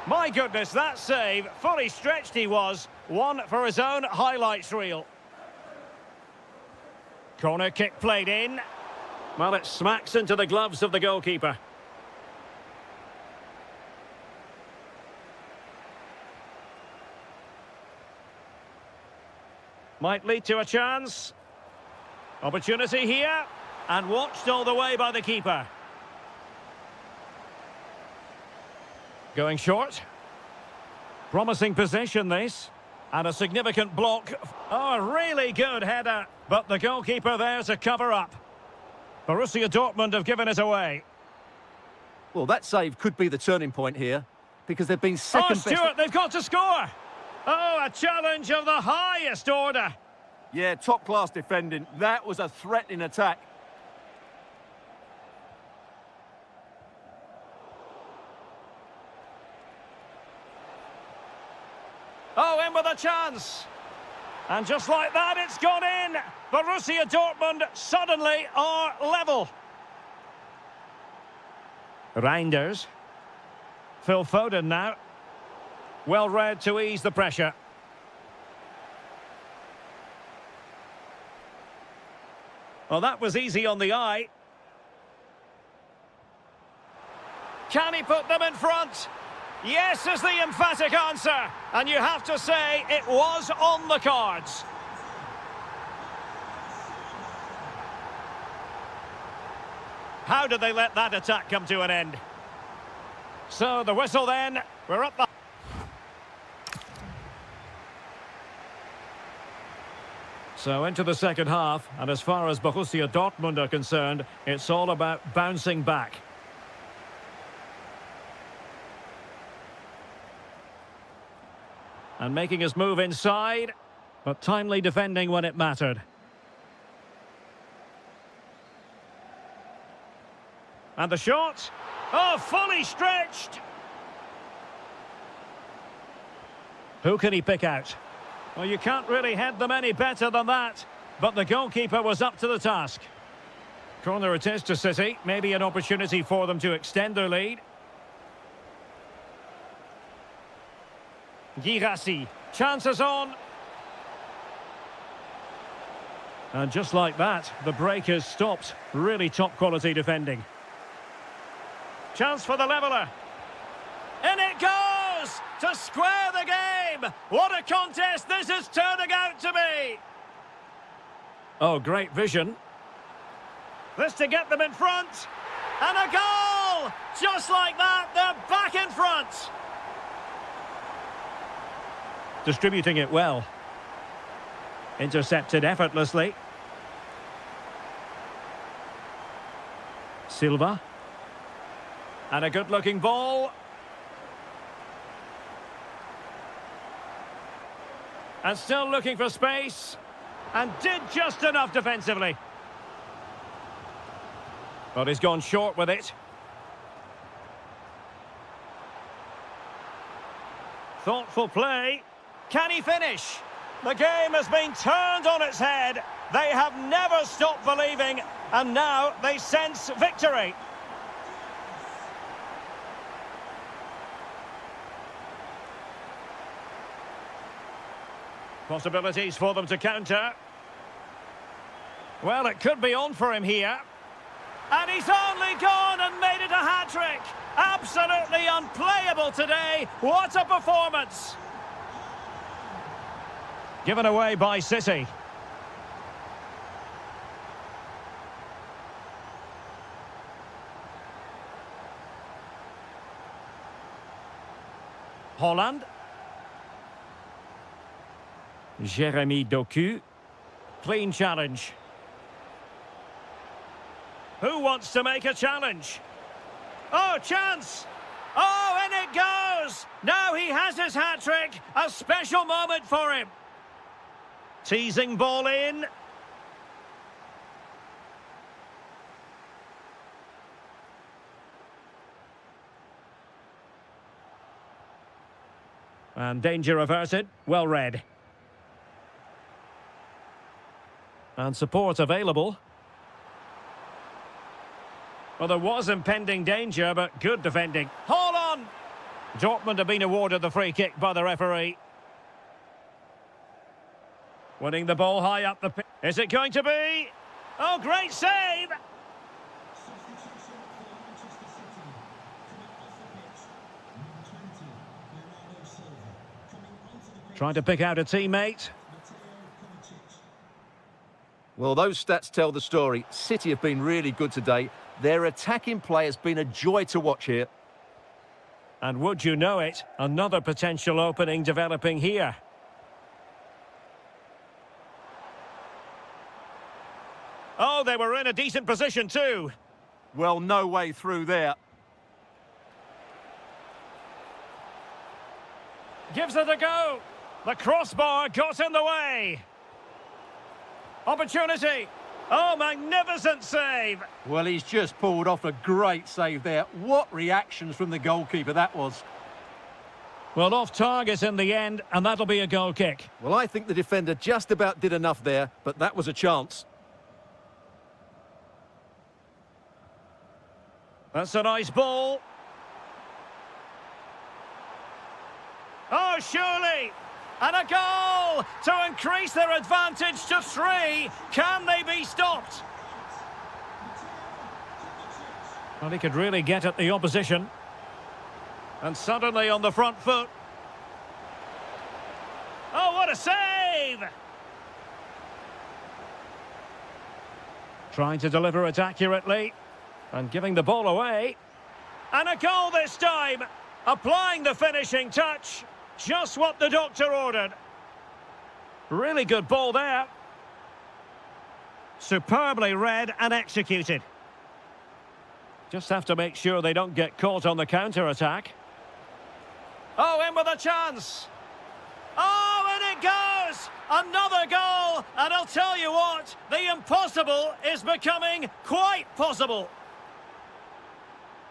S1: My goodness, that save. Fully stretched he was. One for his own highlights reel. Corner kick played in. Well, it smacks into the gloves of the goalkeeper. Might lead to a chance. Opportunity here. And watched all the way by the keeper. Going short. Promising position, this. And a significant block. Oh, a really good header. But the goalkeeper there to cover up. Borussia Dortmund have given it away.
S2: Well, that save could be the turning point here, because they've been second best.
S1: Oh, Stuart, they've got to score. Oh, a challenge of the highest order.
S2: Yeah, top-class defending. That was a threatening attack.
S1: Oh, in with a chance. And just like that, it's gone in. Borussia Dortmund suddenly are level. Reinders. Phil Foden now. Well read to ease the pressure. Well, that was easy on the eye. Can he put them in front? Yes is the emphatic answer. And you have to say it was on the cards. How did they let that attack come to an end? So the whistle then. We're up the... So into the second half, and as far as Borussia Dortmund are concerned, it's all about bouncing back. And making his move inside, but timely defending when it mattered. And the shot. Oh, fully stretched. Who can he pick out? Well, you can't really head them any better than that. But the goalkeeper was up to the task. Corner it is to City. Maybe an opportunity for them to extend their lead. Girassi. Chances on. And just like that, the break is stopped. Really top quality defending. Chance for the leveller. In it goes! To square the game! What a contest this is turning out to be! Oh, great vision. This to get them in front. And a goal! Just like that, they're back in front. Distributing it well. Intercepted effortlessly. Silva. And a good-looking ball. And still looking for space. And did just enough defensively. But he's gone short with it. Thoughtful play. Can he finish? The game has been turned on its head. They have never stopped believing. And now they sense victory. Possibilities for them to counter. Well, it could be on for him here. And he's only gone and made it a hat-trick. Absolutely unplayable today. What a performance. Given away by City. Holland. Jeremy Doku. Clean challenge. Who wants to make a challenge? Oh, chance! Oh, and it goes! Now he has his hat-trick. A special moment for him. Teasing ball in. And danger averted. Well read. And support available. Well, there was impending danger, but good defending. Hold on! Dortmund have been awarded the free kick by the referee. Winning the ball high up the pitch. Is it going to be? Oh, great save! Trying to pick out a teammate.
S2: Well, those stats tell the story. City have been really good today. Their attacking play has been a joy to watch here.
S1: And would you know it, another potential opening developing here. Oh, they were in a decent position too.
S2: Well, no way through there.
S1: Gives it a go. The crossbar got in the way. Opportunity. Oh, magnificent save.
S2: Well, he's just pulled off a great save there. What reactions from the goalkeeper that was.
S1: Well, off target in the end, and that'll be a goal kick.
S2: Well, I think the defender just about did enough there, but that was a chance.
S1: That's a nice ball. Oh, surely. And a goal to increase their advantage to 3. Can they be stopped? Well, he could really get at the opposition. And suddenly on the front foot. Oh, what a save! Trying to deliver it accurately. And giving the ball away. And a goal this time. Applying the finishing touch. Just what the doctor ordered. Really good ball there. Superbly read and executed. Just have to make sure they don't get caught on the counter-attack. Oh, in with a chance. Oh, and it goes! Another goal! And I'll tell you what, the impossible is becoming quite possible.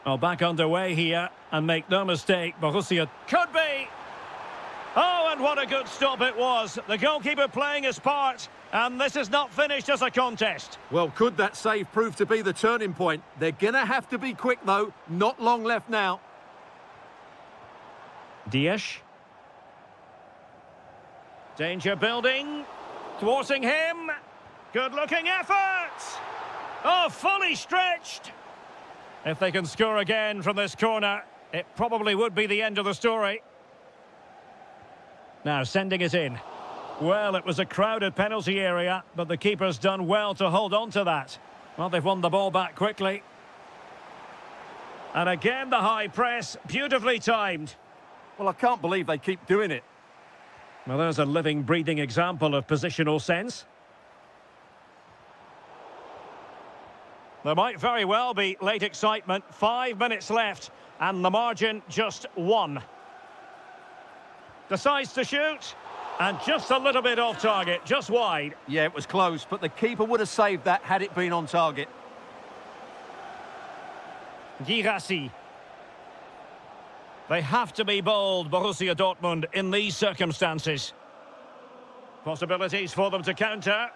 S1: Oh, back underway here. And make no mistake, Borussia could be. Oh, and what a good stop it was. The goalkeeper playing his part. And this is not finished as a contest.
S2: Well, could that save prove to be the turning point? They're going to have to be quick, though. Not long left now.
S1: Dias. Danger building. Thwarting him. Good-looking effort. Oh, fully stretched. If they can score again from this corner, it probably would be the end of the story. Now sending it in. Well, it was a crowded penalty area, but the keeper's done well to hold on to that. Well, they've won the ball back quickly. And again, the high press, beautifully timed.
S2: Well, I can't believe they keep doing it.
S1: Well, there's a living, breathing example of positional sense. There might very well be late excitement. 5 minutes left, and the margin just 1. Decides to shoot, and just a little bit off target, just wide.
S2: Yeah, it was close, but the keeper would have saved that had it been on target.
S1: Girassi. They have to be bold, Borussia Dortmund, in these circumstances. Possibilities for them to counter.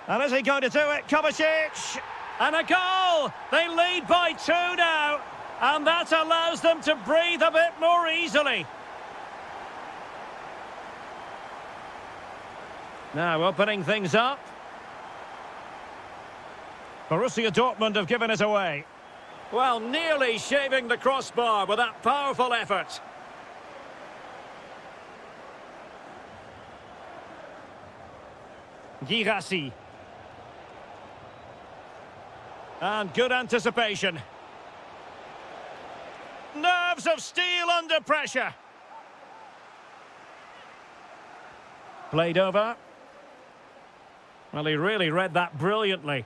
S1: And is he going to do it? Kovacic! And a goal! They lead by 2 now. And that allows them to breathe a bit more easily. Now opening things up. Borussia Dortmund have given it away. Well, nearly shaving the crossbar with that powerful effort. Girassi. And good anticipation. Nerves of steel under pressure. Played over. Well, he really read that brilliantly.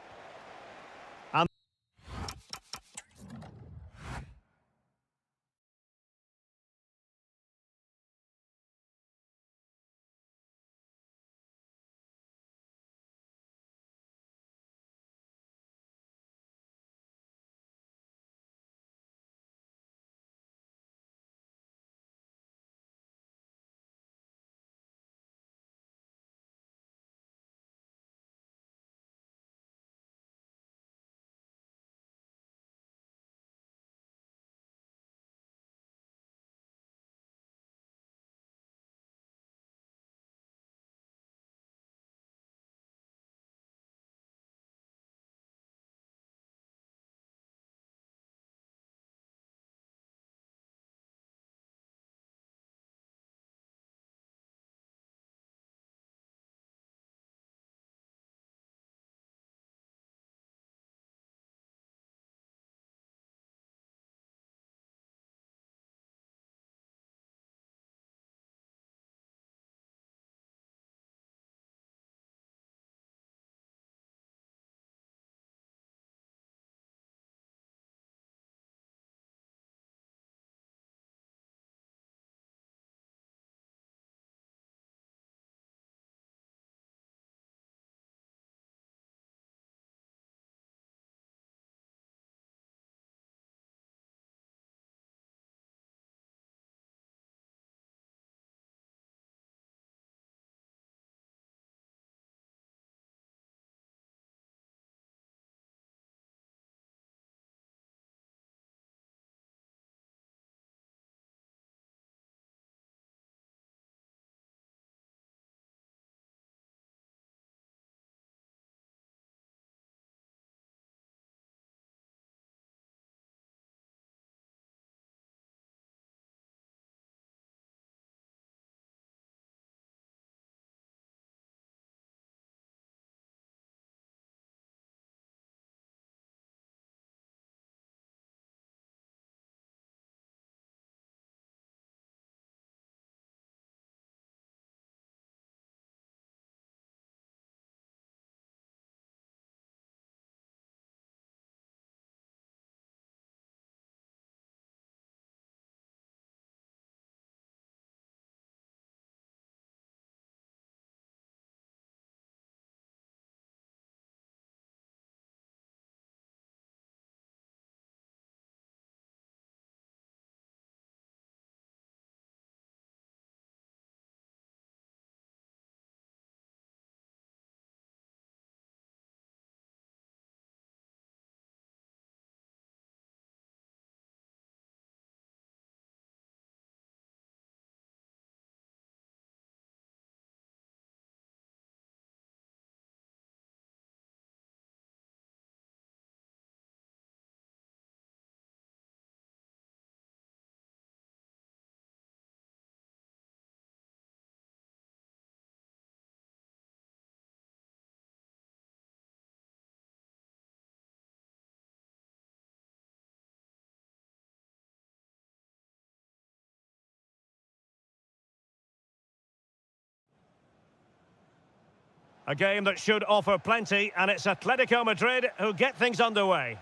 S1: A game that should offer plenty, and it's Atletico Madrid who get things underway.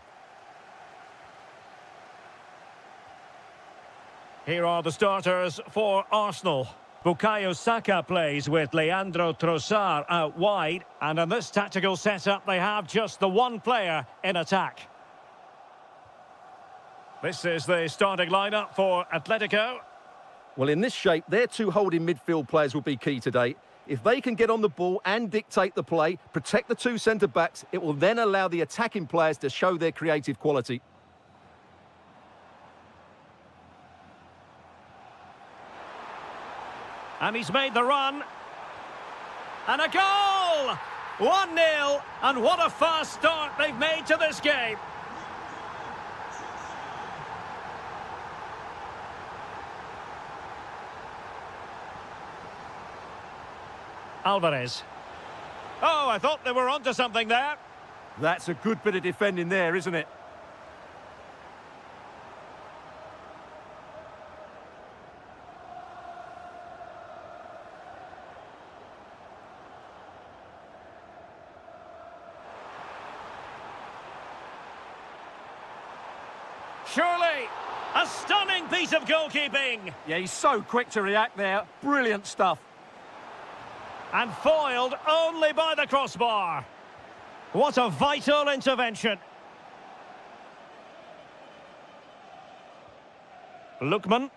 S1: Here are the starters for Arsenal. Bukayo Saka plays with Leandro Trossard out wide, and in this tactical setup they have just the one player in attack. This is the starting lineup for Atletico.
S2: Well, in this shape, their two holding midfield players will be key today. If they can get on the ball and dictate the play, protect the two centre-backs, it will then allow the attacking players to show their creative quality.
S1: And he's made the run. And a goal! 1-0, and what a fast start they've made to this game. Alvarez. Oh, I thought they were onto something there.
S2: That's a good bit of defending there, isn't it?
S1: Surely, a stunning piece of goalkeeping.
S2: Yeah, he's so quick to react there. Brilliant stuff.
S1: And foiled only by the crossbar. What a vital intervention. Lookman.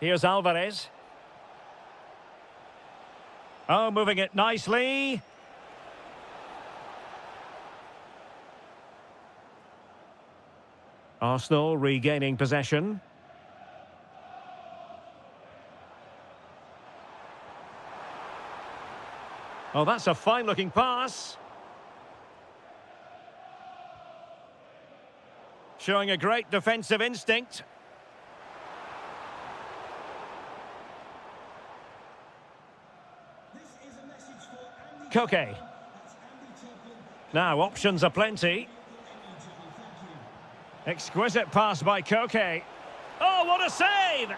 S1: Here's Alvarez. Oh, moving it nicely. Arsenal regaining possession. Oh, that's a fine-looking pass. Showing a great defensive instinct. Koke. Now, options are plenty. Exquisite pass by Koke. Oh, what a save!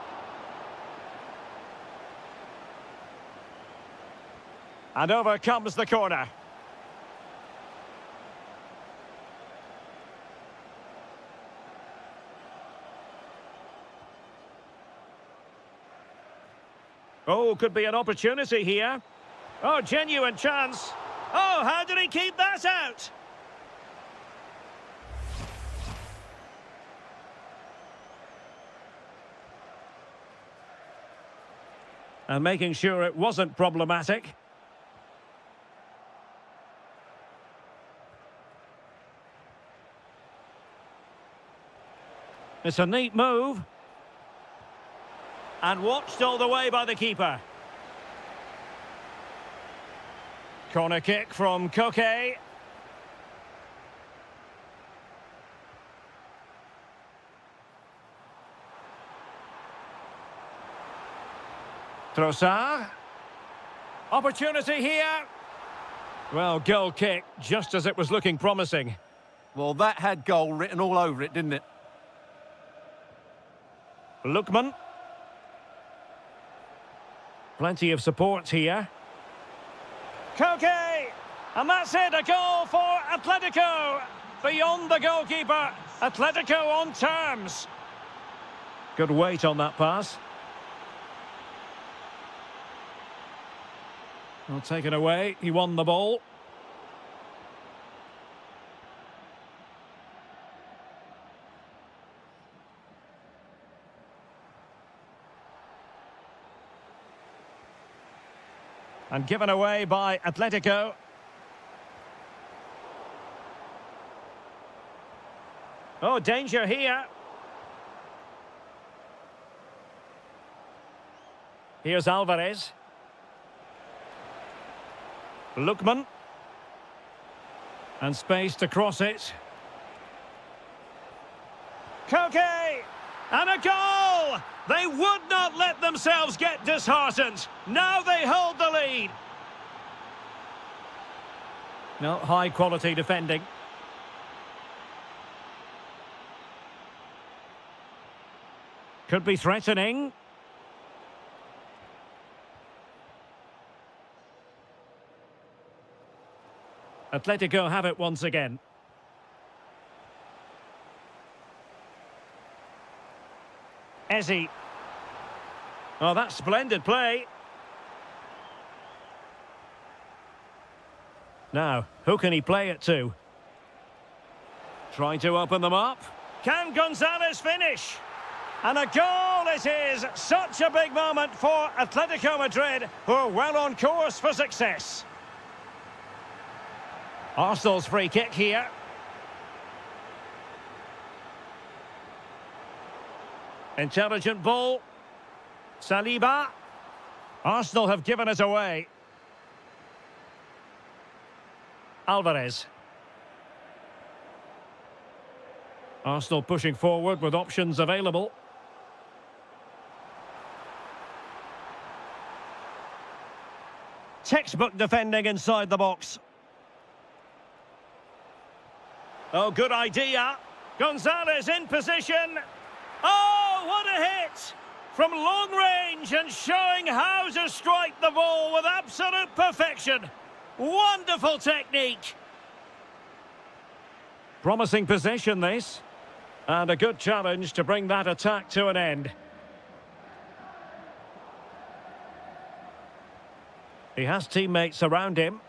S1: And over comes the corner. Oh, could be an opportunity here. Oh, genuine chance. Oh, how did he keep that out? And making sure it wasn't problematic. It's a neat move. And watched all the way by the keeper. Corner kick from Koke. Trossard. Opportunity here. Well, goal kick, just as it was looking promising.
S2: Well, that had goal written all over it, didn't it?
S1: Lookman. Plenty of support here. Koke! And that's it, a goal for Atletico. Beyond the goalkeeper. Atletico on terms. Good weight on that pass. Well, taken away. He won the ball. And given away by Atletico. Oh, danger here. Here's Alvarez. Lookman. And space to cross it. Koke! And a goal! They would not let themselves get disheartened. Now they hold the lead. No, high quality defending. Could be threatening. Atletico have it once again. Ezzy. Oh, that's splendid play. Now, who can he play it to? Trying to open them up. Can Gonzalez finish? And a goal it is! Such a big moment for Atletico Madrid, who are well on course for success. Arsenal's free kick here. Intelligent ball. Saliba. Arsenal have given it away. Alvarez. Arsenal pushing forward with options available. Textbook defending inside the box. Oh, good idea. Gonzalez in position. Oh, what a hit! From long range and showing how to strike the ball with absolute perfection. Wonderful technique. Promising possession, this. And a good challenge to bring that attack to an end. He has teammates around him.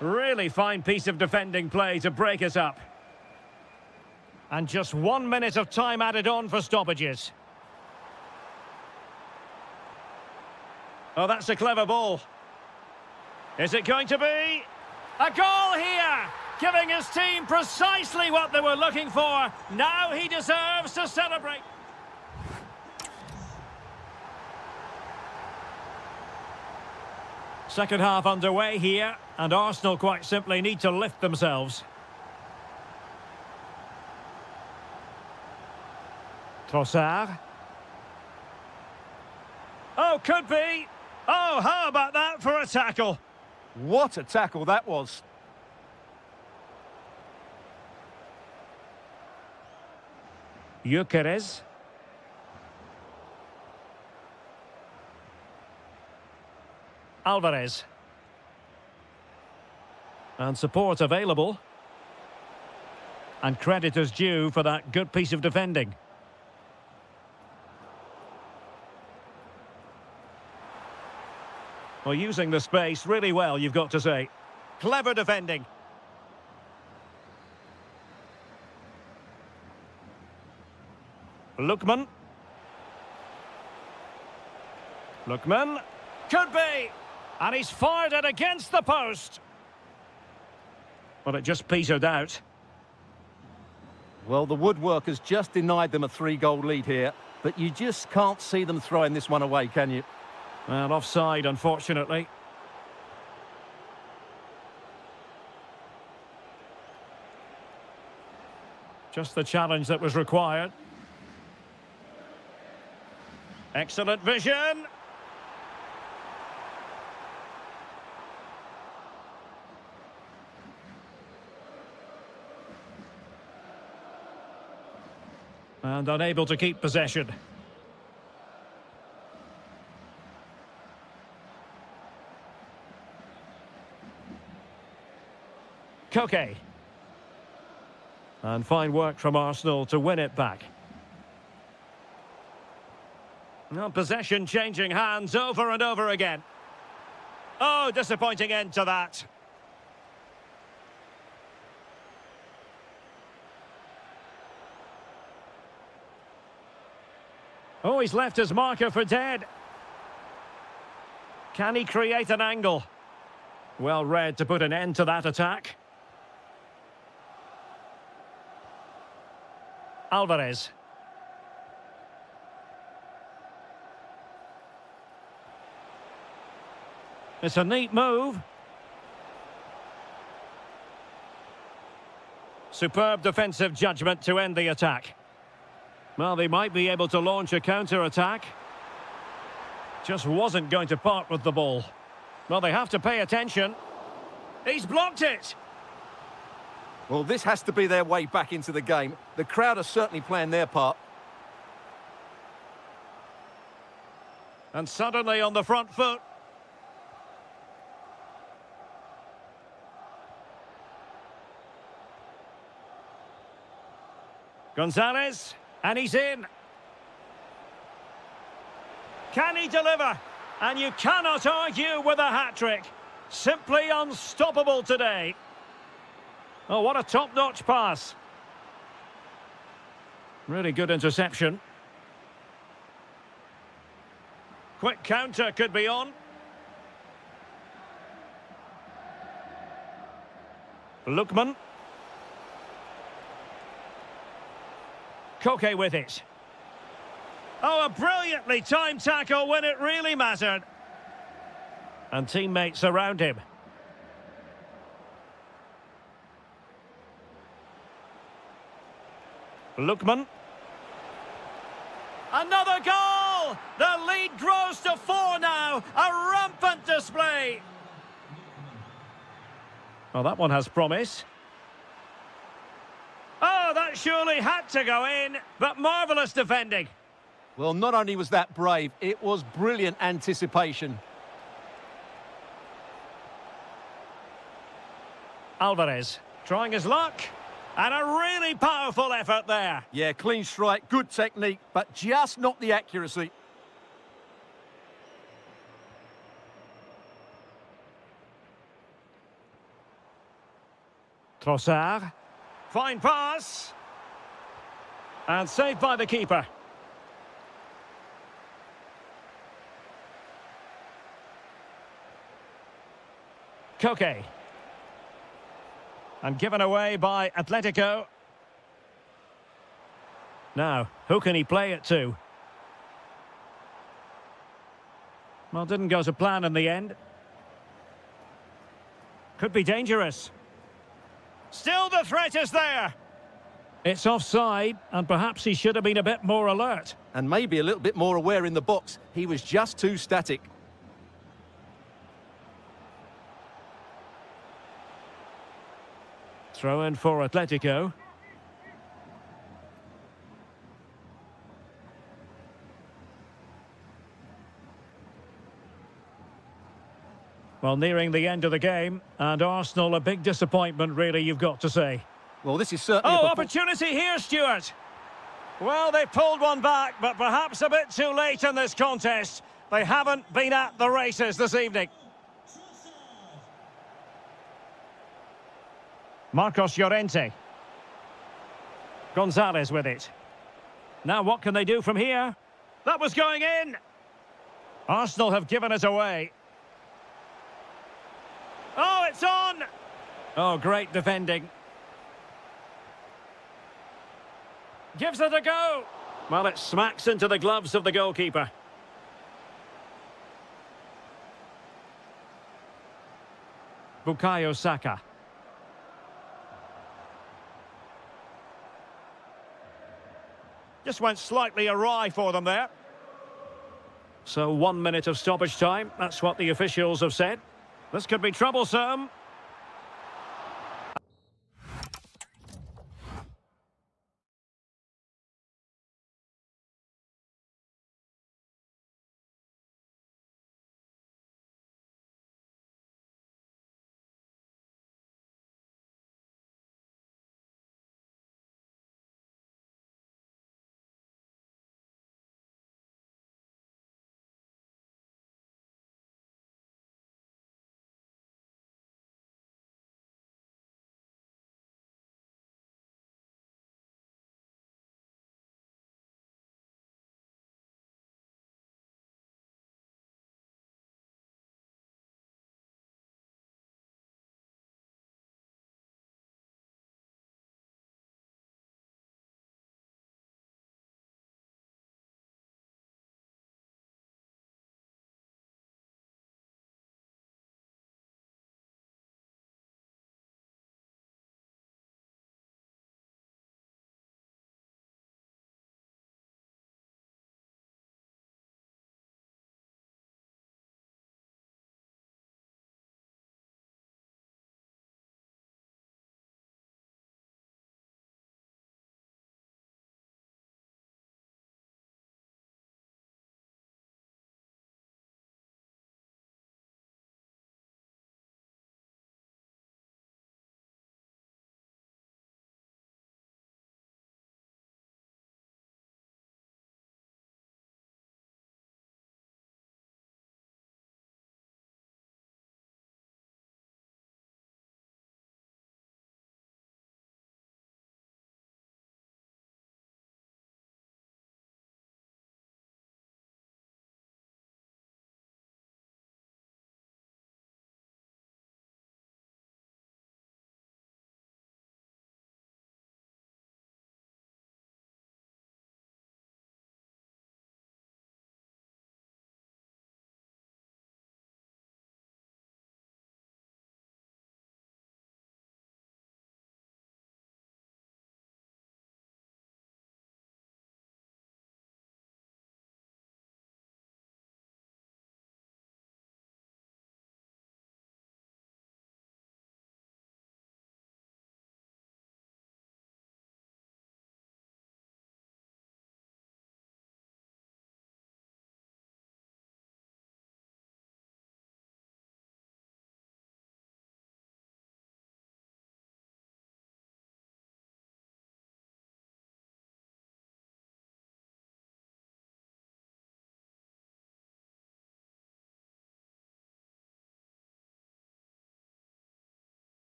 S1: Really fine piece of defending play to break us up. And just 1 minute of time added on for stoppages. Oh, that's a clever ball. Is it going to be? A goal here! Giving his team precisely what they were looking for. Now he deserves to celebrate. Second half underway here, and Arsenal quite simply need to lift themselves. Trossard. Oh, could be. Oh, how about that for a tackle?
S2: What a tackle that was.
S1: Gyökeres. Alvarez. And support available. And credit is due for that good piece of defending. Well, using the space really well, you've got to say. Clever defending. Lookman. Lookman. Could be. And he's fired it against the post. Well, it just petered out.
S2: Well, the woodwork has just denied them a 3-goal lead here, but you just can't see them throwing this one away, can you?
S1: Well, offside, unfortunately. Just the challenge that was required. Excellent vision. And unable to keep possession. Koke. And fine work from Arsenal to win it back. Now possession changing hands over and over again. Oh, disappointing end to that. Oh, he's left his marker for dead. Can he create an angle? Well read to put an end to that attack. Alvarez. It's a neat move. Superb defensive judgment to end the attack. Well, they might be able to launch a counter-attack. Just wasn't going to part with the ball. Well, they have to pay attention. He's blocked it!
S2: Well, this has to be their way back into the game. The crowd are certainly playing their part.
S1: And suddenly on the front foot. Gonzalez, and he's in. Can he deliver? And you cannot argue with a hat-trick. Simply unstoppable today. Oh, what a top-notch pass. Really good interception. Quick counter could be on. Lookman. Koke with it. Oh, a brilliantly timed tackle when it really mattered. And teammates around him. Lookman. Another goal! The lead grows to 4 now. A rampant display. Well, that one has promise. Oh, that surely had to go in, but marvellous defending.
S2: Well, not only was that brave, it was brilliant anticipation.
S1: Alvarez trying his luck. And a really powerful effort there.
S2: Yeah, clean strike, good technique, but just not the accuracy.
S1: Trossard. Fine pass. And saved by the keeper. Koke. And given away by Atletico. Now, who can he play it to? Well, didn't go to plan in the end. Could be dangerous. Still the threat is there. It's offside, and perhaps he should have been a bit more alert.
S2: And maybe a little bit more aware in the box. He was just too static.
S1: Throw in for Atletico. Well, nearing the end of the game, and Arsenal a big disappointment, really, you've got to say.
S2: Well, this is certainly...
S1: Oh, opportunity here, Stuart. Well, they pulled one back, but perhaps a bit too late in this contest. They haven't been at the races this evening. Marcos Llorente. Gonzalez with it. Now what can they do from here? That was going in! Arsenal have given it away. Oh, it's on! Oh, great defending. Gives it a go. Well, it smacks into the gloves of the goalkeeper. Bukayo Saka. Just went slightly awry for them there. So 1 minute of stoppage time. That's what the officials have said. This could be troublesome.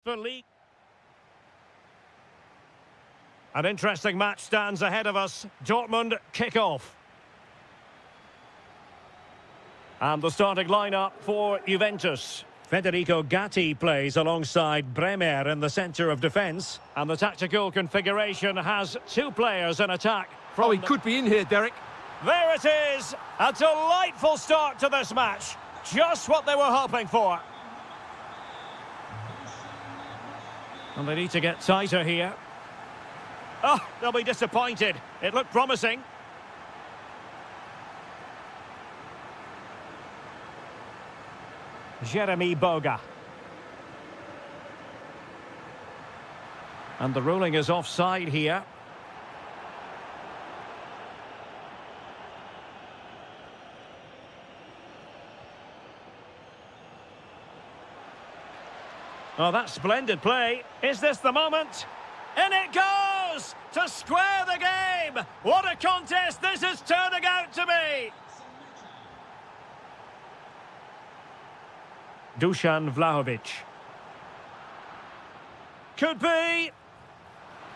S1: the league. An interesting match stands ahead of us. Dortmund kick-off. And the starting lineup for Juventus. Federico Gatti plays alongside Bremer in the centre of defence. And the tactical configuration has two players in attack.
S2: Oh, he could be in here, Derek.
S1: There it is! A delightful start to this match. Just what they were hoping for. And they need to get tighter here. Oh, they'll be disappointed. It looked promising. Jeremy Boga. And the ruling is offside here. Oh, that's splendid play. Is this the moment? In it goes! To square the game! What a contest this is turning out to be! Dusan Vlahovic. Could be!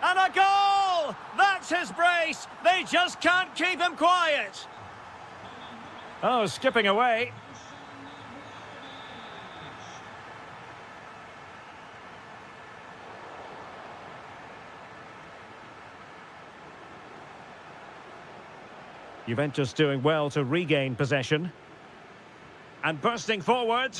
S1: And a goal! That's his brace! They just can't keep him quiet! Oh, skipping away. Juventus doing well to regain possession. And bursting forward.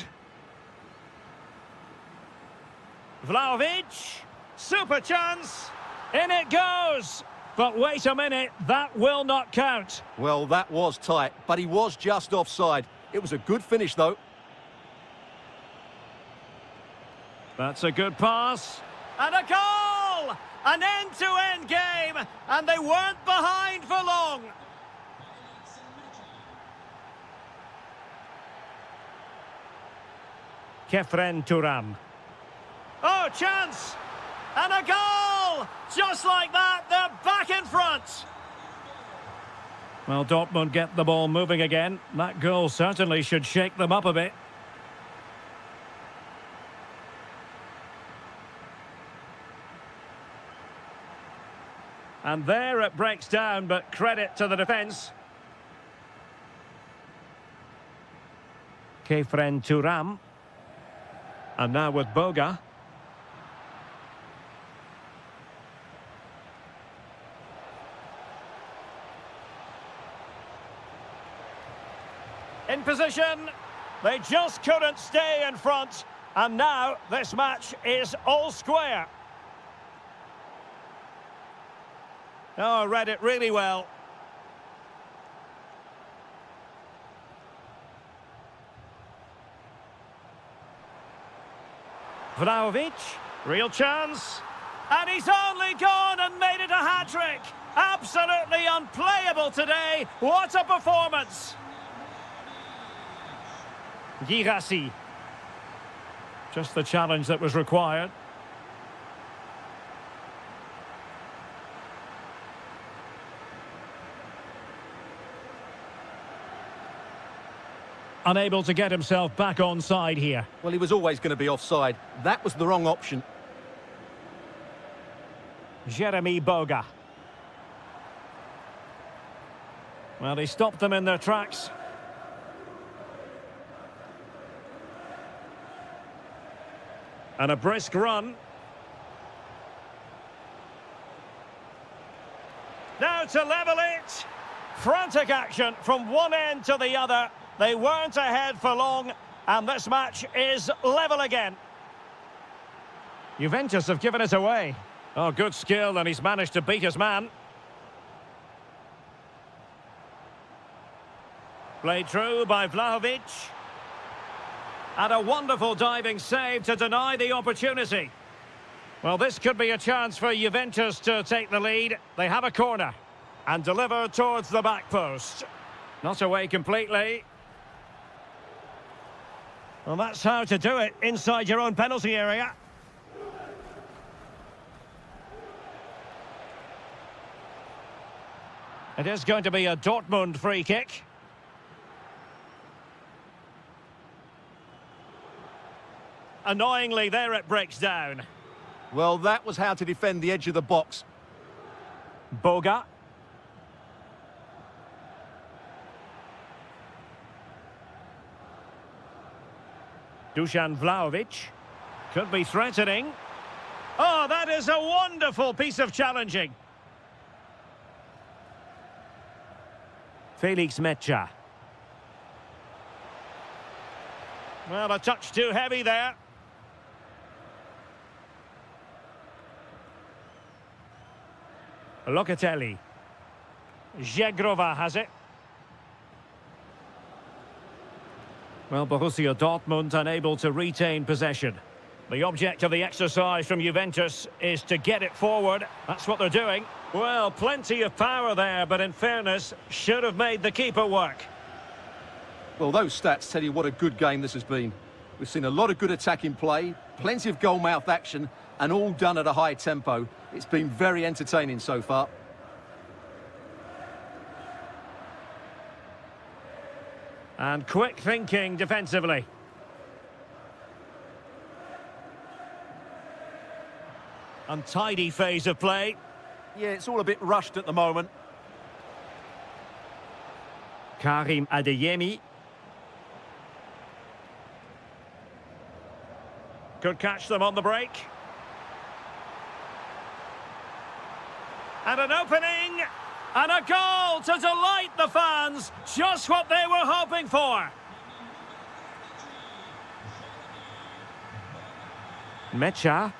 S1: Vlahovic. Super chance. In it goes. But wait a minute, that will not count.
S2: Well, that was tight, but he was just offside. It was a good finish, though.
S1: That's a good pass. And a goal! An end-to-end game, and they weren't behind for long. Kefren Turam. Oh, chance! And a goal! Just like that, they're back in front. Well, Dortmund get the ball moving again. That goal certainly should shake them up a bit. And there it breaks down, but credit to the defence. Kefren Turam. And now with Boga. In position. They just couldn't stay in front. And now this match is all square. Oh, I read it really well. Vlahovic, real chance, and he's only gone and made it a hat-trick. Absolutely unplayable today. What a performance. Girassi. Just the challenge that was required. Unable to get himself back on side here.
S2: Well, he was always going to be offside. That was the wrong option.
S1: Jeremy Boga. Well, he stopped them in their tracks. And a brisk run. Now to level it. Frantic action from one end to the other. They weren't ahead for long, and this match is level again. Juventus have given it away. Oh, good skill, and he's managed to beat his man. Played through by Vlahovic. And a wonderful diving save to deny the opportunity. Well, this could be a chance for Juventus to take the lead. They have a corner and deliver towards the back post. Not away completely. Well, that's how to do it inside your own penalty area. It is going to be a Dortmund free kick. Annoyingly, there it breaks down.
S2: Well, that was how to defend the edge of the box.
S1: Boga. Dusan Vlahovic. Could be threatening. Oh, that is a wonderful piece of challenging. Felix Mecha. Well, a touch too heavy there. Locatelli. Zegrova has it. Well, Borussia Dortmund unable to retain possession. The object of the exercise from Juventus is to get it forward. That's what they're doing. Well, plenty of power there, but in fairness, should have made the keeper work.
S2: Well, those stats tell you what a good game this has been. We've seen a lot of good attacking play, plenty of goal-mouth action, and all done at a high tempo. It's been very entertaining so far.
S1: And quick thinking defensively. Untidy phase of play.
S2: Yeah, it's all a bit rushed at the moment.
S1: Karim Adeyemi. Could catch them on the break. And an opening. And a goal to delight the fans. Just what they were hoping for. Mecha.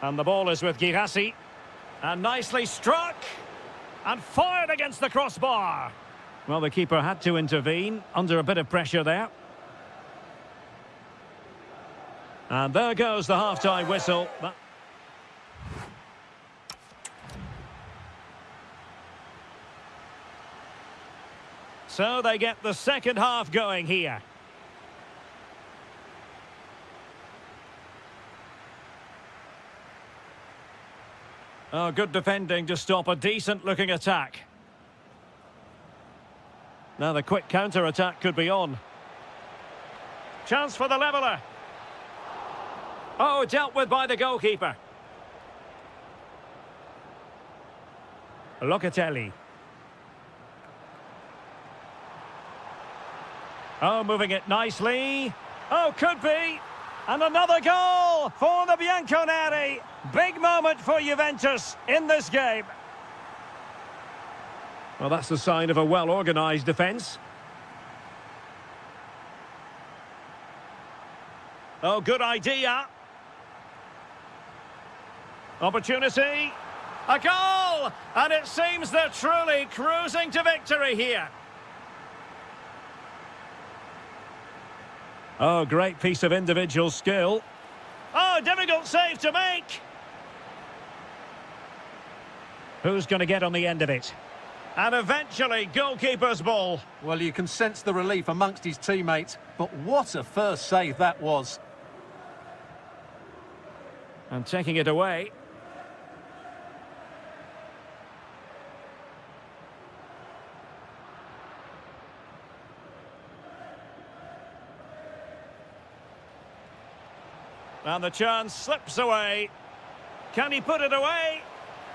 S1: And the ball is with Girassi. And nicely struck. And fired against the crossbar. Well, the keeper had to intervene under a bit of pressure there. And there goes the half-time whistle. So they get the second half going here. Oh, good defending to stop a decent-looking attack. Now the quick counter-attack could be on. Chance for the leveller. Oh, dealt with by the goalkeeper. Locatelli. Oh, moving it nicely. Oh, could be. And another goal for the Bianconeri. Big moment for Juventus in this game. Well, that's the sign of a well-organised defence. Oh, good idea. Opportunity. A goal! And it seems they're truly cruising to victory here. Oh, great piece of individual skill. Oh, difficult save to make. Who's going to get on the end of it? And eventually, goalkeeper's ball.
S2: Well, you can sense the relief amongst his teammates, but what a first save that was.
S1: And taking it away. And the chance slips away. Can he put it away?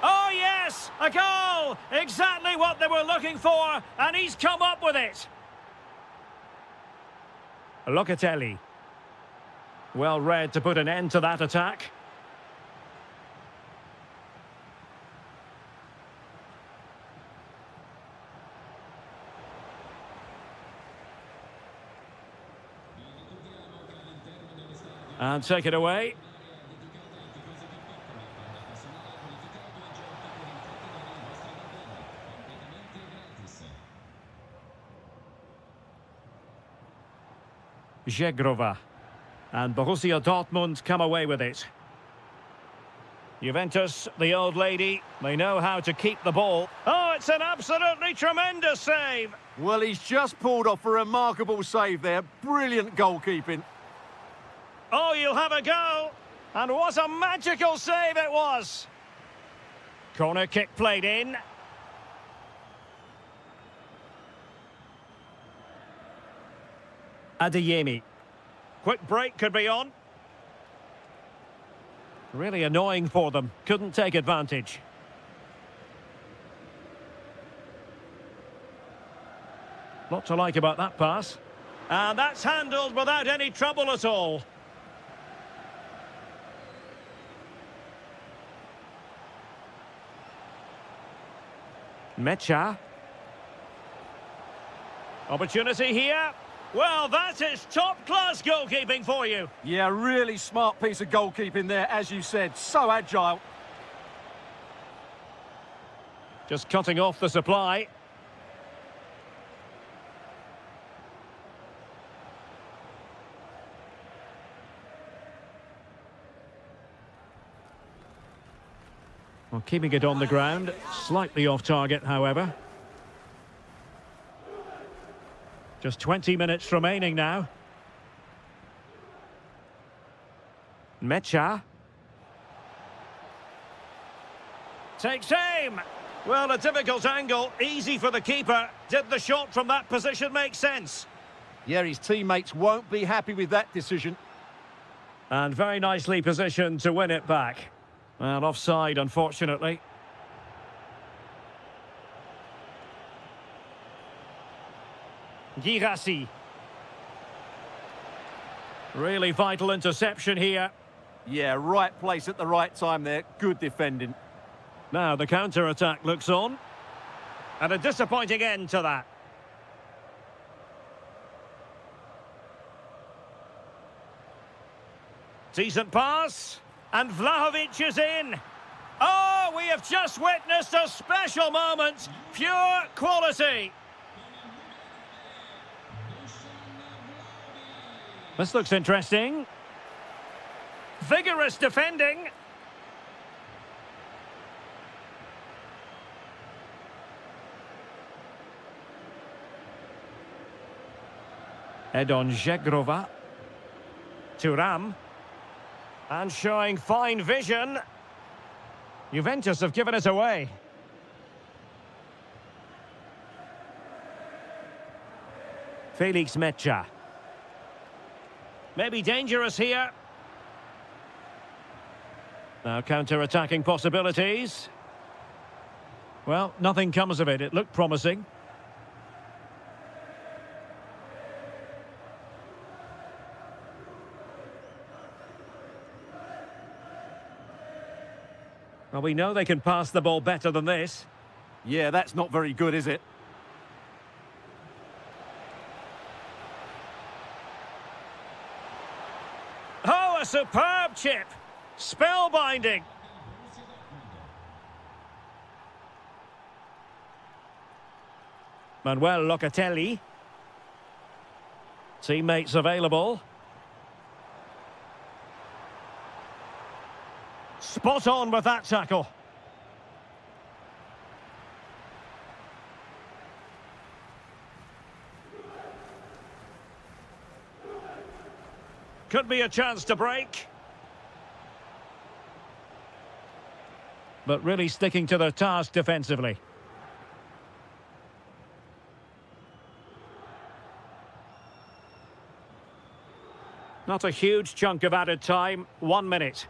S1: Oh, yes! A goal! Exactly what they were looking for, and he's come up with it. Locatelli. Well read to put an end to that attack. And take it away. Zegrova. And Borussia Dortmund come away with it. Juventus, the old lady, they know how to keep the ball. Oh, it's an absolutely tremendous save.
S2: Well, he's just pulled off a remarkable save there. Brilliant goalkeeping.
S1: Oh, you'll have a go. And what a magical save it was. Corner kick played in. Adeyemi. Quick break could be on. Really annoying for them. Couldn't take advantage. Lot to like about that pass. And that's handled without any trouble at all. Mecha. Opportunity here. Well, that is top-class goalkeeping for you.
S2: Yeah, really smart piece of goalkeeping there, as you said. So agile.
S1: Just cutting off the supply. Well, keeping it on the ground. Slightly off target, however. Just 20 minutes remaining now. Mecha. Takes aim. Well, a difficult angle. Easy for the keeper. Did the shot from that position make sense?
S2: Yeah, his teammates won't be happy with that decision.
S1: And very nicely positioned to win it back. Well, offside, unfortunately. Girassi. Really vital interception here.
S2: Yeah, right place at the right time there. Good defending.
S1: Now the counter-attack looks on. And a disappointing end to that. Decent pass. And Vlahovic is in. Oh, we have just witnessed a special moment. Pure quality. This looks interesting. Vigorous defending. Edon Zegrova. Thuram. And showing fine vision. Juventus have given it away. Felix Mecha. Maybe dangerous here. Now counter-attacking possibilities. Well, nothing comes of it. It looked promising. Well, we know they can pass the ball better than this.
S2: Yeah, that's not very good, is it?
S1: Oh, a superb chip. Spellbinding. Manuel Locatelli. Teammates available. Spot on with that tackle. Could be a chance to break. But really sticking to their task defensively. Not a huge chunk of added time. 1 minute.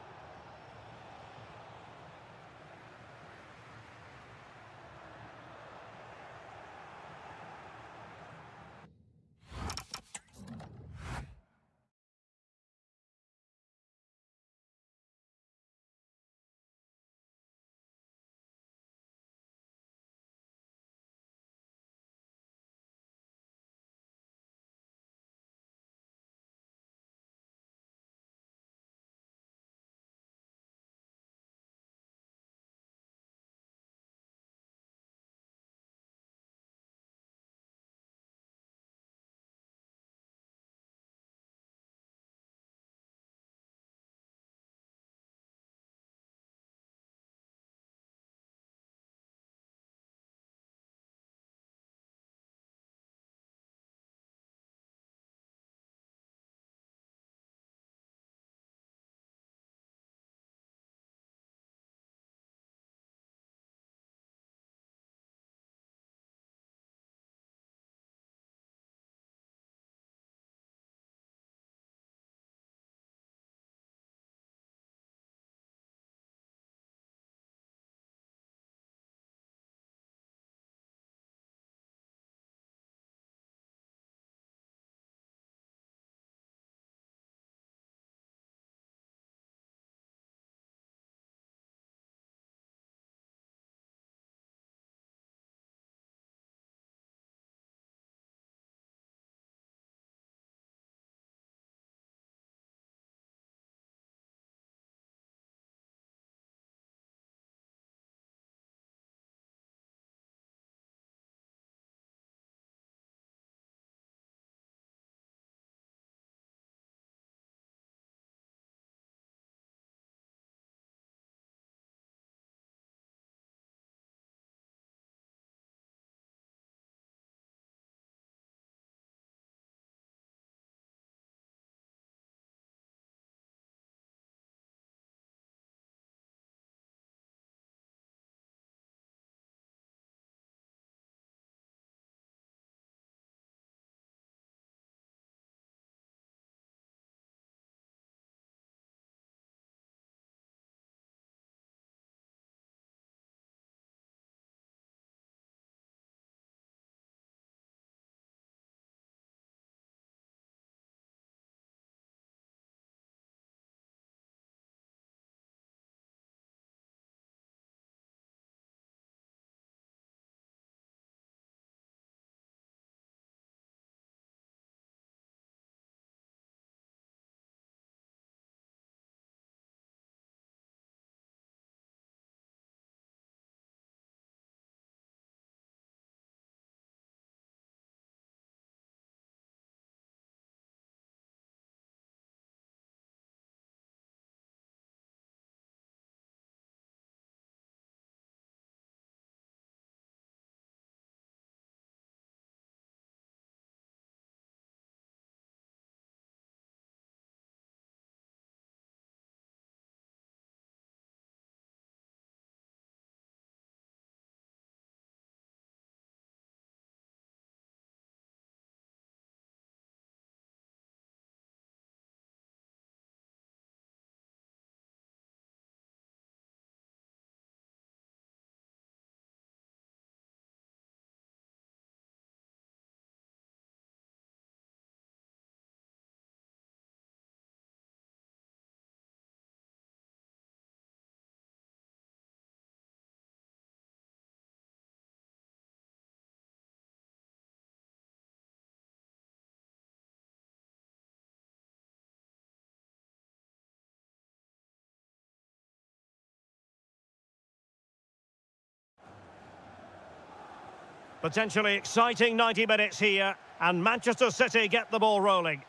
S1: Potentially exciting 90 minutes here, and Manchester City get the ball rolling.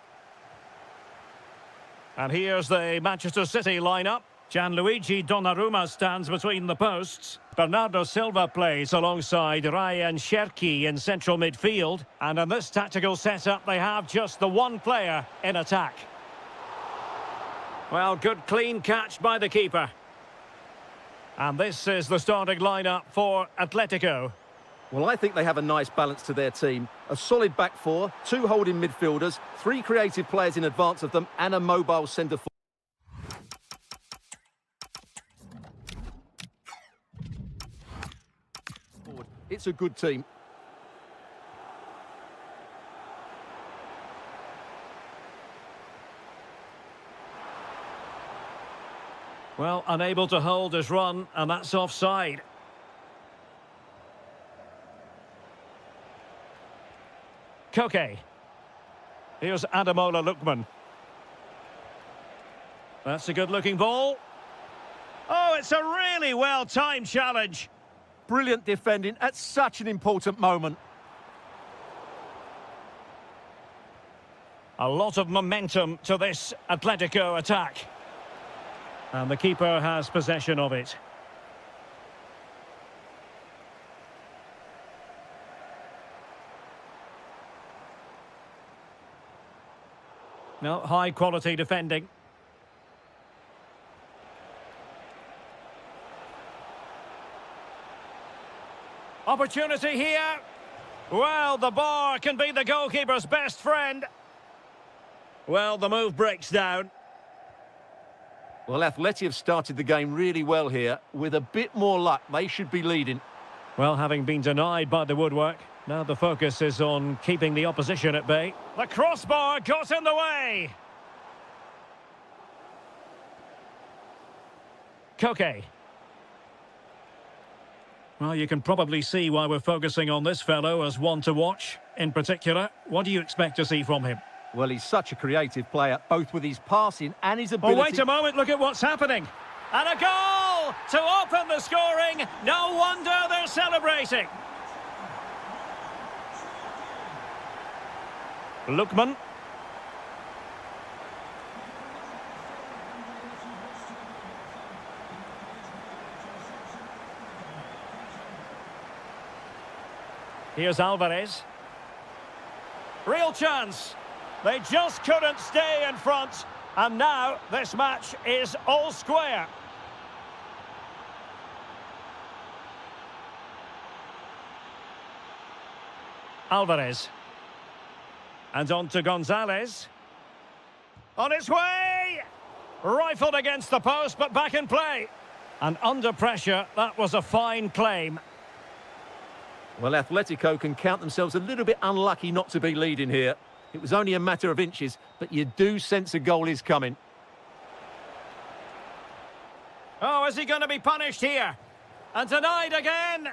S1: And here's the Manchester City lineup. Gianluigi Donnarumma stands between the posts. Bernardo Silva plays alongside Ryan Cherki in central midfield. And in this tactical setup, they have just the one player in attack. Well, good clean catch by the keeper. And this is the starting lineup for Atletico.
S2: Well, I think they have a nice balance to their team. A solid back four, two holding midfielders, three creative players in advance of them, and a mobile centre forward. It's a good team.
S1: Well, unable to hold his run, and that's offside. Koke. Here's Ademola Lookman. That's a good-looking ball. Oh, it's a really well-timed challenge.
S2: Brilliant defending at such an important moment.
S1: A lot of momentum to this Atletico attack. And the keeper has possession of it. No, high-quality defending. Opportunity here. Well, the bar can be the goalkeeper's best friend. Well, the move breaks down.
S2: Well, Atleti have started the game really well here. With a bit more luck, they should be leading.
S1: Well, having been denied by the woodwork, now the focus is on keeping the opposition at bay. The crossbar got in the way. Koke. Well, you can probably see why we're focusing on this fellow as one to watch. In particular, what do you expect to see from him?
S2: Well, he's such a creative player, both with his passing and his ability.
S1: Oh, wait a moment, look at what's happening. And a goal to open the scoring. No wonder they're celebrating. Lookman. Here's Alvarez. Real chance. They just couldn't stay in front. And now this match is all square. Alvarez. And on to Gonzalez. On its way! Rifled against the post, but back in play. And under pressure, that was a fine claim.
S2: Well, Atletico can count themselves a little bit unlucky not to be leading here. It was only a matter of inches, but you do sense a goal is coming.
S1: Oh, is he going to be punished here? And denied again.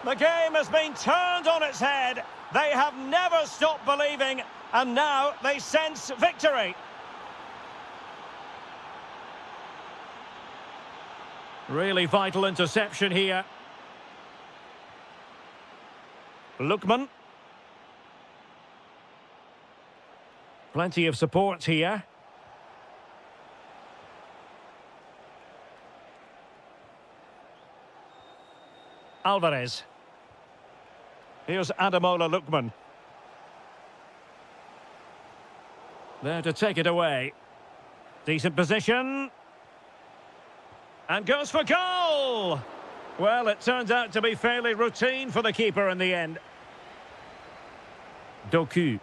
S1: The game has been turned on its head. They have never stopped believing, and now they sense victory. Really vital interception here. Lookman. Plenty of support here. Alvarez. Here's Ademola Lookman. There to take it away. Decent position. And goes for goal! Well, it turns out to be fairly routine for the keeper in the end. Doku.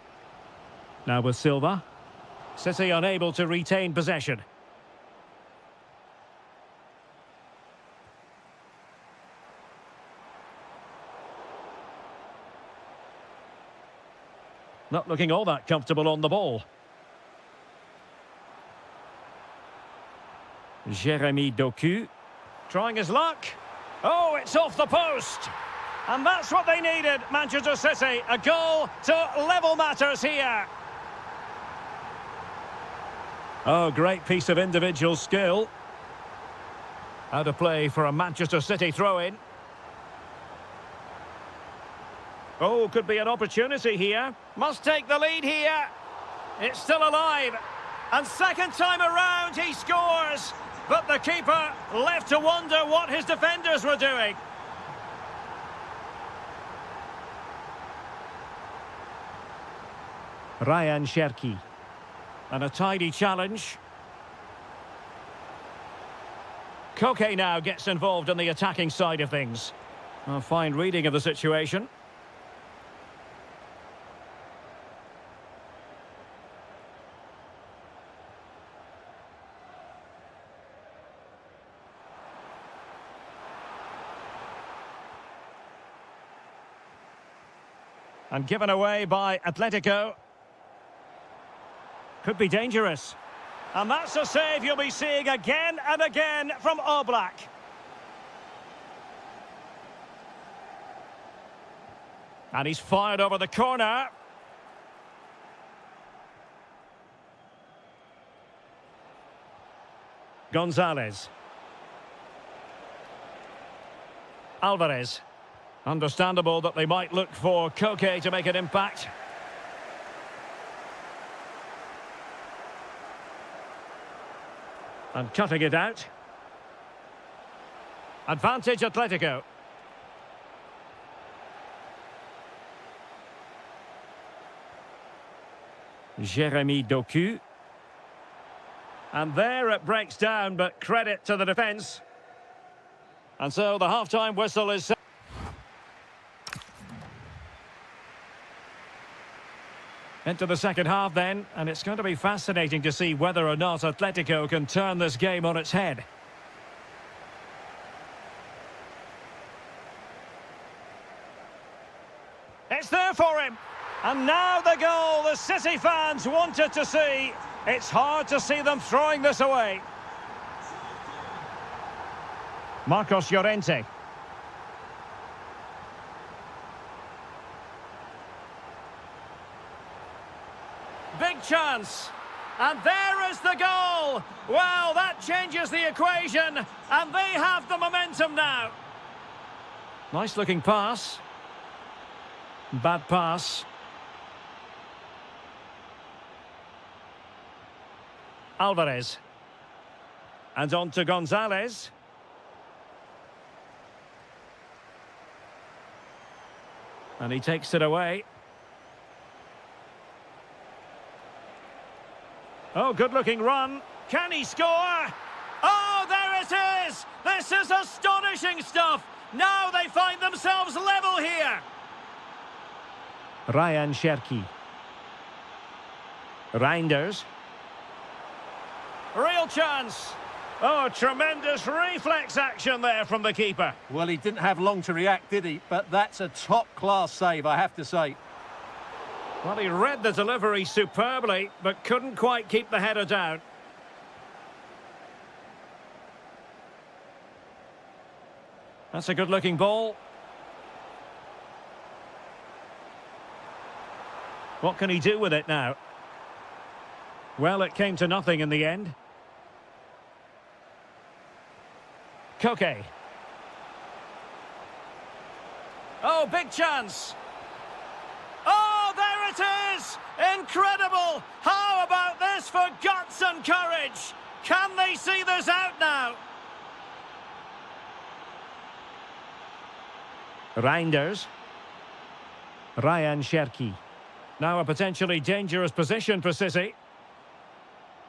S1: Now with Silva. City unable to retain possession. Not looking all that comfortable on the ball. Jeremy Doku. Trying his luck. Oh, it's off the post. And that's what they needed, Manchester City. A goal to level matters here. Oh, great piece of individual skill. Out of play for a Manchester City throw-in. Oh, could be an opportunity here. Must take the lead here. It's still alive. And second time around, he scores. But the keeper left to wonder what his defenders were doing. Ryan Cherki. And a tidy challenge. Koke now gets involved in the attacking side of things. A fine reading of the situation. And given away by Atletico. Could be dangerous. And that's a save you'll be seeing again and again from Oblak. And he's fired over the corner. Gonzalez. Alvarez. Understandable that they might look for Koke to make an impact. And cutting it out. Advantage Atletico. Jeremy Doku. And there it breaks down, but credit to the defence. And so the half-time whistle is set. Into the second half then, and it's going to be fascinating to see whether or not Atletico can turn this game on its head. It's there for him. And now the goal the City fans wanted to see. It's hard to see them throwing this away. Marcos Llorente. Big chance. And there is the goal. Well, that changes the equation. And they have the momentum now. Nice looking pass. Bad pass. Alvarez. And on to Gonzalez. And he takes it away. Oh, good-looking run. Can he score? Oh, there it is! This is astonishing stuff! Now they find themselves level here! Ryan Cherki. Reinders. Real chance! Oh, tremendous reflex action there from the keeper.
S2: Well, he didn't have long to react, did he? But that's a top-class save, I have to say.
S1: Well, he read the delivery superbly, but couldn't quite keep the header down. That's a good-looking ball. What can he do with it now? Well, it came to nothing in the end. Koke. Oh, big chance. Oh, there it is! Incredible! How about this for guts and courage? Can they see this out now? Reinders. Ryan Cherki. Now a potentially dangerous position for City.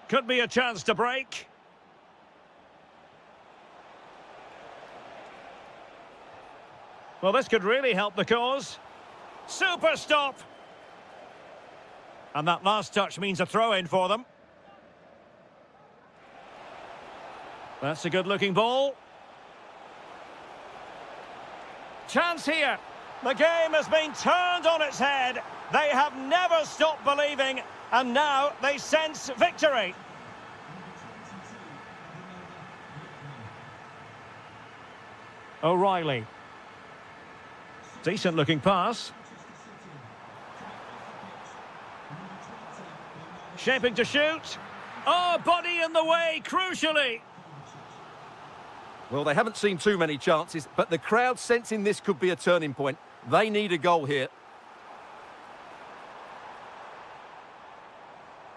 S1: Could be a chance to break. Well, this could really help the cause. Super stop! And that last touch means a throw-in for them. That's a good-looking ball. Chance here. The game has been turned on its head. They have never stopped believing, and now they sense victory. O'Reilly. Decent-looking pass. Shaping to shoot. Oh, body in the way, crucially.
S2: Well, they haven't seen too many chances, but the crowd sensing this could be a turning point. They need a goal here.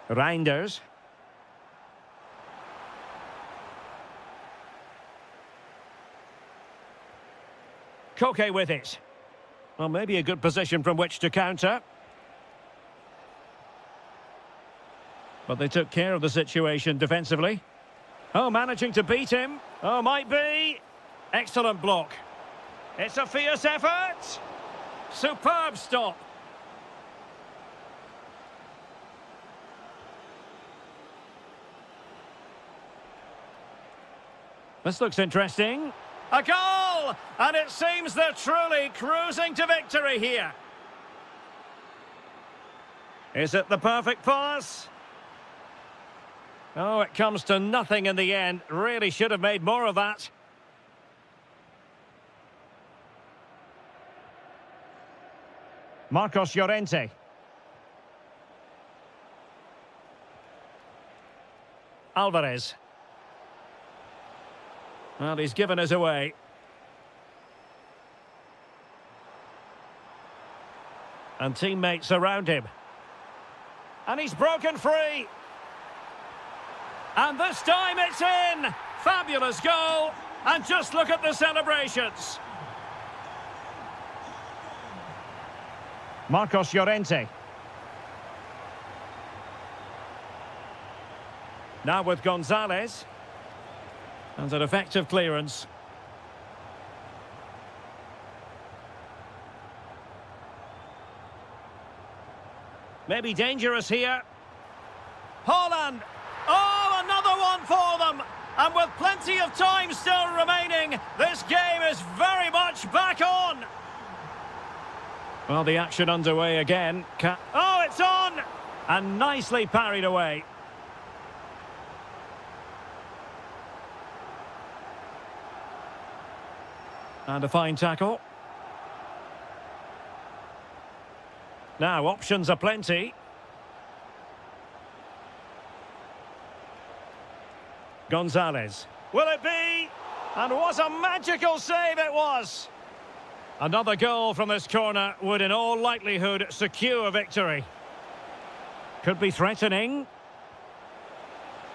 S1: Reinders. Koke with it. Well, maybe a good position from which to counter. But they took care of the situation defensively. Oh, managing to beat him. Oh, might be. Excellent block. It's a fierce effort. Superb stop. This looks interesting. A goal! And it seems they're truly cruising to victory here. Is it the perfect pass? Oh, it comes to nothing in the end. Really should have made more of that. Marcos Llorente. Alvarez. Well, he's given us away. And teammates around him. And he's broken free. And this time it's in. Fabulous goal. And just look at the celebrations. Marcos Llorente. Now with Gonzalez. And an effective clearance. Maybe dangerous here. Haaland! Oh, another one for them! And with plenty of time still remaining, this game is very much back on! Well, the action underway again. Oh, it's on! And nicely parried away. And a fine tackle. Now, options are plenty. Gonzalez. Will it be? And what a magical save it was! Another goal from this corner would in all likelihood secure victory. Could be threatening.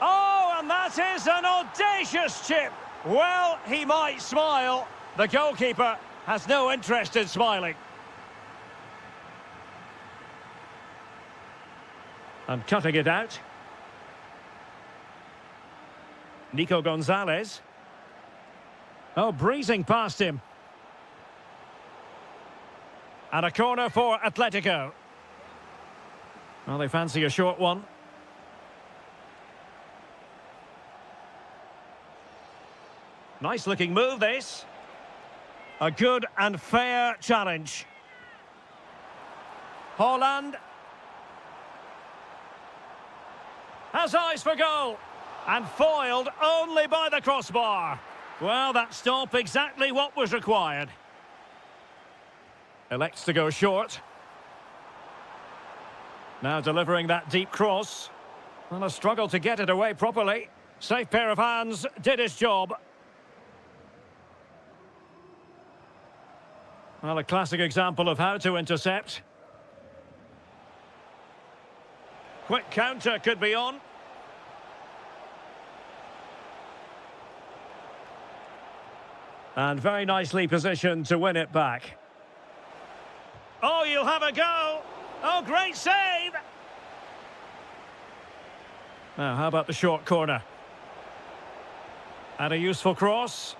S1: Oh, and that is an audacious chip! Well, he might smile. The goalkeeper has no interest in smiling. And cutting it out. Nico Gonzalez. Oh, breezing past him. And a corner for Atletico. Well, they fancy a short one. Nice looking move, this. A good and fair challenge. Haaland. Has eyes for goal. And foiled only by the crossbar. Well, that stop exactly what was required. Elects to go short. Now delivering that deep cross. And a struggle to get it away properly. Safe pair of hands, did his job. Well, a classic example of how to intercept. Quick counter could be on. And very nicely positioned to win it back. Oh, you'll have a go. Oh, great save. Now, how about the short corner? And a useful cross.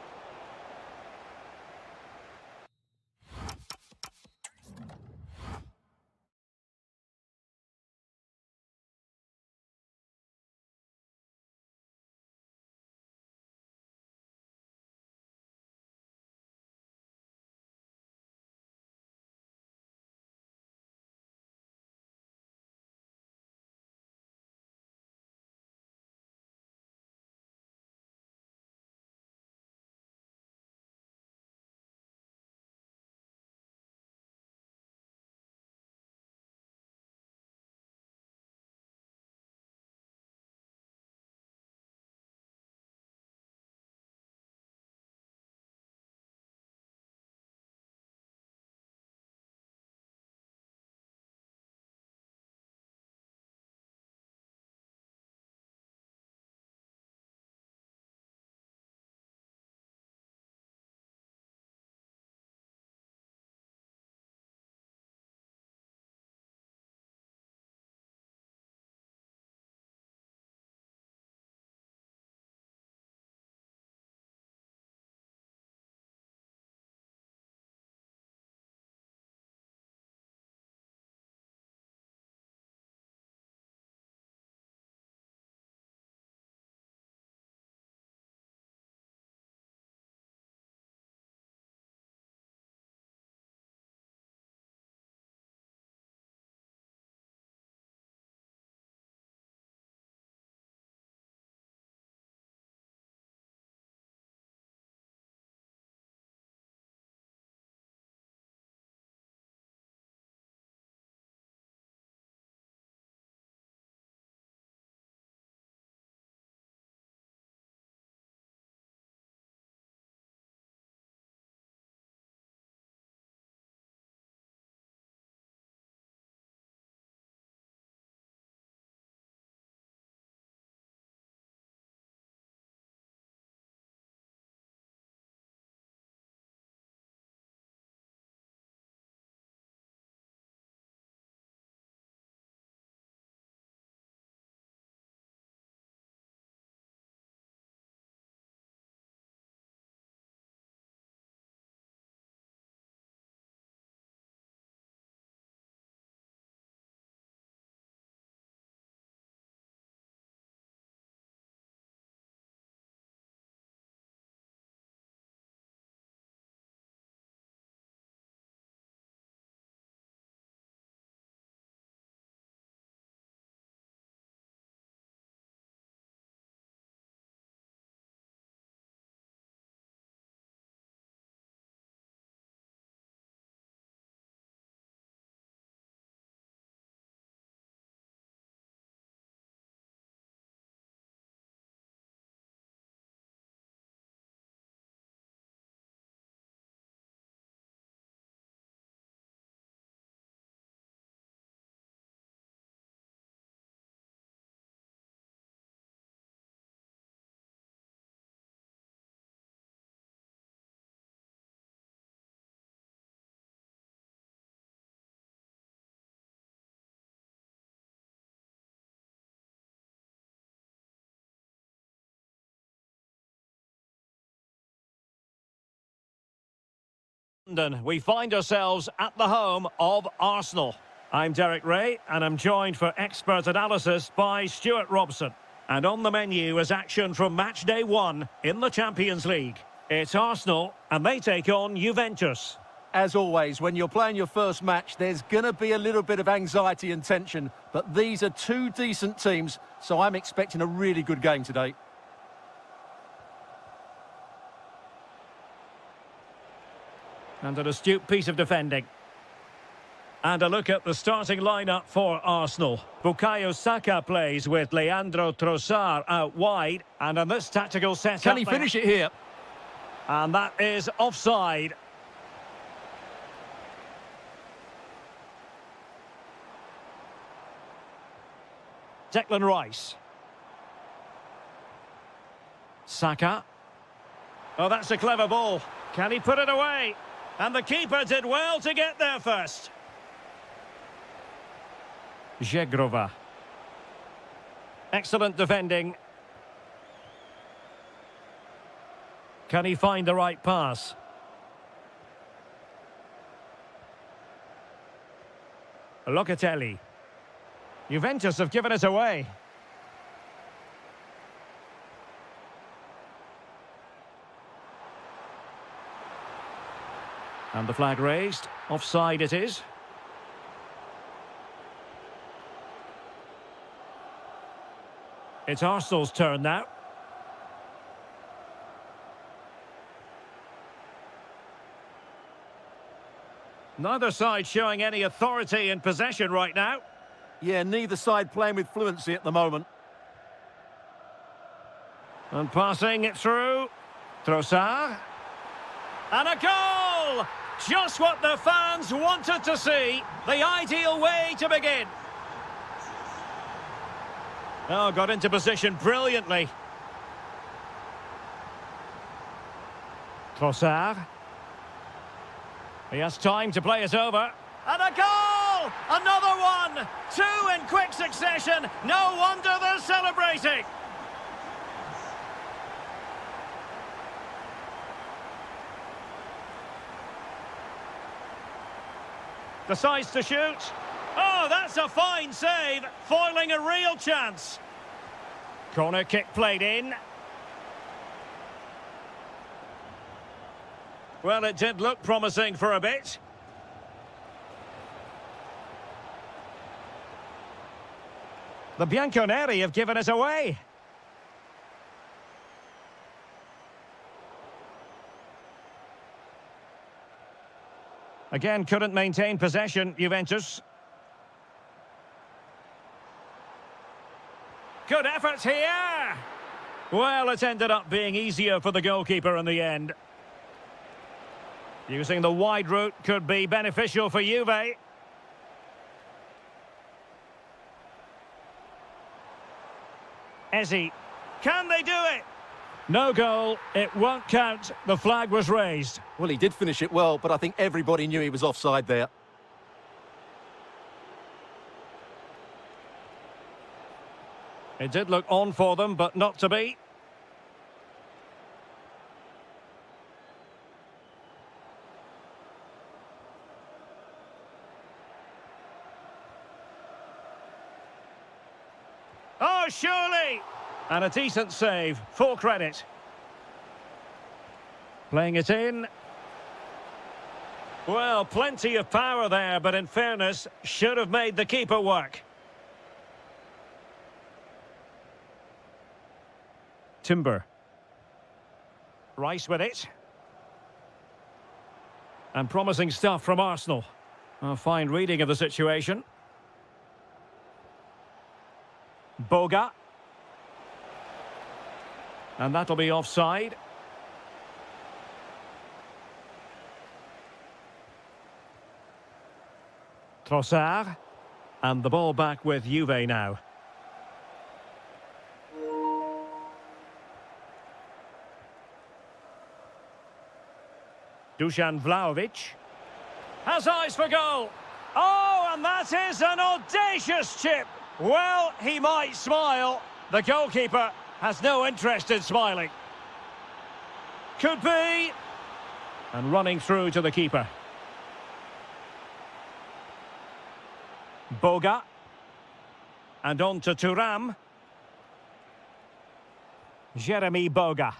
S1: London, we find ourselves at the home of Arsenal. I'm Derek Ray, and I'm joined for expert analysis by Stuart Robson. And on the menu is action from match day 1 in the Champions League. It's Arsenal, and they take on Juventus.
S2: As always, when you're playing your first match, there's going to be a little bit of anxiety and tension. But these are two decent teams, so I'm expecting a really good game today.
S1: And an astute piece of defending. And a look at the starting lineup for Arsenal. Bukayo Saka plays with Leandro Trossard out wide. And in this tactical setup...
S2: Can he finish it here?
S1: And that is offside. Declan Rice. Saka. Oh, that's a clever ball. Can he put it away? And the keeper did well to get there first. Zegrova. Excellent defending. Can he find the right pass? Locatelli. Juventus have given it away. And the flag raised. Offside it is. It's Arsenal's turn now. Neither side showing any authority in possession right now.
S2: Yeah, neither side playing with fluency at the moment.
S1: And passing it through. Trossard. And a goal! Just what the fans wanted to see. The ideal way to begin. Oh, got into position brilliantly. Trossard. He has time to play it over. And a goal! Another one! 2 in quick succession. No wonder they're celebrating. Decides to shoot. Oh, that's a fine save, foiling a real chance. Corner kick played in. Well, it did look promising for a bit. The Bianconeri have given it away. Again, couldn't maintain possession, Juventus. Good effort here! Well, it ended up being easier for the goalkeeper in the end. Using the wide route could be beneficial for Juve. Ezzy. Can they do it? No goal. It won't count. The flag was raised.
S2: Well, he did finish it well, but I think everybody knew he was offside there.
S1: It did look on for them, but not to be. Oh, surely! And a decent save, full credit. Playing it in. Well, plenty of power there, but in fairness, should have made the keeper work. Timber. Rice with it. And promising stuff from Arsenal. A fine reading of the situation. Boga. And that'll be offside. Trossard. And the ball back with Juve now. Dusan Vlahovic. Has eyes for goal. Oh, and that is an audacious chip. Well, he might smile. The goalkeeper has no interest in smiling. Could be. And running through to the keeper. Boga. And on to Thuram. Jeremy Boga.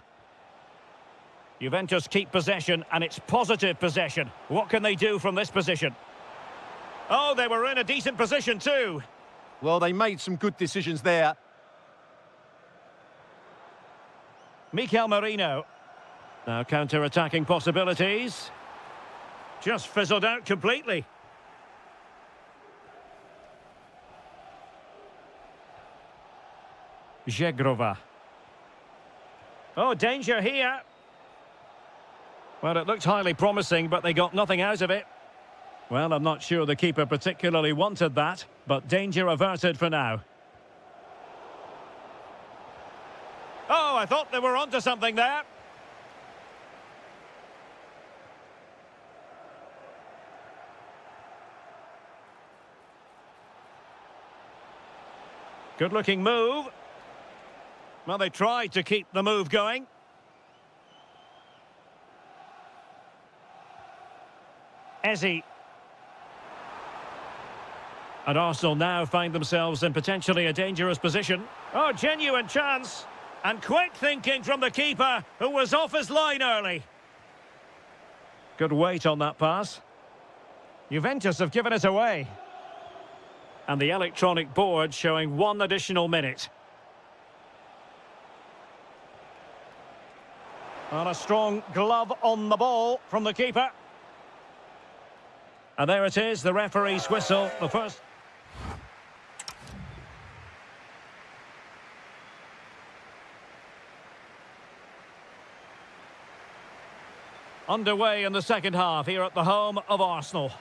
S1: Juventus keep possession, and it's positive possession. What can they do from this position? Oh, they were in a decent position too.
S2: Well, they made some good decisions there.
S1: Mikel Merino. Now counter-attacking possibilities. Just fizzled out completely. Zegrova. Oh, danger here. Well, it looked highly promising, but they got nothing out of it. Well, I'm not sure the keeper particularly wanted that, but danger averted for now. Oh, I thought they were onto something there. Good-looking move. Well, they tried to keep the move going. Eze. And Arsenal now find themselves in potentially a dangerous position. Oh, genuine chance. And quick thinking from the keeper, who was off his line early. Good weight on that pass. Juventus have given it away. And the electronic board showing 1 additional minute. And a strong glove on the ball from the keeper. And there it is, the referee's whistle, the first. Underway in the second half here at the home of Arsenal.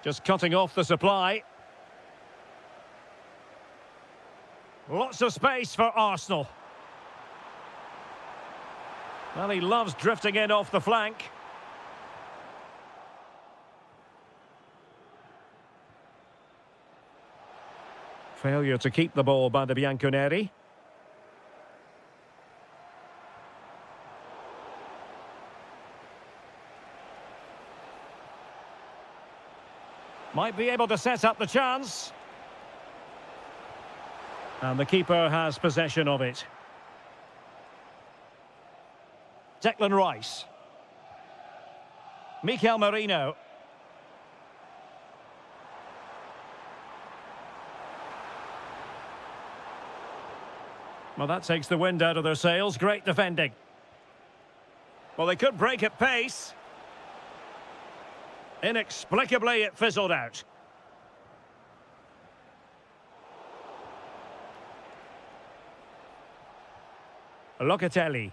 S1: Just cutting off the supply. Lots of space for Arsenal. Well, he loves drifting in off the flank. Failure to keep the ball by the Bianconeri. Might be able to set up the chance. And the keeper has possession of it. Declan Rice. Mikel Merino. Well, that takes the wind out of their sails. Great defending. Well, they could break at pace. Inexplicably, it fizzled out. Locatelli.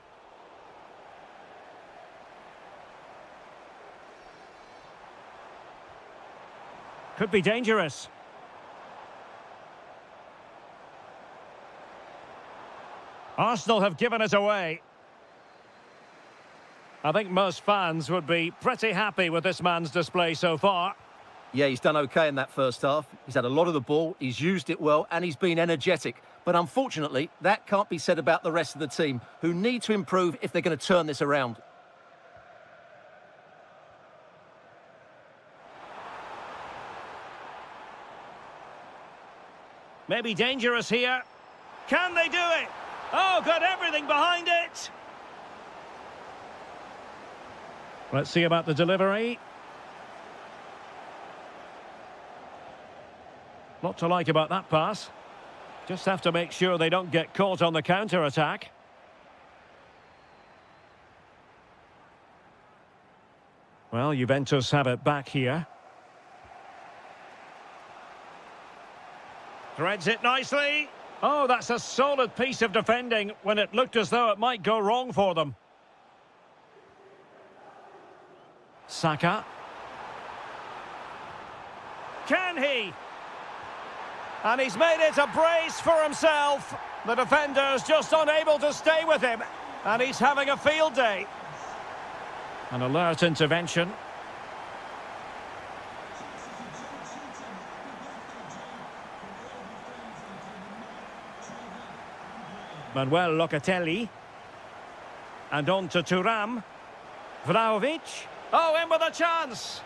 S1: Could be dangerous. Arsenal have given it away. I think most fans would be pretty happy with this man's display so far.
S2: Yeah, he's done okay in that first half. He's had a lot of the ball, he's used it well, and he's been energetic. But unfortunately, that can't be said about the rest of the team, who need to improve if they're going to turn this around.
S1: Maybe dangerous here. Can they do it? Oh, got everything behind it. Let's see about the delivery. Lot to like about that pass. Just have to make sure they don't get caught on the counter-attack. Well, Juventus have it back here. Threads it nicely. Oh, that's a solid piece of defending when it looked as though it might go wrong for them. Saka. Can he? And he's made it a brace for himself. The defender's just unable to stay with him. And he's having a field day. An alert intervention. Manuel Locatelli. And on to Thuram. Vlahovic. Oh, in with a chance.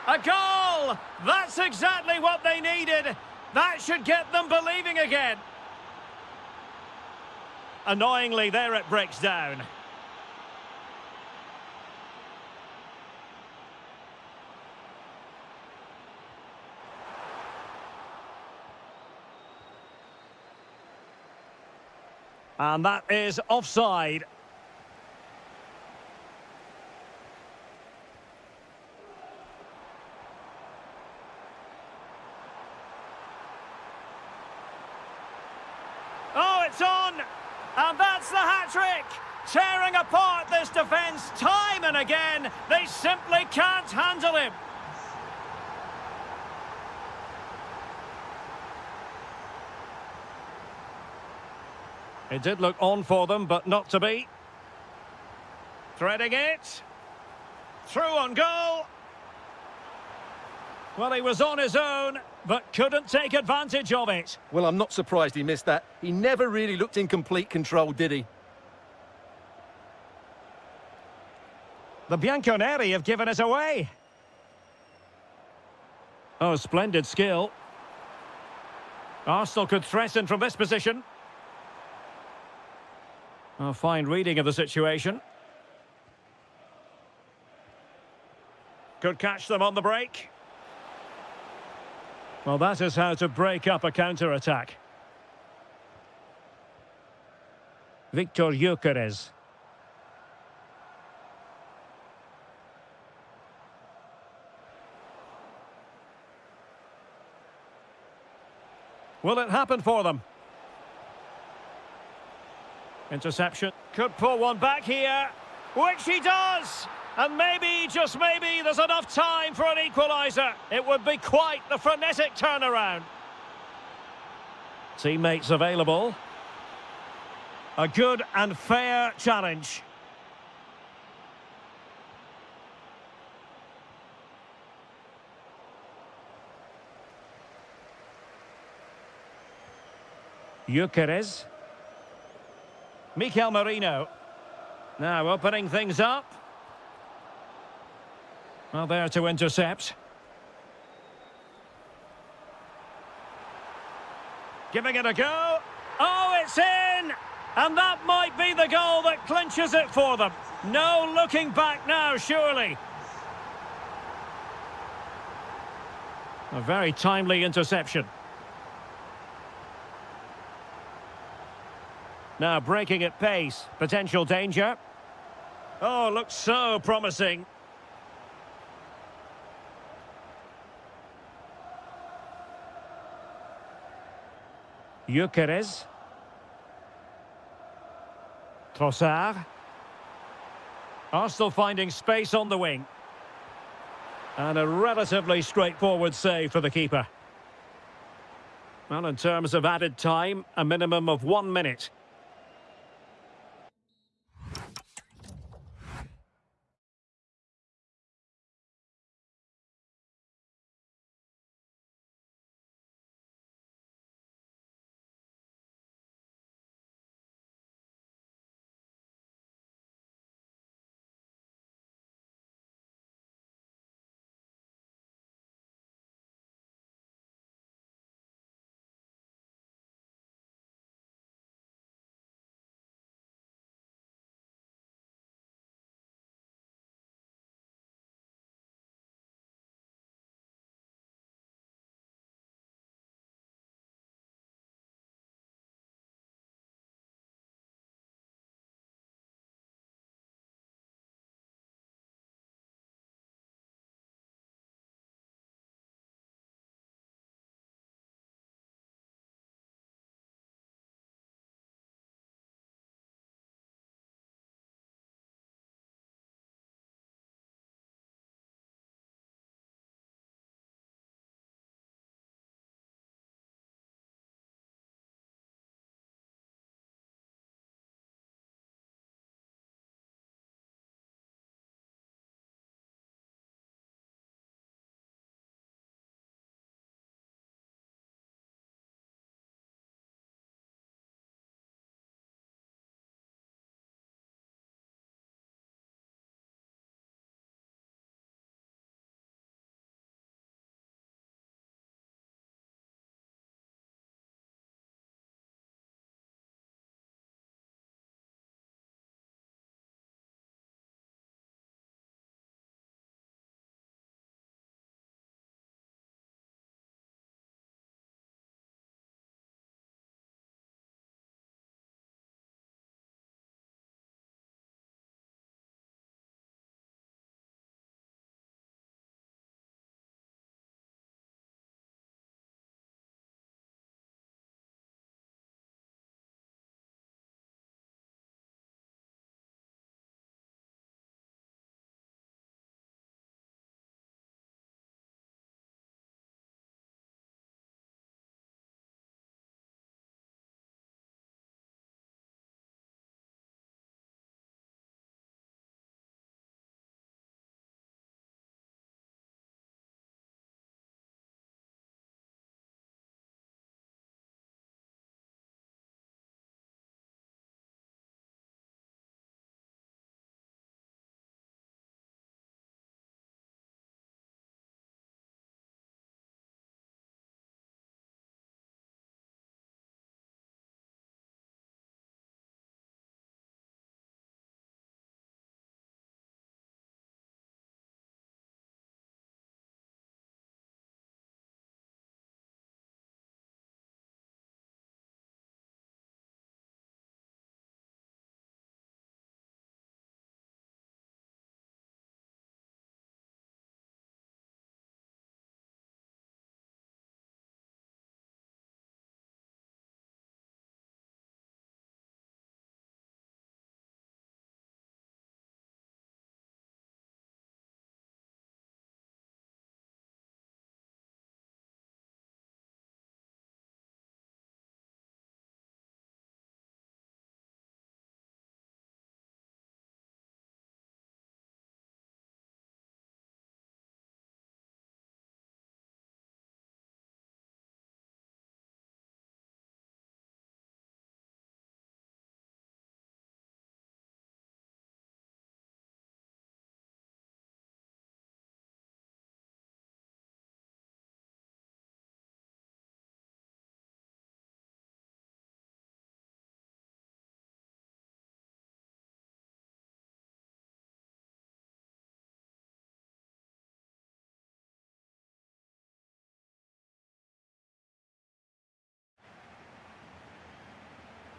S1: A goal! That's exactly what they needed. That should get them believing again. Annoyingly, there it breaks down. And that is offside. Oh, it's on! And that's the hat-trick! Tearing apart this defence time and again. They simply can't handle him. It did look on for them, but not to be. Threading it. Through on goal. Well, he was on his own, but couldn't take advantage of it.
S2: Well, I'm not surprised he missed that. He never really looked in complete control, did he?
S1: The Bianconeri have given us away. Oh, splendid skill. Arsenal could threaten from this position. A fine reading of the situation. Could catch them on the break. Well, that is how to break up a counter-attack. Victor Gyökeres. Will it happen for them? Interception. Could pull one back here, which he does! And maybe, just maybe, there's enough time for an equaliser. It would be quite the frenetic turnaround. Teammates available. A good and fair challenge. Gyökeres. Mikel Merino. Now opening things up. Well, there to intercept. Giving it a go. Oh, it's in! And that might be the goal that clinches it for them. No looking back now, surely. A very timely interception. Now breaking at pace. Potential danger. Oh, looks so promising. Gyökeres. Trossard. Arsenal finding space on the wing. And a relatively straightforward save for the keeper. Well, in terms of added time, a minimum of 1 minute.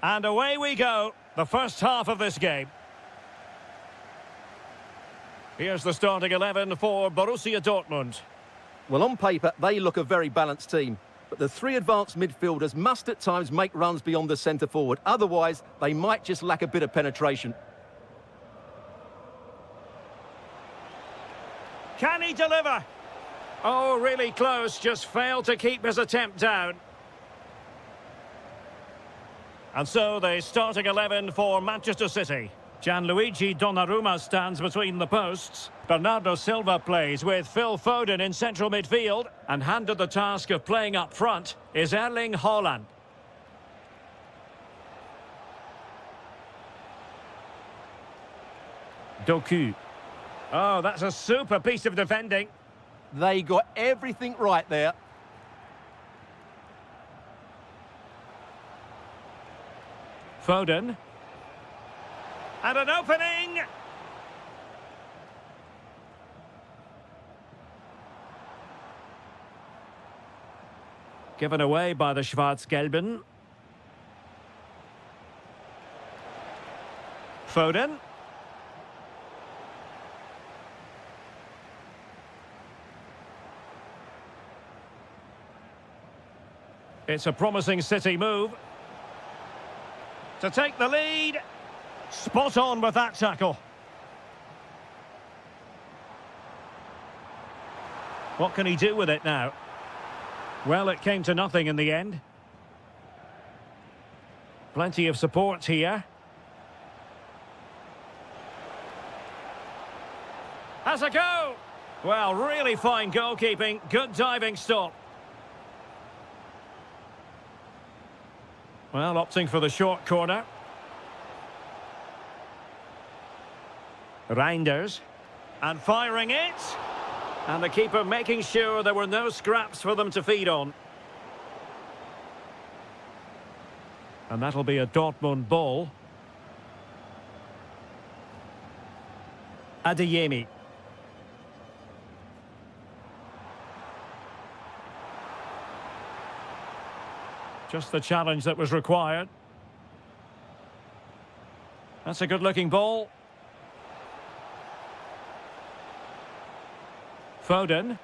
S1: And away we go, the first half of this game. Here's the starting 11 for Borussia Dortmund.
S2: Well, on paper, they look a very balanced team. But the three advanced midfielders must at times make runs beyond the centre-forward. Otherwise, they might just lack a bit of penetration.
S1: Can he deliver? Oh, really close, just failed to keep his attempt down. And so the starting 11 for Manchester City. Gianluigi Donnarumma stands between the posts. Bernardo Silva plays with Phil Foden in central midfield. And handed the task of playing up front is Erling Haaland. Doku. Oh, that's a super piece of defending.
S2: They got everything right there.
S1: Foden. And an opening! Given away by the Schwarz-Gelben. Foden. It's a promising City move. To take the lead. Spot on with that tackle. What can he do with it now? Well, it came to nothing in the end. Plenty of support here. Has a go! Well, really fine goalkeeping. Good diving stop. Well, opting for the short corner. Reinders. And firing it. And the keeper making sure there were no scraps for them to feed on. And that'll be a Dortmund ball. Adeyemi. Just the challenge that was required. That's a good-looking ball. Foden.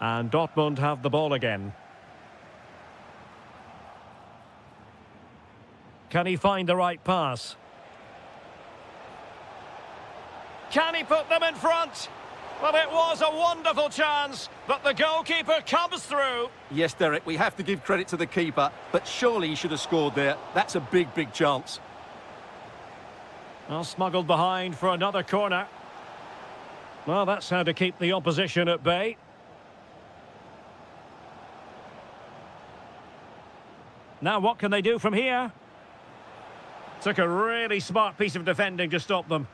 S1: And Dortmund have the ball again. Can he find the right pass? Can he put them in front? Well, it was a wonderful chance, but the goalkeeper comes through.
S2: Yes, Derek, we have to give credit to the keeper, but surely he should have scored there. That's a big, big chance.
S1: Well, smuggled behind for another corner. Well, that's how to keep the opposition at bay. Now, what can they do from here? Took a really smart piece of defending to stop them.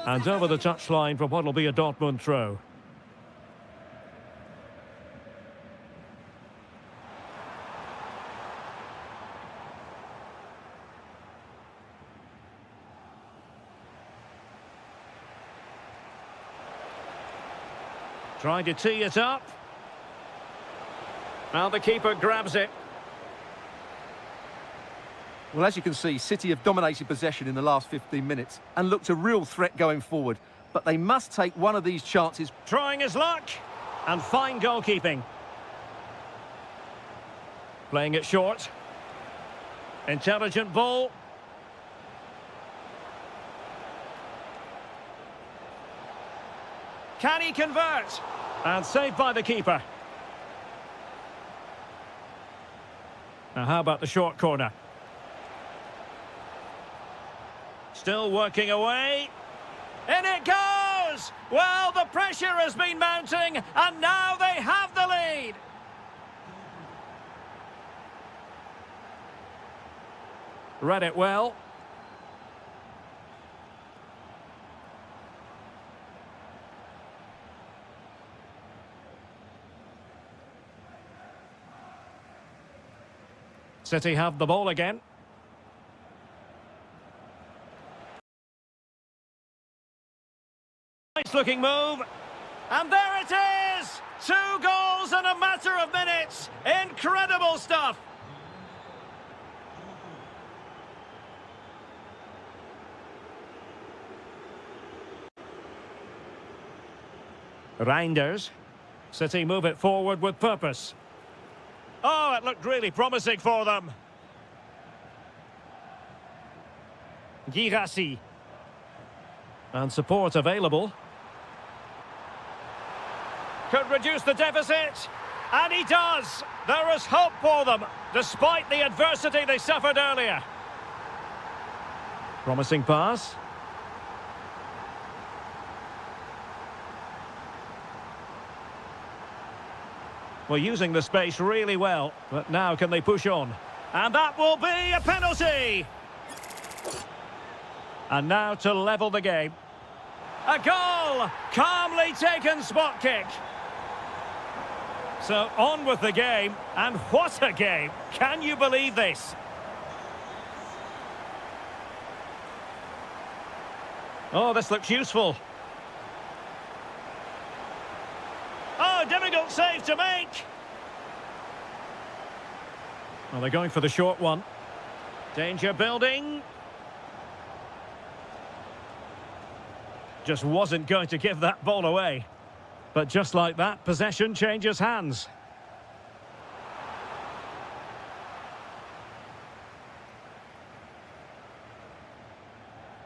S1: And over the touchline for what will be a Dortmund throw. Trying to tee it up. Now the keeper grabs it.
S2: Well, as you can see, City have dominated possession in the last 15 minutes and looked a real threat going forward. But they must take one of these chances.
S1: Trying his luck. And fine goalkeeping. Playing it short. Intelligent ball. Can he convert? And saved by the keeper. Now how about the short corner? Still working away. In it goes! Well, the pressure has been mounting, and now they have the lead. Read it well. City have the ball again. Nice looking move. And there it is! 2 goals in a matter of minutes. Incredible stuff. Reinders. City move it forward with purpose. Oh, it looked really promising for them. Girassi. And support available. Could reduce the deficit. And he does. There is hope for them, despite the adversity they suffered earlier. Promising pass. Well, using the space really well, but now can they push on? And that will be a penalty! And now to level the game. A goal! Calmly taken spot kick. So on with the game, and what a game! Can you believe this? Oh, this looks useful. Oh, difficult save to make. Well, they're going for the short one. Danger building. Just wasn't going to give that ball away. But just like that, possession changes hands.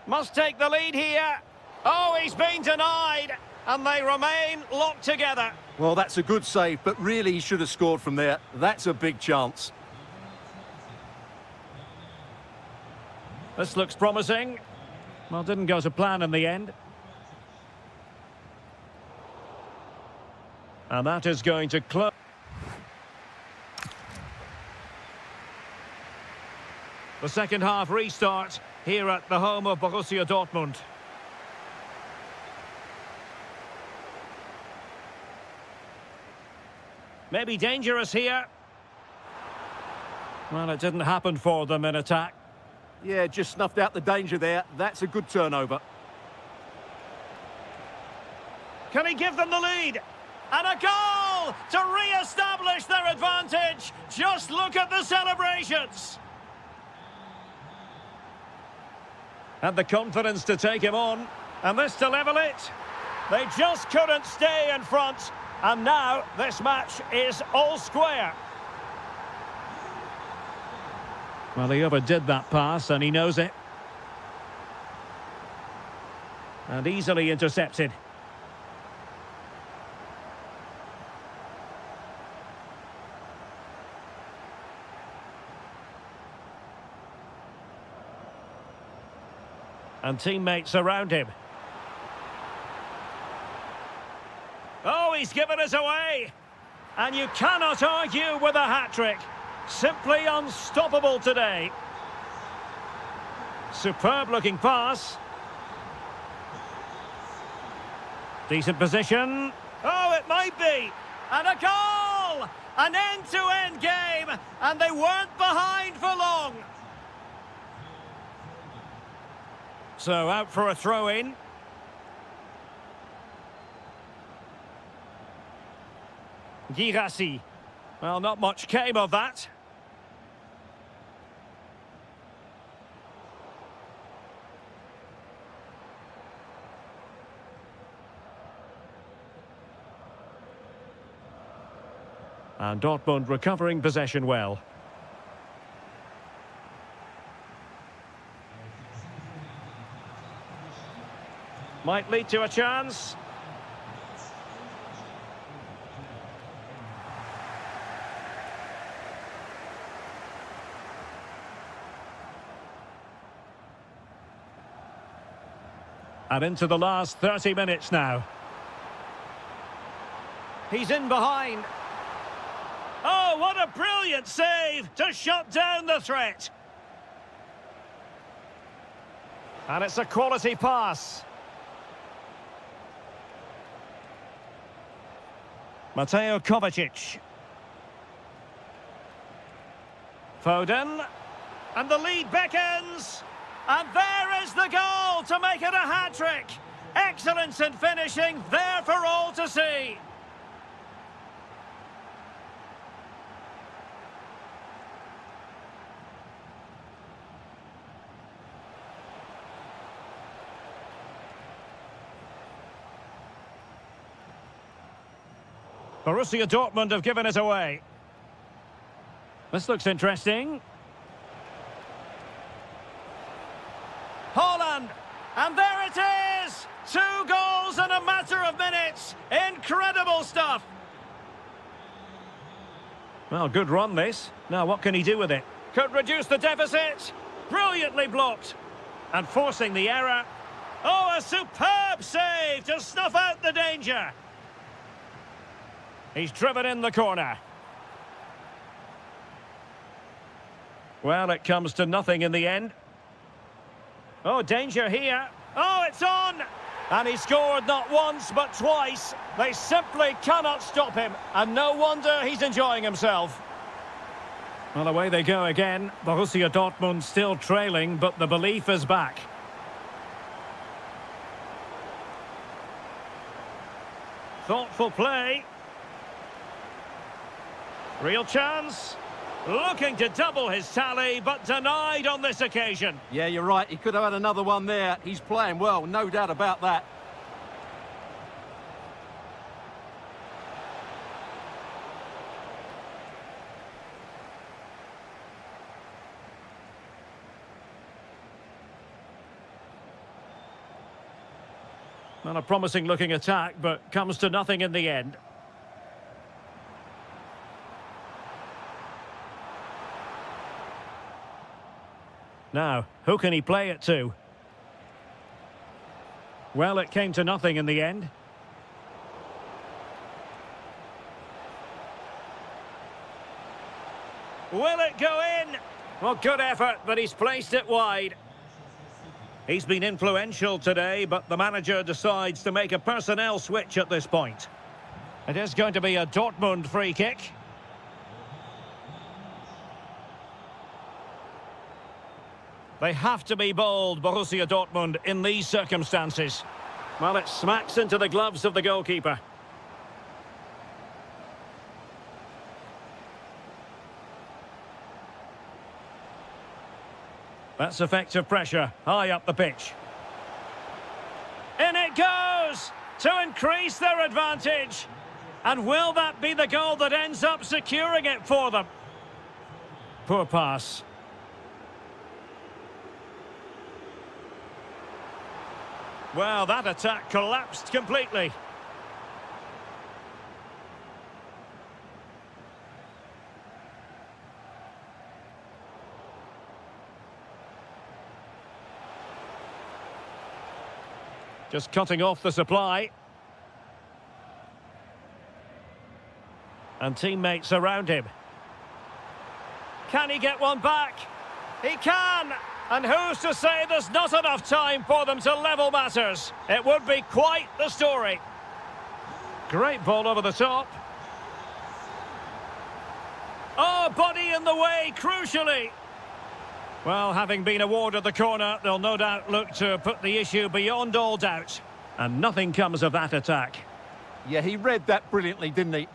S1: Must take the lead here. Oh, he's been denied. And they remain locked together.
S2: Well, that's a good save, but really he should have scored from there. That's a big chance.
S1: This looks promising. Well, didn't go to plan in the end. And that is going to close. The second half restart here at the home of Borussia Dortmund. Maybe dangerous here. Well, it didn't happen for them in attack.
S2: Yeah, just snuffed out the danger there. That's a good turnover.
S1: Can he give them the lead? And a goal to re-establish their advantage. Just look at the celebrations. Had the confidence to take him on. And this to level it. They just couldn't stay in front. And now this match is all square. Well, he overdid that pass and he knows it. And easily intercepted. And teammates around him. Oh, he's given us away. And you cannot argue with a hat-trick. Simply unstoppable today. Superb-looking pass. Decent position. Oh, it might be. And a goal! An end-to-end game. And they weren't behind for long. So out for a throw-in. Girassi. Well, not much came of that. And Dortmund recovering possession well. Might lead to a chance. And into the last 30 minutes now. He's in behind. Oh, what a brilliant save to shut down the threat. And it's a quality pass. Mateo Kovacic. Foden. And the lead beckons. And there is the goal to make it a hat-trick. Excellence in finishing, there for all to see. Borussia Dortmund have given it away. This looks interesting. Haaland, and there it is! 2 goals in a matter of minutes. Incredible stuff. Well, good run this. Now what can he do with it? Could reduce the deficit. Brilliantly blocked. And forcing the error. Oh, a superb save to snuff out the danger. He's driven in the corner. Well, it comes to nothing in the end. Oh, danger here. Oh, it's on! And he scored not once, but twice. They simply cannot stop him. And no wonder he's enjoying himself. Well, away they go again. Borussia Dortmund still trailing, but the belief is back. Thoughtful play. Real chance. Looking to double his tally, but denied on this occasion.
S2: Yeah, you're right. He could have had another one there. He's playing well, no doubt about that.
S1: Not a promising looking attack, but comes to nothing in the end. Now, who can he play it to? Well, it came to nothing in the end. Will it go in? Well, good effort, but he's placed it wide. He's been influential today, but the manager decides to make a personnel switch at this point. It is going to be a Dortmund free kick. They have to be bold, Borussia Dortmund, in these circumstances. Well, it smacks into the gloves of the goalkeeper. That's effective pressure, high up the pitch. In it goes! To increase their advantage. And will that be the goal that ends up securing it for them? Poor pass. Well, that attack collapsed completely. Just cutting off the supply. And teammates around him. Can he get one back? He can! And who's to say there's not enough time for them to level matters? It would be quite the story. Great ball over the top. Oh, body in the way, crucially. Well, having been awarded the corner, they'll no doubt look to put the issue beyond all doubt. And nothing comes of that attack.
S2: Yeah, he read that brilliantly, didn't he?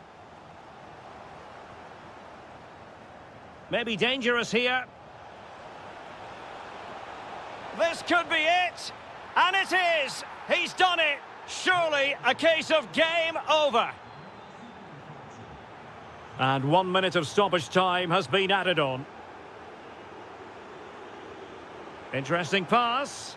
S1: Maybe dangerous here. This could be it. And it is. He's done it. Surely a case of game over. And 1 minute of stoppage time has been added on. Interesting pass.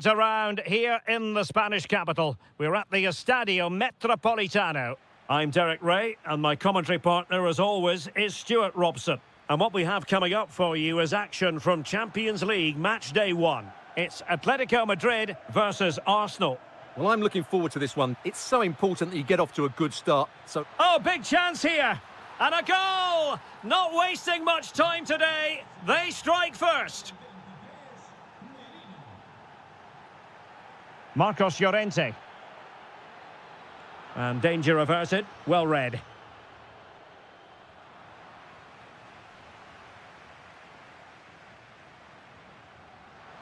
S1: Around here in the Spanish capital. We're at the Estadio Metropolitano. I'm Derek Ray, and my commentary partner, as always, is Stuart Robson. And what we have coming up for you is action from Champions League Match Day 1. It's Atletico Madrid versus Arsenal.
S2: Well, I'm looking forward to this one. It's so important that you get off to a good start. So,
S1: oh, big chance here. And a goal! Not wasting much time today. They strike first. Marcos Llorente. And danger averted. Well read.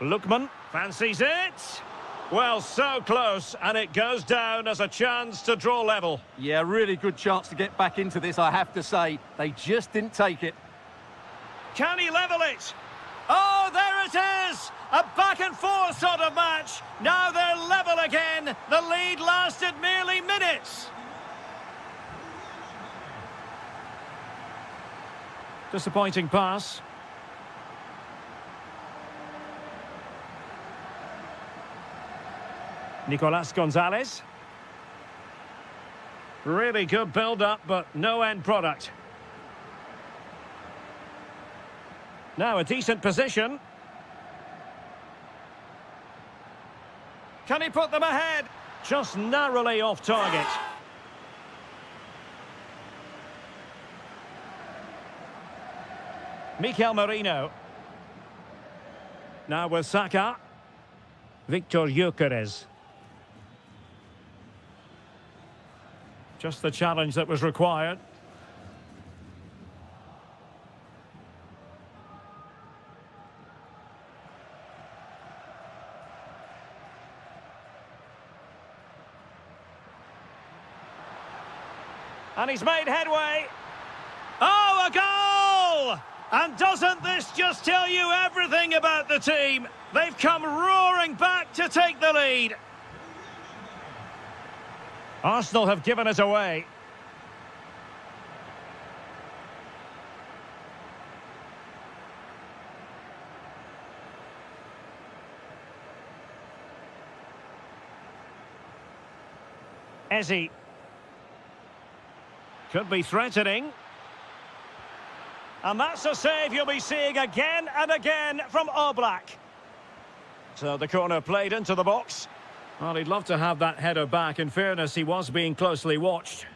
S1: Lookman fancies it. Well, so close, and it goes down as a chance to draw level.
S2: yeah, really good chance to get back into this, I have to say. They just didn't take it.
S1: Can he level it? Oh, there it is! A back-and-forth sort of match. Now they're level again. The lead lasted merely minutes. Disappointing pass. Nicolas Gonzalez. Really good build-up, but no end product. Now a decent position. Can he put them ahead? Just narrowly off target. Mikel Merino. Now with Saka. Victor Gyökeres. Just the challenge that was required. And he's made headway. Oh, a goal! And doesn't this just tell you everything about the team? They've come roaring back to take the lead. Arsenal have given us away. Eze. Could be threatening. And that's a save you'll be seeing again and again from Oblak. So the corner played into the box. Well, he'd love to have that header back. In fairness, he was being closely watched.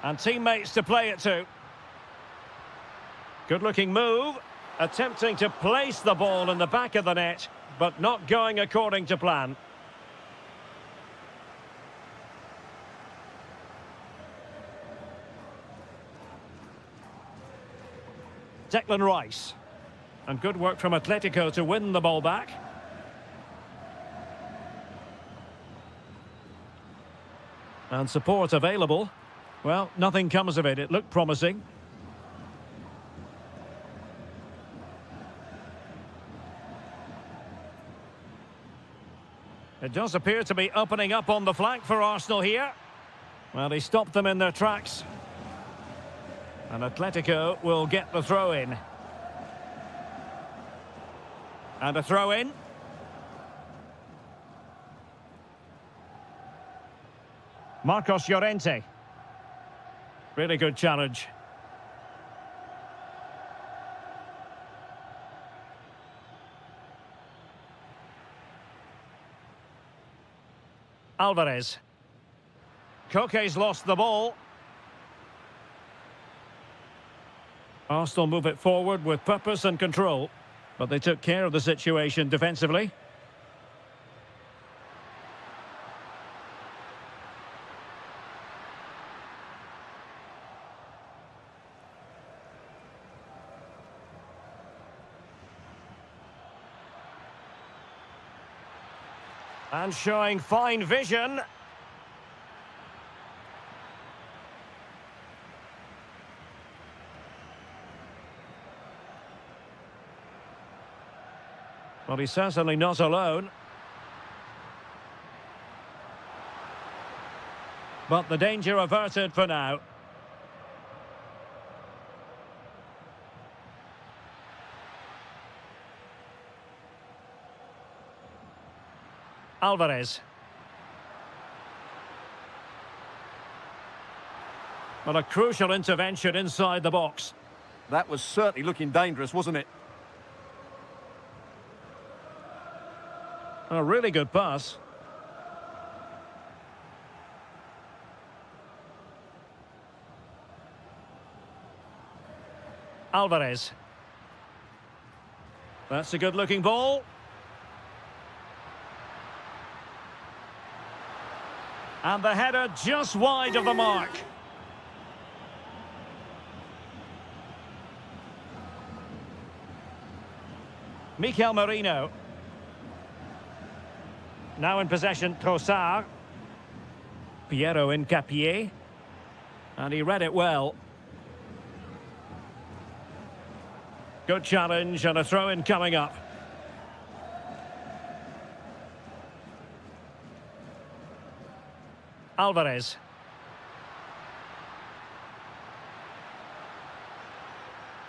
S1: And teammates to play it to. Good-looking move. Attempting to place the ball in the back of the net, but not going according to plan. Declan Rice. And good work from Atletico to win the ball back. And support available. Well, nothing comes of it. It looked promising. It does appear to be opening up on the flank for Arsenal here. Well, he stopped them in their tracks. And Atletico will get the throw-in. And a throw-in. Marcos Llorente. Really good challenge. Alvarez. Koke's lost the ball. Arsenal move it forward with purpose and control, but they took care of the situation defensively. And showing fine vision. Well, he's certainly not alone. But the danger averted for now. Alvarez. Well, a crucial intervention inside the box.
S2: That was certainly looking dangerous, wasn't it?
S1: A really good pass. Alvarez. That's a good-looking ball. And the header just wide of the mark. Mikel Merino. Now in possession, Trossard. Piero Hincapié. And he read it well. Good challenge and a throw-in coming up. Alvarez.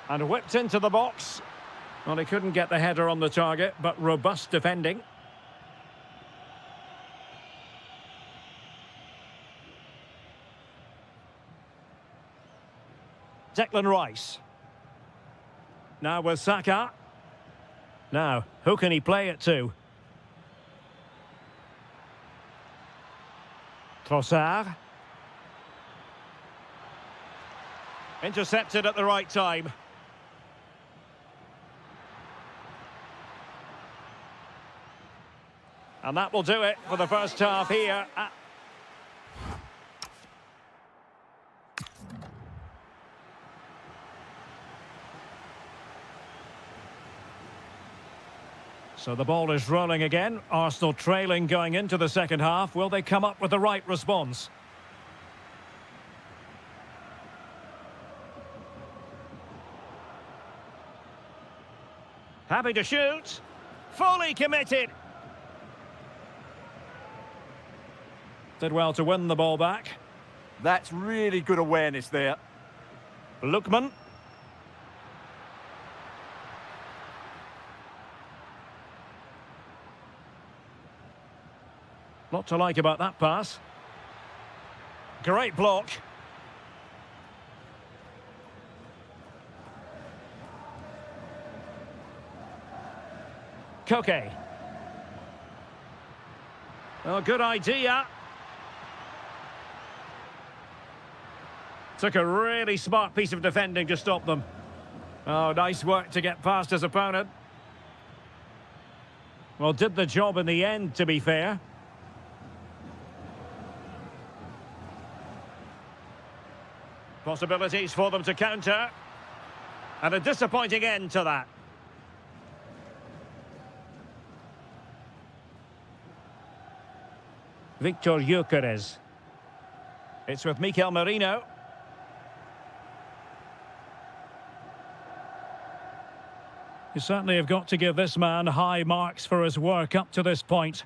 S1: And whipped into the box. Well, he couldn't get the header on the target, but robust defending. Declan Rice. Now with Saka. Now, who can he play it to? Trossard. Intercepted at the right time. And that will do it for the first half here. So the ball is rolling again. Arsenal trailing going into the second half. Will they come up with the right response? Happy to shoot. Fully committed. Did well to win the ball back.
S2: That's really good awareness there.
S1: Lookman. Lot to like about that pass. Great block. Koke. Oh, good idea. Took a really smart piece of defending to stop them. Oh, nice work to get past his opponent. Well, did the job in the end, to be fair. Possibilities for them to counter. And a disappointing end to that. Victor Gyökeres. It's with Mikel Merino. You certainly have got to give this man high marks for his work up to this point.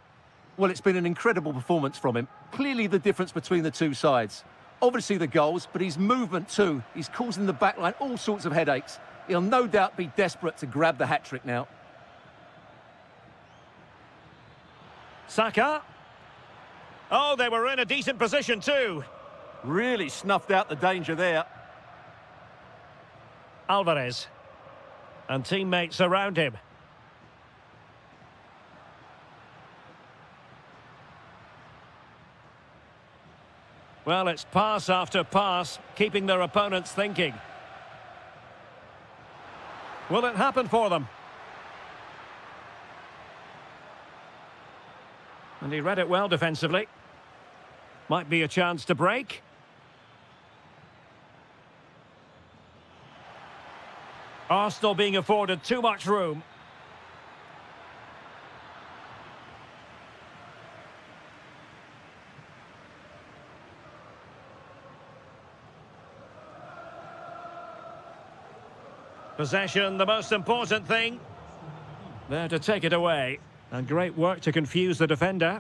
S2: Well, it's been an incredible performance from him. Clearly the difference between the two sides. Obviously the goals, but his movement too. He's causing the backline all sorts of headaches. He'll no doubt be desperate to grab the hat-trick now.
S1: Saka. Oh, they were in a decent position too.
S2: Really snuffed out the danger there.
S1: Alvarez. And teammates around him. Well, it's pass after pass, keeping their opponents thinking. Will it happen for them? And he read it well defensively. Might be a chance to break. Arsenal being afforded too much room. Possession, the most important thing. There to take it away. And great work to confuse the defender.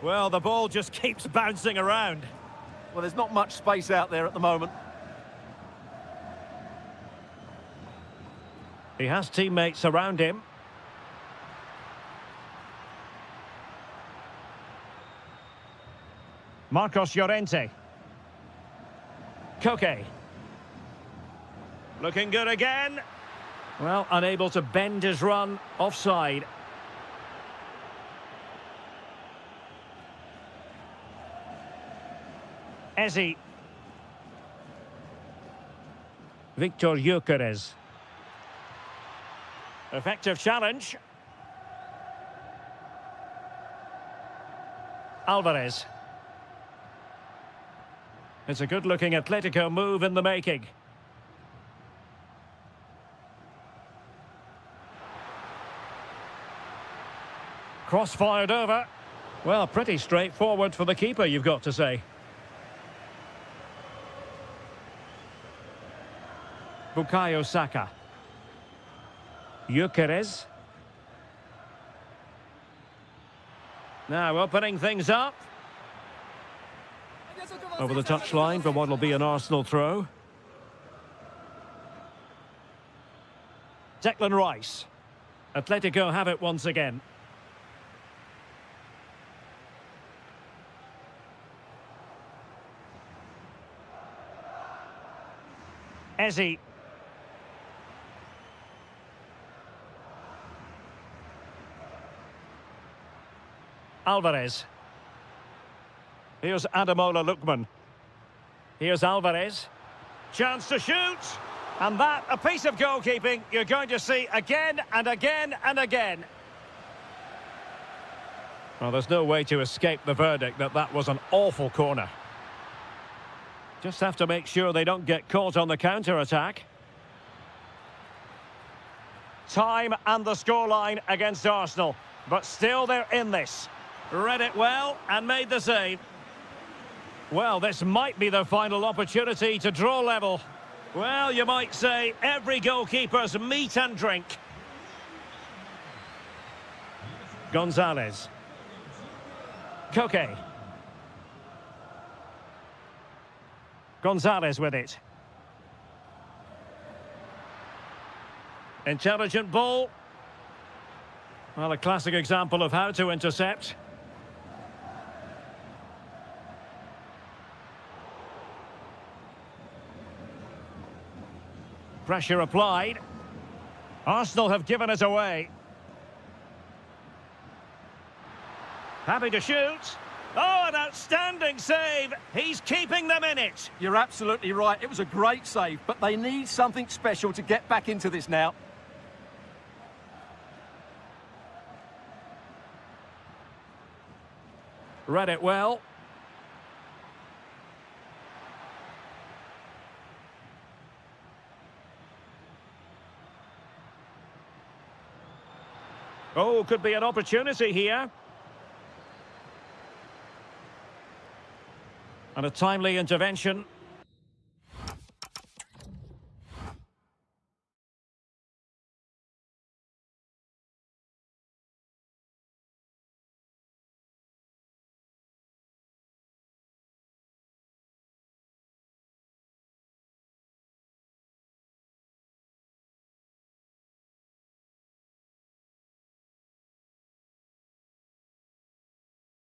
S1: Well, the ball just keeps bouncing around.
S2: Well, there's not much space out there at the moment.
S1: He has teammates around him. Marcos Llorente. Koke. Looking good again. Well, unable to bend his run. Offside. Ezi. Victor Gyökeres. Effective challenge. Alvarez. It's a good-looking Atletico move in the making. Cross-fired over. Well, pretty straightforward for the keeper, you've got to say. Bukayo Saka. Gyökeres. Now opening things up. Over the touchline for what will be an Arsenal throw. Declan Rice. Atletico have it once again. Ezi. Alvarez. Here's Ademola Lookman. Here's Alvarez. Chance to shoot. And that, a piece of goalkeeping you're going to see again and again and again. Well, there's no way to escape the verdict that that was an awful corner. Just have to make sure they don't get caught on the counter-attack. Time and the scoreline against Arsenal. But still they're in this. Read it well and made the save. Well, this might be the final opportunity to draw level. Well, you might say every goalkeeper's meat and drink. Gonzalez. Koke. Gonzalez with it. Intelligent ball. Well, a classic example of how to intercept. Pressure applied. Arsenal have given it away. Happy to shoot. Oh, an outstanding save. He's keeping them in it.
S2: You're absolutely right. It was a great save, but they need something special to get back into this now.
S1: Read it well. Oh, could be an opportunity here. And a timely intervention.